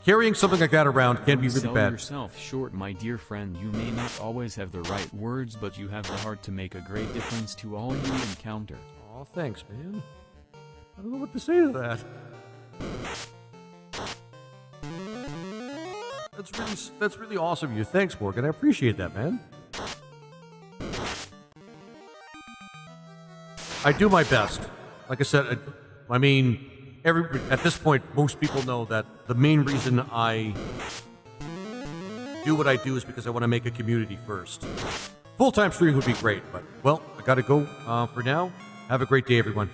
carrying something like that around can be really Sell bad. yourself short, my dear friend. You may not always have the right words, but you have the heart to make a great difference to all you encounter. Oh, thanks, man. I don't know what to say to that. That's really awesome of you. Thanks, Morgan. I appreciate that, man. I do my best. Like I said, I mean, at this point, most people know that the main reason I do what I do is because I want to make a community first. Full-time stream would be great, but, well, I gotta go for now. Have a great day, everyone.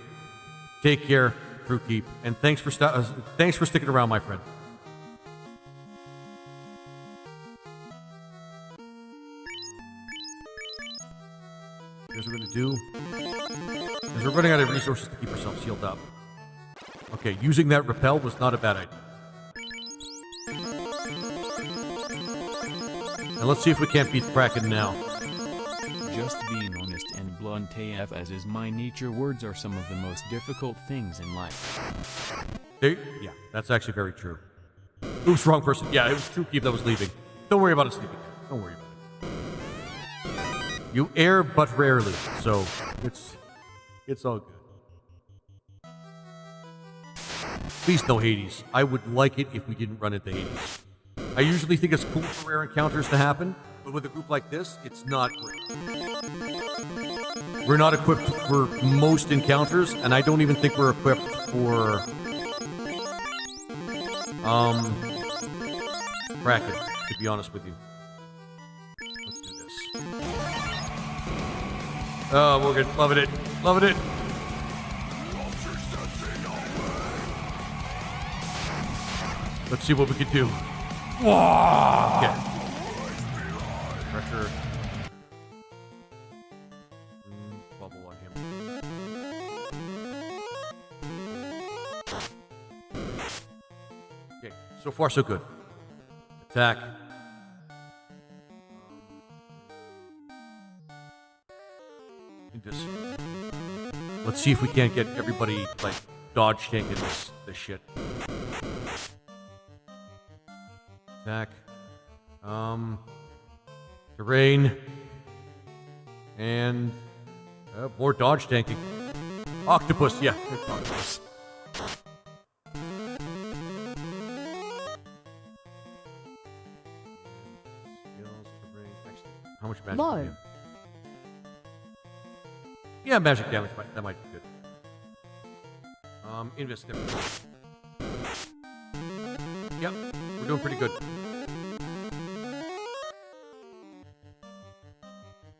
Take care, Crew Keep, and thanks for sticking around, my friend. Here's what we're gonna do. Because we're running out of resources to keep ourselves healed up. Okay, using that repel was not a bad idea. And let's see if we can't beat Kraken now. Just being honest and blunt AF as is my nature, words are some of the most difficult things in life. Yeah, that's actually very true. Oops, wrong person. Yeah, it was True Keep that was leaving. Don't worry about it sleeping. Don't worry about it. You err but rarely, so it's all good. Please no Hades. I would like it if we didn't run into Hades. I usually think it's cool for rare encounters to happen, but with a group like this, it's not great. We're not equipped for most encounters, and I don't even think we're equipped for Kraken, to be honest with you. Let's do this. Oh, Morgan, loving it. Loving it. Let's see what we can do. Whoa! Okay. Pressure. Bubble on him. Okay, so far so good. Attack. Let's see if we can't get everybody like dodge tanking this shit. Attack. Terrain. And more dodge tanking. Octopus, yeah. Octopus. How much magic? Low. Yeah, magic damage. That might be good. Invest there. Yep, we're doing pretty good. I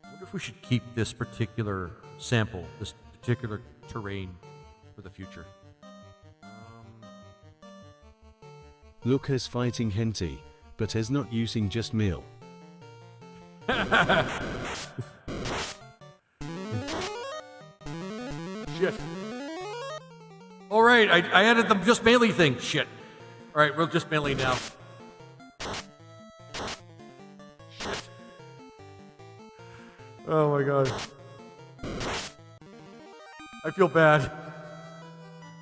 wonder if we should keep this particular sample, this particular terrain, for the future. Lucas fighting Henty, but is not using just meal. Shit. All right, I added the just melee thing. Shit. All right, we're just melee now. Shit. Oh my god. I feel bad.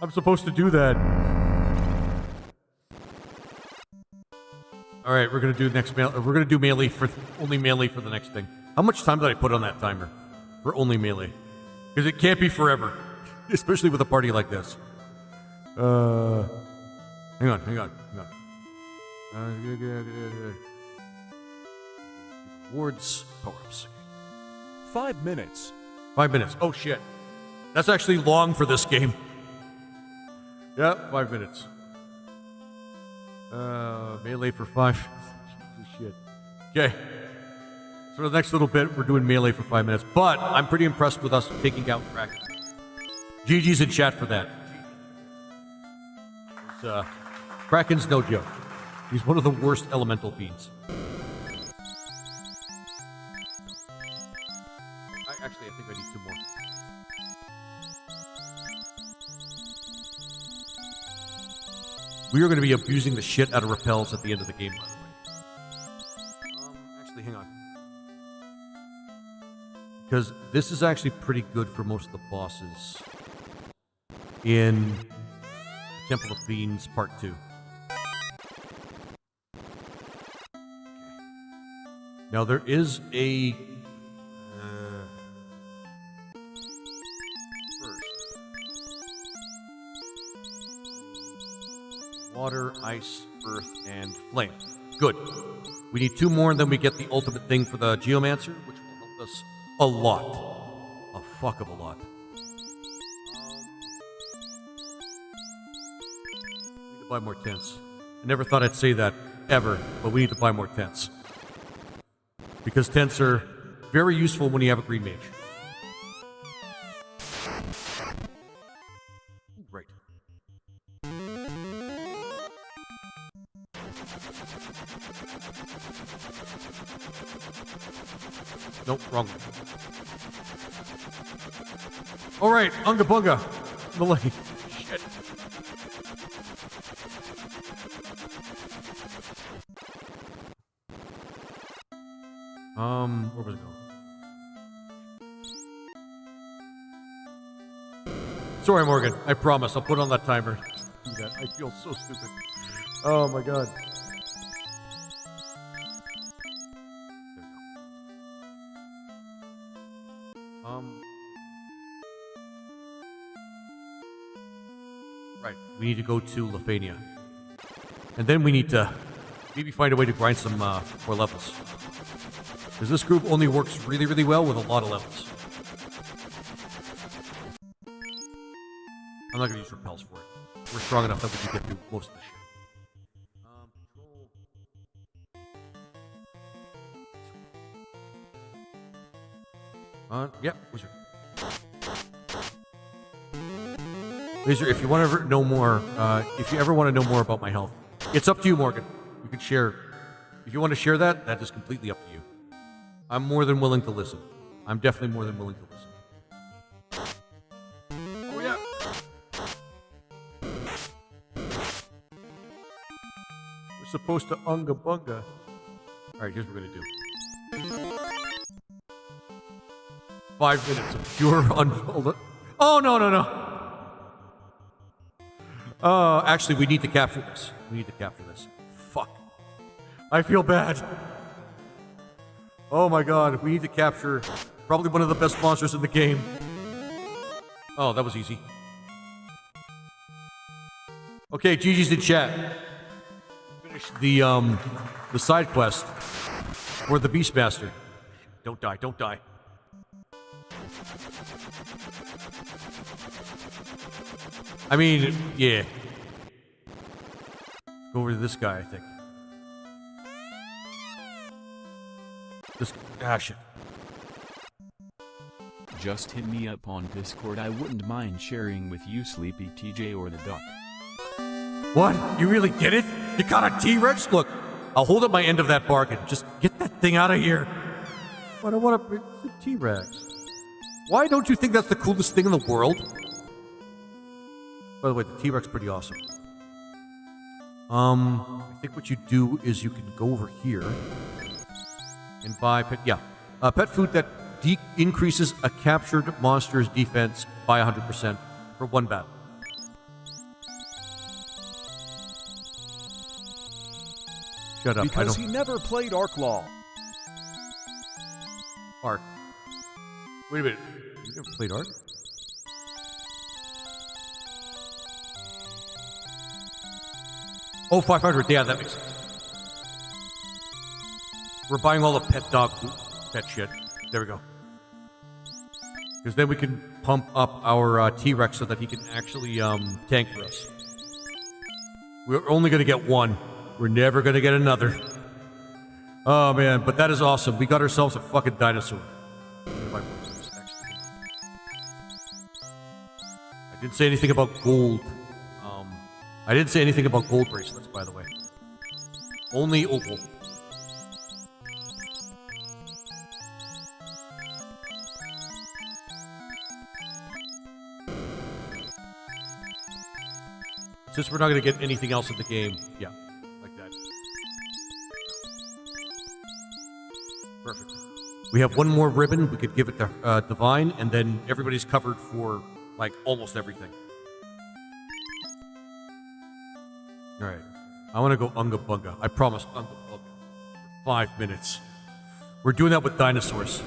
I'm supposed to do that. All right, we're gonna do next melee. We're gonna do melee for only melee for the next thing. How much time did I put on that timer for only melee? Because it can't be forever, especially with a party like this. Hang on. Rewards, power-ups. 5 minutes. 5 minutes. Oh shit, that's actually long for this game. Yeah, 5 minutes. Melee for 5. Shit. Okay. So the next little bit, we're doing melee for 5 minutes. But I'm pretty impressed with us taking out Kraken. GG's in chat for that. Kraken's no joke. He's one of the worst elemental fiends. I think I need 2 more. We are going to be abusing the shit out of repels at the end of the game, by the way. Actually, hang on. Because this is actually pretty good for most of the bosses in Temple of Fiends Part 2. Now there is a first water, ice, earth, and flame. Good. We need 2 more, and then we get the ultimate thing for the Geomancer, which will help us a lot. A fuck of a lot. We need to buy more tents. I never thought I'd say that ever, but we need to buy more tents. Because tents are very useful when you have a green mage. Right. Nope, wrong one. All right, Unga Bunga. Malay. Shit. Where was it going? Sorry, Morgan. I promise. I'll put on that timer. Do that. I feel so stupid. Oh my god. Right. We need to go to Lefania. And then we need to maybe find a way to grind some more levels. Because this group only works really, really well with a lot of levels. I'm not going to use repels for it. We're strong enough that we can get through most of the shit. Yep, Wizard. Wizard, if you want to know more, if you ever want to know more about my health, it's up to you, Morgan. You can share. If you want to share that, that is completely up to you. I'm more than willing to listen. I'm definitely more than willing to listen. Oh, yeah. We're supposed to Unga Bunga. All right, here's what we're going to do. 5 minutes of pure unfolded. Oh, no, no, no. Actually, we need to capture this. We need to capture this. Fuck. I feel bad. Oh my god, we need to capture probably one of the best monsters in the game. Oh, that was easy. Okay, Gigi's in chat. Finish the side quest for the Beastmaster. Don't die, don't die. I mean, yeah. Go over to this guy, I think. This shit. Just hit me up on Discord. I wouldn't mind sharing with you, Sleepy TJ or the Duck. What? You really did it? You caught a T-Rex? Look, I'll hold up my end of that bargain. Just get that thing out of here. What I want to... It's a T-Rex. Why don't you think that's the coolest thing in the world? By the way, the T-Rex is pretty awesome. I think what you do is you can go over here and buy pet... Yeah. Pet food that increases a captured monster's defense by 100% for 1 battle. Shut up. Because he never played Ark Law. Ark. Wait a minute. You never played Ark? Oh, 500. Yeah, that makes sense. We're buying all the pet dog food, pet shit. There we go. Because then we can pump up our T-Rex so that he can actually tank for us. We're only going to get one. We're never going to get another. Oh, man. But that is awesome. We got ourselves a fucking dinosaur. I didn't say anything about gold. I didn't say anything about gold bracelets, by the way. Only opal. Since we're not going to get anything else in the game, yeah, like that. Perfect. We have one more ribbon. We could give it to Divine, and then everybody's covered for, like, almost everything. All right. I want to go Unga Bunga. I promise Unga Bunga. For 5 minutes. We're doing that with dinosaurs.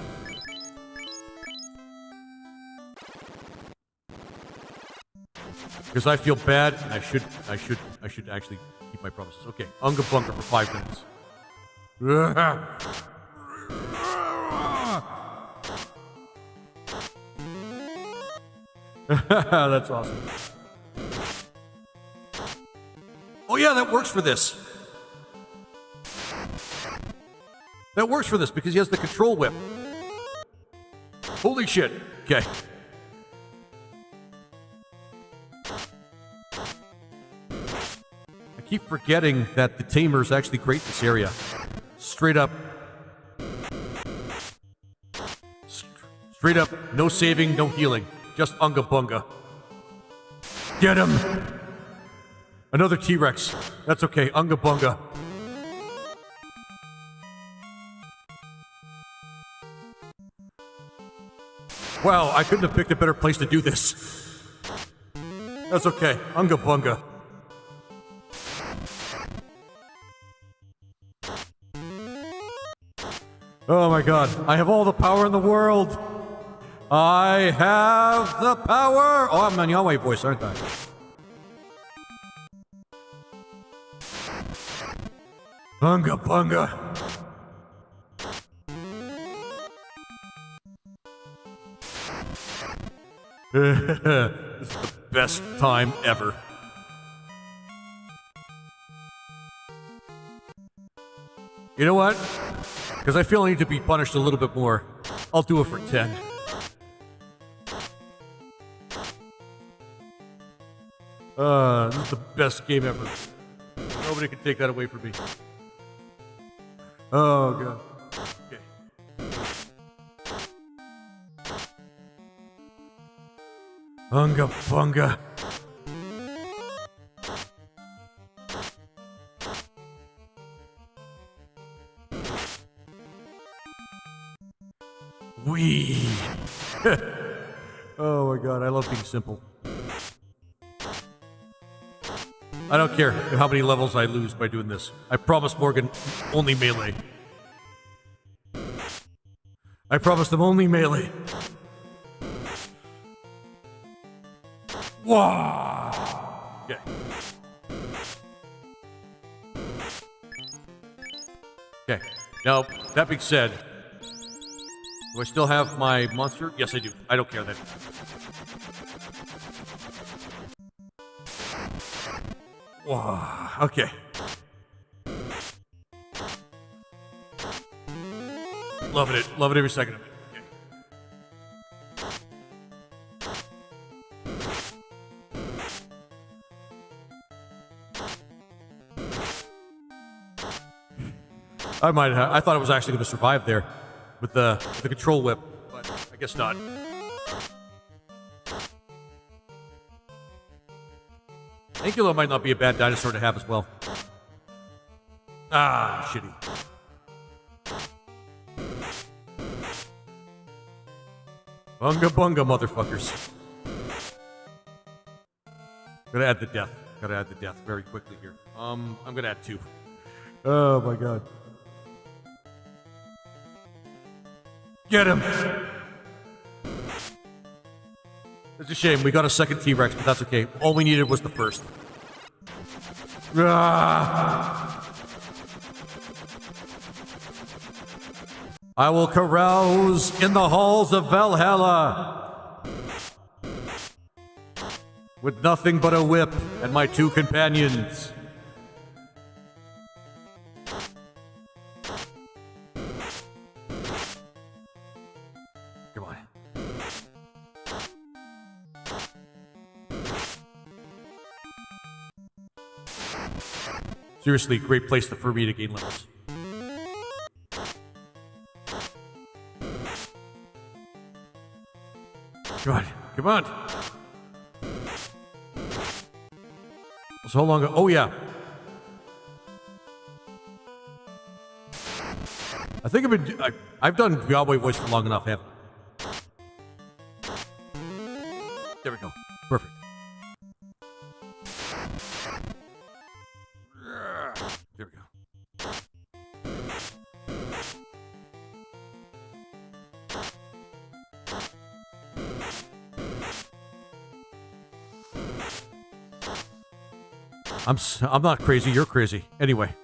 Because I feel bad, and I should actually keep my promises. Okay, Unga Bunga for 5 minutes. That's awesome. Oh yeah, that works for this. That works for this because he has the control whip. Holy shit. Okay. I keep forgetting that the tamer is actually great in this area. Straight up. Straight up, no saving, no healing. Just Unga Bunga. Get him! Another T-Rex. That's okay, Unga Bunga. Wow, I couldn't have picked a better place to do this. That's okay, Unga Bunga. Oh my god, I have all the power in the world! I have the power! Oh, I'm on Yahweh voice, aren't I? Bunga Bunga! This is the best time ever. You know what? Because I feel I need to be punished a little bit more. I'll do it for 10. This is the best game ever. Nobody can take that away from me. Oh, God. Okay. Unga Bunga. Wee. Oh, my God. I love being simple. I don't care how many levels I lose by doing this. I promise Morgan only melee. I promised him only melee. Wow. Okay. Okay. Now, that being said, do I still have my monster? Yes, I do. I don't care then. Wow. Okay. Loving it. Loving every second of it. Okay. I thought I was actually going to survive there with the control whip, but I guess not. Ankylo might not be a bad dinosaur to have as well. Ah, shitty. Bunga Bunga, motherfuckers. Gotta add the death. Gotta add the death very quickly here. I'm gonna add 2. Oh my god. Get him! It's a shame. We got a second T-Rex, but that's okay. All we needed was the first. Ah! I will carouse in the halls of Valhalla with nothing but a whip and my 2 companions. Come on. Seriously, great place for me to gain levels. Come on, come on. So long ago. Oh yeah. I think I've done Yahweh voice for long enough, haven't I? There we go. Perfect. There we go. I'm not crazy. You're crazy. Anyway.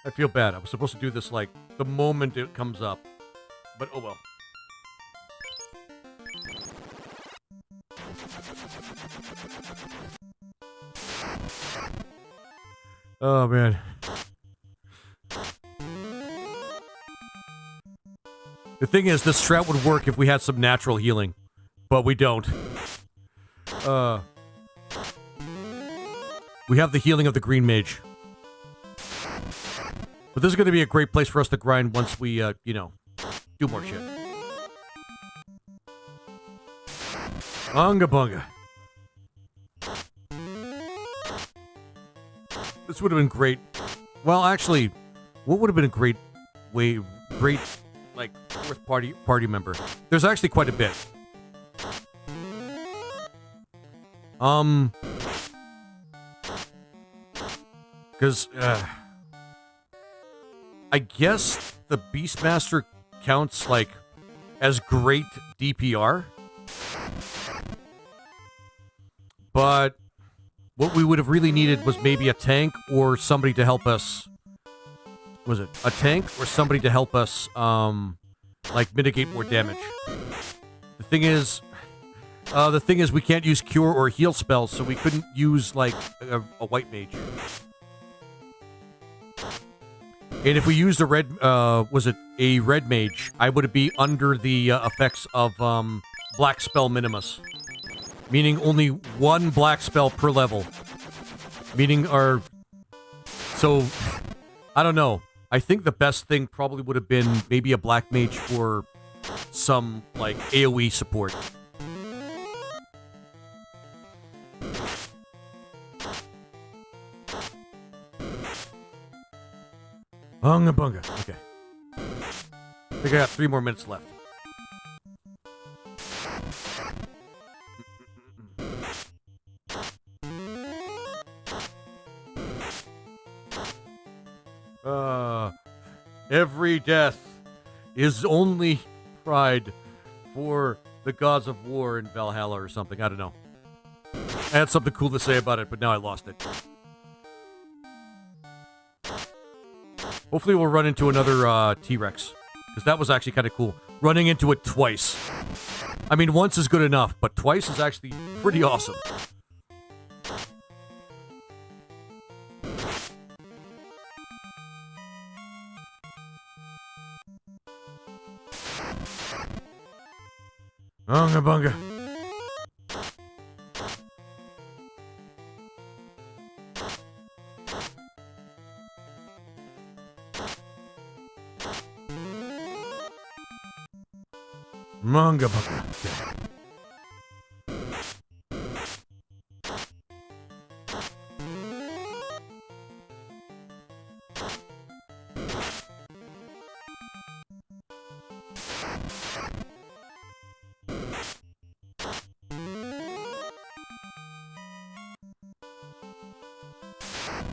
I feel bad. I was supposed to do this like the moment it comes up, but oh well. Oh man. The thing is, this strat would work if we had some natural healing, but we don't. We have the healing of the green mage. But this is going to be a great place for us to grind once we, you know, do more shit. Unga bunga. This would have been great. Well, actually, what would have been a great like, fourth party member? There's actually quite a bit. Because, I guess the Beastmaster counts, like, as great DPR. But what we would have really needed was maybe a tank or somebody to help us. Was it a tank or somebody to help us, like, mitigate more damage? The thing is we can't use cure or heal spells, so we couldn't use, like, a white mage. And if we used a red mage, I would be under the effects of black spell minimus, meaning only one black spell per level. Meaning so I don't know. I think the best thing probably would have been maybe a black mage for some like AoE support. Bunga bunga. Okay. I think I got 3 more minutes left. Every death is only pride for the gods of war in Valhalla or something. I don't know. I had something cool to say about it, but now I lost it. Hopefully we'll run into another T-Rex, because that was actually kind of cool. Running into it twice. I mean, once is good enough, but twice is actually pretty awesome. Bunga bunga. Bunga bunga.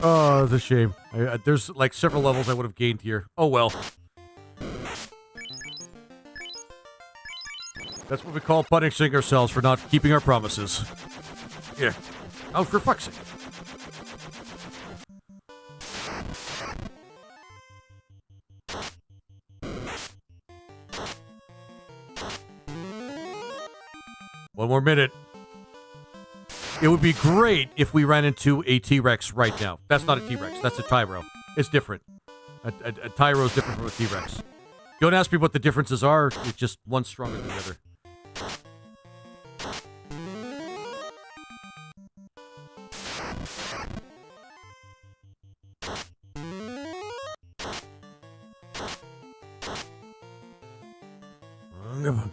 Oh, it's a shame. There's like several levels I would have gained here. Oh well. That's what we call punishing ourselves for not keeping our promises. Yeah. Oh, for fuck's sake. One more minute. It would be great if we ran into a T-Rex right now. That's not a T-Rex. That's a Tyro. It's different. A Tyro is different from a T-Rex. Don't ask me what the differences are. It's just one stronger than the other. Come on.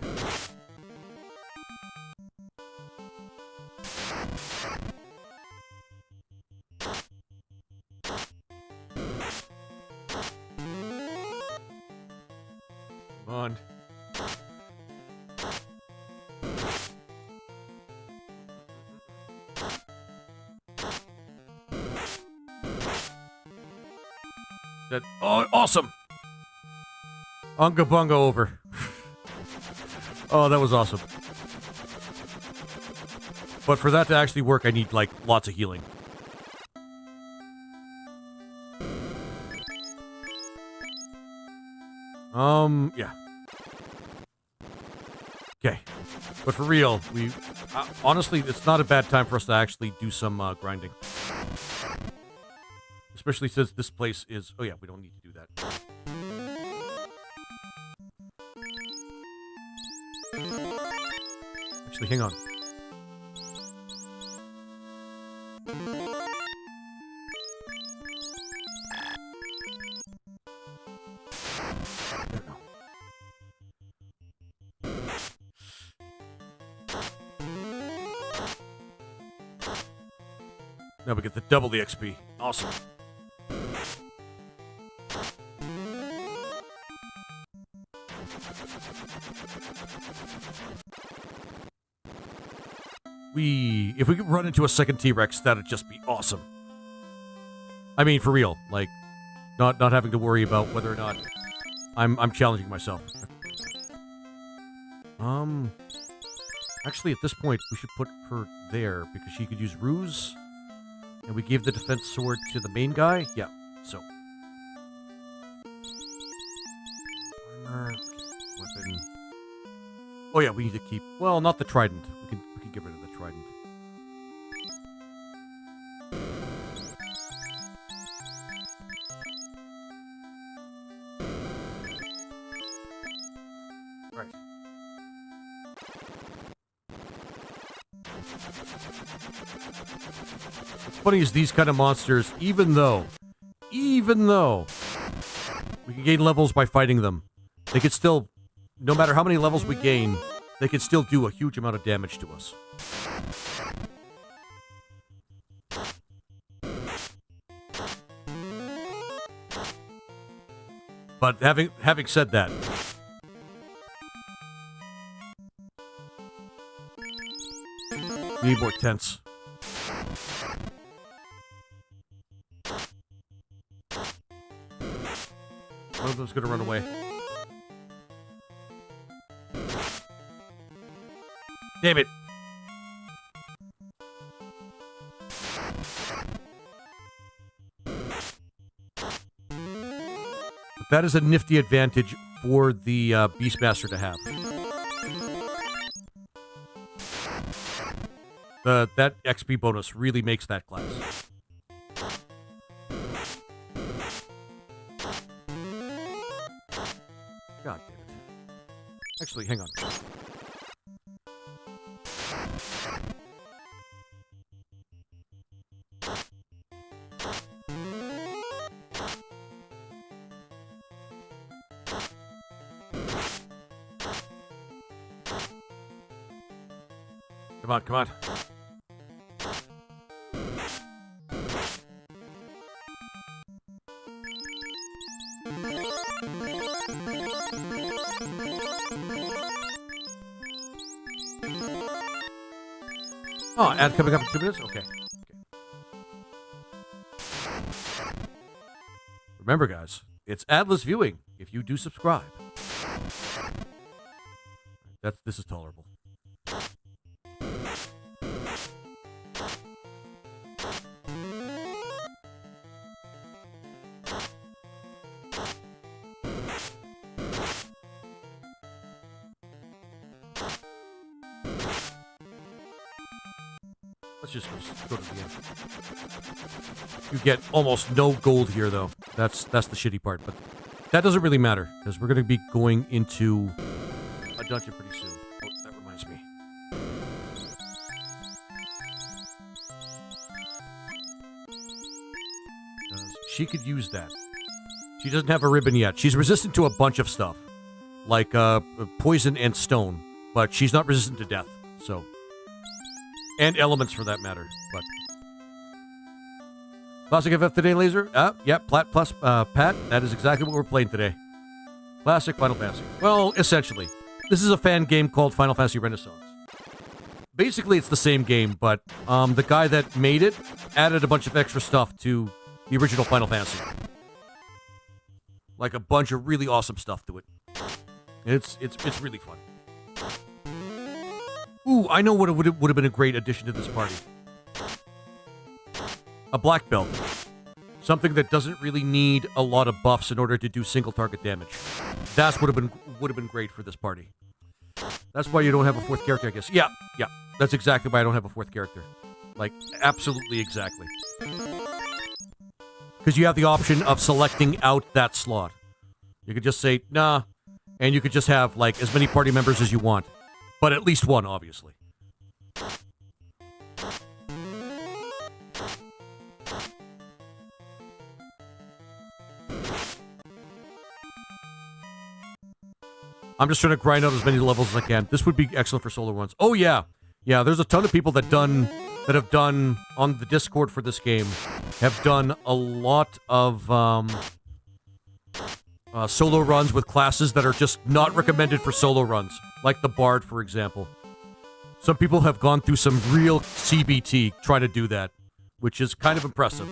That, oh, awesome! Unga bunga over. Oh, that was awesome. But for that to actually work, I need, like, lots of healing. Yeah. Okay. But for real, we... honestly, it's not a bad time for us to actually do some grinding. Especially since this place is... oh yeah, we don't need to do that. Actually, hang on. There we go. Now we get the double the XP. Awesome. If we could run into a second T-Rex, that'd just be awesome. I mean, for real, like, not having to worry about whether or not I'm challenging myself. Actually, at this point, we should put her there because she could use ruse, and we gave the defense sword to the main guy. Yeah, so armor, weapon. Oh yeah, we need to keep. Well, not the trident. We can get rid of the trident. Right. What's funny is these kind of monsters, even though we can gain levels by fighting them, they could still, no matter how many levels we gain, they can still do a huge amount of damage to us. But having said that, we need more tents. One of them's gonna run away. Damn it! But that is a nifty advantage for the Beastmaster to have. That XP bonus really makes that class. God damn it. Actually, hang on. Come on, come on. Oh, ad coming up in 2 minutes? Okay. Remember, guys, it's adless viewing if you do subscribe. This is tolerable. Let's just go to the end. You get almost no gold here, though. That's the shitty part, but that doesn't really matter because we're going to be going into a dungeon pretty soon. Oh, that reminds me. She could use that. She doesn't have a ribbon yet. She's resistant to a bunch of stuff, like poison and stone, but she's not resistant to death. So. And elements, for that matter, but... Classic FF today, Laser? Yeah, Plat plus Pat. That is exactly what we're playing today. Classic Final Fantasy. Well, essentially. This is a fan game called Final Fantasy Renaissance. Basically, it's the same game, but the guy that made it added a bunch of extra stuff to the original Final Fantasy. like a bunch of really awesome stuff to it. It's really fun. Ooh, I know what would have been a great addition to this party. A black belt. Something that doesn't really need a lot of buffs in order to do single target damage. That's would have been great for this party. That's why you don't have a fourth character, I guess. Yeah. That's exactly why I don't have a fourth character. Like, absolutely exactly. Because you have the option of selecting out that slot. You could just say, nah, and you could just have, like, as many party members as you want. But at least one, obviously. I'm just trying to grind out as many levels as I can. This would be excellent for solo runs. Oh, yeah. Yeah, there's a ton of people that have done on the Discord for this game, have done a lot of solo runs with classes that are just not recommended for solo runs, like the Bard, for example. Some people have gone through some real CBT trying to do that, which is kind of impressive.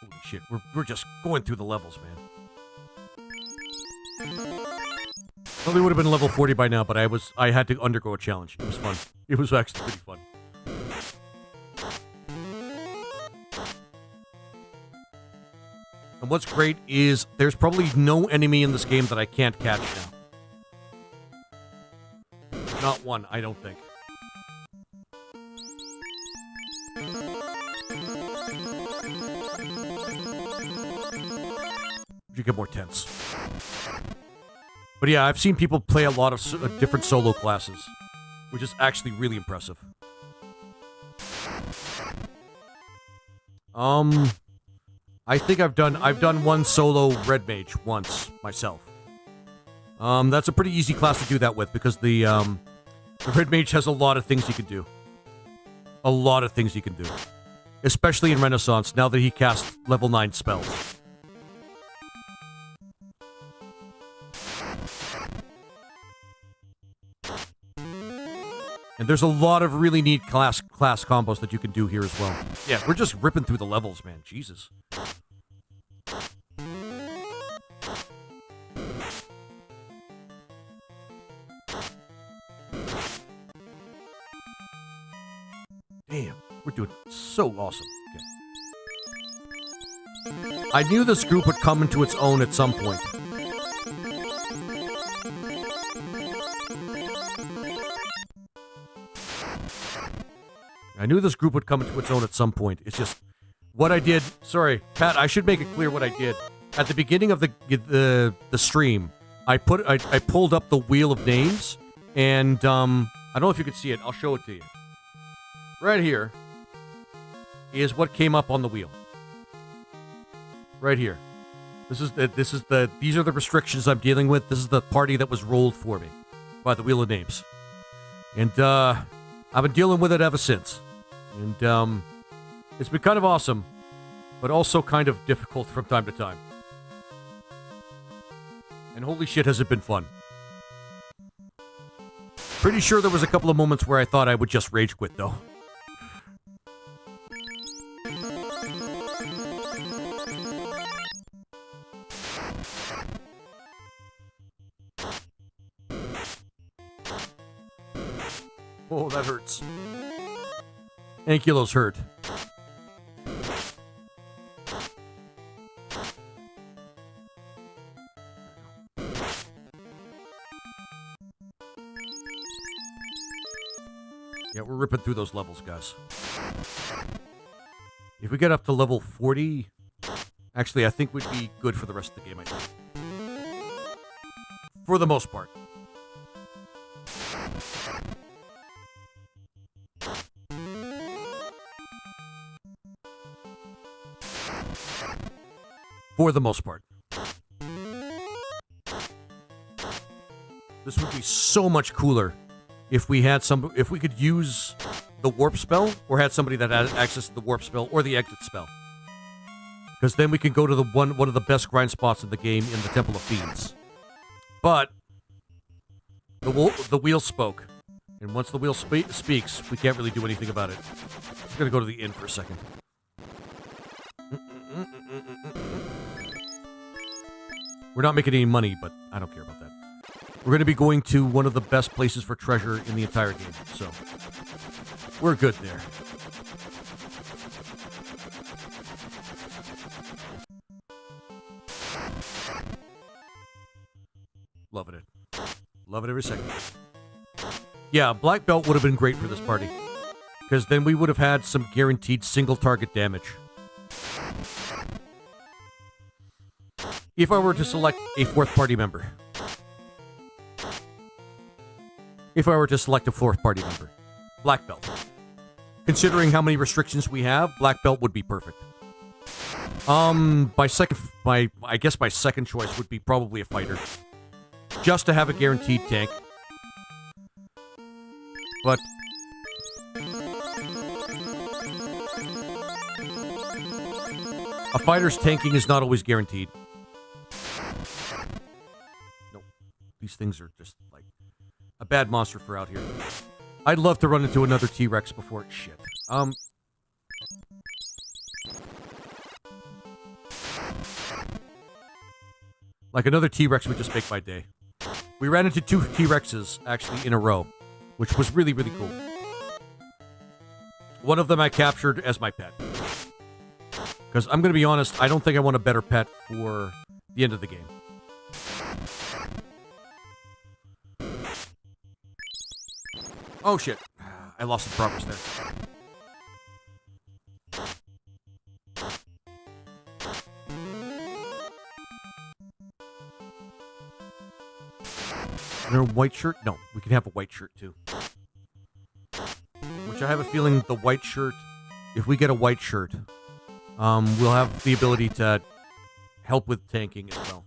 Holy shit, we're just going through the levels, man. Probably would have been level 40 by now, but I had to undergo a challenge. It was fun. It was actually pretty fun. And what's great is there's probably no enemy in this game that I can't catch now. Not one, I don't think. You get more tense. But yeah, I've seen people play a lot of different solo classes, which is actually really impressive. I think I've done one solo red mage once myself. That's a pretty easy class to do that with because the red mage has a lot of things he can do. A lot of things he can do, especially in Renaissance now that he casts level 9 spells. And there's a lot of really neat class combos that you can do here as well. Yeah, we're just ripping through the levels, man. Jesus. Damn, we're doing so awesome. Okay. I knew this group would come into its own at some point. I knew this group would come into its own at some point. It's just what I did. Sorry, Pat. I should make it clear what I did at the beginning of the stream. I pulled up the wheel of names, and I don't know if you can see it. I'll show it to you. Right here is what came up on the wheel. Right here. These are the restrictions I'm dealing with. This is the party that was rolled for me by the wheel of names, and I've been dealing with it ever since. And it's been kind of awesome, but also kind of difficult from time to time. And holy shit, has it been fun. Pretty sure there was a couple of moments where I thought I would just rage quit, though. Oh, that hurts. Ankylos hurt. Yeah, we're ripping through those levels, guys. If we get up to level 40, actually, I think we'd be good for the rest of the game, I think. For the most part. For the most part. This would be so much cooler if we could use the warp spell or had somebody that had access to the warp spell or the exit spell. Because then we can go to the one of the best grind spots in the game in the Temple of Fiends. But the wheel spoke, And once the wheel speaks, we can't really do anything about it. I'm going to go to the inn for a second. We're not making any money, but I don't care about that. We're going to be going to one of the best places for treasure in the entire game, so we're good there. Loving it. Love it every second. Yeah, black belt would have been great for this party, because then we would have had some guaranteed single target damage. If I were to select a fourth party member. If I were to select a fourth party member. Black belt. Considering how many restrictions we have, black belt would be perfect. I guess my second choice would be probably a fighter. Just to have a guaranteed tank. But a fighter's tanking is not always guaranteed. Nope. These things are just like a bad monster for out here. I'd love to run into another T-Rex before it shit. Like another T-Rex would just make my day. We ran into 2 T-Rexes actually in a row, which was really, really cool. One of them I captured as my pet. Because I'm going to be honest, I don't think I want a better pet for the end of the game. Oh shit. I lost the progress there. Is there a white shirt? No, we can have a white shirt too. Which I have a feeling the white shirt, if we get a white shirt, we'll have the ability to help with tanking as well.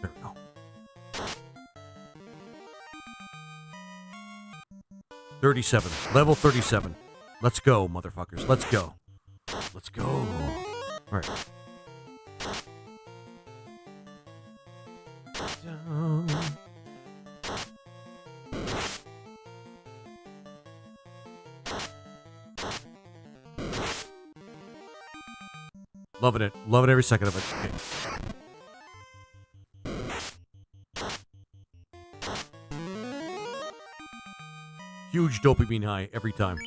There we go. $37. Level 37. Let's go, motherfuckers. Let's go. Let's go. All right. Loving it. Loving every second of it. Okay. Huge dopamine high every time.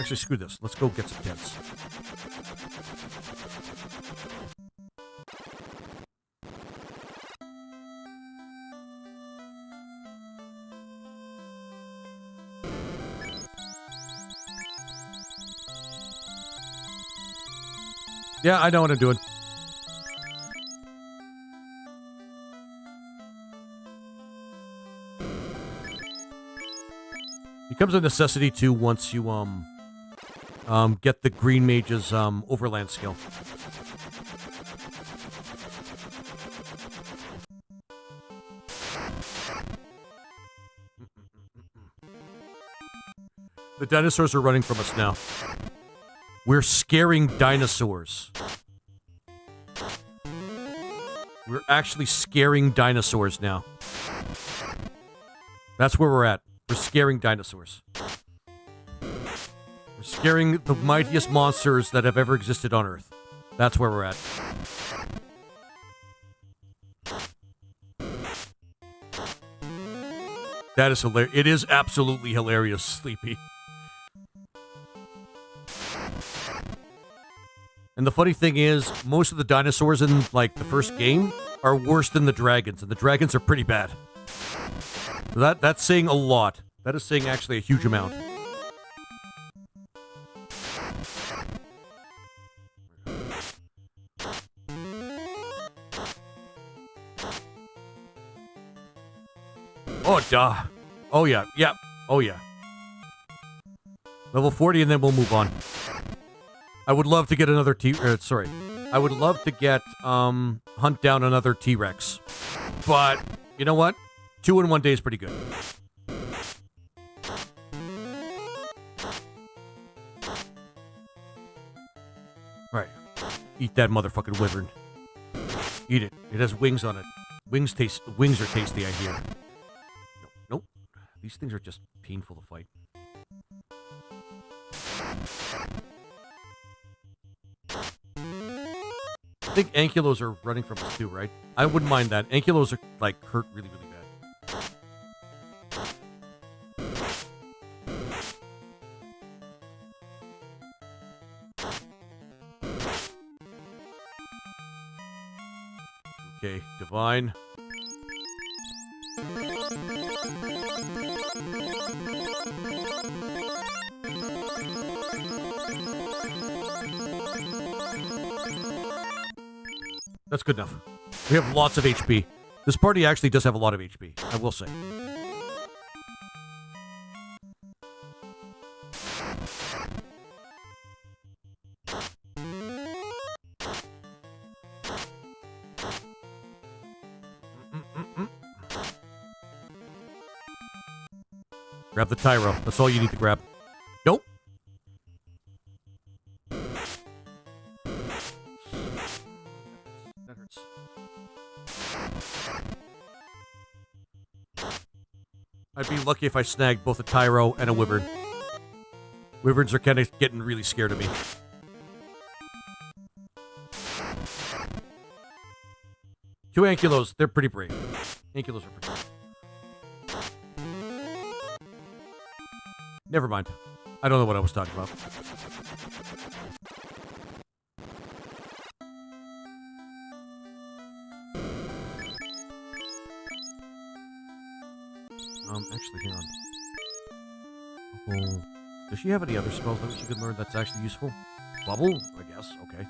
Actually, screw this. Let's go get some tents. Yeah, I know what I'm doing. Becomes a necessity too once you get the Green Mage's overland skill. The dinosaurs are running from us now. We're scaring dinosaurs. We're actually scaring dinosaurs now. That's where we're at. We're scaring dinosaurs. We're scaring the mightiest monsters that have ever existed on Earth. That's where we're at. That is hilarious. It is absolutely hilarious, Sleepy. And the funny thing is, most of the dinosaurs in, like, the first game are worse than the dragons, and the dragons are pretty bad. That's saying a lot. That is saying actually a huge amount. Oh, duh. Oh, yeah. Yeah. Oh, yeah. Level 40, and then we'll move on. I would love to get another I would love to get, hunt down another T-Rex. But, you know what? 2 in 1 day is pretty good. Eat that motherfucking wyvern. Eat it. It has wings on it. Wings are tasty, I hear. Nope. These things are just painful to fight. I think ankylos are running from us too, right? I wouldn't mind that. Ankylos are, like, hurt really, really bad. Okay, divine. That's good enough. We have lots of HP. This party actually does have a lot of HP, I will say. Grab the Tyro. That's all you need to grab. Nope. That hurts. I'd be lucky if I snagged both a Tyro and a Wyvern. Wyverns are kind of getting really scared of me. Two Ankylos, they're pretty brave. Ankylos are pretty brave. Never mind. I don't know what I was talking about. Actually, hang on. Oh, does she have any other spells that she could learn that's actually useful? Bubble? I guess. Okay.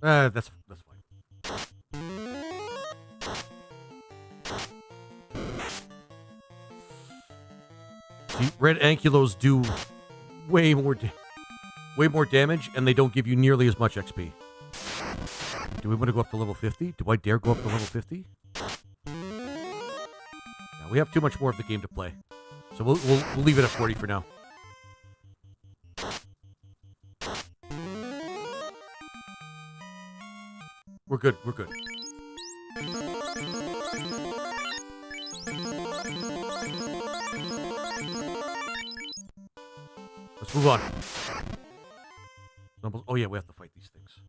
That's fine. See, red Ankylos do way more damage, and they don't give you nearly as much XP. Do we want to go up to level 50? Do I dare go up to level 50? Now, we have too much more of the game to play, so we'll leave it at 40 for now. We're good. We're good. Let's move on. Oh yeah, we have to fight these things.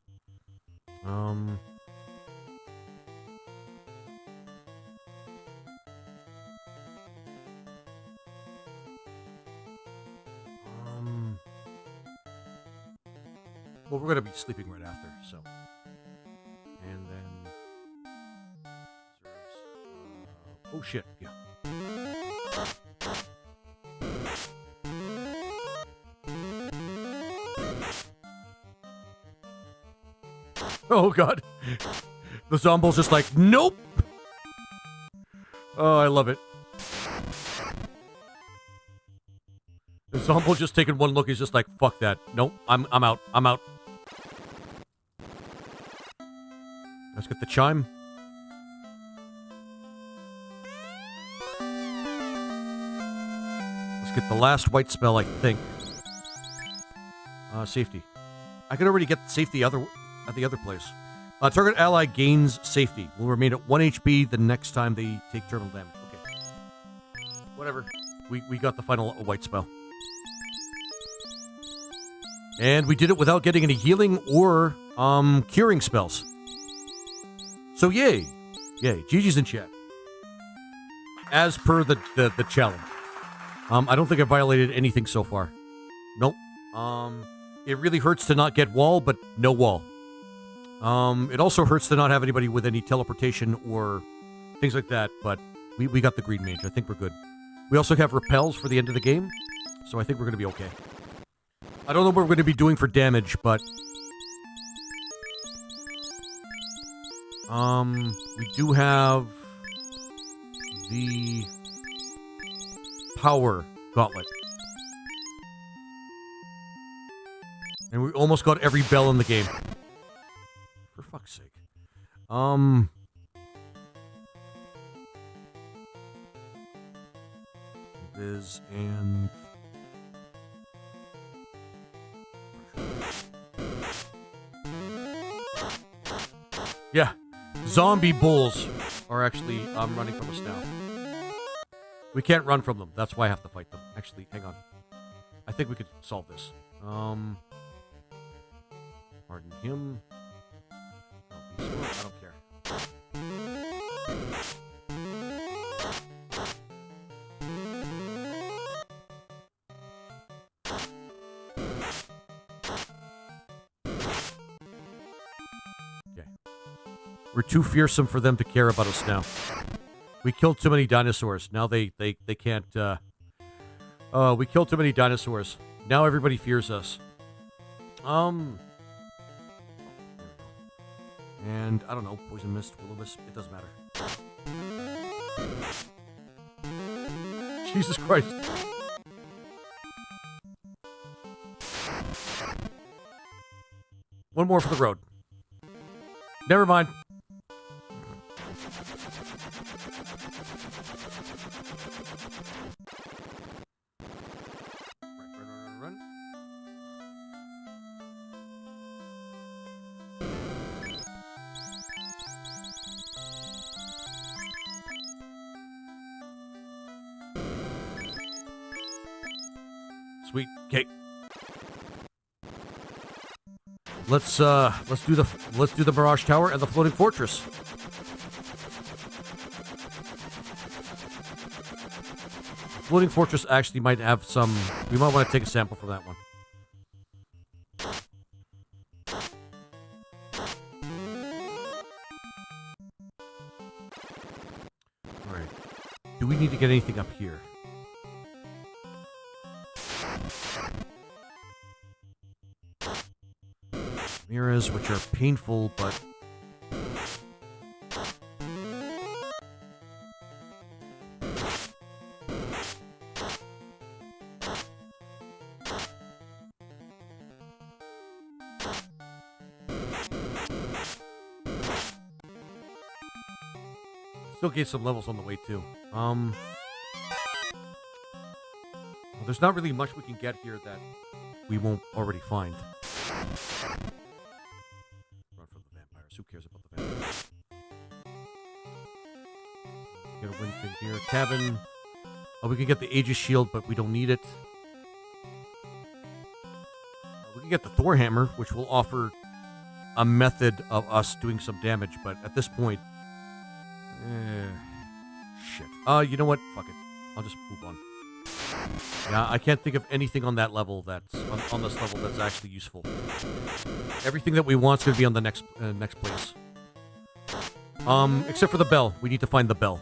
Well, we're gonna be sleeping right after, so. And then. Oh shit! Yeah. Oh god. The Zomble's just like, nope! Oh, I love it. The Zomble just taking one look, he's just like, fuck that. Nope, I'm out. I'm out. Let's get the chime. Let's get the last white spell, I think. Safety. I could already get safety at the other place. Target ally gains safety. Will remain at 1 HP the next time they take terminal damage. Okay. Whatever. We got the final white spell. And we did it without getting any healing or curing spells. So yay. Yay. GG's in chat. As per the challenge. I don't think I violated anything so far. Nope. It really hurts to not get wall, but no wall. It also hurts to not have anybody with any teleportation or things like that, but we got the green mage. I think we're good. We also have repels for the end of the game, so I think we're going to be okay. I don't know what we're going to be doing for damage, but... we do have the power gauntlet. And we almost got every bell in the game. For fuck's sake. Viz and... Yeah, zombie bulls are actually running from us now. We can't run from them. That's why I have to fight them. Actually, hang on. I think we could solve this. Pardon him. I don't care. Okay. We're too fearsome for them to care about us now. We killed too many dinosaurs. Now they can't, we killed too many dinosaurs. Now everybody fears us. And, I don't know, Poison Mist, Will-O Wisp, it doesn't matter. Jesus Christ. One more for the road. Never mind. Run. Sweet cake. Let's do the Mirage Tower and the Floating Fortress. Floating Fortress actually might have some... We might want to take a sample from that one. Alright. Do we need to get anything up here? Mirrors, which are painful, but... Still get some levels on the way, too. Well, there's not really much we can get here that we won't already find. Run from the vampires. Who cares about the vampires? Get a wind thing here. Cabin. Oh, we can get the Aegis Shield, but we don't need it. We can get the Thor Hammer, which will offer a method of us doing some damage, but at this point... shit. You know what? Fuck it. I'll just move on. Yeah, I can't think of anything on that level that's on this level that's actually useful. Everything that we want is going to be on the next place. Except for the bell. We need to find the bell.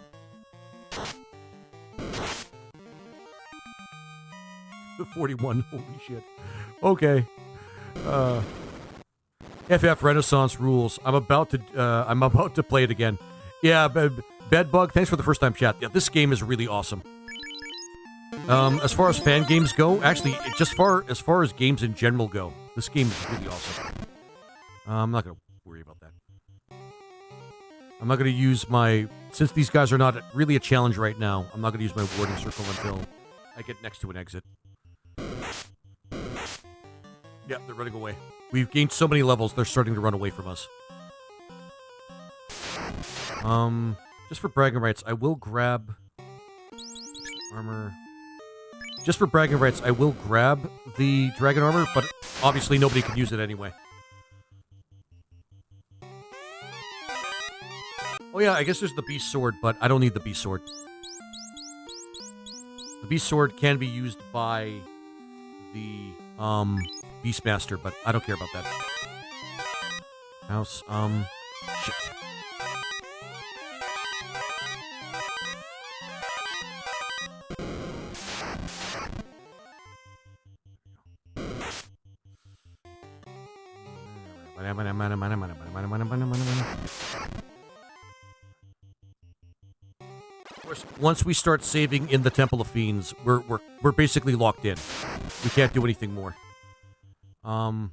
The 41. Holy shit. Okay. FF Renaissance rules. I'm about to play it again. Yeah, Bedbug, thanks for the first time chat. Yeah, this game is really awesome. As far as fan games go, actually, just as far as games in general go, this game is really awesome. I'm not going to worry about that. I'm not going to use my... Since these guys are not really a challenge right now, I'm not going to use my warding circle until I get next to an exit. Yeah, they're running away. We've gained so many levels, they're starting to run away from us. Just for bragging rights, I will grab... armor... Just for bragging rights, I will grab the dragon armor, but obviously nobody can use it anyway. Oh yeah, I guess there's the beast sword, but I don't need the beast sword. The beast sword can be used by the Beastmaster, but I don't care about that. House, shit. Once we start saving in the Temple of Fiends, we're basically locked in. We can't do anything more. Oh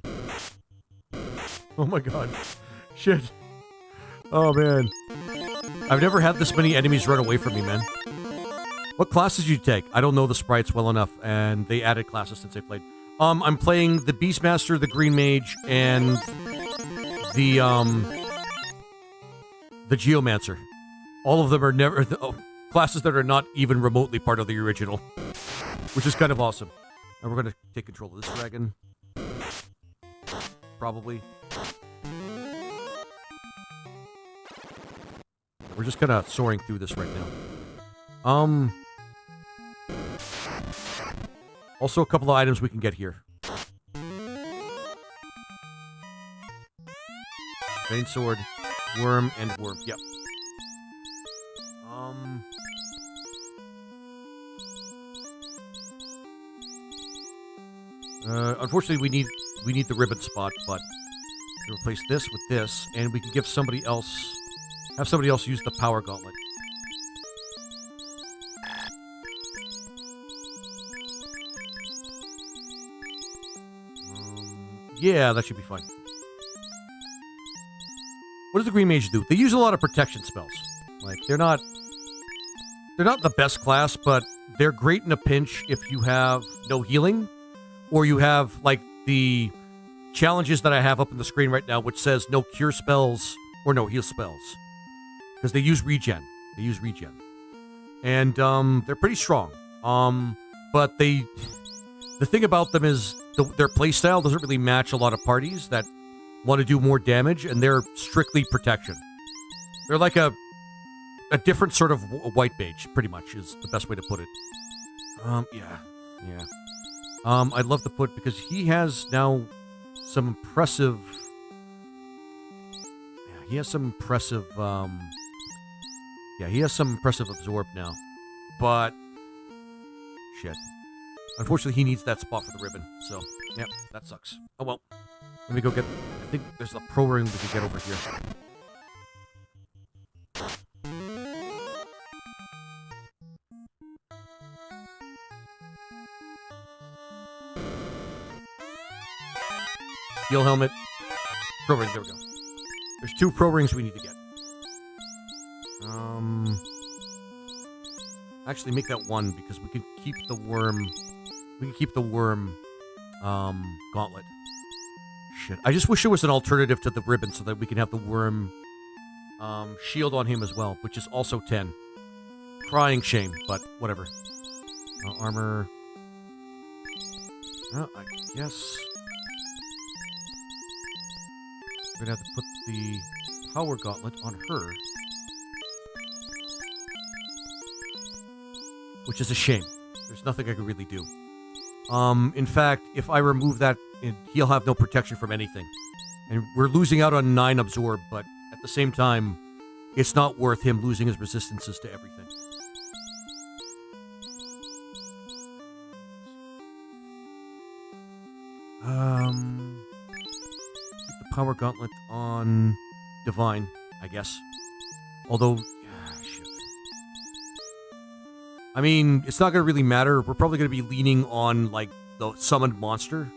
my god. Shit. Oh man. I've never had this many enemies run away from me, man. What classes did you take? I don't know the sprites well enough, and they added classes since I played. I'm playing the Beastmaster, the Green Mage, and the Geomancer. All of them are never classes that are not even remotely part of the original, which is kind of awesome. And we're gonna take control of this dragon, probably. We're just kind of soaring through this right now. Also, a couple of items we can get here. Vein sword, worm, and worm. Yep. Unfortunately, we need the ribbon spot, but to replace this with this, and we can give somebody else, have somebody else use the power gauntlet. Yeah, that should be fine. What does the Green Mage do? They use a lot of protection spells. Like, they're not the best class, but they're great in a pinch if you have no healing, or you have, like, the challenges that I have up on the screen right now, which says no cure spells or no heal spells. Because they use regen. And, they're pretty strong. But the thing about them is their playstyle doesn't really match a lot of parties that want to do more damage, and they're strictly protection. They're like a different sort of white mage, pretty much, is the best way to put it. Yeah. I'd love to put, because he has now some impressive... Yeah, he has some impressive, absorb now. But... Shit. Unfortunately, he needs that spot for the ribbon, so... Yep, that sucks. Oh well. Let me go get... I think there's a pro ring we can get over here. Steel helmet. Pro rings, there we go. There's 2 pro rings we need to get. Actually, make that 1 because we can keep the worm. We can keep the worm gauntlet. Shit. I just wish there was an alternative to the ribbon so that we can have the worm shield on him as well, which is also 10. Crying shame, but whatever. Armor. I guess we're gonna have to put the power gauntlet on her. Which is a shame. There's nothing I can really do. In fact, if I remove that, he'll have no protection from anything. And we're losing out on 9 absorb, but at the same time, it's not worth him losing his resistances to everything. Keep the power gauntlet on Divine, I guess. Although, shit. I mean, it's not going to really matter. We're probably going to be leaning on, like, the summoned monster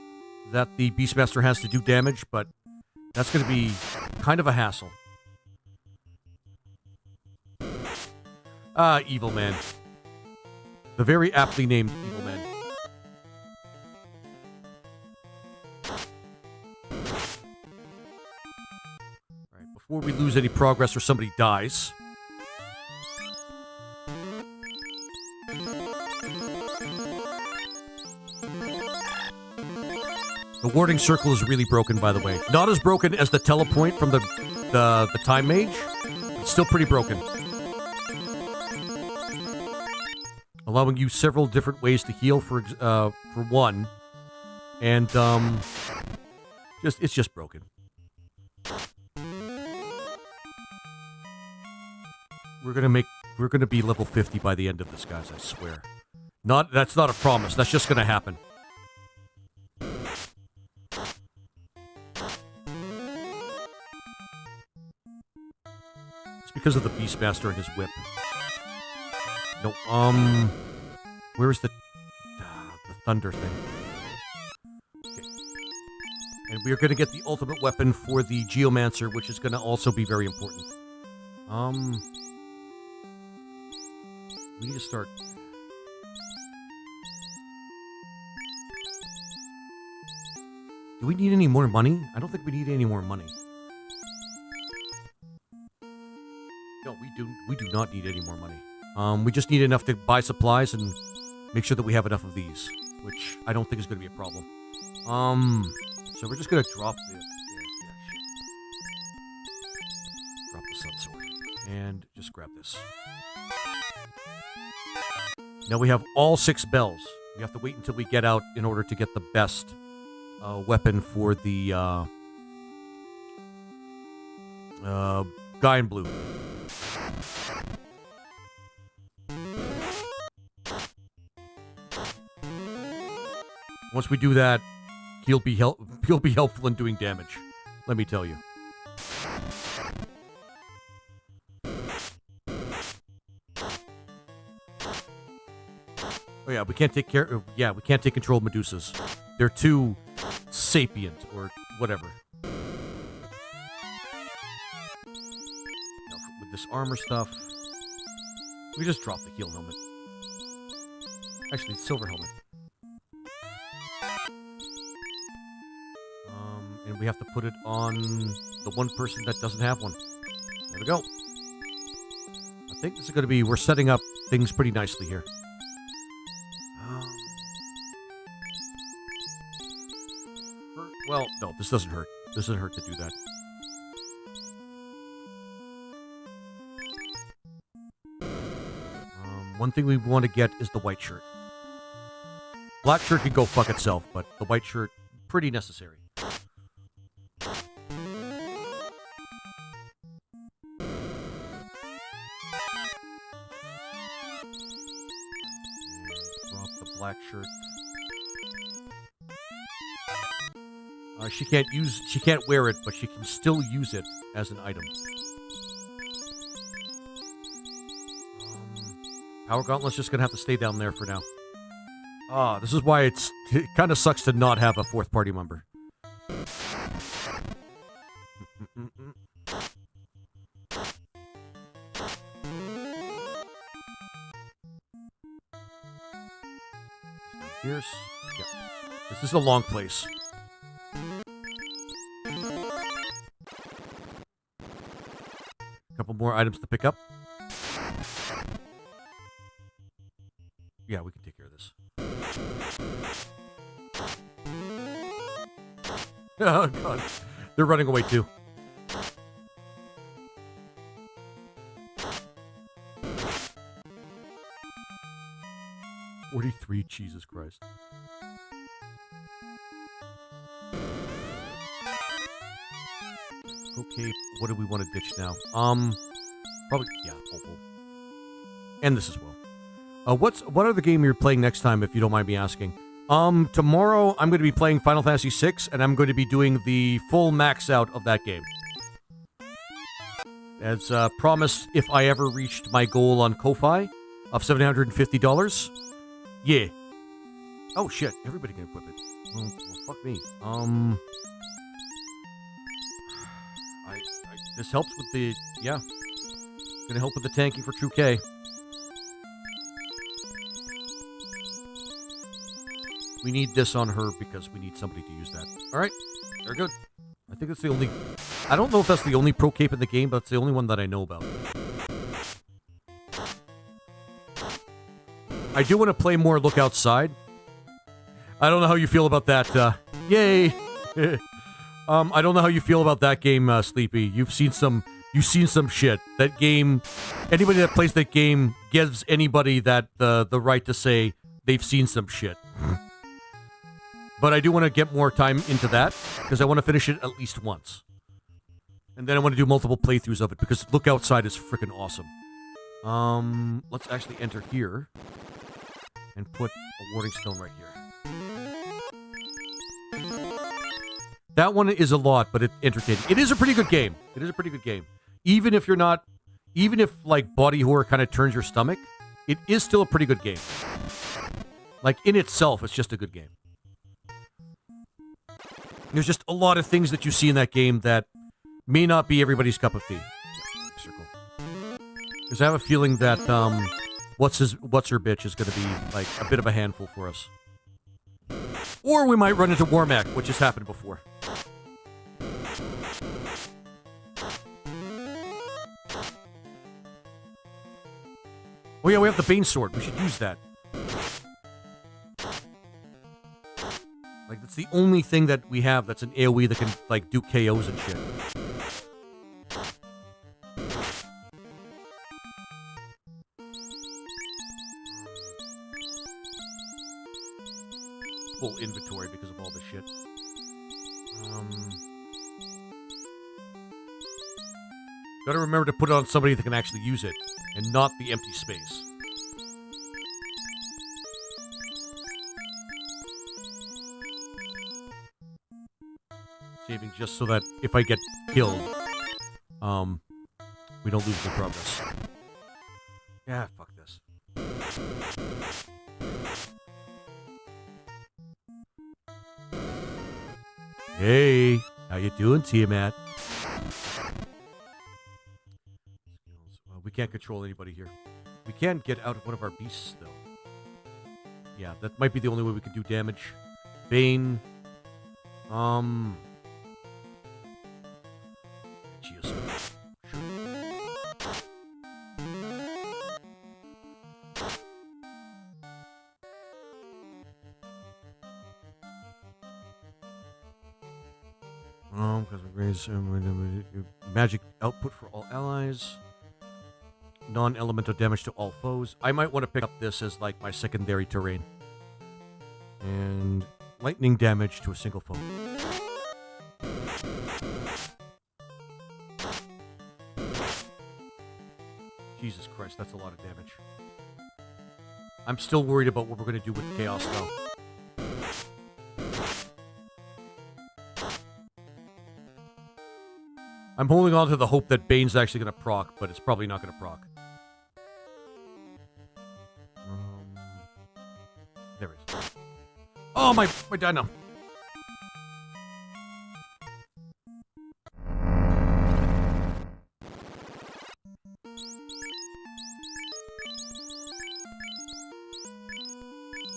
that the Beastmaster has to do damage, but that's going to be kind of a hassle. Evil Man. The very aptly named Evil Man. Alright, before we lose any progress or somebody dies... The warding circle is really broken, by the way. Not as broken as the telepoint from the Time Mage. It's still pretty broken. Allowing you several different ways to heal for one. And, it's just broken. We're gonna be level 50 by the end of this, guys, I swear. That's not a promise, that's just gonna happen. Because of the Beastmaster and his whip. No, where's the thunder thing? Okay. And we are going to get the ultimate weapon for the Geomancer, which is going to also be very important. We need to start... Do we need any more money? I don't think we need any more money. No, we do not need any more money. We just need enough to buy supplies and make sure that we have enough of these, which I don't think is going to be a problem. So we're just going to drop the drop the sun sword and just grab this. Now we have all 6 bells. We have to wait until we get out in order to get the best weapon for the guy in blue. Once we do that, he'll be helpful in doing damage. Let me tell you. Oh yeah, we can't take care. Yeah, we can't take control of Medusas. They're too sapient or whatever. Now, with this armor stuff, we just drop the heal helmet. Actually, silver helmet. And we have to put it on the one person that doesn't have one. There we go. I think this is going to be... We're setting up things pretty nicely here. Well, no, this doesn't hurt. This doesn't hurt to do that. One thing we want to get is the white shirt. Black shirt can go fuck itself, but the white shirt, pretty necessary. Drop the black shirt. She can't wear it, but she can still use it as an item. Power Gauntlet's just gonna have to stay down there for now. This is why it kind of sucks to not have a 4th party member. Here's... Yep. This is a long place. Couple more items to pick up. Yeah, we can take care of this. Oh, God. They're running away, too. $43, Jesus Christ. Okay, what do we want to ditch now? Probably, yeah, Opal. And this as well. What other game you're playing next time, if you don't mind me asking? Tomorrow I'm going to be playing Final Fantasy VI, and I'm going to be doing the full max out of that game. As promised, if I ever reached my goal on Ko-Fi of $750. Yeah. Oh, shit, everybody can equip it. Well, fuck me. This helps with the... Yeah. Gonna help with the tanking for True K. We need this on her because we need somebody to use that. Alright. Very good. I think that's the only... I don't know if that's the only pro cape in the game, but it's the only one that I know about. I do want to play more Look Outside. I don't know how you feel about that. Yay! I don't know how you feel about that game, Sleepy. You've seen some shit. That game, anybody that plays that game gives anybody that the right to say they've seen some shit. But I do want to get more time into that because I want to finish it at least once, and then I want to do multiple playthroughs of it because Look Outside is freaking awesome. Let's actually enter here and put a warding stone right here. That one is a lot, but it's entertaining. It is a pretty good game. It is a pretty good game. Even if like body horror kind of turns your stomach, it is still a pretty good game. Like in itself, it's just a good game. There's just a lot of things that you see in that game that may not be everybody's cup of tea. Circle. Because I have a feeling that what's her bitch is going to be like a bit of a handful for us. Or we might run into Warmack, which has happened before. Oh yeah, we have the Bane Sword. We should use that. Like, that's the only thing that we have that's an AoE that can, like, do KOs and shit. Full inventory because of all this shit. Gotta remember to put it on somebody that can actually use it, and not the empty space. Saving just so that if I get killed, we don't lose the progress. Yeah, fuck this. Hey, how you doing, Tiamat? We can't control anybody here. We can get out of one of our beasts, though. Yeah, that might be the only way we can do damage. Bane. Geosphere. Sure. Because we raise magic output for all allies. Non-elemental damage to all foes. I might want to pick up this as like my secondary terrain. And lightning damage to a single foe. Jesus Christ, that's a lot of damage. I'm still worried about what we're going to do with Chaos, though. I'm holding on to the hope that Bane's actually going to proc, but it's probably not going to proc. There it is. Oh, my dino.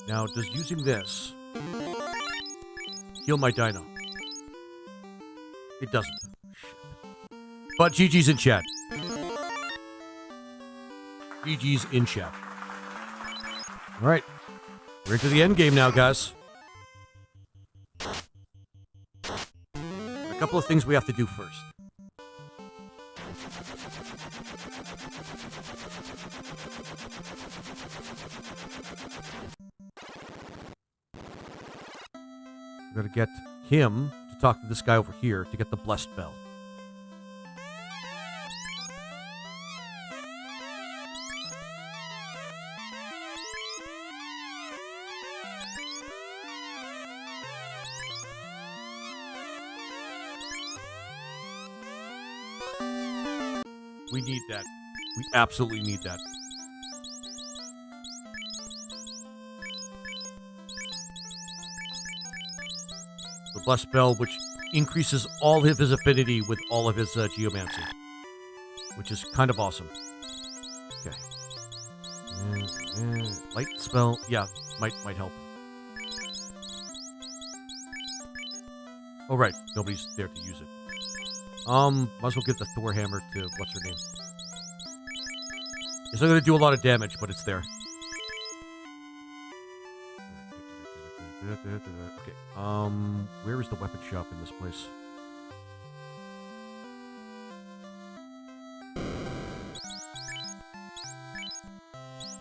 Now, does using this heal my dino? It doesn't. But GG's in chat. GG's in chat. All right. We're into the end game now, guys. A couple of things we have to do first. We gotta get him to talk to this guy over here to get the Blessed Bell. We need that. We absolutely need that. The Blessed Bell, which increases all of his affinity with all of his geomancy. Which is kind of awesome. Okay. Light spell, yeah, might help. Oh, right. Nobody's there to use it. Might as well give the Thor hammer to what's her name. It's not going to do a lot of damage, but it's there. Okay. Where is the weapon shop in this place?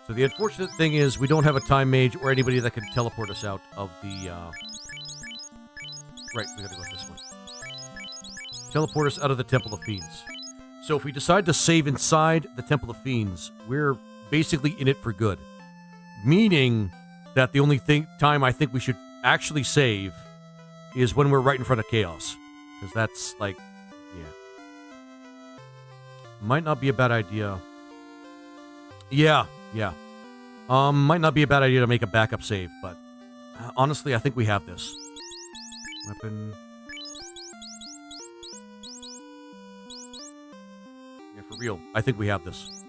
So the unfortunate thing is we don't have a time mage or anybody that can teleport us out of the. Right, we got to go this way. Teleport us out of the Temple of Fiends. So if we decide to save inside the Temple of Fiends, we're basically in it for good. Meaning that the only time I think we should actually save is when we're right in front of Chaos. Because that's like, yeah. Might not be a bad idea. Yeah. Might not be a bad idea to make a backup save, but honestly, I think we have this. Weapon. For real, I think we have this.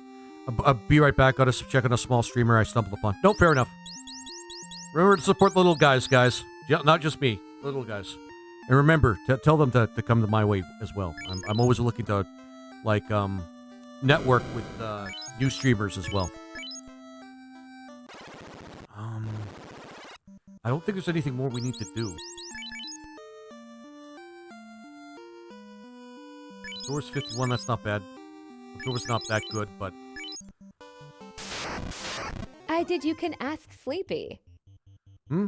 I'll be right back. Gotta check on a small streamer I stumbled upon. No, fair enough. Remember to support the little guys. Yeah, not just me, little guys. And remember, tell them to come to my way as well. I'm always looking to, like, network with new streamers as well. I don't think there's anything more we need to do. Door's 51, that's not bad. The door's not that good, but... I did you can ask Sleepy. Hmm?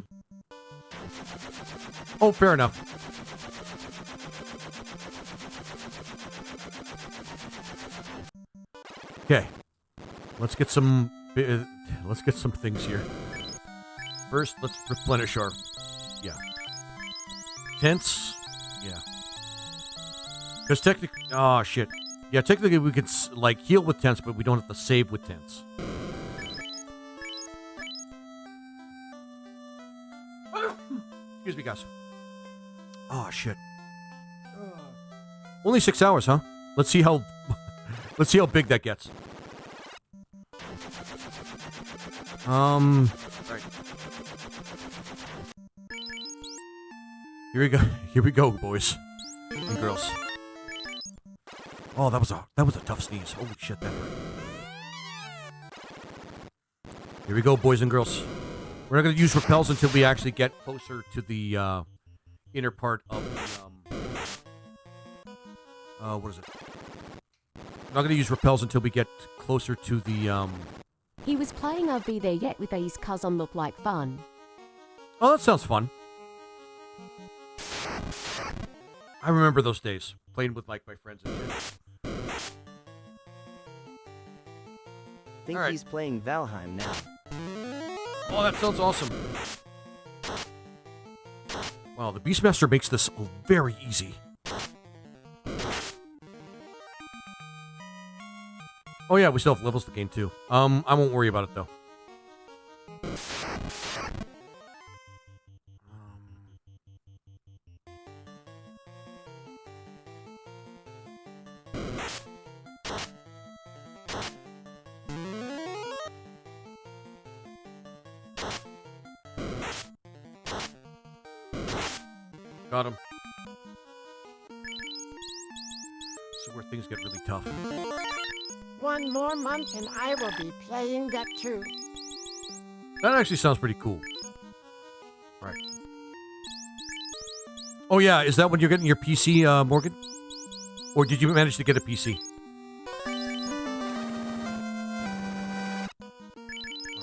Oh, fair enough. Okay. Let's get some things here. First, let's replenish our... Yeah. Tents. Yeah. Because technically... Oh, shit. Yeah, technically we could, like, heal with tents, but we don't have to save with tents. Excuse me, guys. Oh, shit. Only 6 hours, huh? Let's see how... Let's see how big that gets. Right. Here we go. Here we go, boys and girls. Oh, that was a tough sneeze. Holy shit, that hurt. Here we go, boys and girls. We're not going to use repels until we actually get closer to the inner part of the what is it? We're not going to use repels until we get closer to the He was playing I'll Be There Yet with his cousin looked like fun. Oh, that sounds fun. I remember those days, playing with, like, my friends and shit. Think he's playing Valheim now. Oh, that sounds awesome. Wow, the Beastmaster makes this very easy. Oh yeah, we still have levels to gain too. I won't worry about it though. Got him. So where things get really tough. One more month and I will be playing that too. That actually sounds pretty cool. Right. Oh yeah, is that when you're getting your PC, Morgan? Or did you manage to get a PC?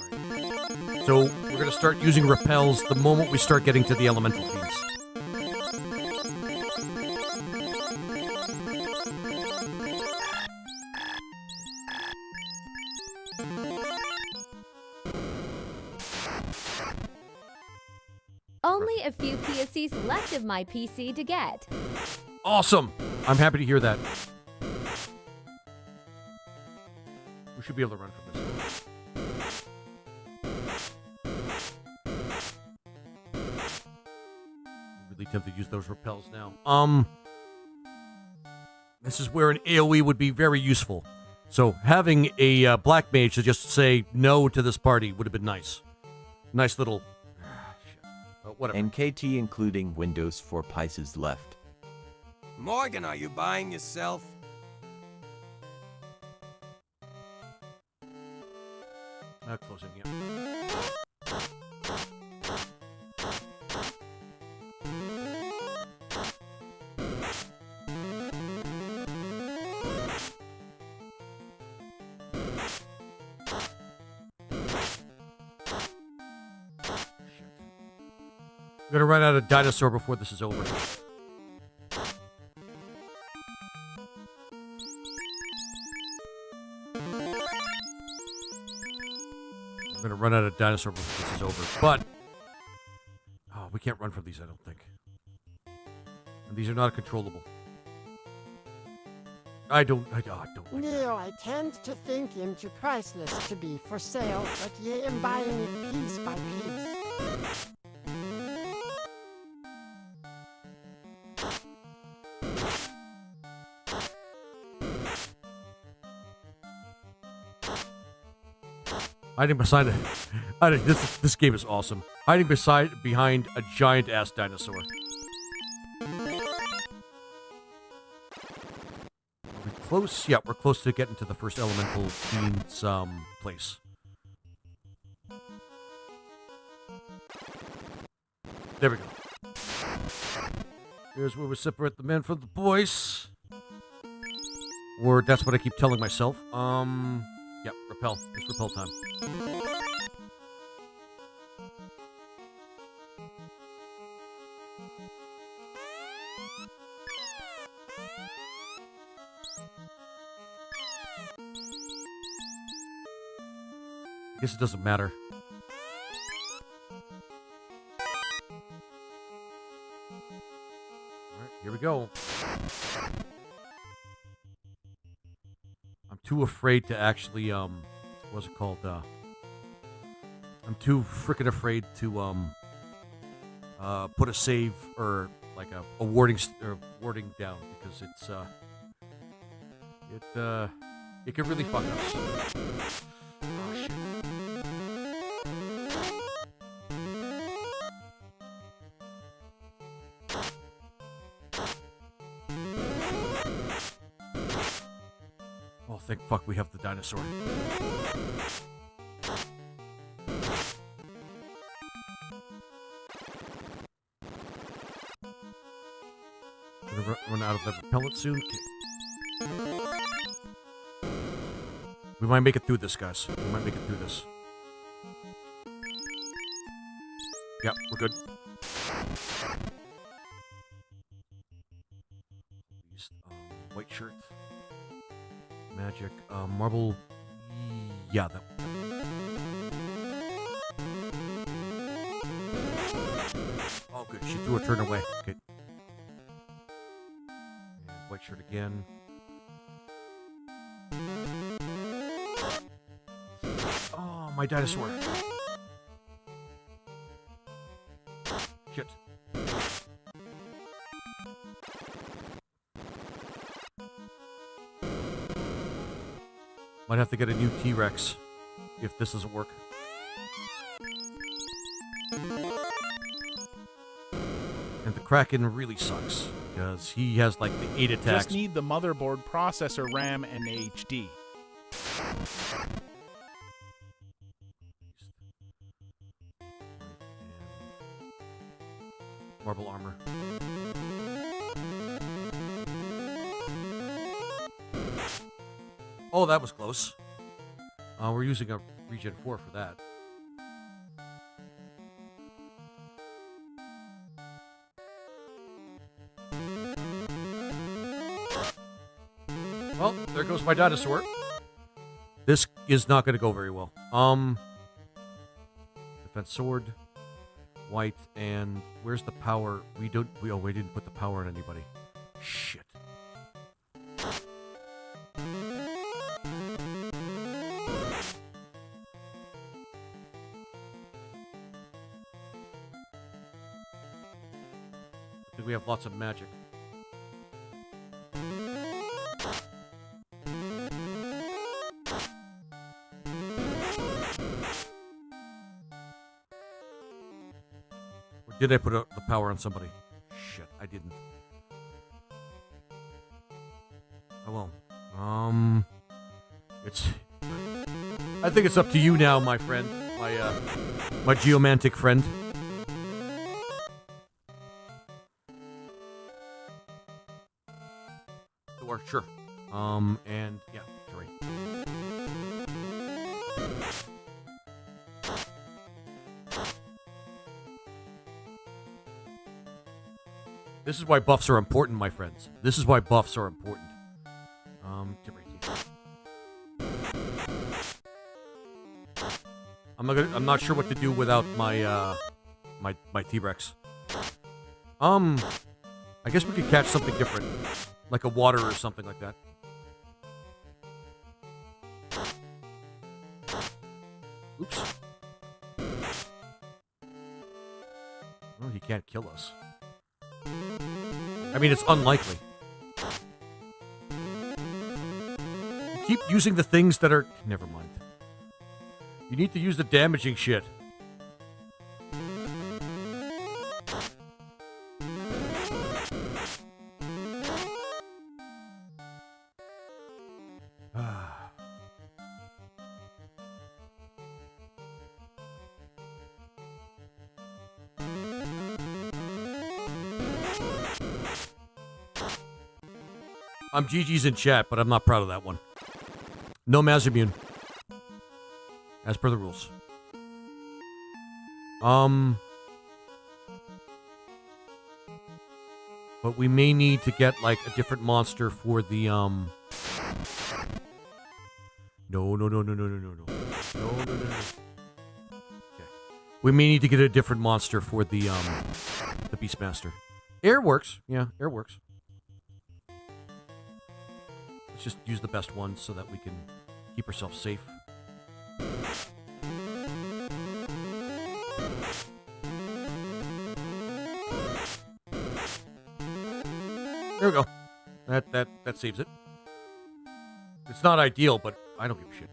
Right. So we're gonna start using repels the moment we start getting to the elemental fiends. Only a few PSCs left of my PC to get. Awesome! I'm happy to hear that. We should be able to run from this. I'm really tempted to use those repels now. This is where an AoE would be very useful. So having a black mage to just say no to this party would have been nice. Nice little... whatever. NKT including Windows 4 Pisces left. Morgan, are you buying yourself? Closing, yeah. I'm gonna run out of dinosaur before this is over. I'm gonna run out of dinosaur before this is over, but oh, we can't run from these, I don't think. And these are not controllable. I don't like Neo, I tend to think him too priceless to be for sale, but ye am buying it piece by piece. Hiding beside this game is awesome. Hiding behind a giant ass dinosaur. Are we close? Yeah, we're close to getting to the first elemental being's place. There we go. Here's where we separate the men from the boys. Or that's what I keep telling myself. Yeah, repel. It's repel time. I guess it doesn't matter. Alright, here we go. I'm too afraid to actually, what's it called? I'm too freaking afraid to, put a save or like a warding down because it's, it can really fuck us. Oh, shit. Oh, thank fuck we have the dinosaur. Gonna run out of the repellent soon. Okay. We might make it through this, guys. We might make it through this. Yeah, we're good. White shirt. Magic. Marble. Yeah, that. Oh, good. She threw her turn away. Okay. And white shirt again. Oh, my dinosaur. Shit. Might have to get a new T-Rex if this doesn't work. And the Kraken really sucks because he has like the 8 attacks. Just need the motherboard, processor, RAM, and HD. Marble armor. Oh, that was close. We're using a regen 4 for that. Well, there goes my dinosaur. This is not going to go very well. Defense sword, white, and where's the power? We didn't put the power on anybody. Shit. We have lots of magic. Or did I put the power on somebody? Shit, I didn't. Oh well. It's. I think it's up to you now, my friend. My geomantic friend. Sure. And yeah, sorry. This is why buffs are important, my friends. This is why buffs are important. I'm not sure what to do without my my T-Rex. I guess we could catch something different. Like a water or something like that. Oops. Well, he can't kill us. I mean, it's unlikely. Keep using the things that are... Never mind. You need to use the damaging shit. I'm GG's in chat, but I'm not proud of that one. No Mazimmune. As per the rules. But we may need to get, like, a different monster for the, No. Okay. We may need to get a different monster for the Beastmaster. Air works. Yeah, air works. Let's just use the best one so that we can keep ourselves safe. There we go. That saves it. It's not ideal, but I don't give a shit.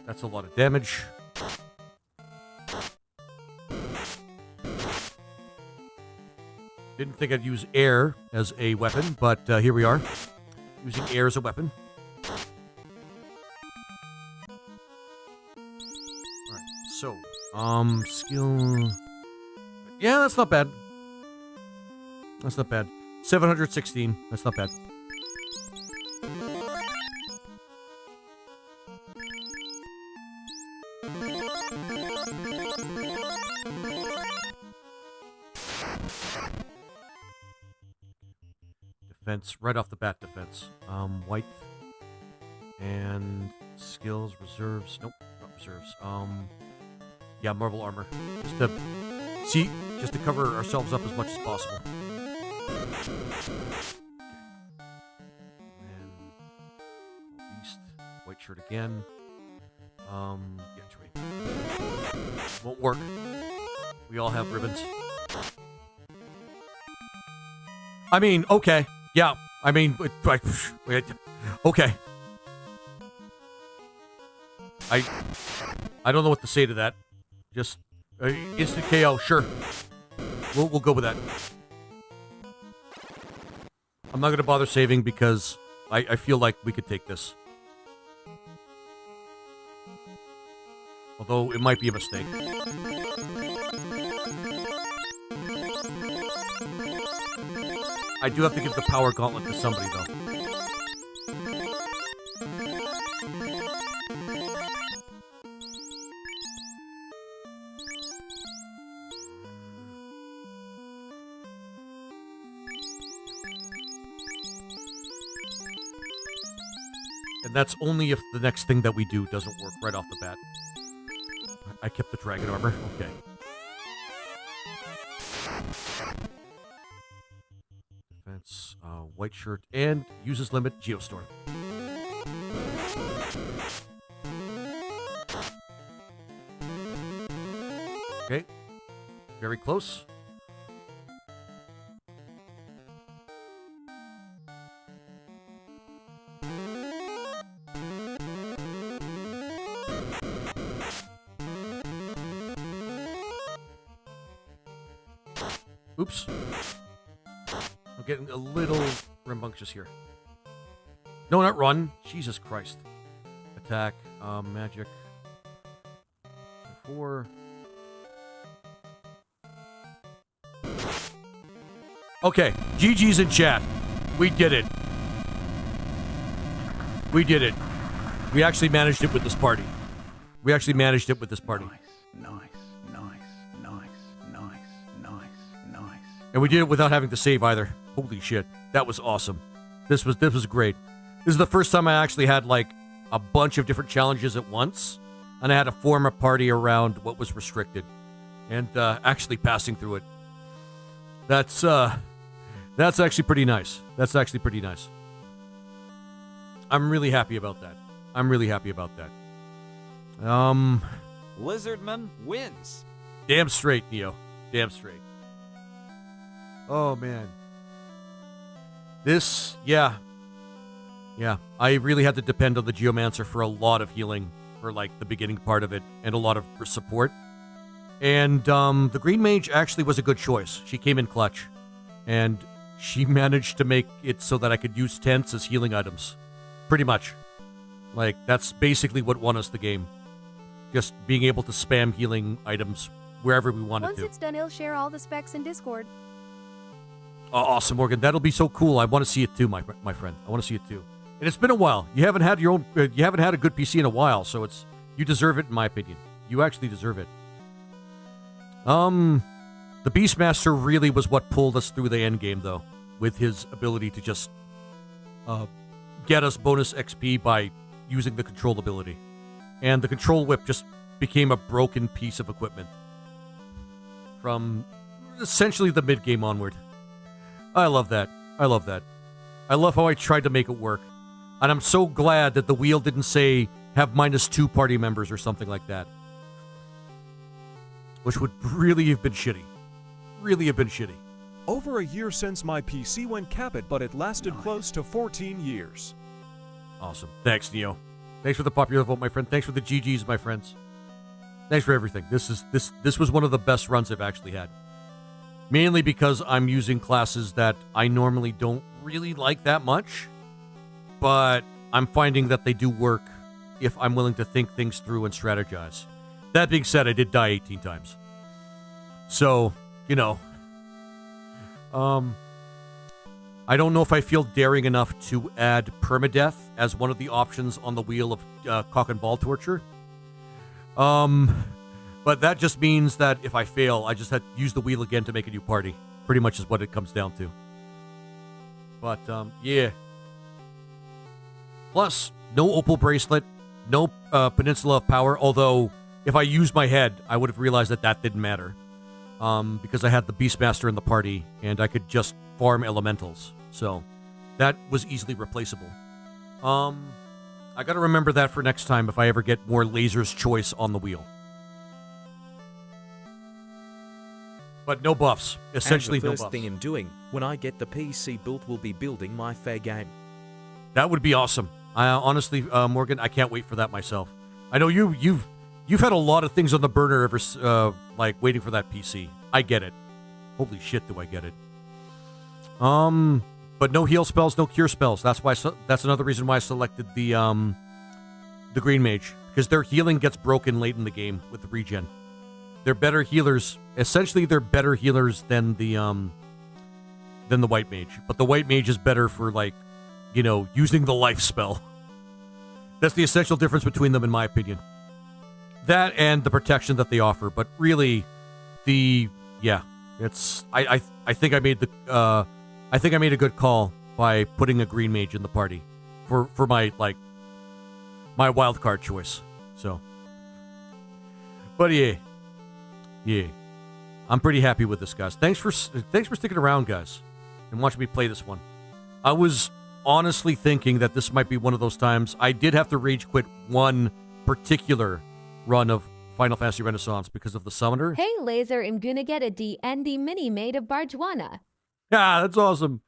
That's a lot of damage. Didn't think I'd use air as a weapon, but here we are. Using air as a weapon. Alright, so, skill... Yeah, that's not bad. That's not bad. 716, that's not bad. Defense, right off the bat defense. White. And skills, reserves. Nope, not reserves. Yeah, marble armor. Just to cover ourselves up as much as possible. And beast. White shirt again. Yeah, trade. Won't work. We all have ribbons. I mean, okay. Yeah, I mean, okay. I don't know what to say to that. Just instant KO, sure. We'll go with that. I'm not gonna bother saving because I feel like we could take this. Although it might be a mistake. I do have to give the power gauntlet to somebody, though. And that's only if the next thing that we do doesn't work right off the bat. I kept the dragon armor. Okay. Defense, white shirt, and uses limit Geostorm. Okay. Very close. Oops. I'm getting a little rambunctious here. No, not run. Jesus Christ. Attack. Magic. 4. Okay. GG's in chat. We did it. We did it. We actually managed it with this party. We actually managed it with this party. And we did it without having to save either. Holy shit. That was awesome. This was great. This is the first time I actually had, like, a bunch of different challenges at once. And I had to form a party around what was restricted. And actually passing through it. That's actually pretty nice. That's actually pretty nice. I'm really happy about that. I'm really happy about that. Lizardman wins. Damn straight, Neo. Damn straight. Oh, man. This, yeah. Yeah, I really had to depend on the Geomancer for a lot of healing for, like, the beginning part of it, and a lot of support. And the Green Mage actually was a good choice. She came in clutch, and she managed to make it so that I could use tents as healing items. Pretty much. Like, that's basically what won us the game. Just being able to spam healing items wherever we wanted Once to. it's done, he'll share all the specs in Discord. Oh, awesome, Morgan. That'll be so cool. I want to see it too, my friend. I want to see it too. And it's been a while. You haven't had your own. You haven't had a good PC in a while, so you deserve it, in my opinion. You actually deserve it. The Beastmaster really was what pulled us through the end game, though, with his ability to just get us bonus XP by using the control ability. And the control whip just became a broken piece of equipment from essentially the mid game onward. I love that. I love that. I love how I tried to make it work. And I'm so glad that the wheel didn't say have -2 party members or something like that. Which would really have been shitty. Really have been shitty. Over a year since my PC went kaput, but it lasted close to 14 years. Awesome. Thanks, Neo. Thanks for the popular vote, my friend. Thanks for the GGs, my friends. Thanks for everything. This was one of the best runs I've actually had. Mainly because I'm using classes that I normally don't really like that much, but I'm finding that they do work if I'm willing to think things through and strategize. That being said, I did die 18 times. So, you know, I don't know if I feel daring enough to add permadeath as one of the options on the wheel of cock and ball torture. But that just means that if I fail, I just had to use the wheel again to make a new party. Pretty much is what it comes down to. But, yeah. Plus, no Opal Bracelet, no Peninsula of Power, although if I used my head, I would have realized that that didn't matter. Because I had the Beastmaster in the party, and I could just farm elementals. So, that was easily replaceable. I gotta remember that for next time if I ever get more Laser's Choice on the wheel. But no buffs. Essentially and the no first buffs. thing I'm doing when I get the PC built will be building my fair game. That would be awesome. I honestly, Morgan, I can't wait for that myself. I know you've had a lot of things on the burner ever, like waiting for that PC. I get it. Holy shit, do I get it? But no heal spells, no cure spells. That's why. That's another reason why I selected the Green Mage, because their healing gets broken late in the game with the regen. They're better healers. Essentially, they're better healers than the White Mage. But the White Mage is better for, like, you know, using the life spell. That's the essential difference between them, in my opinion. That and the protection that they offer. But really, it's I think I made a good call by putting a Green Mage in the party for my wild card choice. So, but yeah, I'm pretty happy with this, guys. Thanks for sticking around, guys, and watching me play this one. I was honestly thinking that this might be one of those times. I did have to rage quit one particular run of Final Fantasy Renaissance because of the summoner. Hey Laser, I'm gonna get a D&D mini made of Barjuana. Yeah, that's awesome.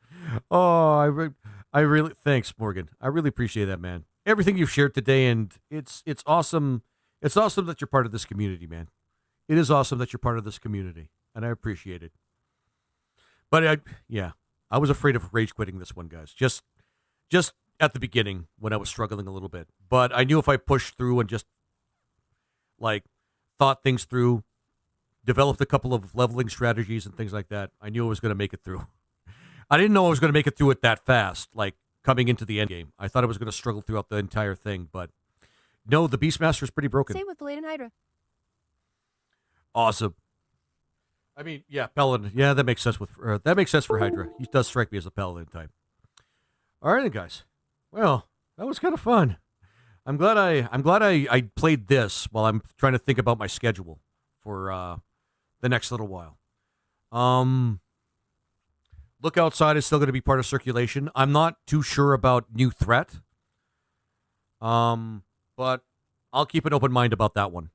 Oh, I really thanks, Morgan. I really appreciate that, man. Everything you've shared today, and it's awesome. It's awesome that you're part of this community, man. It is awesome that you're part of this community, and I appreciate it. But I was afraid of rage quitting this one, guys. Just at the beginning when I was struggling a little bit. But I knew if I pushed through and just thought things through, developed a couple of leveling strategies and things like that, I knew I was going to make it through. I didn't know I was going to make it through it that fast, like coming into the end game. I thought I was going to struggle throughout the entire thing, but no, the Beastmaster is pretty broken. Same with Blade Hydra. Awesome. I mean, yeah, Paladin. Yeah, that makes sense for Hydra. He does strike me as a Paladin type. All right, then, guys. Well, that was kind of fun. I'm glad I played this while I'm trying to think about my schedule for the next little while. Look Outside is still going to be part of circulation. I'm not too sure about New Threat. But I'll keep an open mind about that one.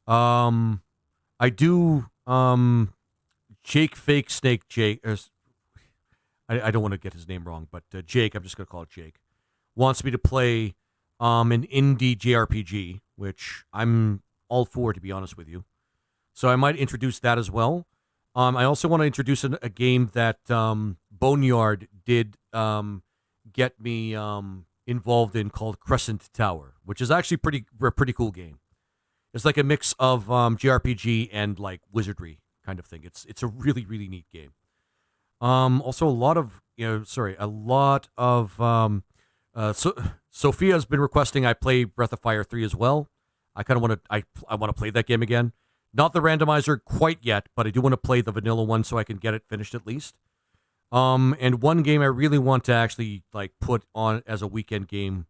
I do. Jake Fake Snake Jake. I don't want to get his name wrong, but Jake. I'm just gonna call it Jake. Wants me to play an indie JRPG, which I'm all for, to be honest with you. So I might introduce that as well. I also want to introduce a game that Boneyard did get me involved in, called Crescent Tower, which is actually a pretty cool game. It's like a mix of JRPG and like wizardry kind of thing. It's a really, really neat game. Also a lot of Sophia's been requesting I play Breath of Fire 3 as well. I kind of want to I want to play that game again. Not the randomizer quite yet, but I do want to play the vanilla one so I can get it finished at least. And one game I really want to actually like put on as a weekend game,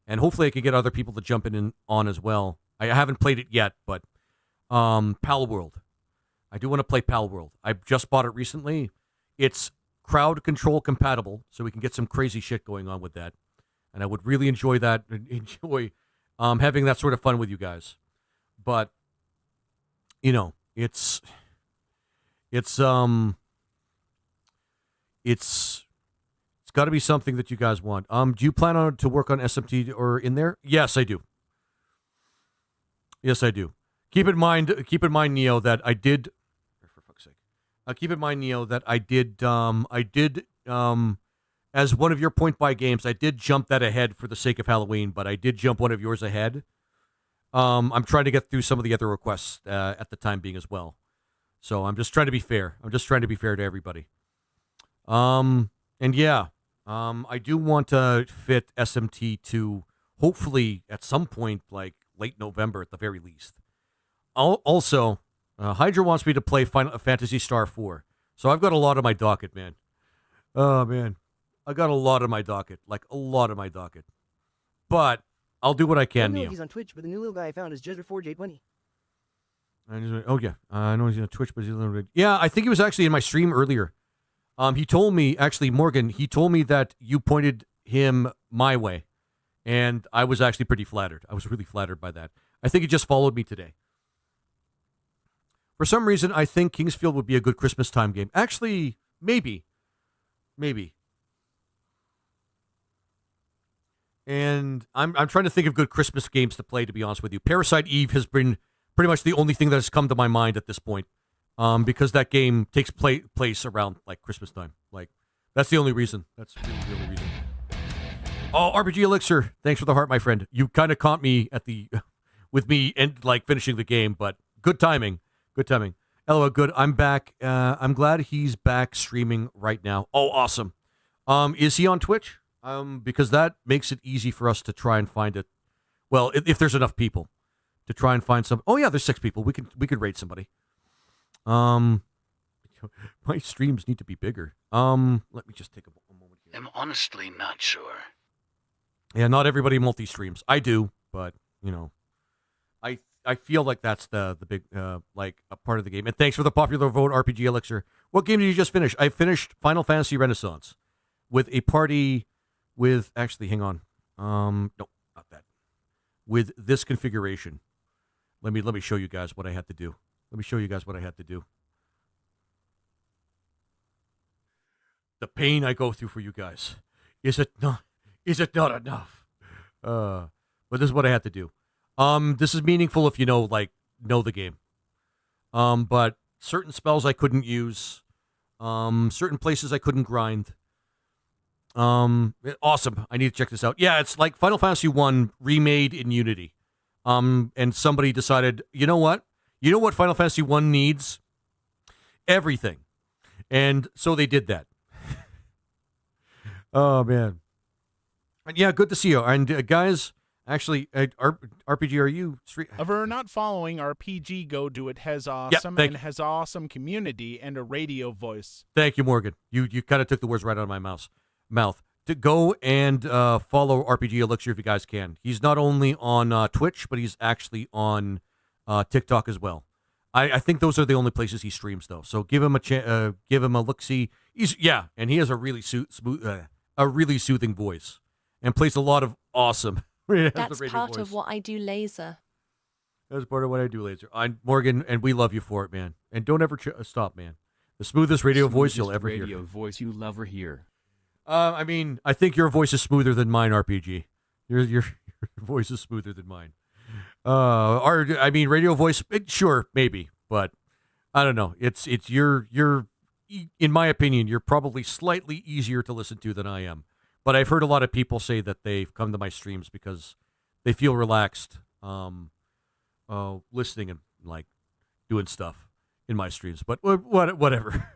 and hopefully I can get other people to jump in on as well. I haven't played it yet, but Pal World. I do want to play Pal World. I just bought it recently. It's crowd control compatible, so we can get some crazy shit going on with that. And I would really enjoy that. Enjoy having that sort of fun with you guys. But you know, it's got to be something that you guys want. Do you plan on to work on SMT or in there? Yes, I do. Yes, I do. Keep in mind, Neo, that I did. For fuck's sake, keep in mind, Neo, that I did. As one of your point buy games, I did jump that ahead for the sake of Halloween, but I did jump one of yours ahead. I'm trying to get through some of the other requests at the time being as well. So I'm just trying to be fair. I'm just trying to be fair to everybody. And yeah, I do want to fit SMT to hopefully at some point, like late November at the very least. Also, Hydra wants me to play Final Fantasy Star 4. So I've got a lot on my docket, man. Oh, man. I got a lot on my docket. Like, a lot on my docket. But I'll do what I can, I don't know Neo. if he's on Twitch, but the new little guy I found is Jezzer4J20. Oh, yeah. I know he's on Twitch, but he's a little bit... Yeah, I think he was actually in my stream earlier. He told me, actually, Morgan, he told me that you pointed him my way. And I was actually pretty flattered. I was really flattered by that. I think he just followed me today. For some reason, I think Kingsfield would be a good Christmas time game. Actually, maybe. Maybe. And I'm trying to think of good Christmas games to play, to be honest with you. Parasite Eve has been pretty much the only thing that has come to my mind at this point. Because that game takes place around, like, Christmas time. Like, that's the only reason. That's really the only reason. Oh, RPG Elixir, thanks for the heart, my friend. You kind of caught me at the... with me and like finishing the game, but good timing. Good timing. LOL, good. I'm back. I'm glad he's back streaming right now. Oh, awesome. Is he on Twitch? Because that makes it easy for us to try and find it. Well, if there's enough people to try and find some. Oh yeah, there's 6 people. We could raid somebody. My streams need to be bigger. Let me just take a moment here. I'm honestly not sure. Yeah, not everybody multi-streams. I do, but you know, I feel like that's the big like a part of the game. And thanks for the popular vote, RPG Elixir. What game did you just finish? I finished Final Fantasy Renaissance with a party with actually, hang on. No, not that. With this configuration. Let me show you guys what I had to do. The pain I go through for you guys. Is it not enough? But this is what I had to do. This is meaningful if you know the game. But certain spells I couldn't use. Certain places I couldn't grind. Awesome. I need to check this out. Yeah, it's like Final Fantasy 1 remade in Unity. And somebody decided, you know what Final Fantasy 1 needs? Everything. And so they did that. Oh, man. And yeah, good to see you. And guys, actually, RPG, are you... If you're not following RPG Go Do It has awesome and has awesome community and a radio voice. Thank you, Morgan. You kind of took the words right out of my mouth. To go and follow RPG Elixir if you guys can. He's not only on Twitch, but he's actually on TikTok as well. I think those are the only places he streams, though. So give him a look-see. And he has a really smooth, a really soothing voice, and plays a lot of awesome It has That's the radio part voice. of what I do laser. That's part of what I do, Laser. Morgan, and we love you for it, man. And don't ever stop, man. The smoothest radio voice you'll ever hear. Radio voice you'll ever hear. I mean, I think your voice is smoother than mine, RPG. Your voice is smoother than mine. Radio voice, sure, maybe, but I don't know. It's you're in my opinion, you're probably slightly easier to listen to than I am. But I've heard a lot of people say that they've come to my streams because they feel relaxed, listening and like doing stuff in my streams. But whatever.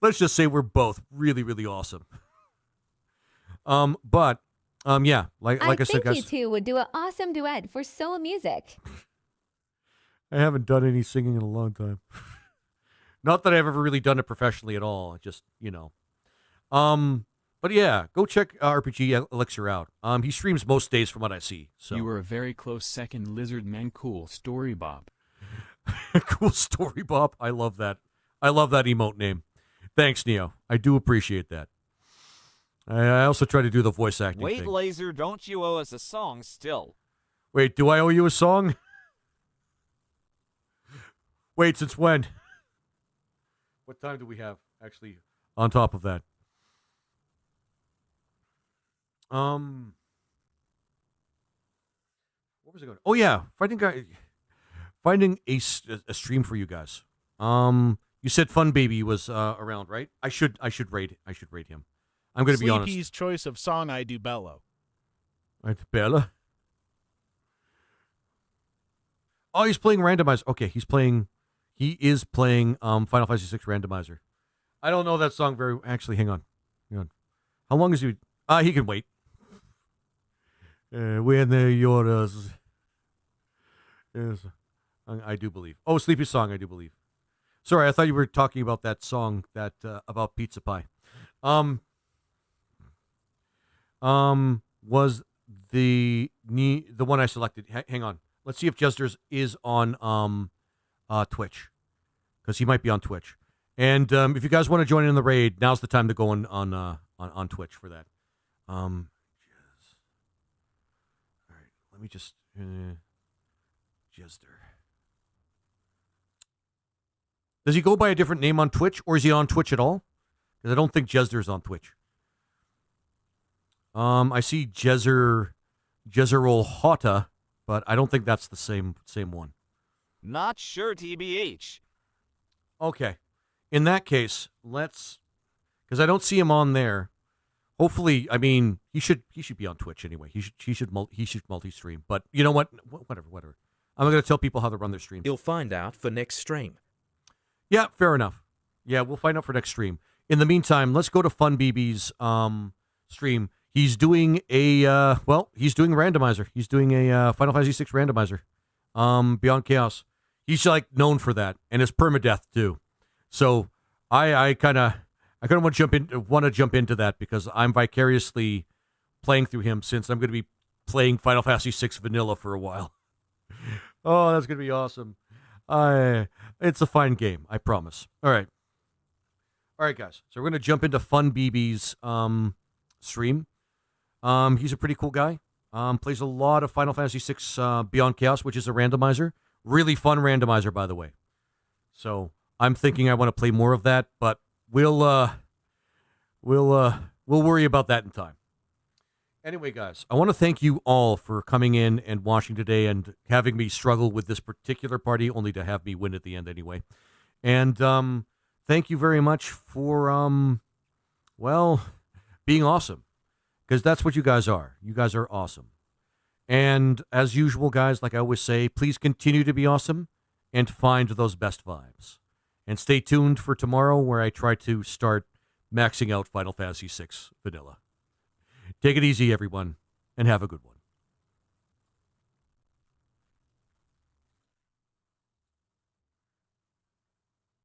Let's just say we're both really, really awesome. Yeah, like I said, guys, you two would do an awesome duet for Soul Music. I haven't done any singing in a long time. Not that I've ever really done it professionally at all. Just, but yeah, go check RPG Elixir out. He streams most days from what I see. So You were a very close second, Lizard Man. Cool story, Bob. Cool story, Bob. I love that. I love that emote name. Thanks, Neo. I do appreciate that. I also try to do the voice acting Wait, thing. Laser, don't you owe us a song still? Wait, do I owe you a song? Wait, since when? What time do we have, actually, on top of that? What was it going? Oh, yeah, finding a stream for you guys. You said Fun Baby was around, right? I should rate him. I'm going to be honest. Sleepy's choice of song I do bellow. Right, Bella. Oh, he's playing randomizer. Okay, he is playing Final Fantasy VI Randomizer. I don't know that song very. Actually, hang on. How long is he? He can wait. When they're yours. Yes, I do believe. Oh, Sleepy's song, I do believe. Sorry, I thought you were talking about that song that about pizza pie. Was the one I selected? Hang on. Let's see if Jesters is on Twitch, because he might be on Twitch. And if you guys want to join in the raid, now's the time to go on Twitch for that. All right, let me just Jester. Does he go by a different name on Twitch, or is he on Twitch at all? Because I don't think Jester's on Twitch. I see Jezerol Hotta, but I don't think that's the same one. Not sure, TBH. Okay. In that case, because I don't see him on there. Hopefully, I mean, he should be on Twitch anyway. He should multi-stream. But you know what? Whatever. I'm not going to tell people how to run their streams. You'll find out for next stream. Yeah, fair enough. Yeah, we'll find out for next stream. In the meantime, let's go to Fun BB's stream. He's doing he's doing randomizer. He's doing a Final Fantasy VI randomizer. Beyond Chaos. He's like known for that, and his permadeath too. So I kind of want to jump into that because I'm vicariously playing through him since I'm going to be playing Final Fantasy VI Vanilla for a while. Oh, that's going to be awesome. It's a fine game, I promise. All right, guys. So we're going to jump into Fun BB's stream. He's a pretty cool guy. Plays a lot of Final Fantasy VI Beyond Chaos, which is a randomizer. Really fun randomizer, by the way. So I'm thinking I want to play more of that, but we'll worry about that in time. Anyway, guys, I want to thank you all for coming in and watching today and having me struggle with this particular party, only to have me win at the end anyway. And thank you very much for being awesome. Because that's what you guys are. You guys are awesome. And as usual, guys, like I always say, please continue to be awesome and find those best vibes. And stay tuned for tomorrow where I try to start maxing out Final Fantasy VI Vanilla. Take it easy, everyone, and have a good one.